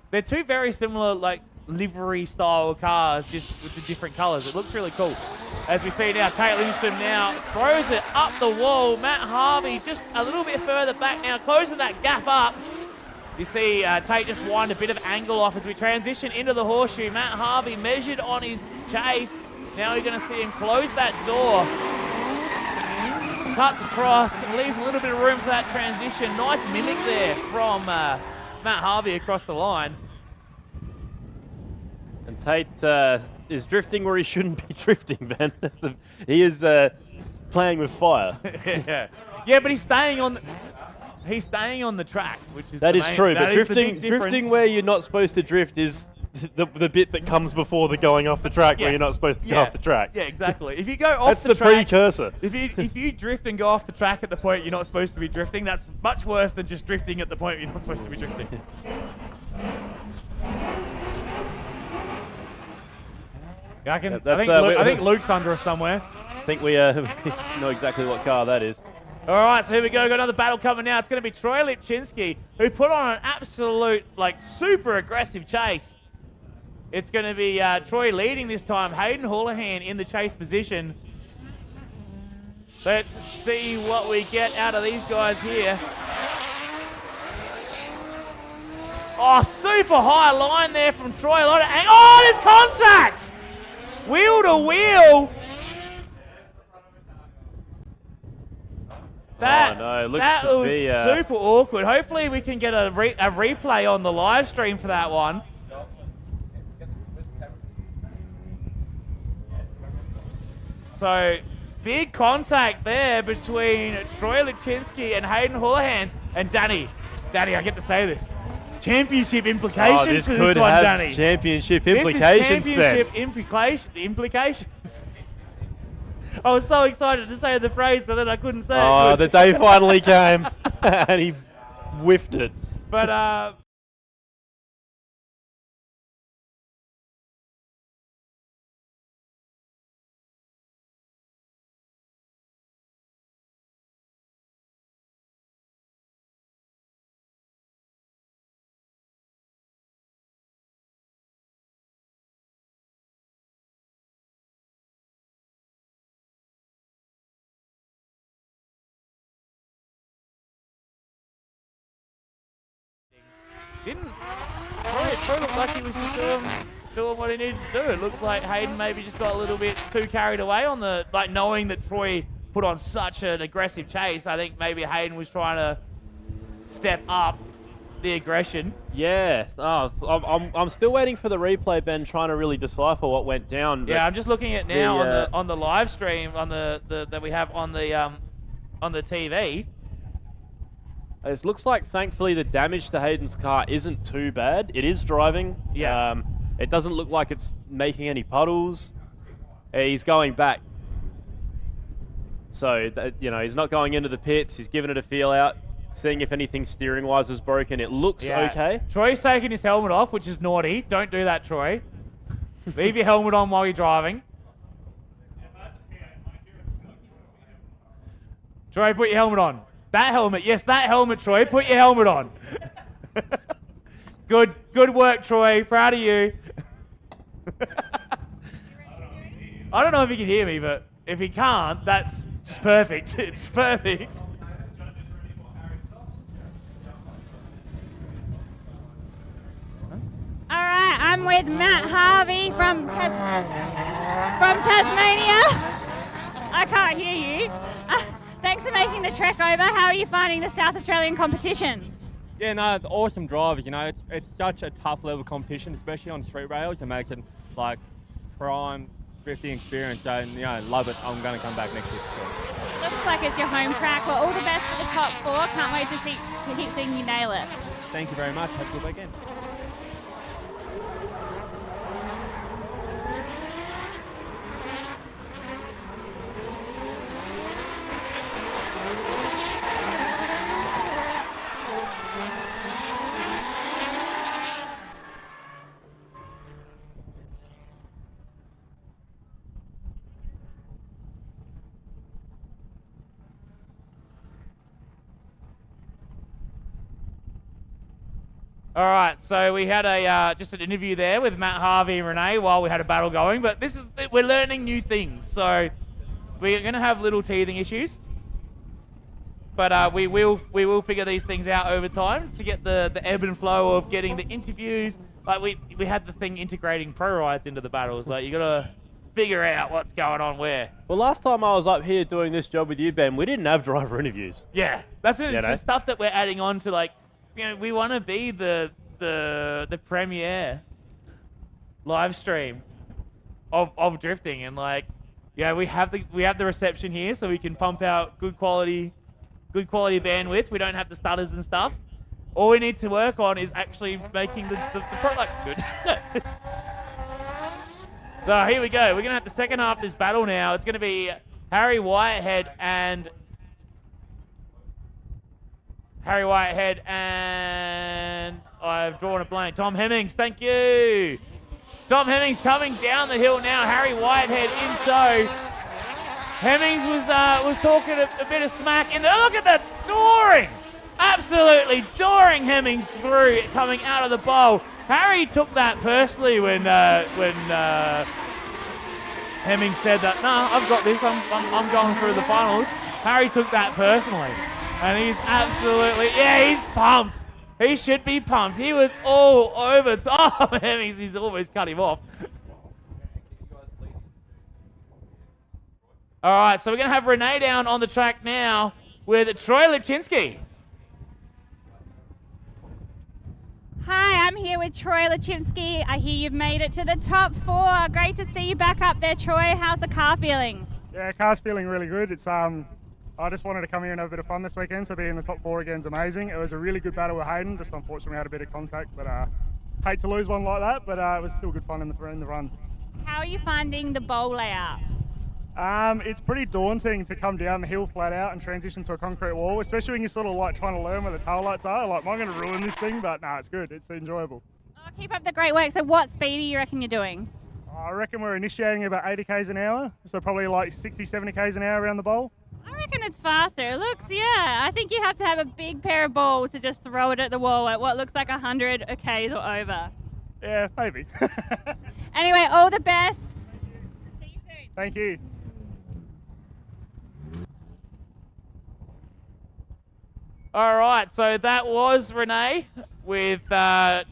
They're two very similar, livery style cars, just with the different colors. It looks really cool. As we see now, Tate Lindstrom now throws it up the wall. Matt Harvey just a little bit further back now, closing that gap up. You see Tate just wind a bit of angle off as we transition into the horseshoe. Matt Harvey measured on his chase. Now we're going to see him close that door. Cuts across, leaves a little bit of room for that transition. Nice mimic there from Matt Harvey across the line. And Tate is drifting where he shouldn't be drifting, Ben. He is playing with fire. Yeah, but he's staying on the track, which is that is true. But drifting where you're not supposed to drift is the bit that comes before the going off the track Yeah. where you're not supposed to go Yeah. off the track. Yeah, exactly. If you go off That's the the track, precursor. If you drift and go off the track at the point you're not supposed to be drifting, that's much worse than just drifting at the point you're not supposed to be drifting. Yeah, I think Luke's under us somewhere. I think we know exactly what car that is. All right, so here we go. Got another battle coming now. It's going to be Troy Lipczynski, who put on an absolute, super aggressive chase. It's going to be Troy leading this time. Hayden Houlihan in the chase position. Let's see what we get out of these guys here. Oh, super high line there from Troy. Oh, there's contact! Wheel to wheel. That was super awkward. Hopefully we can get a replay on the live stream for that one. So, big contact there between Troy Lipczynski and Hayden Houlihan. And Danny, I get to say this. Championship implications for this one, Danny. This could have championship implications, This is championship implications. I was so excited to say the phrase so that I couldn't say it. Oh, the day finally came and he whiffed it. But, Troy looked like he was just doing what he needed to do. It looked like Hayden maybe just got a little bit too carried away on knowing that Troy put on such an aggressive chase. I think maybe Hayden was trying to step up the aggression. Yeah. Oh, I'm still waiting for the replay, Ben, trying to really decipher what went down. Yeah, I'm just looking at now on the live stream on the that we have on the TV. It looks like, thankfully, the damage to Hayden's car isn't too bad. It is driving. Yeah. It doesn't look like it's making any puddles. He's going back. So, he's not going into the pits. He's giving it a feel out, seeing if anything steering-wise is broken. It looks okay. Troy's taking his helmet off, which is naughty. Don't do that, Troy. Leave your helmet on while you're driving. Troy, put your helmet on. That helmet, yes, that helmet, Troy. Put your helmet on. Good work, Troy. Proud of you. I don't know if he can hear me, but if he can't, that's just perfect. It's perfect. All right, I'm with Matt Harvey from Tasmania. I can't hear you. Thanks for making the trek over. How are you finding the South Australian competition? Yeah, no, awesome drivers. It's such a tough level competition, especially on street rails. It makes it like prime drifting experience. So, love it. I'm going to come back next year. Looks like it's your home track. Well, all the best for the top four. Can't wait to keep seeing you nail it. Thank you very much. Have a good weekend. All right, so we had just an interview there with Matt Harvey and Renee while we had a battle going, but we're learning new things, so we're going to have little teething issues, but we will figure these things out over time to get the ebb and flow of getting the interviews. Like we had the thing integrating pro rides into the battles. Like you got to figure out what's going on where. Well, last time I was up here doing this job with you, Ben, we didn't have driver interviews. Yeah, that's the stuff that we're adding on to we want to be the premier live stream of drifting, and we have the reception here, so we can pump out good quality bandwidth. We don't have the stutters and stuff. All we need to work on is actually making the product good. So here we go. We're going to have the second half of this battle now. It's going to be Harry Whitehead and I've drawn a blank. Tom Hemmings, thank you. Tom Hemmings coming down the hill now. Harry Whitehead in tow. Hemmings was talking a bit of smack in there. Look at that dooring! Absolutely dooring Hemmings through coming out of the bowl. Harry took that personally when Hemmings said that, no, I've got this, I'm going through the finals. Harry took that personally. And he's absolutely, he's pumped. He should be pumped. He was all over Tom Hemmings. He's almost cut him off. All right, so we're going to have Renee down on the track now with Troy Lipczynski. Hi, I'm here with Troy Lipczynski. I hear you've made it to the top 4. Great to see you back up there, Troy. How's the car feeling? Yeah, car's feeling really good. It's I just wanted to come here and have a bit of fun this weekend, so being in the top 4 again is amazing. It was a really good battle with Hayden. Just unfortunately we had a bit of contact, but hate to lose one like that. But it was still good fun in the run. How are you finding the bowl layout? It's pretty daunting to come down the hill flat out and transition to a concrete wall, especially when you're sort of like trying to learn where the tail lights are. Like, am I going to ruin this thing? But no, it's good. It's enjoyable. Oh, keep up the great work. So what speed do you reckon you're doing? I reckon we're initiating about 80 k's an hour, so probably like 60, 70 k's an hour around the bowl. I reckon it's faster. It looks, I think you have to have a big pair of balls to just throw it at the wall at what looks like 100 k's or over. Yeah, maybe. Anyway, all the best. See you soon. Thank you. All right, so that was Renee with Troy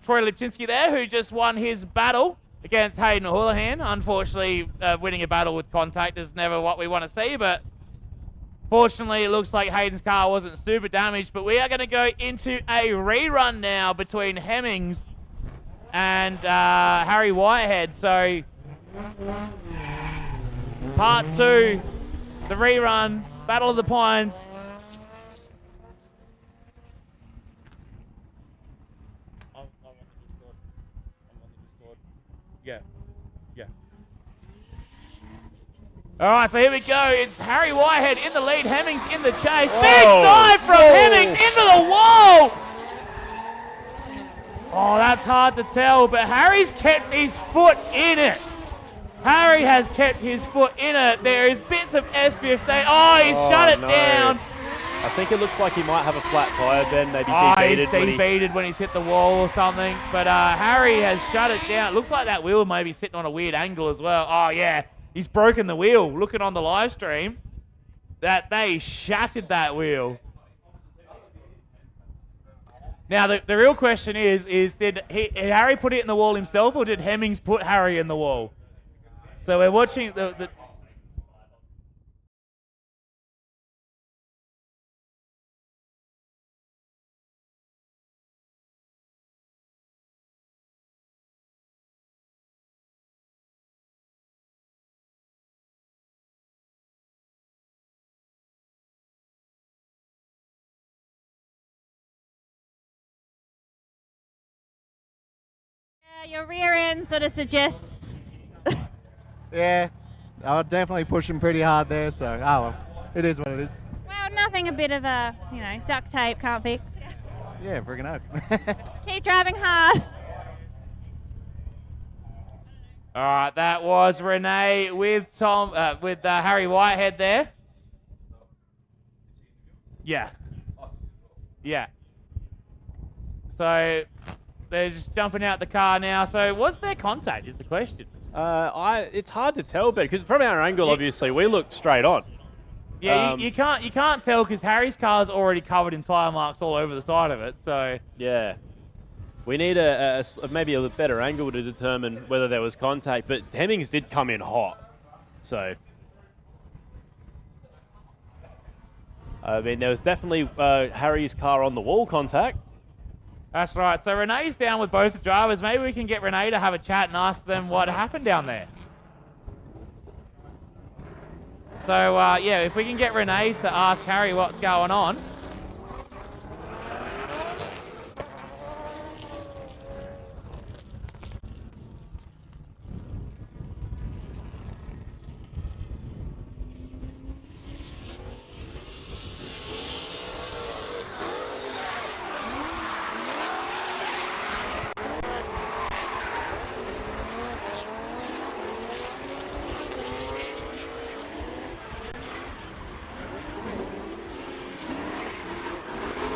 Lipczynski there, who just won his battle against Hayden Houlihan. Unfortunately, winning a battle with contact is never what we want to see, but fortunately, it looks like Hayden's car wasn't super damaged. But we are going to go into a rerun now between Hemmings and Harry Whitehead. So, part 2, the rerun, Battle of the Pines. Yeah. All right, so here we go. It's Harry Whitehead in the lead. Hemmings in the chase. Big dive from Hemmings into the wall. Oh, that's hard to tell, but Harry's kept his foot in it. Harry has kept his foot in it. There is bits of S15. Oh, he's shut it down. I think it looks like he might have a flat tyre, Ben. Maybe he's debeaded when he's hit the wall or something. But Harry has shut it down. It looks like that wheel may be sitting on a weird angle as well. Oh, yeah. He's broken the wheel. Looking on the live stream, that they shattered that wheel. Now, the real question is did Harry put it in the wall himself, or did Hemmings put Harry in the wall? So we're watching the your rear end sort of suggests. Yeah, I would definitely push him pretty hard there, so, oh well, it is what it is. Well, nothing a bit of a, duct tape can't fix. Yeah, friggin' hope. Keep driving hard. All right, that was Renee with Harry Whitehead there. Yeah. So they're just jumping out the car now. So was there contact is the question. It's hard to tell, but because from our angle, obviously, we looked straight on. Yeah, you can't tell because Harry's car's already covered in tyre marks all over the side of it. So yeah, we need maybe a better angle to determine whether there was contact. But Hemmings did come in hot, so I mean there was definitely Harry's car on the wall contact. That's right. So Renee's down with both the drivers. Maybe we can get Renee to have a chat and ask them what happened down there. So, yeah, if we can get Renee to ask Harry what's going on.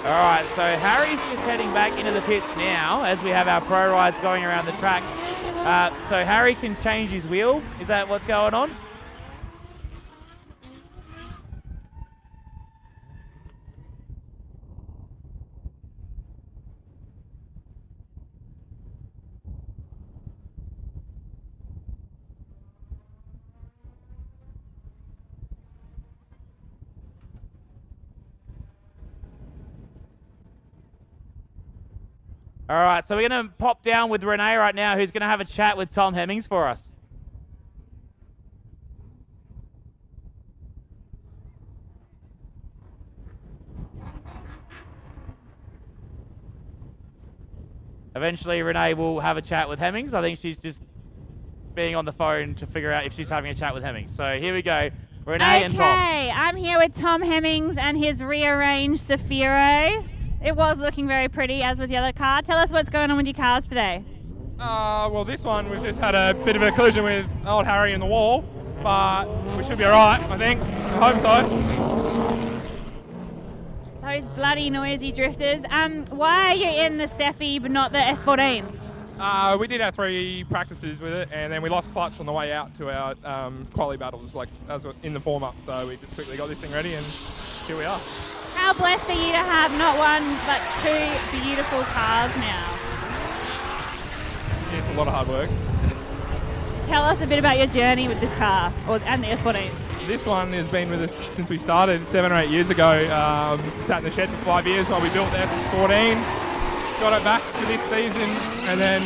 All right, so Harry's just heading back into the pits now as we have our pro rides going around the track. So Harry can change his wheel. Is that what's going on? All right, so we're going to pop down with Renee right now, who's going to have a chat with Tom Hemmings for us. Eventually, Renee will have a chat with Hemmings. I think she's just being on the phone to figure out if she's having a chat with Hemmings. So here we go, Renee and Tom. Okay, I'm here with Tom Hemmings and his rearranged Zafiro. It was looking very pretty, as was the other car. Tell us what's going on with your cars today. Well, this one, we've just had a bit of a collision with old Harry in the wall, but we should be all right, I think. I hope so. Those bloody noisy drifters. Why are you in the Cephii but not the S14? We did our 3 practices with it, and then we lost clutch on the way out to our quality battles, like as in the form-up. So we just quickly got this thing ready, and here we are. How blessed are you to have not one but 2 beautiful cars now? It's a lot of hard work. Tell us a bit about your journey with this car and the S14. This one has been with us since we started 7 or 8 years ago. Sat in the shed for 5 years while we built the S14. Got it back for this season, and then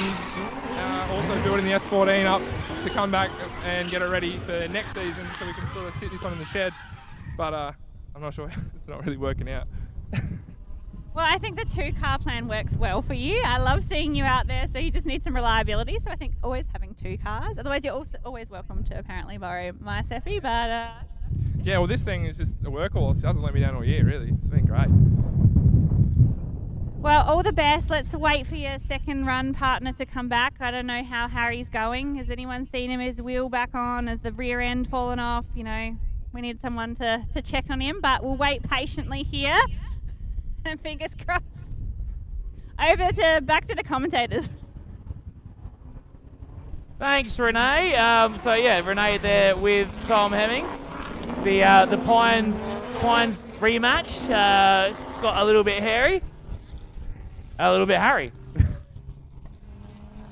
also building the S14 up to come back and get it ready for next season, so we can sort of sit this one in the shed. But I'm not sure, it's not really working out. Well, I think the 2-car plan works well for you. I love seeing you out there, so you just need some reliability. So I think always having 2 cars. Otherwise, you're also always welcome to apparently borrow my Cephii, but... Yeah, well, this thing is just a workhorse. It hasn't let me down all year, really. It's been great. Well, all the best. Let's wait for your second run partner to come back. I don't know how Harry's going. Has anyone seen him, his wheel back on? Has the rear end fallen off? You know, we need someone to check on him, but we'll wait patiently here. And fingers crossed. Back to the commentators. Thanks, Renee. So yeah, Renee there with Tom Hemmings. The Pines rematch got a little bit hairy, a little bit Harry.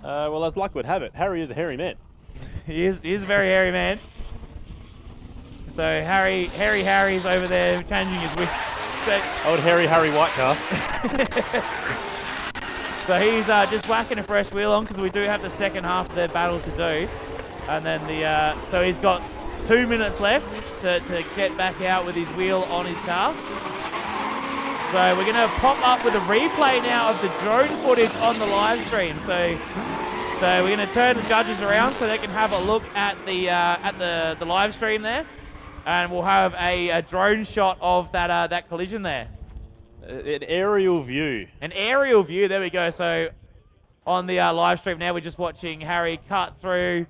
Well, as luck would have it, Harry is a hairy man. He is a very hairy man. So Harry's over there changing his wheel. Old Harry White car. So he's just whacking a fresh wheel on because we do have the second half of their battle to do, and then so he's got 2 minutes left to get back out with his wheel on his car. So we're going to pop up with a replay now of the drone footage on the live stream. So we're going to turn the judges around so they can have a look at the live stream there. And we'll have a drone shot of that collision there. An aerial view. An aerial view, there we go. So on the live stream now, we're just watching Harry cut through.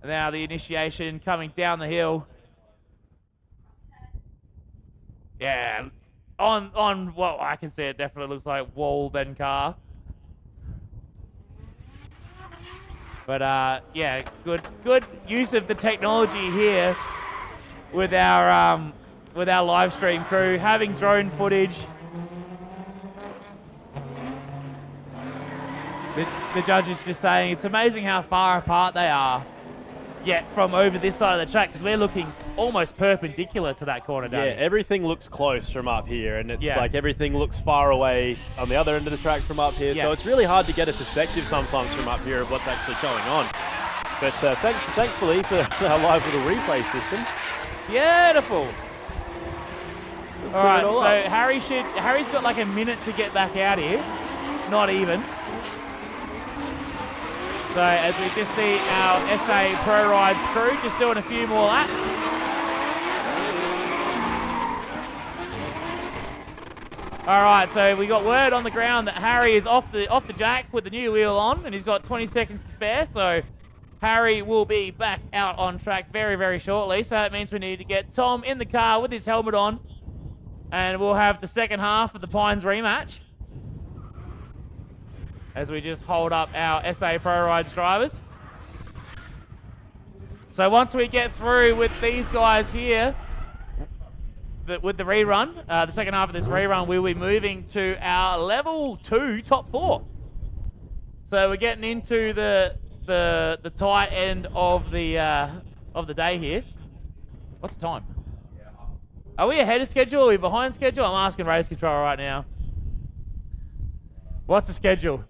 Now the initiation coming down the hill. Yeah, on what I can see, it definitely looks like wall then car. But yeah, good use of the technology here. With our live stream crew having drone footage. The judges just saying it's amazing how far apart they are yet from over this side of the track, because we're looking almost perpendicular to that corner, Danny. Yeah, everything looks close from up here, and it's like everything looks far away on the other end of the track from up here. So it's really hard to get a perspective sometimes from up here of what's actually going on. But thankfully for our live little replay system. Beautiful. All right, so Harry's got like a minute to get back out here. Not even. So as we just see our SA Pro Rides crew just doing a few more laps. All right, so we got word on the ground that Harry is off the jack with the new wheel on, and he's got 20 seconds to spare. So Harry will be back out on track very, very shortly. So that means we need to get Tom in the car with his helmet on And we'll have the second half of the Pines rematch as we just hold up our SA Pro Rides drivers. So once we get through with these guys here, with the rerun, the second half of this rerun, we'll be moving to our level 2 top 4. So we're getting into the tight end of the day here. What's the time? Are we ahead of schedule? Are we behind schedule? I'm asking race control right now. What's the schedule?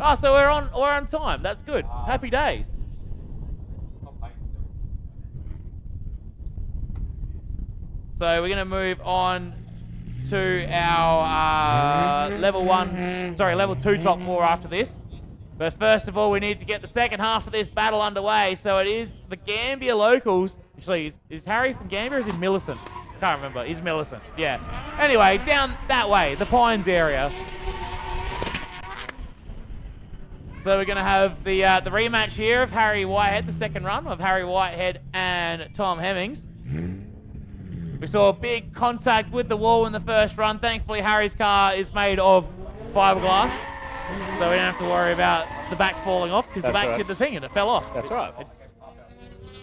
Oh, so we're on time. That's good. Happy days. So we're going to move on to our level 2 top 4 after this. But first of all, we need to get the second half of this battle underway. So it is the Gambier locals. Actually, is Harry from Gambier or is he Millicent? Can't remember. He's Millicent. Yeah. Anyway, down that way, the Pines area. So we're going to have the rematch here of Harry Whitehead, the second run of Harry Whitehead and Tom Hemmings. We saw a big contact with the wall in the first run. Thankfully, Harry's car is made of fiberglass, so we don't have to worry about the back falling off because the back did the thing and it fell off. That's right.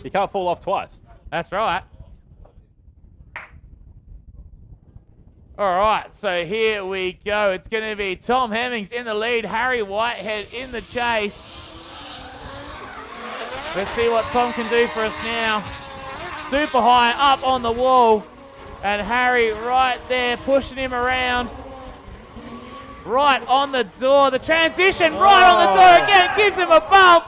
You can't fall off twice. That's right. All right, so here we go. It's going to be Tom Hemmings in the lead, Harry Whitehead in the chase. Let's see what Tom can do for us now. Super high up on the wall, and Harry right there pushing him around. Right on the door, the transition right on the door again, gives him a bump.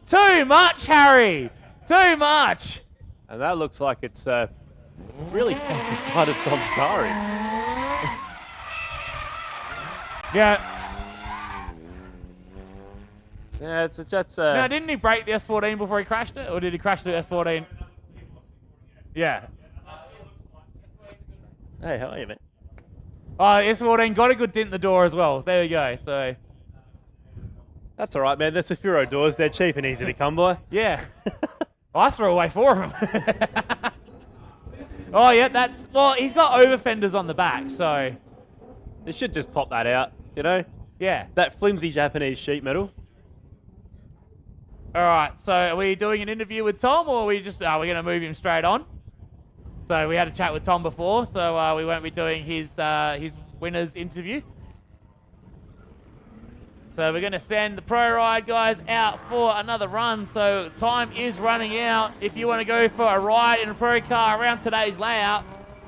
Too much, Harry, too much. And that looks like it's really decided Tom's car in. Yeah. Yeah, that's. Now, didn't he break the S14 before he crashed it, or did he crash the S14? Yeah. Hey, how are you, man? Oh, S14 got a good dent in the door as well. There we go. So. That's all right, man. That's the Furo doors. They're cheap and easy to come by. Yeah. I threw away 4 of them. Oh, yeah, well, he's got over fenders on the back, so. They should just pop that out, you know? Yeah. That flimsy Japanese sheet metal. All right, so are we doing an interview with Tom, or are we just, we're going to move him straight on? So we had a chat with Tom before, so we won't be doing his winner's interview. So we're going to send the Pro Ride guys out for another run. So time is running out if you want to go for a ride in a Pro car around today's layout,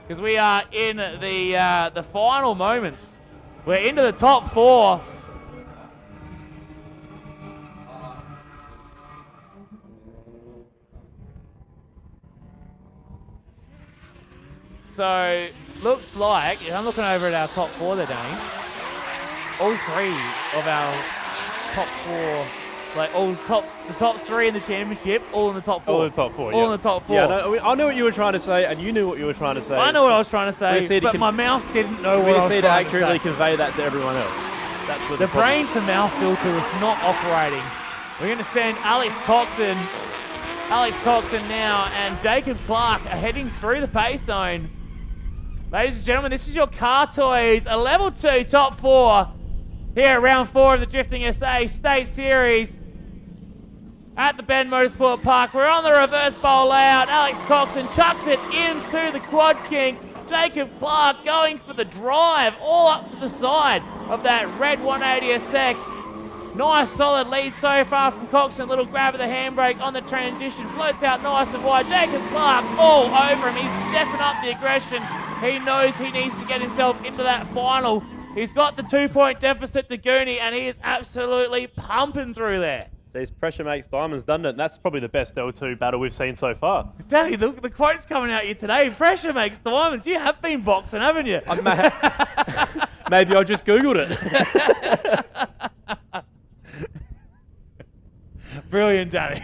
because we are in the final moments. We're into the top 4. So, looks like, I'm looking over at our top 4 there, Danny. All 3 of our top 4, like the top 3 in the championship, all in the top 4. All in the top 4, All in the top 4. Yeah, I know what you were trying to say, and you knew what you were trying to say. I know what I was trying to say, but my mouth didn't know what I was trying to say. We just need to accurately convey that to everyone else. That's what the brain-to-mouth filter is not operating. We're going to send Alex Coxon now, and Jacob Clark are heading through the pace zone. Ladies and gentlemen, this is your Car Toys, a Level 2 Top 4 here at Round 4 of the Drifting SA State Series at the Bend Motorsport Park. We're on the reverse bowl layout. Alex Coxon chucks it into the Quad King. Jacob Clark going for the drive all up to the side of that red 180SX. Nice solid lead so far from Coxon. Little grab of the handbrake on the transition. Floats out nice and wide. Jacob Clark all over him. He's stepping up the aggression. He knows he needs to get himself into that final. He's got the 2-point deficit to Goonie, and he is absolutely pumping through there. Geez, pressure makes diamonds, doesn't it? And that's probably the best L2 battle we've seen so far. Danny, the quote's coming out you today. Pressure makes diamonds. You have been boxing, haven't you? Maybe I just Googled it. Brilliant, Danny.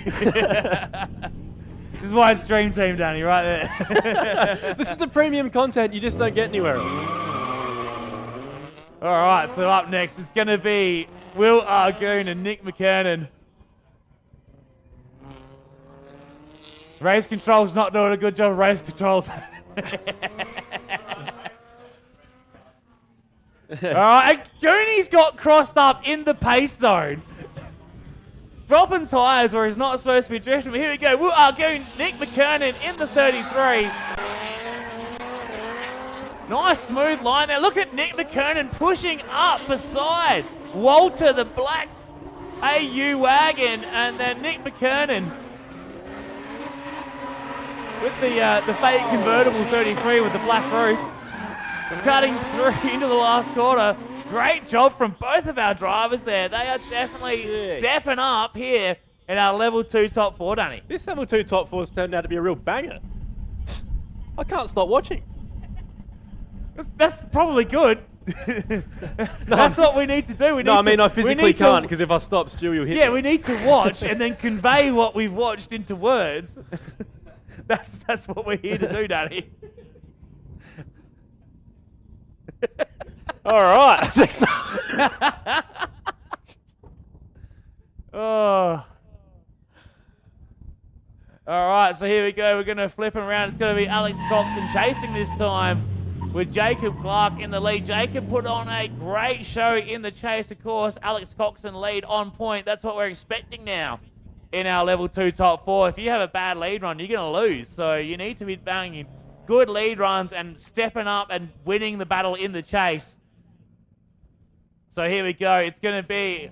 This is why it's Dream Team, Danny, right there. This is the premium content you just don't get anywhere else. All right, so up next is going to be Will Argoon and Nick McKernan. Race control's not doing a good job of race control. All right, Goonie's got crossed up in the pace zone. Dropping tyres where he's not supposed to be drifting. But here we go. Nick McKernan in the 33. Nice smooth line there. Look at Nick McKernan pushing up beside Walter, the black AU wagon, and then Nick McKernan with the fake convertible 33 with the black roof, cutting through into the last quarter. Great job from both of our drivers there. They are definitely stepping up here in our level 2 top 4, Danny. This level 2 top 4's turned out to be a real banger. I can't stop watching. That's probably good. That's what we need to do. I physically can't, because if I stop, Stewie will hit me. Yeah, we need to watch and then convey what we've watched into words. That's what we're here to do, Danny. All right. Oh. All right, so here we go. We're going to flip him around. It's going to be Alex Coxon chasing this time with Jacob Clark in the lead. Jacob put on a great show in the chase, of course. Alex Coxon lead on point. That's what we're expecting now in our level 2 top 4. If you have a bad lead run, you're going to lose. So you need to be banging good lead runs and stepping up and winning the battle in the chase. So here we go. It's going to be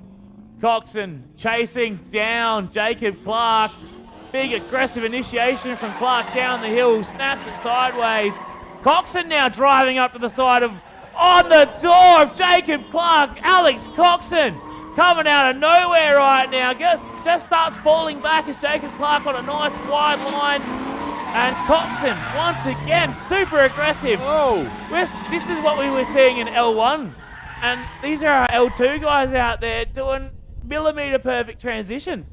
Coxon chasing down Jacob Clark. Big aggressive initiation from Clark down the hill. Snaps it sideways. Coxon now driving up to the side of, on the door of Jacob Clark. Alex Coxon coming out of nowhere right now. Just starts falling back as Jacob Clark on a nice wide line. And Coxon, once again, super aggressive. Oh. This is what we were seeing in L1. And these are our L2 guys out there doing millimetre perfect transitions.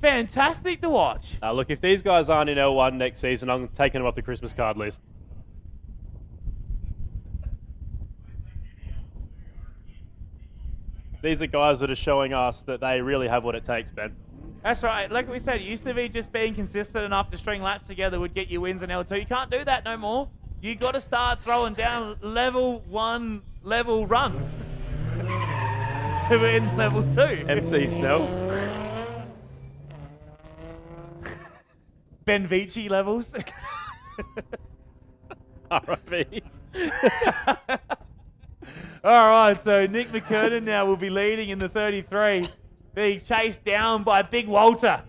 Fantastic to watch. Look, if these guys aren't in L1 next season, I'm taking them off the Christmas card list. These are guys that are showing us that they really have what it takes, Ben. That's right. Like we said, it used to be just being consistent enough to string laps together would get you wins in L2. You can't do that no more. You got to start throwing down level 1 level runs to win level 2. MC Snell. Ben Vici levels. R.I.P. All right, so Nick McKernan now will be leading in the 33, being chased down by Big Walter.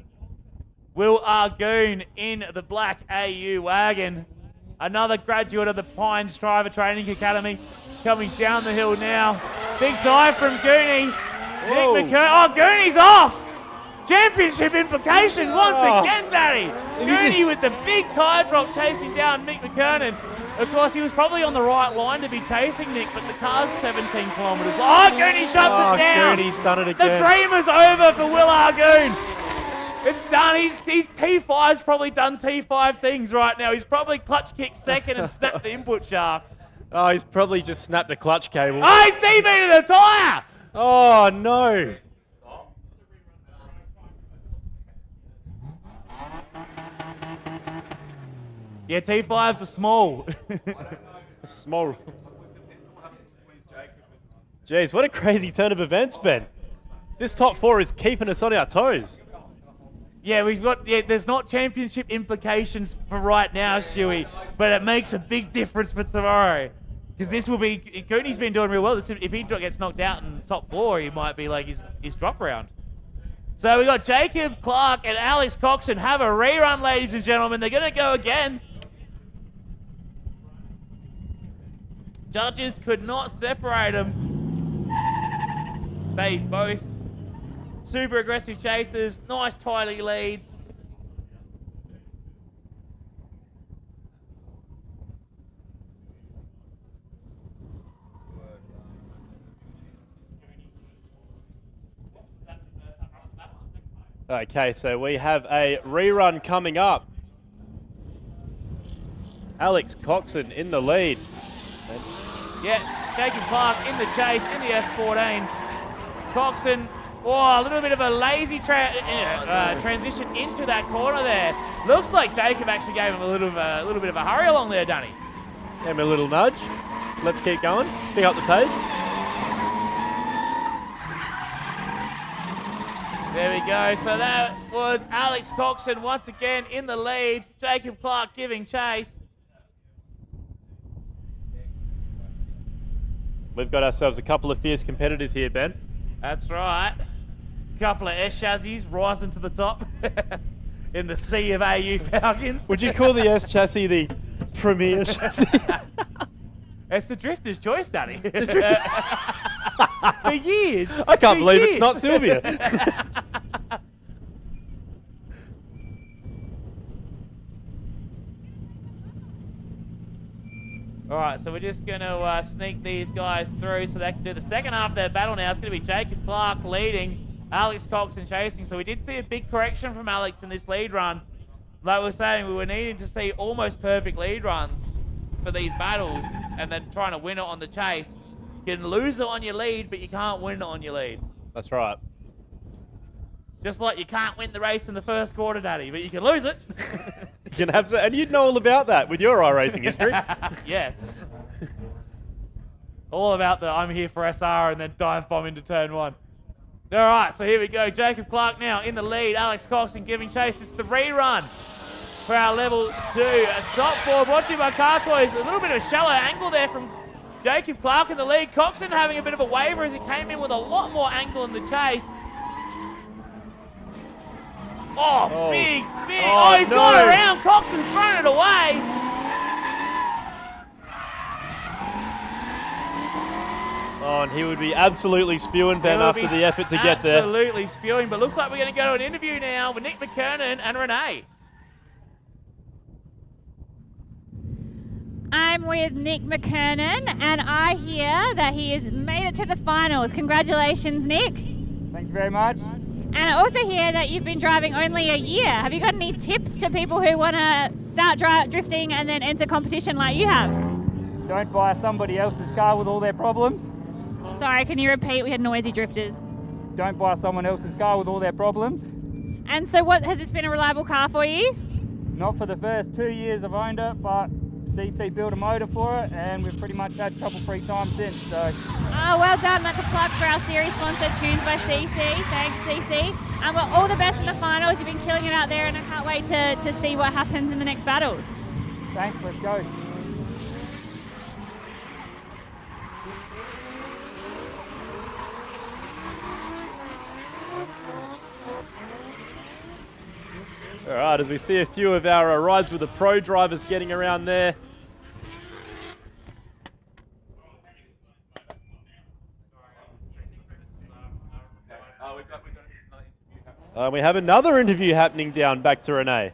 Will Argoon in the black AU wagon. Another graduate of the Pines Driver Training Academy coming down the hill now. Big dive from Goonie. Nick McKernan. Oh, Goonie's off! Championship implication once again, Danny. Goonie with the big tyre drop chasing down Nick McKernan. Of course, he was probably on the right line to be chasing Nick, but the car's 17 kilometres. Oh, Goonie shuts it down. Goonie's done it again. The dream is over for Will Argoon. It's done. He's T5's probably done T5 things right now. He's probably clutch kicked second and snapped the input shaft. Oh, he's probably just snapped the clutch cable. Oh, he's debeated a tyre. Oh, no. Yeah, T5s are small. Small. Jeez, what a crazy turn of events, Ben. This top 4 is keeping us on our toes. Yeah, there's not championship implications for right now, Stewie, but it makes a big difference for tomorrow. Because this will be, Goonie's been doing real well. If he gets knocked out in top 4, he might be like his drop round. So we got Jacob Clark and Alex Coxon have a rerun, ladies and gentlemen. They're going to go again. Judges could not separate them. They both super aggressive chasers, nice tidy leads. Okay, so we have a rerun coming up. Alex Coxon in the lead. Yeah, Jacob Clark in the chase in the S14. Coxon Oh, a little bit of a lazy transition into that corner there. Looks like Jacob actually gave him a little bit of a hurry along there, Danny. Gave him a little nudge. Let's keep going. Pick up the pace. There we go. So that was Alex Coxon once again in the lead. Jacob Clark giving chase. We've got ourselves a couple of fierce competitors here, Ben. That's right. Couple of S chassis rising to the top in the sea of AU Falcons. Would you call the S chassis the premier chassis? It's the drifter's choice, Danny. For years. I can't believe it's not Sylvia. All right, so we're just going to sneak these guys through so they can do the second half of their battle now. It's going to be Jacob Clark leading, Alex Coxon chasing. So we did see a big correction from Alex in this lead run. Like we were saying, we were needing to see almost perfect lead runs for these battles and then trying to win it on the chase. You can lose it on your lead, but you can't win it on your lead. That's right. Just like you can't win the race in the first quarter, Daddy, but you can lose it. You can have, and you'd know all about that with your iRacing history. Yes. All about the I'm here for SR and then dive bomb into turn one. All right, so here we go. Jacob Clark now in the lead. Alex Coxon giving chase. This is the rerun for our level 2. A top board watching by Car Toys. A little bit of a shallow angle there from Jacob Clark in the lead. Coxon having a bit of a waver as he came in with a lot more angle in the chase. Oh, big. Oh, he's gone around. Coxon's thrown it away. Oh, and he would be absolutely spewing, Ben, after the effort to get there. Absolutely spewing, but looks like we're going to go to an interview now with Nick McKernan and Renee. I'm with Nick McKernan, and I hear that he has made it to the finals. Congratulations, Nick. Thank you very much. And I also hear that you've been driving only a year. Have you got any tips to people who want to start drifting and then enter competition like you have? Don't buy somebody else's car with all their problems. Sorry, can you repeat? We had noisy drifters. Don't buy someone else's car with all their problems. And so has this been a reliable car for you? Not for the first 2 years I've owned it, but CC built a motor for it and we've pretty much had trouble-free time since. So. Oh, well done. That's a plug for our series sponsor, Tunes by CC. Thanks, CC. Well, all the best in the finals. You've been killing it out there and I can't wait to see what happens in the next battles. Thanks, let's go. All right, as we see a few of our Rise with the Pro drivers getting around there. We have another interview happening down back to Renee.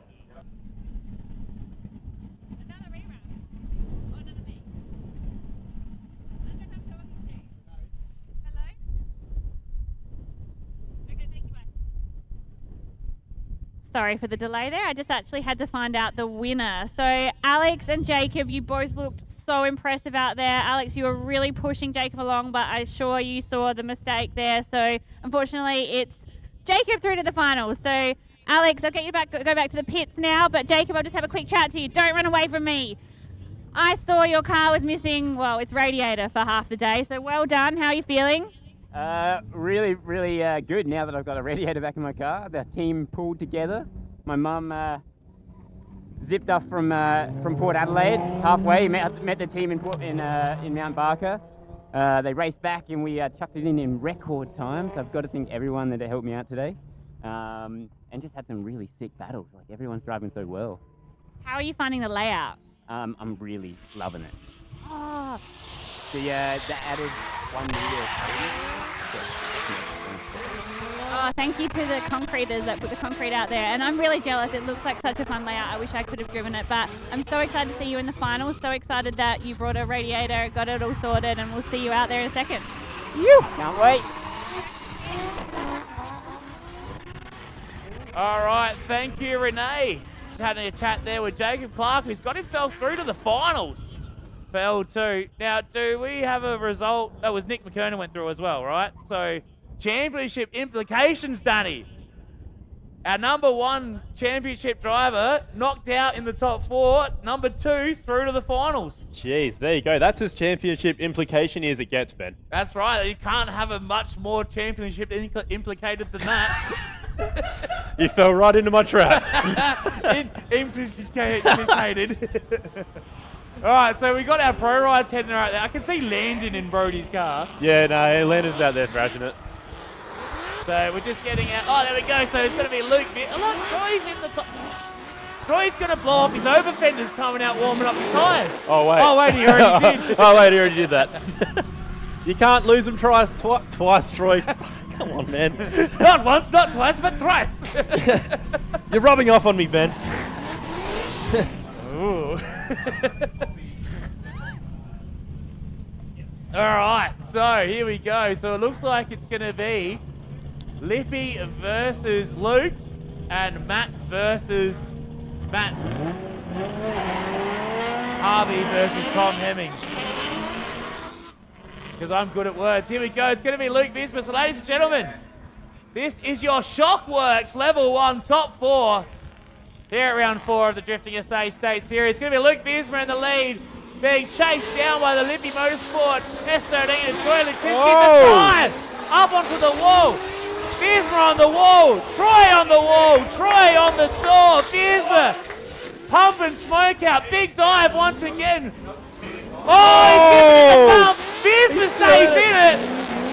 Sorry for the delay there. I just actually had to find out the winner. So Alex and Jacob, you both looked so impressive out there. Alex, you were really pushing Jacob along, but I'm sure you saw the mistake there. So unfortunately, it's Jacob through to the finals. So Alex, I'll get you back, go back to the pits now. But Jacob, I'll just have a quick chat to you. Don't run away from me. I saw your car was missing, well, its radiator for half the day. So well done. How are you feeling? Really good now that I've got a radiator back in my car. The team pulled together. My mum zipped off from Port Adelaide halfway. Met the team in Mount Barker. They raced back and we chucked it in record time. So I've got to thank everyone that helped me out today. And just had some really sick battles. Like everyone's driving so well. How are you finding the layout? I'm really loving it. Oh. The added 1 meter. Oh, thank you to the concreters that put the concrete out there. And I'm really jealous. It looks like such a fun layout. I wish I could have driven it. But I'm so excited to see you in the finals. So excited that you brought a radiator, got it all sorted, and we'll see you out there in a second. You can't wait. All right, thank you, Renee. Just having a chat there with Jacob Clark, who's got himself through to the finals for L2. Now, do we have a result? That was Nick McKernan went through as well, right? So championship implications, Danny. Our number 1 championship driver knocked out in the top 4. Number 2 through to the finals. Jeez, there you go. That's as championship implication as it gets, Ben. That's right. You can't have a much more championship implicated than that. You fell right into my trap. Implicated. All right, so we got our pro rides heading right there. I can see Landon in Brody's car. Yeah, no, Landon's out there thrashing it. So we're just getting out. Oh, there we go. So it's going to be Luke. Look, Troy's in the top. Troy's going to blow off his over fenders coming out warming up his tyres. Oh, wait. Oh, wait, he already did. Oh, wait, he already did that. You can't lose them twice, Troy. Come on, man. Not once, not twice, but thrice. You're rubbing off on me, Ben. Ooh. All right, so here we go. So it looks like it's going to be Lippy versus Luke and Matt versus Matt. Harvey versus Tom Hemmings. Because I'm good at words. Here we go. It's going to be Luke Visma. So ladies and gentlemen, this is your Shockworks Level 1 Top 4 here at round 4 of the Drifting SA State Series. It's going to be Luke Visma in the lead, being chased down by the Lippy Motorsport S13 and Troy Lipinski. Up onto the wall. Visma on the wall. Troy on the wall. Troy on the door. Visma pumping smoke out. Big dive once again. Oh, he's getting the bump. Visma stays in it.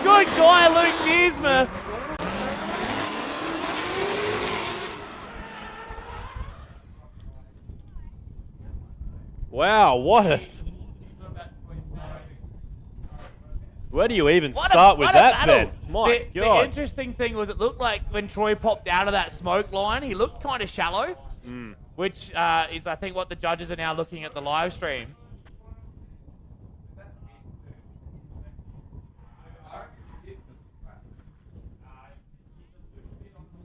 Good guy, Luke Visma. Wow, what a... Where do you even start with that, Ben? My God. The interesting thing was it looked like when Troy popped out of that smoke line, he looked kind of shallow, which is, I think, what the judges are now looking at the live stream.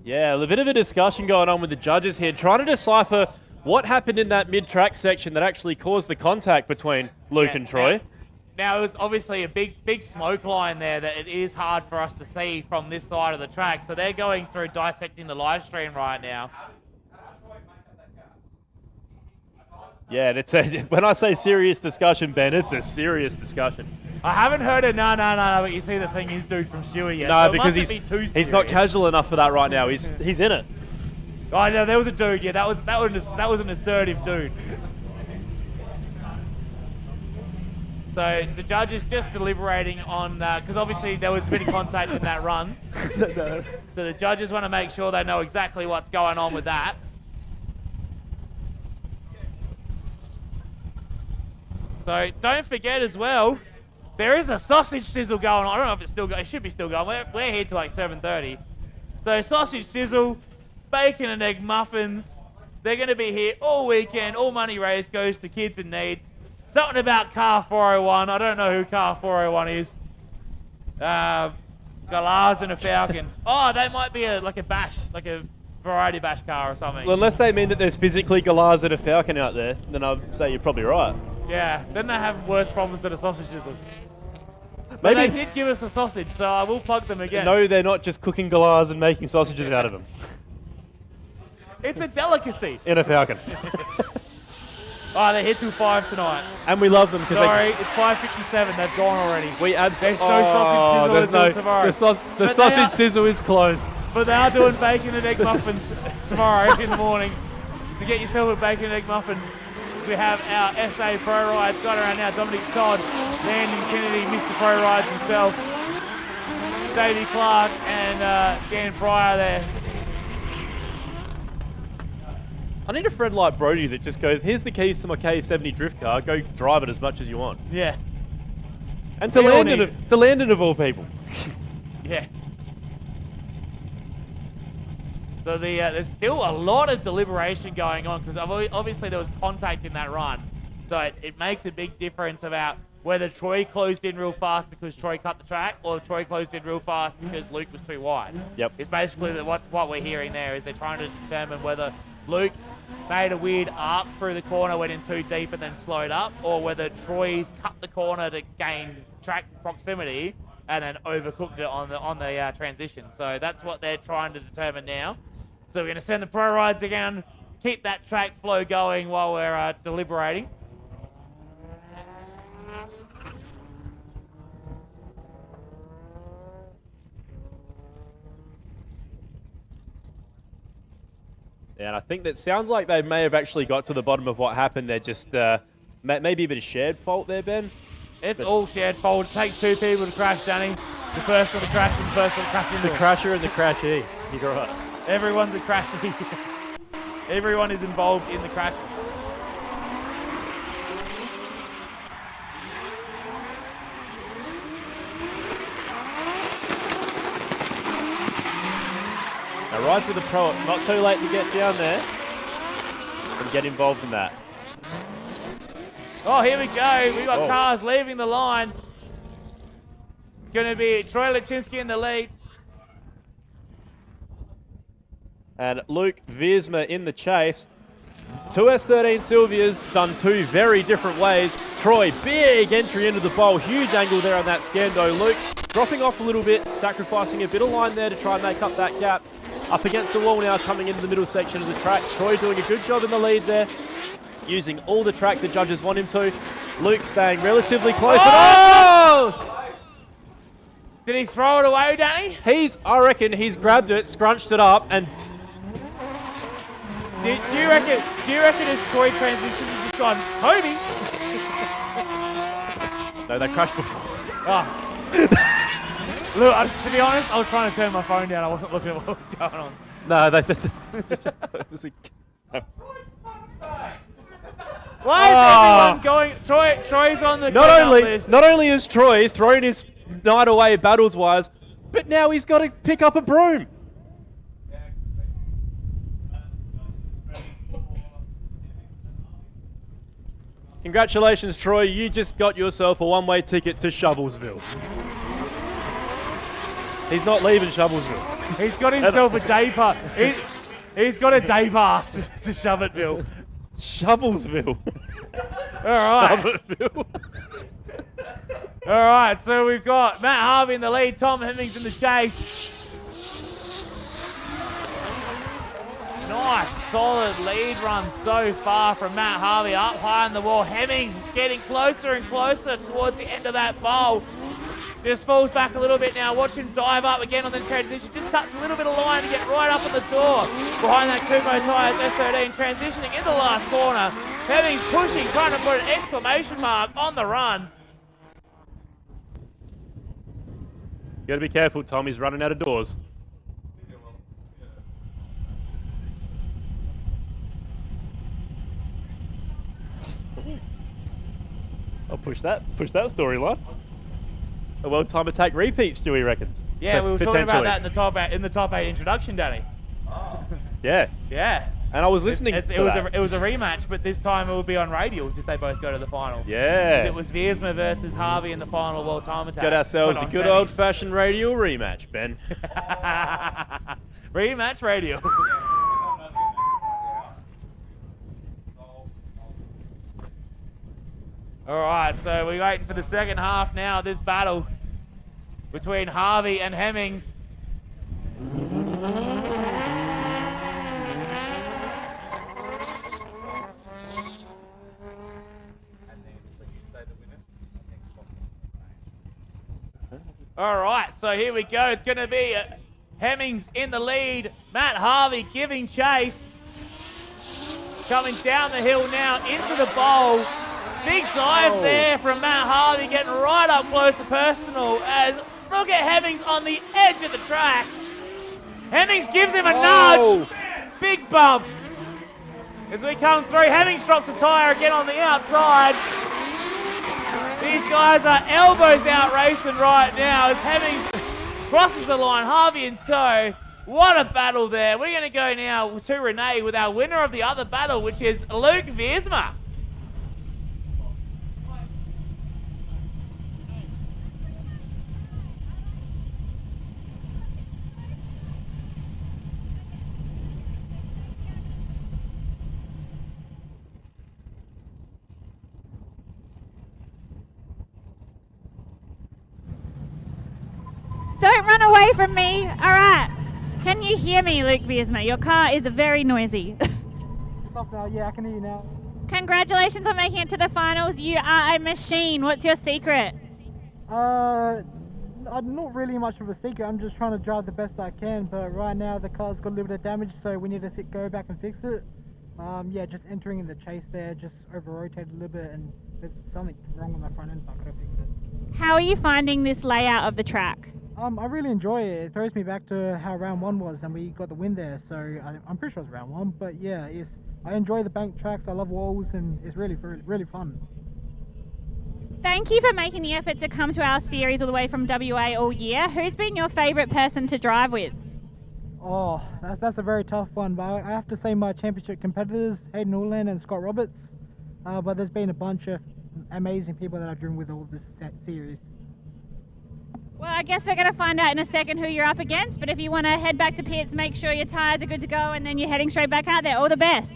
Yeah, a bit of a discussion going on with the judges here, trying to decipher what happened in that mid-track section that actually caused the contact between Luke and Troy. Now, it was obviously a big smoke line there that it is hard for us to see from this side of the track. So they're going through dissecting the live stream right now. Yeah, and it's when I say serious discussion, Ben, it's a serious discussion. I haven't heard it. No. But you see, the thing is, dude, from Stewie yet. No, so because he's not casual enough for that right now. He's in it. Oh no, there was a dude. Yeah, that was an assertive dude. So the judge is just deliberating on because obviously there was a bit of contact in that run. So the judges want to make sure they know exactly what's going on with that. So don't forget as well, there is a sausage sizzle going on. I don't know if it's still going. It should be still going. We're here till like 7:30. So sausage sizzle, bacon and egg muffins. They're going to be here all weekend. All money raised goes to kids in needs. Something about Car 401. I don't know who Car 401 is. Galars and a Falcon. Oh, they might be like a bash, like a variety bash car or something. Well, unless they mean that there's physically Galars and a Falcon out there, then I'd say you're probably right. Yeah, then they have worse problems than a sausage sizzle. But Maybe they did give us a sausage, so I will plug them again. No, they're not just cooking Galars and making sausages out of them. It's a delicacy. In a Falcon. Oh, they're here till 5 tonight. And we love them because Sorry, it's 5:57. They've gone already. We absolutely. There's no sausage sizzle until tomorrow. The sausage sizzle is closed. But they are doing bacon and egg muffins tomorrow in the morning. To get yourself a bacon and egg muffin, we have our SA Pro Rides got around now. Dominic Todd, Landon Kennedy, Mr. Pro Rides himself, Davey Clark, and Dan Fryer there. I need a friend like Brody that just goes, here's the keys to my K70 drift car, go drive it as much as you want. Yeah. And to Landon of all people. Yeah. So there's still a lot of deliberation going on because obviously there was contact in that run. So it makes a big difference about whether Troy closed in real fast because Troy cut the track or Troy closed in real fast because Luke was too wide. Yep. It's basically what we're hearing there is they're trying to determine whether Luke made a weird arc through the corner, went in too deep and then slowed up, or whether Troy's cut the corner to gain track proximity and then overcooked it on the transition. So that's what they're trying to determine now. So we're going to send the pro rides again, keep that track flow going while we're deliberating. Yeah, and I think that sounds like they may have actually got to the bottom of what happened. They're just maybe a bit of shared fault there, Ben. It's all shared fault. It takes two people to crash, Danny. The first one to crash and the first one to crash into The crasher and the crashee. You're right. Everyone's a crashie. Everyone is involved in the crashing. Now, right with the pro, it's not too late to get down there and get involved in that. Oh, here we go. We've got cars leaving the line. It's going to be Troy Lachinsky in the lead. And Luke Wiersma in the chase. 2S13 Sylvia's done two very different ways. Troy, big entry into the bowl, huge angle there on that Scando. Luke dropping off a little bit, sacrificing a bit of line there to try and make up that gap. Up against the wall now, coming into the middle section of the track. Troy doing a good job in the lead there, using all the track the judges want him to. Luke staying relatively close. Did he throw it away, Danny? I reckon he's grabbed it, scrunched it up, and do you reckon his Troy transition has just gone, Toby? No, they crashed before. Look, to be honest, I was trying to turn my phone down. I wasn't looking at what was going on. No, it was a... Why is everyone going? Troy's on the list. Not only has Troy thrown his night away battles-wise, but now he's got to pick up a broom. Congratulations, Troy. You just got yourself a one-way ticket to Shovelsville. He's not leaving Shovelsville. He's got himself a day pass. He's got a day pass to Shovelsville. Shovelsville. All right. All right, so we've got Matt Harvey in the lead, Tom Hemmings in the chase. Nice, solid lead run so far from Matt Harvey, up high on the wall. Hemmings getting closer and closer towards the end of that bowl. Just falls back a little bit now. Watch him dive up again on the transition. Just cuts a little bit of line to get right up on the door. Behind that Kumo Tyres S13, transitioning in the last corner. Hemmings pushing, trying to put an exclamation mark on the run. You got to be careful, Tom. He's running out of doors. I'll push that storyline. A world time attack repeat, Stewie reckons. Yeah, we were talking about that in the top 8 introduction, Danny. Yeah. Yeah. And I was listening to that. It was a rematch, but this time it will be on radials if they both go to the final. Yeah. It was Wiersma versus Harvey in the final world time attack. Got ourselves a good old-fashioned radial rematch, Ben. Rematch radial. All right, so we're waiting for the second half now of this battle between Harvey and Hemmings. All right, so here we go. It's going to be Hemmings in the lead. Matt Harvey giving chase. Coming down the hill now into the bowl. Big dive there from Matt Harvey, getting right up close to personal as look at Hemmings on the edge of the track. Hemmings gives him a nudge. Big bump. As we come through, Hemmings drops a tyre again on the outside. These guys are elbows out racing right now as Hemmings crosses the line. Harvey in tow. What a battle there. We're going to go now to Renee with our winner of the other battle, which is Luke Wiersma. Don't run away from me. All right. Can you hear me, Luke Viersma? Your car is very noisy. It's off now. Yeah, I can hear you now. Congratulations on making it to the finals. You are a machine. What's your secret? Not really much of a secret. I'm just trying to drive the best I can, but right now the car's got a little bit of damage, so we need to go back and fix it. Yeah, just entering in the chase there, just over-rotated a little bit, and there's something wrong with my front end, but I've got to fix it. How are you finding this layout of the track? I really enjoy it. It throws me back to how round 1 was, and we got the win there, so I'm pretty sure it's round 1, but yeah, I enjoy the bank tracks, I love walls, and it's really fun. Thank you for making the effort to come to our series all the way from WA all year. Who's been your favourite person to drive with? Oh, that's a very tough one, but I have to say my championship competitors, Hayden Orland and Scott Roberts, but there's been a bunch of amazing people that I've driven with all this series. Well, I guess we're going to find out in a second who you're up against, but if you want to head back to pits, make sure your tyres are good to go, and then you're heading straight back out there. All the best.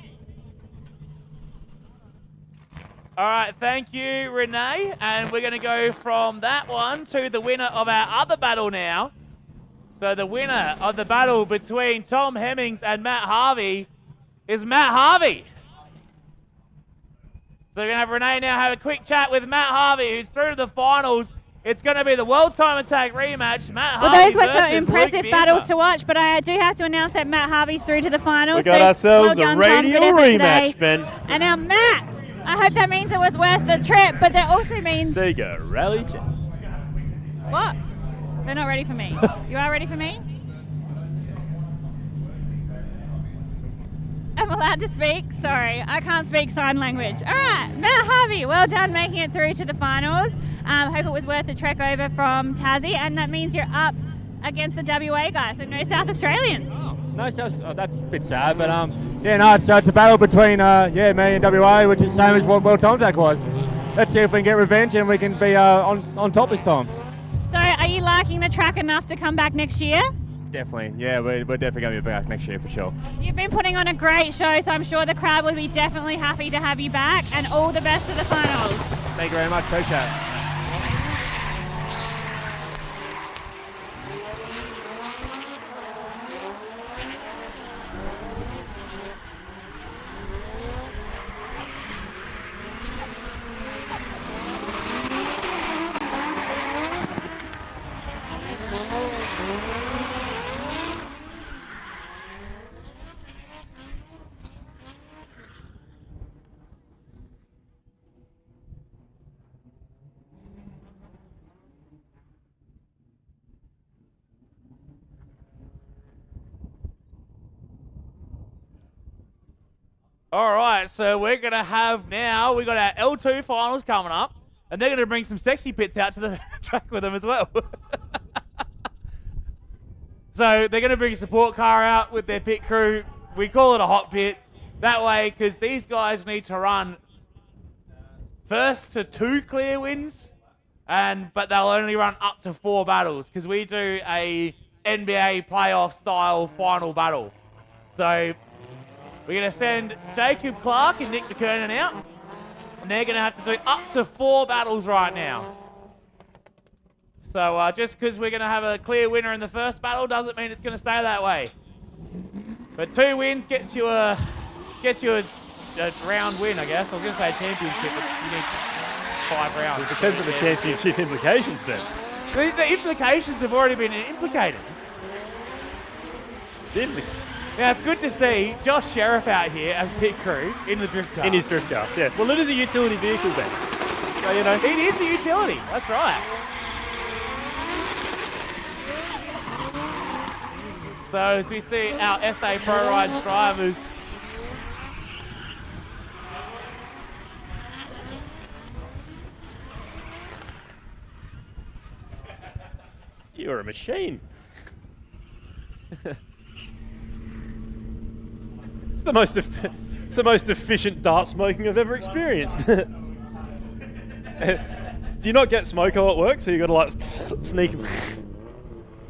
All right, thank you, Renee. And we're going to go from that one to the winner of our other battle now. So the winner of the battle between Tom Hemmings and Matt Harvey is Matt Harvey. So we're going to have Renee now have a quick chat with Matt Harvey, who's through to the finals. It's going to be the World Time Attack rematch. Matt Harvey Well, those were some versus impressive Luke battles Viersma. to watch, but I do have to announce that Matt Harvey's through to the finals. We got ourselves well a done, Tom. radio Good effort rematch, today. Ben. And now Matt, I hope that means it was worth the trip, but that also means... Sega Rally Check. What? They're not ready for me. You are ready for me? I'm allowed to speak? Sorry, I can't speak sign language. All right, Matt Harvey, well done making it through to the finals. Hope it was worth the trek over from Tassie, and that means you're up against the WA guys, so no South Australians. No, that's a bit sad, but yeah, no, it's a battle between me and WA, which is the same as what World Time Attack was. Let's see if we can get revenge and we can be on top this time. So are you liking the track enough to come back next year? Definitely, yeah, we're definitely going to be back next year for sure. You've been putting on a great show, so I'm sure the crowd will be definitely happy to have you back, and all the best for the finals. Thank you very much, appreciate it. All right, so we're going to have now, we've got our L2 finals coming up, and they're going to bring some sexy pits out to the track with them as well. So they're going to bring a support car out with their pit crew. We call it a hot pit. That way, because these guys need to run first to 2 clear wins, but they'll only run up to 4 battles, because we do a NBA playoff style final battle. So we're going to send Jacob Clark and Nick McKernan out, and they're going to have to do up to 4 battles right now. So just because we're going to have a clear winner in the first battle doesn't mean it's going to stay that way. But 2 wins gets you a round win, I guess. I was going to say a championship, but you need 5 rounds. It depends on the championship implications, Ben. The implications have already been implicated. The implications. Now, it's good to see Josh Sheriff out here as pit crew in the drift car. In his drift car, yeah. Well, it is a utility vehicle, Ben. So, you know. It is a utility, that's right. So, as we see our SA Pro Rides drivers You're a machine. It's the most efficient dart smoking I've ever experienced. Do you not get smoko at work, so you got to like sneak?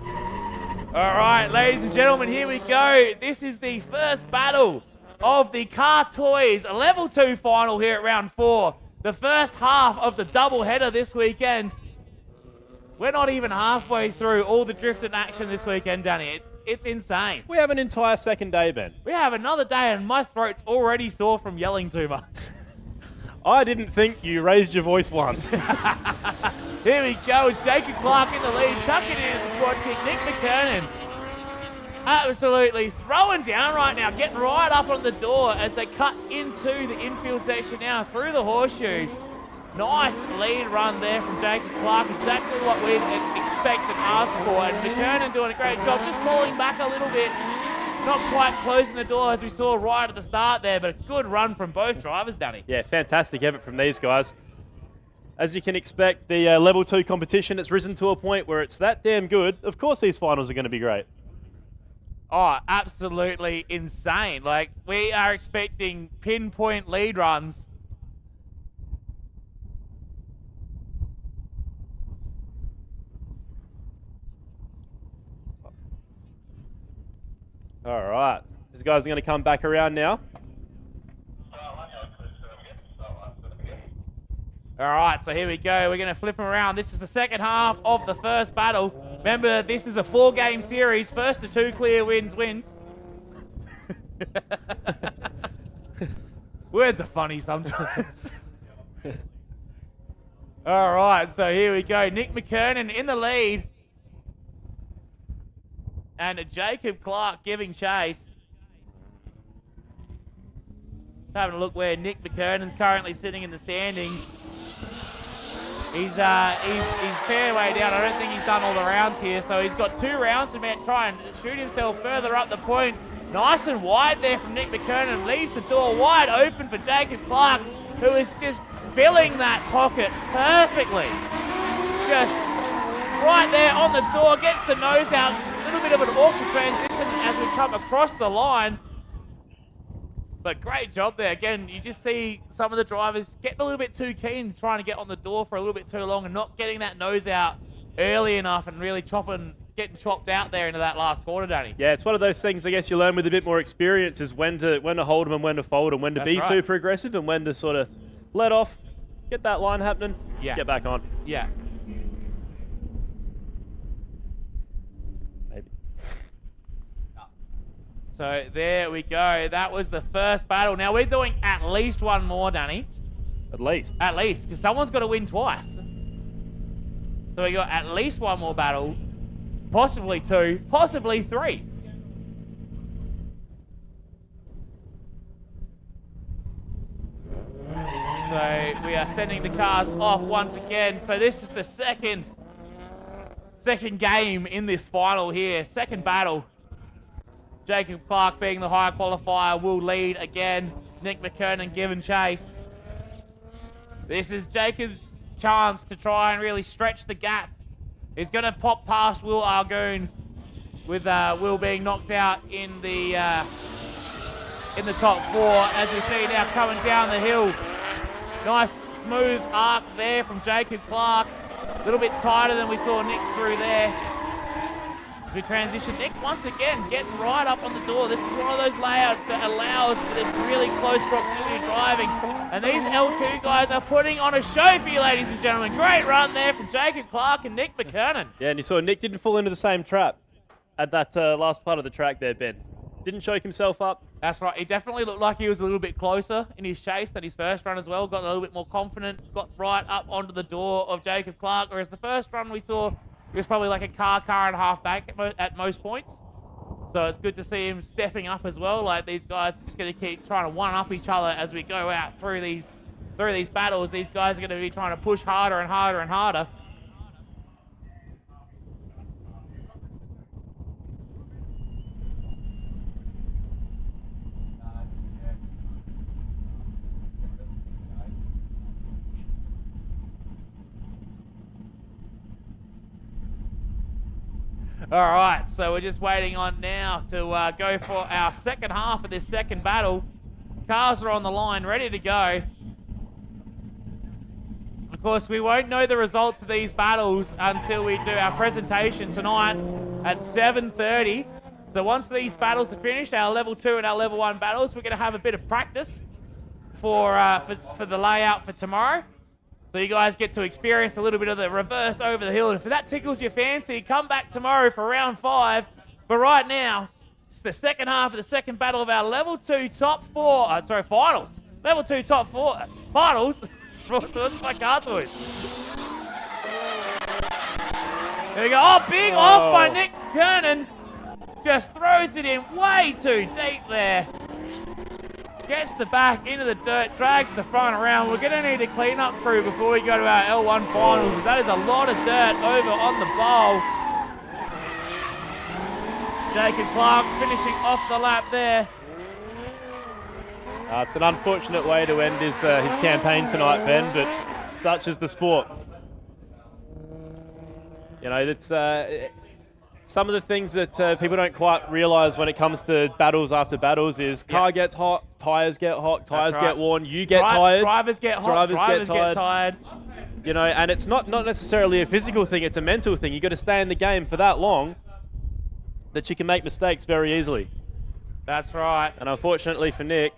All right, ladies and gentlemen, here we go. This is the first battle of the Car Toys Level 2 final here at round 4. The first half of the double header this weekend. We're not even halfway through all the drifting action this weekend, Danny. It's insane. We have an entire second day, Ben. We have another day and my throat's already sore from yelling too much. I didn't think you raised your voice once. Here we go. It's Jacob Clark in the lead, tucking in the quad kick. Nick McKernan absolutely throwing down right now, getting right up on the door as they cut into the infield section now through the horseshoe. Nice lead run there from Jacob Clark, exactly what we'd expect and ask for. And McKernan doing a great job, just falling back a little bit. Not quite closing the door as we saw right at the start there, but a good run from both drivers, Danny. Yeah, fantastic effort from these guys. As you can expect, the Level 2 competition, it's risen to a point where it's that damn good. Of course these finals are going to be great. Oh, absolutely insane. Like, we are expecting pinpoint lead runs. All right, these guys are going to come back around now. All right, so here we go. We're going to flip them around. This is the second half of the first battle. Remember, this is a 4-game series. First to 2 clear wins. Words are funny sometimes. All right, so here we go. Nick McKernan in the lead. And Jacob Clark giving chase. Having a look where Nick McKernan's currently sitting in the standings. He's fair way down. I don't think he's done all the rounds here, so he's got 2 rounds to try and shoot himself further up the points. Nice and wide there from Nick McKernan. Leaves the door wide open for Jacob Clark, who is just filling that pocket perfectly. Just right there on the door, gets the nose out. A little bit of an awkward transition as we come across the line. But great job there. Again, you just see some of the drivers getting a little bit too keen, trying to get on the door for a little bit too long and not getting that nose out early enough and really getting chopped out there into that last quarter, Danny. Yeah, it's one of those things I guess you learn with a bit more experience is when to hold them and when to fold and when to be super aggressive and when to sort of let off, get that line happening, get back on. Yeah. So there we go. That was the first battle. Now we're doing at least one more, Danny. At least? At least, because someone's got to win twice. So we got at least one more battle, possibly 2, possibly 3. So we are sending the cars off once again. So this is the second game in this final here, second battle. Jacob Clark being the higher qualifier will lead again. Nick McKernan giving chase. This is Jacob's chance to try and really stretch the gap. He's going to pop past Will Argoon with Will being knocked out in the top 4 as we see now coming down the hill. Nice smooth arc there from Jacob Clark. A little bit tighter than we saw Nick through there. We transition. Nick once again getting right up on the door. This is one of those layouts that allows for this really close proximity driving. And these L2 guys are putting on a show for you, ladies and gentlemen. Great run there from Jacob Clark and Nick McKernan. Yeah, and you saw Nick didn't fall into the same trap at that last part of the track there, Ben. Didn't choke himself up. That's right. He definitely looked like he was a little bit closer in his chase than his first run as well. Got a little bit more confident. Got right up onto the door of Jacob Clark. Whereas the first run we saw, it was probably like a car and a half back at most points. So it's good to see him stepping up as well. Like these guys are just going to keep trying to one-up each other as we go out through these battles. These guys are going to be trying to push harder and harder and harder. All right, so we're just waiting on now to go for our second half of this second battle. Cars are on the line, ready to go. Of course, we won't know the results of these battles until we do our presentation tonight at 7:30. So once these battles are finished, our level 2 and our level 1 battles, we're going to have a bit of practice for the layout for tomorrow. So you guys get to experience a little bit of the reverse over the hill. And if that tickles your fancy, come back tomorrow for round 5. But right now, it's the second half of the second battle of our Level 2 finals. Level 2 top 4 finals. What's my cartoon? There we go. Oh, big off by Nick Kernan. Just throws it in way too deep there. Gets the back into the dirt, drags the front around. We're going to need a clean-up crew before we go to our L1 finals. That is a lot of dirt over on the bowl. Jacob Clark finishing off the lap there. It's an unfortunate way to end his campaign tonight, Ben, but such is the sport. You know, it's some of the things that people don't quite realise when it comes to battles after battles is car gets hot, tyres get hot, tyres get worn, you get tired. Drivers get hot, drivers get tired. You know, and it's not necessarily a physical thing, it's a mental thing. You've got to stay in the game for that long that you can make mistakes very easily. That's right. And unfortunately for Nick,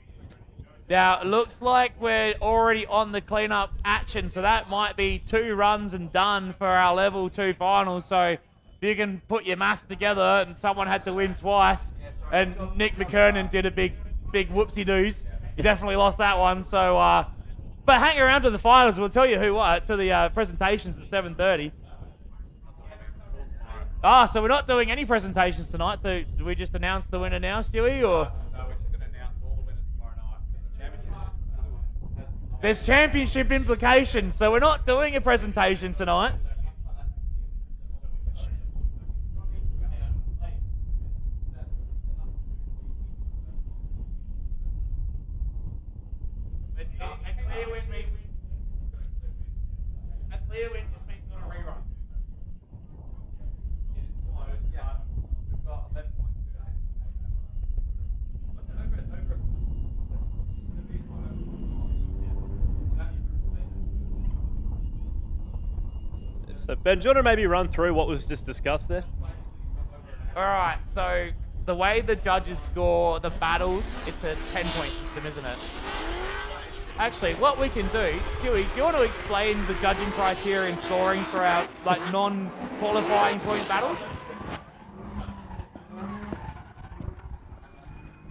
now, it looks like we're already on the clean-up action, so that might be 2 runs and done for our Level 2 finals. So if you can put your math together, and someone had to win twice, and Nick McKernan did a big whoopsie-doos, you definitely lost that one. So, but hang around to the finals. We'll tell you who won to the presentations at 7:30. So we're not doing any presentations tonight. So do we just announce the winner now, Stewie, or? There's championship implications, so we're not doing a presentation tonight. A clear win just means not a rerun. We've got 11 points today. What's it over? So Ben, do you want to maybe run through what was just discussed there? All right, so the way the judges score the battles, it's a 10-point system, isn't it? Actually, what we can do, Stewie, do you want to explain the judging criteria and scoring for our non-qualifying point battles?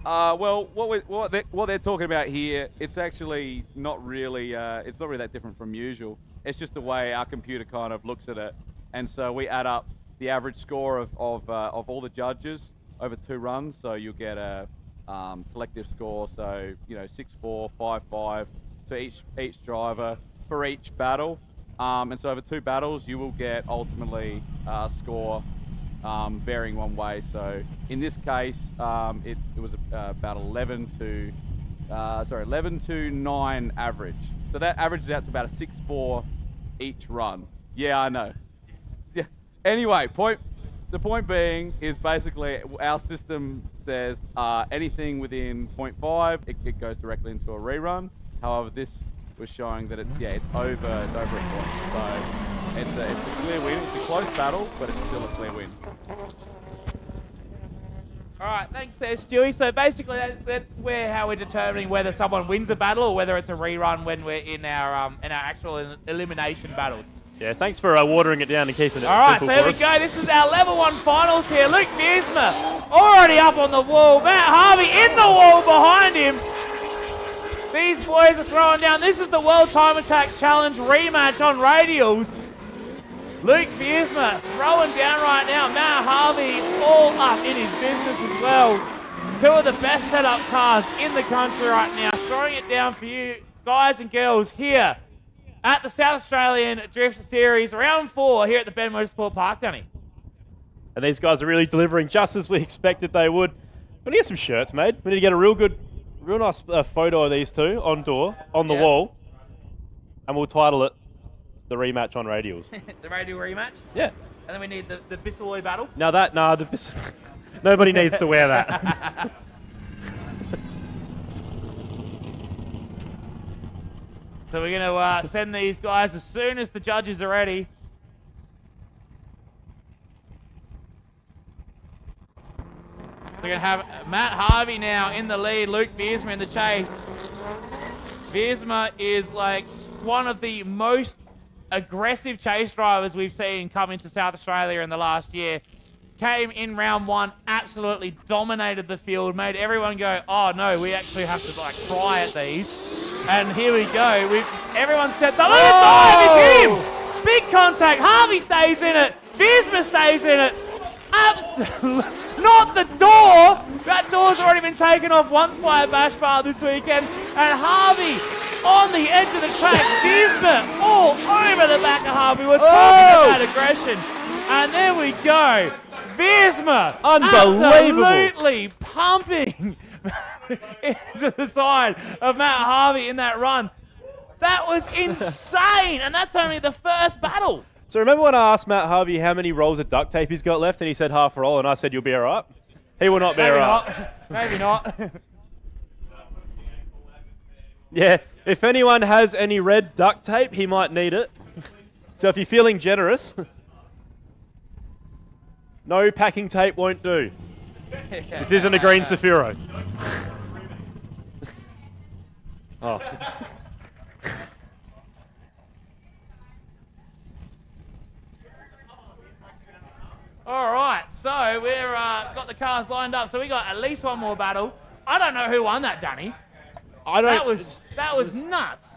Well, what they're talking about here, it's actually not really that different from usual. It's just the way our computer kind of looks at it, and so we add up the average score of all the judges over 2 runs. So you'll get a collective score. So 6-4, 5-5 to each driver for each battle, and so over 2 battles you will get ultimately a score varying one way. So in this case, it was about 11 to 9 average. So that averages out to about a 6-4 each run. Yeah, I know. Yeah. Anyway, the point being is basically our system says anything within 0.5, it goes directly into a rerun. However, this was showing that it's over a point. So it's a clear win. It's a close battle, but it's still a clear win. All right, thanks there, Stewie. So basically, that's how we're determining whether someone wins a battle or whether it's a rerun when we're in our actual elimination battles. Yeah, thanks for watering it down and keeping it All right, simple so here for we us. go. This is our Level 1 finals here. Luke Biersma already up on the wall. Matt Harvey in the wall behind him. These boys are throwing down. This is the World Time Attack Challenge rematch on radials. Luke Biersma throwing down right now. Matt Harvey all up in his business as well. 2 of the best setup cars in the country right now. Throwing it down for you guys and girls here at the South Australian Drift Series, round 4 here at the Ben Motorsport Park, Danny. And these guys are really delivering just as we expected they would. We need to get some shirts made. We need to get a real nice photo of these two on the wall, and we'll title it The Rematch on Radials. The radial rematch? Yeah. And then we need the Bissaloy battle. Nobody needs to wear that. So we're going to send these guys as soon as the judges are ready. So we're going to have Matt Harvey now in the lead, Luke Biersma in the chase. Biersma is one of the most aggressive chase drivers we've seen come into South Australia in the last year. Came in round 1, absolutely dominated the field, made everyone go, oh no, we actually have to like try at these. And here we go. Everyone stepped up. Look at him! Big contact. Harvey stays in it. Visma stays in it. Absolutely. Not the door. That door's already been taken off once by a bash bar this weekend. And Harvey on the edge of the track. Visma all over the back of Harvey. We're talking about aggression. And there we go. Visma absolutely pumping into the side of Matt Harvey in that run. That was insane, and that's only the first battle. So remember when I asked Matt Harvey how many rolls of duct tape he's got left, and he said half a roll, and I said, you'll be all right? He will not be all right. Maybe not. Yeah, if anyone has any red duct tape, he might need it. So if you're feeling generous, no packing tape won't do. This isn't a green Saphiro. Oh. All right, so we're got the cars lined up. So we got at least one more battle. I don't know who won that, Danny. I don't. That was nuts.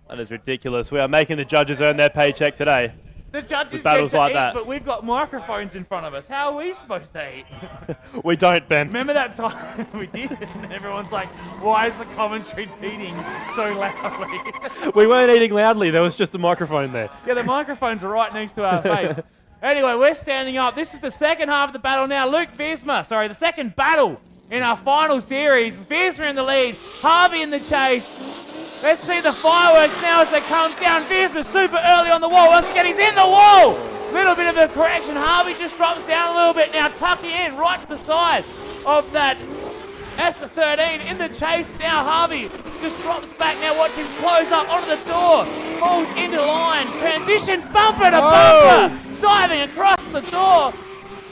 That is ridiculous. We are making the judges earn their paycheck today. The judges With battles get to like eat, that. but we've got microphones in front of us. How are we supposed to eat? We don't, Ben. Remember that time we did? And everyone's like, why is the commentary eating so loudly? We weren't eating loudly. There was just a microphone there. Yeah, the microphones are right next to our face. Anyway, we're standing up. This is the second half of the battle now. the second battle in our final series. Visma in the lead, Harvey in the chase. Let's see the fireworks now as they come down. Visma super early on the wall. Once again, he's in the wall. Little bit of a correction. Harvey just drops down a little bit now, tucking in right to the side of that S13 in the chase now. Harvey just drops back now. Watch him close up onto the door. Falls into line. Transitions bumper to bumper. Diving across the door.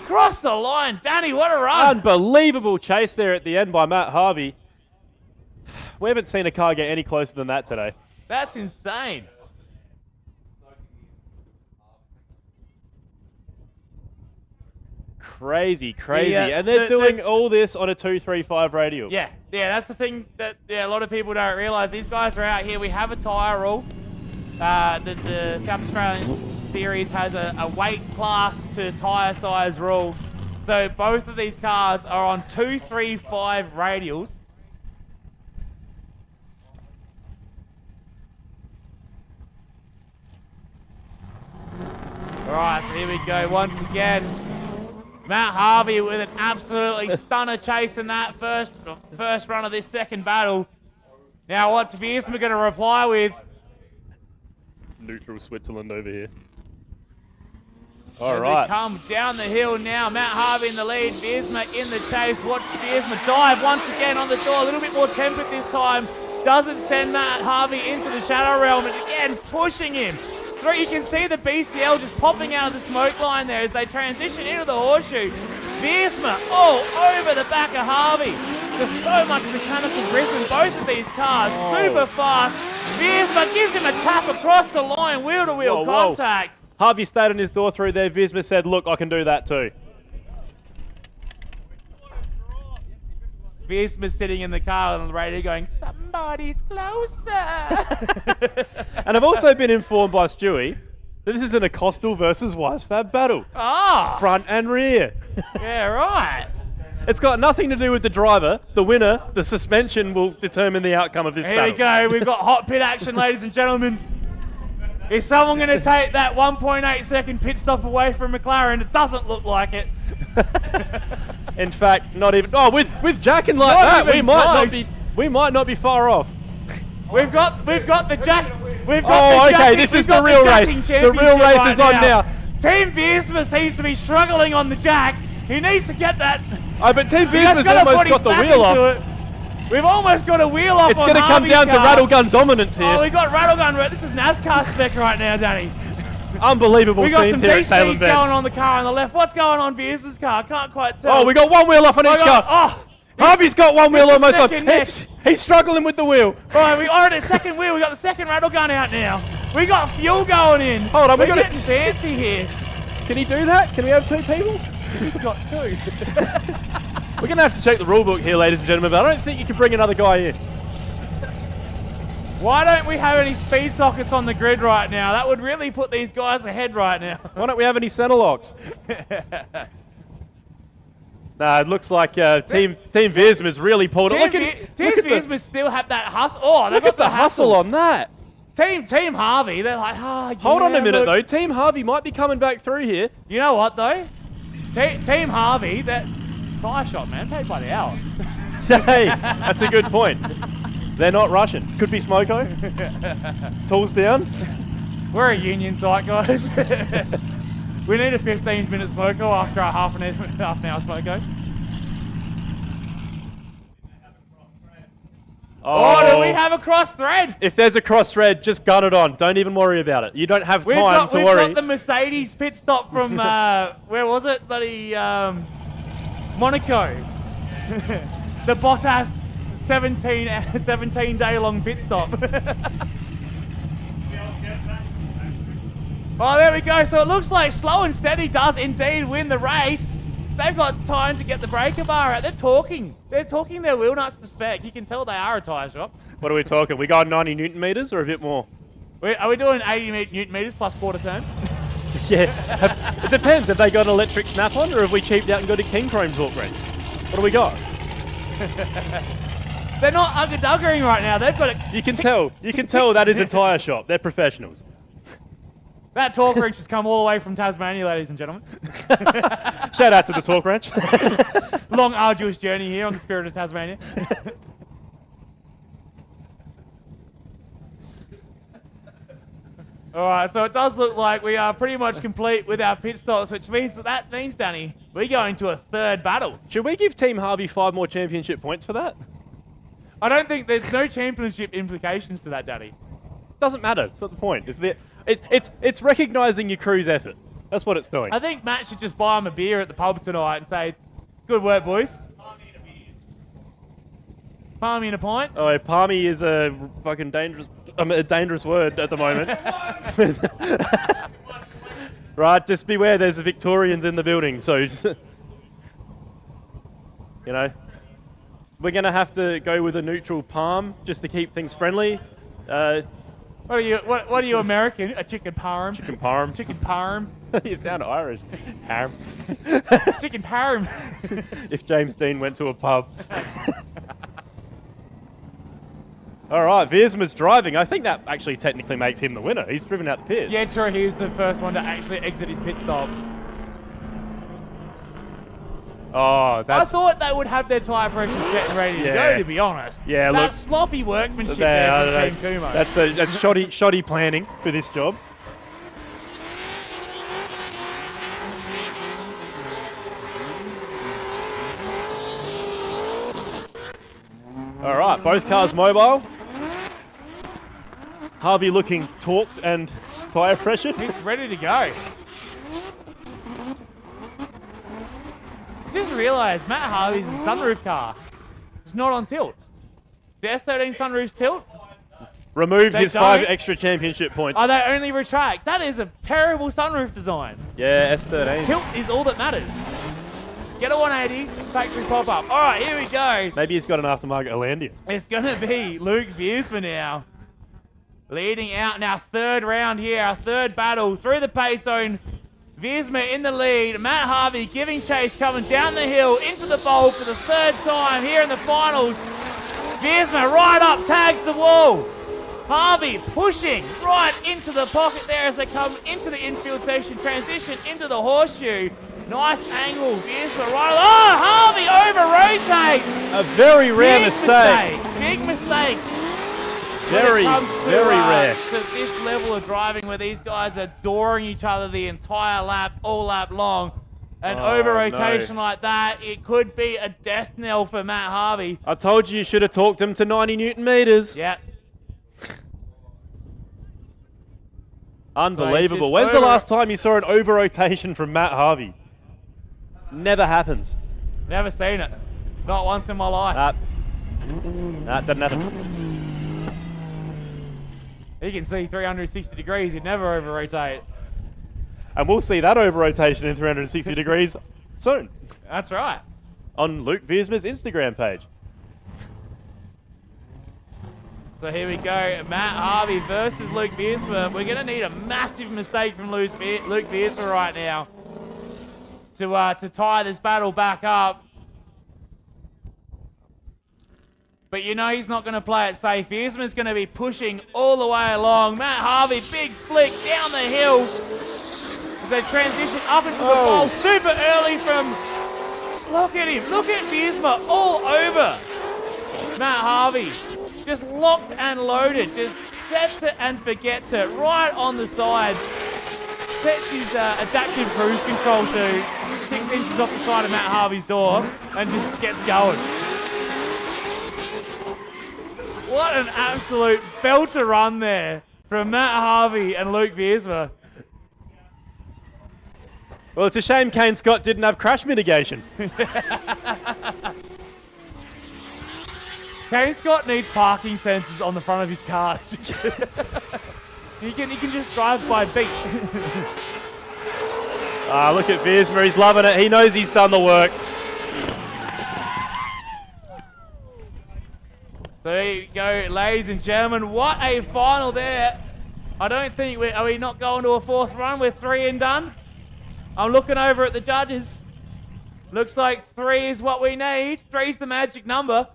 Across the line. Danny, what a run. Unbelievable chase there at the end by Matt Harvey. We haven't seen a car get any closer than that today. That's insane. Crazy. And they're doing all this on a 235 radial. Yeah, that's the thing that a lot of people don't realise. These guys are out here. We have a tyre rule. The South Australian series has a weight class to tyre size rule. So both of these cars are on 235 radials. All right, so here we go once again. Matt Harvey with an absolutely stunner chase in that first run of this second battle. Now what's Visma going to reply with? Neutral Switzerland over here. As we come down the hill now, Matt Harvey in the lead, Visma in the chase. Watch Visma dive once again on the door, a little bit more tempered this time. Doesn't send Matt Harvey into the shadow realm, and again pushing him. You can see the BCL just popping out of the smoke line there as they transition into the horseshoe. Visma all over the back of Harvey. There's so much mechanical grip in both of these cars. Super fast. Visma gives him a tap across the line, wheel-to-wheel contact. Harvey stayed on his door through there. Visma said, look, I can do that too. Visma's sitting in the car on the radio going, somebody's closer. And I've also been informed by Stewie that this is an Acostal versus Wisefab battle. Front and rear. Yeah, right. It's got nothing to do with the driver. The winner, the suspension, will determine the outcome of this battle. Here we go. We've got hot pit action, ladies and gentlemen. Is someone going to take that 1.8 second pit stop away from McLaren? It doesn't look like it. In fact, not even. Oh, with jacking like that, we might not be far off. We've got the jack. This is the real race. The real race is on now. Team Visma seems to be struggling on the jack. He needs to get that. Oh, but Team Visma's almost got the wheel off. We've almost got a wheel off. It's going to come down to rattlegun dominance here. Oh, we got rattlegun. This is NASCAR spec right now, Danny. Unbelievable scenes here at Salem DCs Bend. going on the car on the left. What's going on Visma's car? I can't quite tell. Oh, we got one wheel off on each car. Oh, Harvey's got one wheel This is almost on. second next. He's struggling with the wheel. Right, we are at the second wheel. We got the second rattle gun out now. We got fuel going in. Hold on, we're we got getting fancy here. Can he do that? Can we have 2 people? He's got 2. We're going to have to check the rule book here, ladies and gentlemen, but I don't think you can bring another guy in. Why don't we have any speed sockets on the grid right now? That would really put these guys ahead right now. Why don't we have any center locks? Nah, it looks like Team Viersma's really pulled it. Team Viersma still have that hustle. Oh, they got the hustle on that. Team Harvey, they're like, yeah, Hold on a minute, though. Team Harvey might be coming back through here. You know what, though? Team Harvey, that fire shot, man, paid by the hour. Hey, that's a good point. They're not Russian. Could be Smoko. Tools down. We're a union site, guys. We need a 15-minute Smoko after our half an hour Smoko. Oh, do we have a cross thread? If there's a cross thread, just gun it on. Don't even worry about it. You don't have time to worry. We've got the Mercedes pit stop from, where was it? Bloody Monaco. The Bottas 17-day-long pit stop. Oh, there we go. So it looks like Slow and Steady does indeed win the race. They've got time to get the breaker bar out. They're talking their wheel nuts to spec. You can tell they are a tyre shop. What are we talking? We got 90 Newton meters or a bit more? Are we doing 80 Newton meters plus quarter turn? Yeah. It depends. Have they got an electric snap-on or have we cheaped out and got a King Chrome torque wrench? What do we got? They're not ugga-duggering right now. They've got it. You can tell. You can tell that is a tyre shop. They're professionals. That torque wrench has come all the way from Tasmania, ladies and gentlemen. Shout out to the torque wrench. Long, arduous journey here on the Spirit of Tasmania. All right, so it does look like we are pretty much complete with our pit stops, which means Danny, we're going to a third battle. Should we give Team Harvey 5 more championship points for that? I don't think there's no championship implications to that, Danny. Doesn't matter. It's not the point. It's recognising your crew's effort. That's what it's doing. I think Matt should just buy him a beer at the pub tonight and say, "Good work, boys." Palmy in a pint. Oh, palmy is a fucking dangerous word at the moment. Right, just beware. There's Victorians in the building, so you know we're gonna have to go with a neutral palm just to keep things friendly. What are you American? A chicken parm. Chicken parm. Chicken parm. You sound Irish. Parm. Chicken parm. If James Dean went to a pub. All right, Viersma's driving. I think that actually technically makes him the winner. He's driven out the pits. Yeah, true. He was the first one to actually exit his pit stop. Oh, I thought they would have their tyre pressure set and ready to go, to be honest. Yeah, that look, sloppy workmanship there from Team Kumo. That's shoddy planning for this job. All right, both cars mobile. Harvey looking torqued and tyre pressured. He's ready to go. Just realised Matt Harvey's a sunroof car. It's not on tilt. The S13 sunroof's tilt. Remove his 5 extra championship points. Oh, they only retract. That is a terrible sunroof design. Yeah, S13. Tilt is all that matters. Get a 180, factory pop-up. All right, here we go. Maybe he's got an aftermarket Hollandia. It's going to be Luke Viersma now. Leading out in our third round here, our third battle through the pace zone. Viersma in the lead. Matt Harvey giving chase, coming down the hill into the bowl for the third time here in the finals. Viersma right up, tags the wall. Harvey pushing right into the pocket there as they come into the infield section, transition into the horseshoe. Nice angle, Viersma right. Oh, Harvey over-rotates. A very rare mistake. Big mistake. Very rare. To this level of driving where these guys are dooring each other the entire lap, all lap long. An over-rotation like that, it could be a death knell for Matt Harvey. I told you should have talked him to 90 Newton meters. Yeah. Unbelievable. So when's the last time you saw an over-rotation from Matt Harvey? Never happens. Never seen it. Not once in my life. Nah, doesn't happen. You can see 360 degrees. You'd never over-rotate. And we'll see that over-rotation in 360 degrees soon. That's right. On Luke Viersma's Instagram page. So here we go, Matt Harvey versus Luke Viersma. We're going to need a massive mistake from Luke Viersma right now to tie this battle back up. But you know he's not going to play it safe. Viersma's going to be pushing all the way along. Matt Harvey, big flick down the hill. They transition up into the bowl super early from... Look at him. Look at Viersma all over Matt Harvey. Just locked and loaded. Just sets it and forgets it. Right on the side. Sets his adaptive cruise control to 6 inches off the side of Matt Harvey's door and just gets going. What an absolute belter run there from Matt Harvey and Luke Viersma. Well, it's a shame Kane Scott didn't have crash mitigation. Kane Scott needs parking sensors on the front of his car. he can just drive by beat. Look at Viersma, he's loving it. He knows he's done the work. There you go, ladies and gentlemen. What a final there. I don't think are we not going to a fourth run? We're 3 and done. I'm looking over at the judges. Looks like 3 is what we need. 3's the magic number.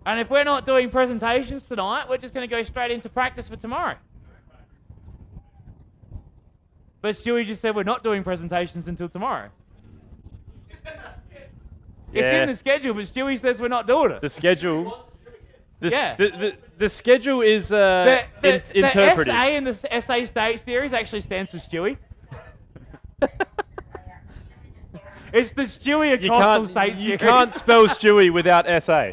And if we're not doing presentations tonight, we're just going to go straight into practice for tomorrow. But Stewie just said we're not doing presentations until tomorrow. It's in the schedule, but Stewie says we're not doing it. The schedule. The schedule is interpretive. The SA in the SA State Series actually stands for Stewie. It's the Stewie Acostal State Series. You can't spell Stewie without SA.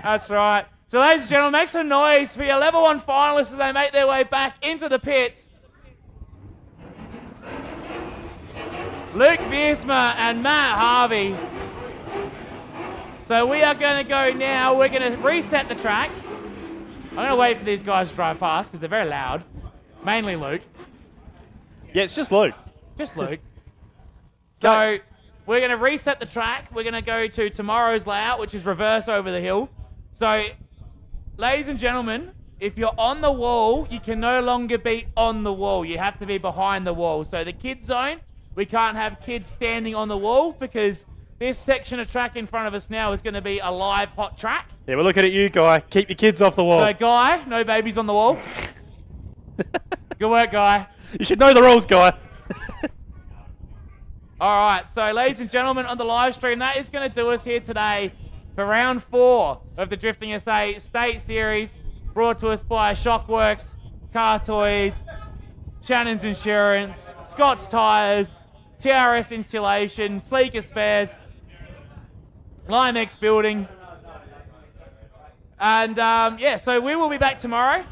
That's right. So ladies and gentlemen, make some noise for your level 1 finalists as they make their way back into the pits. Luke Viersma and Matt Harvey. So we are going to go now. We're going to reset the track. I'm going to wait for these guys to drive past because they're very loud. Mainly Luke. Yeah, it's just Luke. Just Luke. So we're going to reset the track. We're going to go to tomorrow's layout, which is reverse over the hill. So, ladies and gentlemen, if you're on the wall, you can no longer be on the wall. You have to be behind the wall. So the kids zone, we can't have kids standing on the wall because this section of track in front of us now is going to be a live hot track. Yeah, we're looking at you, Guy. Keep your kids off the wall. So, Guy, no babies on the wall. Good work, Guy. You should know the rules, Guy. All right, so ladies and gentlemen, on the live stream, that is going to do us here today for round 4 of the Drifting SA State Series, brought to us by Shockworks, Car Toys, Shannon's Insurance, Scott's Tyres, TRS Installation, Sleeker Spares, Limex Building. And yeah, so we will be back tomorrow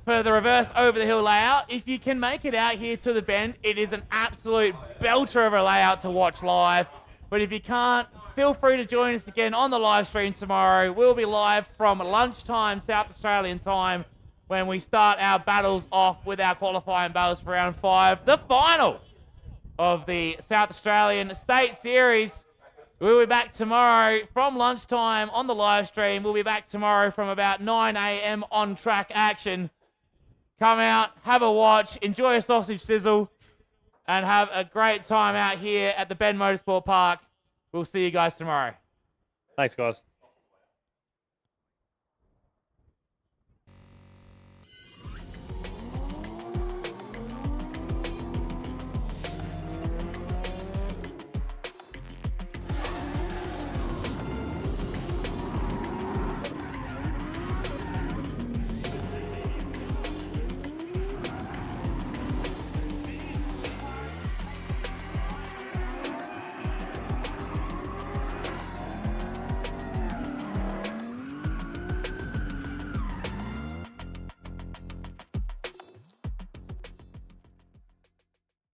for the reverse over the hill layout. If you can make it out here to the bend, it is an absolute belter of a layout to watch live. But if you can't, feel free to join us again on the live stream tomorrow. We'll be live from lunchtime, South Australian time, when we start our battles off with our qualifying battles for round 5, the final of the South Australian State Series. We'll be back tomorrow from lunchtime on the live stream. We'll be back tomorrow from about 9 a.m. on track action. Come out, have a watch, enjoy a sausage sizzle, and have a great time out here at the Bend Motorsport Park. We'll see you guys tomorrow. Thanks, guys.